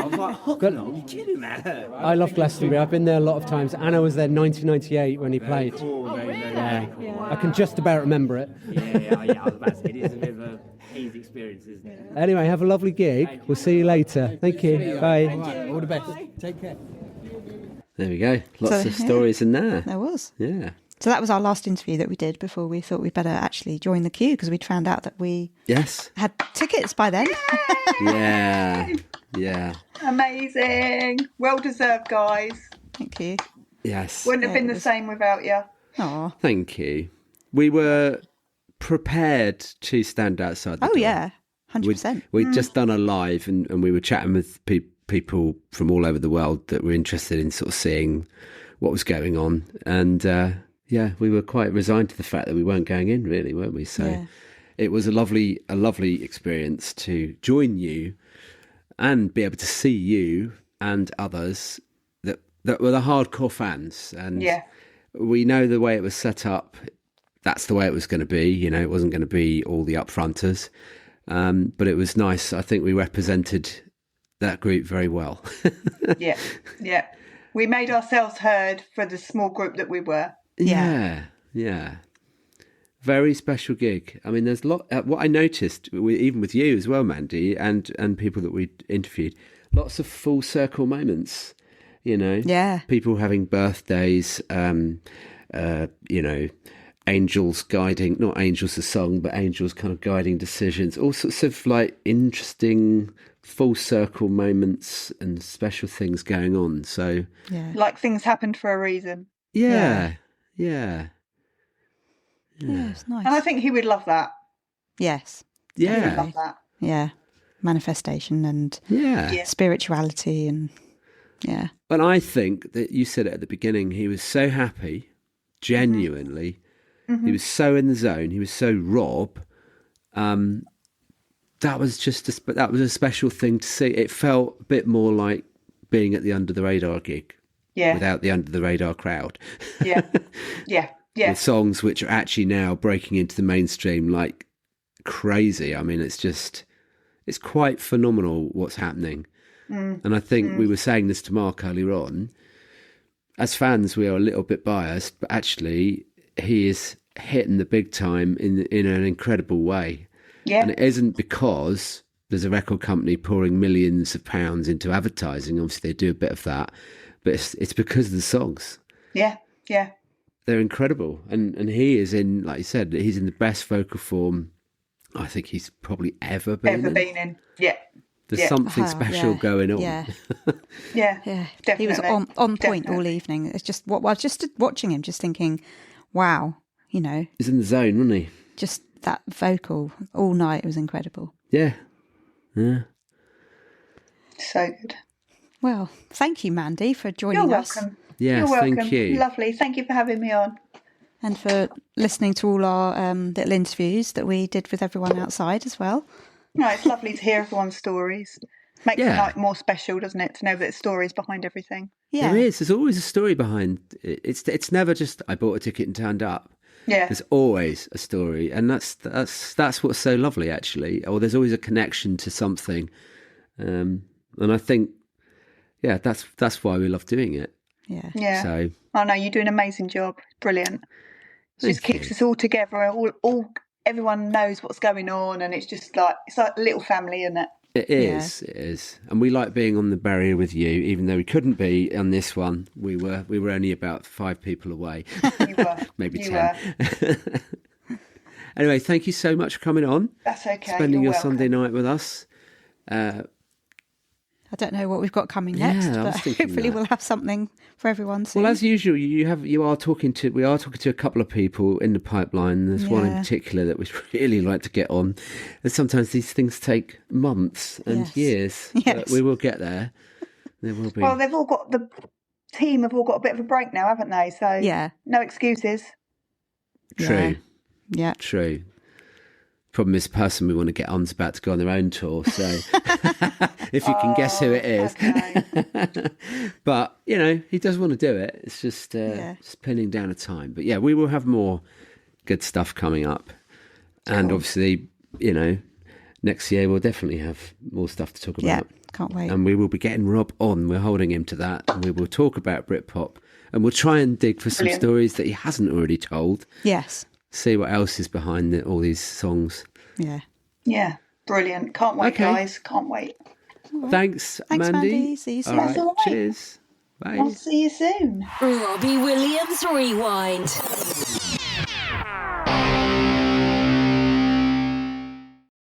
[SPEAKER 14] was like, Hucknall, you're kidding, man.
[SPEAKER 9] I love Glastonbury. I've been there a lot of times. Anna was there 1998 when he played.
[SPEAKER 14] Cool, very
[SPEAKER 9] Yeah. I can just about remember it.
[SPEAKER 14] Yeah, I was about to say, it is a bit of a hazy experience, isn't it?
[SPEAKER 9] Anyway, have a lovely gig. We'll see you later. Thank you. Bye.
[SPEAKER 12] All the best. Take care.
[SPEAKER 2] There we go. Lots of stories in there.
[SPEAKER 1] There was.
[SPEAKER 2] Yeah.
[SPEAKER 1] So that was our last interview that we did before we thought we'd better actually join the queue because we'd found out that we had tickets by then.
[SPEAKER 2] Yeah.
[SPEAKER 6] Amazing. Well deserved, guys.
[SPEAKER 1] Thank you.
[SPEAKER 2] Yes.
[SPEAKER 6] Wouldn't have been the same without you.
[SPEAKER 1] Oh.
[SPEAKER 2] Thank you. We were prepared to stand outside the door.
[SPEAKER 1] Yeah. 100%.
[SPEAKER 2] We'd just done a live and we were chatting with people from all over the world that were interested in sort of seeing what was going on. And we were quite resigned to the fact that we weren't going in, really, weren't we? So it was a lovely experience to join you and be able to see you and others that were the hardcore fans. And we know the way it was set up, that's the way it was going to be. You know, it wasn't going to be all the upfronters. But it was nice. I think we represented that group very well.
[SPEAKER 6] Yeah. We made ourselves heard for the small group that we were.
[SPEAKER 2] Yeah. Very special gig. I mean, there's a lot. What I noticed, even with you as well, Mandy, and people that we interviewed, lots of full circle moments. You know, people having birthdays. Angels guiding, not angels the song, but angels kind of guiding decisions. All sorts of like interesting full circle moments and special things going on. So
[SPEAKER 6] like things happened for a reason.
[SPEAKER 2] Yeah.
[SPEAKER 1] Yeah, it's nice.
[SPEAKER 6] And I think he would love that.
[SPEAKER 1] Yes.
[SPEAKER 6] He would love that.
[SPEAKER 1] Yeah. Manifestation and spirituality and
[SPEAKER 2] And I think that you said it at the beginning, he was so happy, genuinely. Mm-hmm. He was so in the zone. He was so Rob. That was a special thing to see. It felt a bit more like being at the Under the Radar gig, without the Under the Radar crowd.
[SPEAKER 6] Yeah.
[SPEAKER 2] With songs which are actually now breaking into the mainstream like crazy. I mean, it's it's quite phenomenal what's happening. And I think we were saying this to Mark earlier on. As fans, we are a little bit biased, but actually, he is hitting the big time in an incredible way.
[SPEAKER 6] Yeah.
[SPEAKER 2] And it isn't because there's a record company pouring millions of pounds into advertising. Obviously, they do a bit of that, but it's because of the songs.
[SPEAKER 6] Yeah, yeah.
[SPEAKER 2] They're incredible. And he is in, like you said, he's in the best vocal form I think he's probably ever been in.
[SPEAKER 6] Yeah.
[SPEAKER 2] There's something special going on.
[SPEAKER 6] Yeah, definitely.
[SPEAKER 1] He was on point all evening. It's just I was just watching him, just thinking, wow, you know.
[SPEAKER 2] He's in the zone, wasn't he?
[SPEAKER 1] Just that vocal all night was incredible.
[SPEAKER 2] Yeah.
[SPEAKER 6] So good.
[SPEAKER 1] Well, thank you, Mandy, for joining us.
[SPEAKER 6] You're welcome.
[SPEAKER 2] Yes,
[SPEAKER 6] You're welcome.
[SPEAKER 2] thank you.
[SPEAKER 6] Lovely. Thank you for having me on.
[SPEAKER 1] And for listening to all our little interviews that we did with everyone outside as well.
[SPEAKER 6] No, it's lovely to hear everyone's stories. Makes the night more special, doesn't it, to know that there's stories behind everything.
[SPEAKER 1] Yeah.
[SPEAKER 2] There is. There's always a story behind it. It's never just, I bought a ticket and turned up.
[SPEAKER 6] Yeah.
[SPEAKER 2] There's always a story. And that's what's so lovely, actually. Or there's always a connection to something. And I think, that's why we love doing it.
[SPEAKER 1] Yeah.
[SPEAKER 6] Yeah.
[SPEAKER 2] So,
[SPEAKER 6] I know, you do an amazing job. Brilliant. It just keeps us all together. Everyone knows what's going on, and it's like a little family, isn't it?
[SPEAKER 2] It is. And we like being on the barrier with you, even though we couldn't be on this one. We were only about 5 people away.
[SPEAKER 6] You were.
[SPEAKER 2] Maybe
[SPEAKER 6] you
[SPEAKER 2] 10. Anyway, thank you so much for coming on.
[SPEAKER 6] That's okay.
[SPEAKER 2] Spending
[SPEAKER 6] You're
[SPEAKER 2] your Sunday night with us.
[SPEAKER 1] I don't know what we've got coming next, but hopefully we'll have something for everyone soon.
[SPEAKER 2] Well, as usual, we are talking to a couple of people in the pipeline. There's one in particular that we'd really like to get on. And sometimes these things take months and years, but we will get there. There will be.
[SPEAKER 6] Well, the team have all got a bit of a break now, haven't they? So no excuses.
[SPEAKER 2] True.
[SPEAKER 1] Yeah.
[SPEAKER 2] True. Problem is, the person we want to get on's about to go on their own tour, so if you can guess who it is.
[SPEAKER 6] Okay.
[SPEAKER 2] But, he does want to do it. It's just pinning down a time. But we will have more good stuff coming up. And obviously, next year we'll definitely have more stuff to talk about.
[SPEAKER 1] Yeah, can't wait.
[SPEAKER 2] And we will be getting Rob on. We're holding him to that. And we will talk about BRITPOP. And we'll try and dig for some stories that he hasn't already told.
[SPEAKER 1] Yes.
[SPEAKER 2] See what else is behind all these songs.
[SPEAKER 1] Yeah.
[SPEAKER 6] Yeah. Brilliant. Can't wait, guys. Can't wait.
[SPEAKER 1] Right.
[SPEAKER 2] Thanks,
[SPEAKER 1] Mandy. See you soon.
[SPEAKER 2] All right. Cheers. Bye.
[SPEAKER 6] I'll see you soon.
[SPEAKER 15] Robbie Williams Rewind.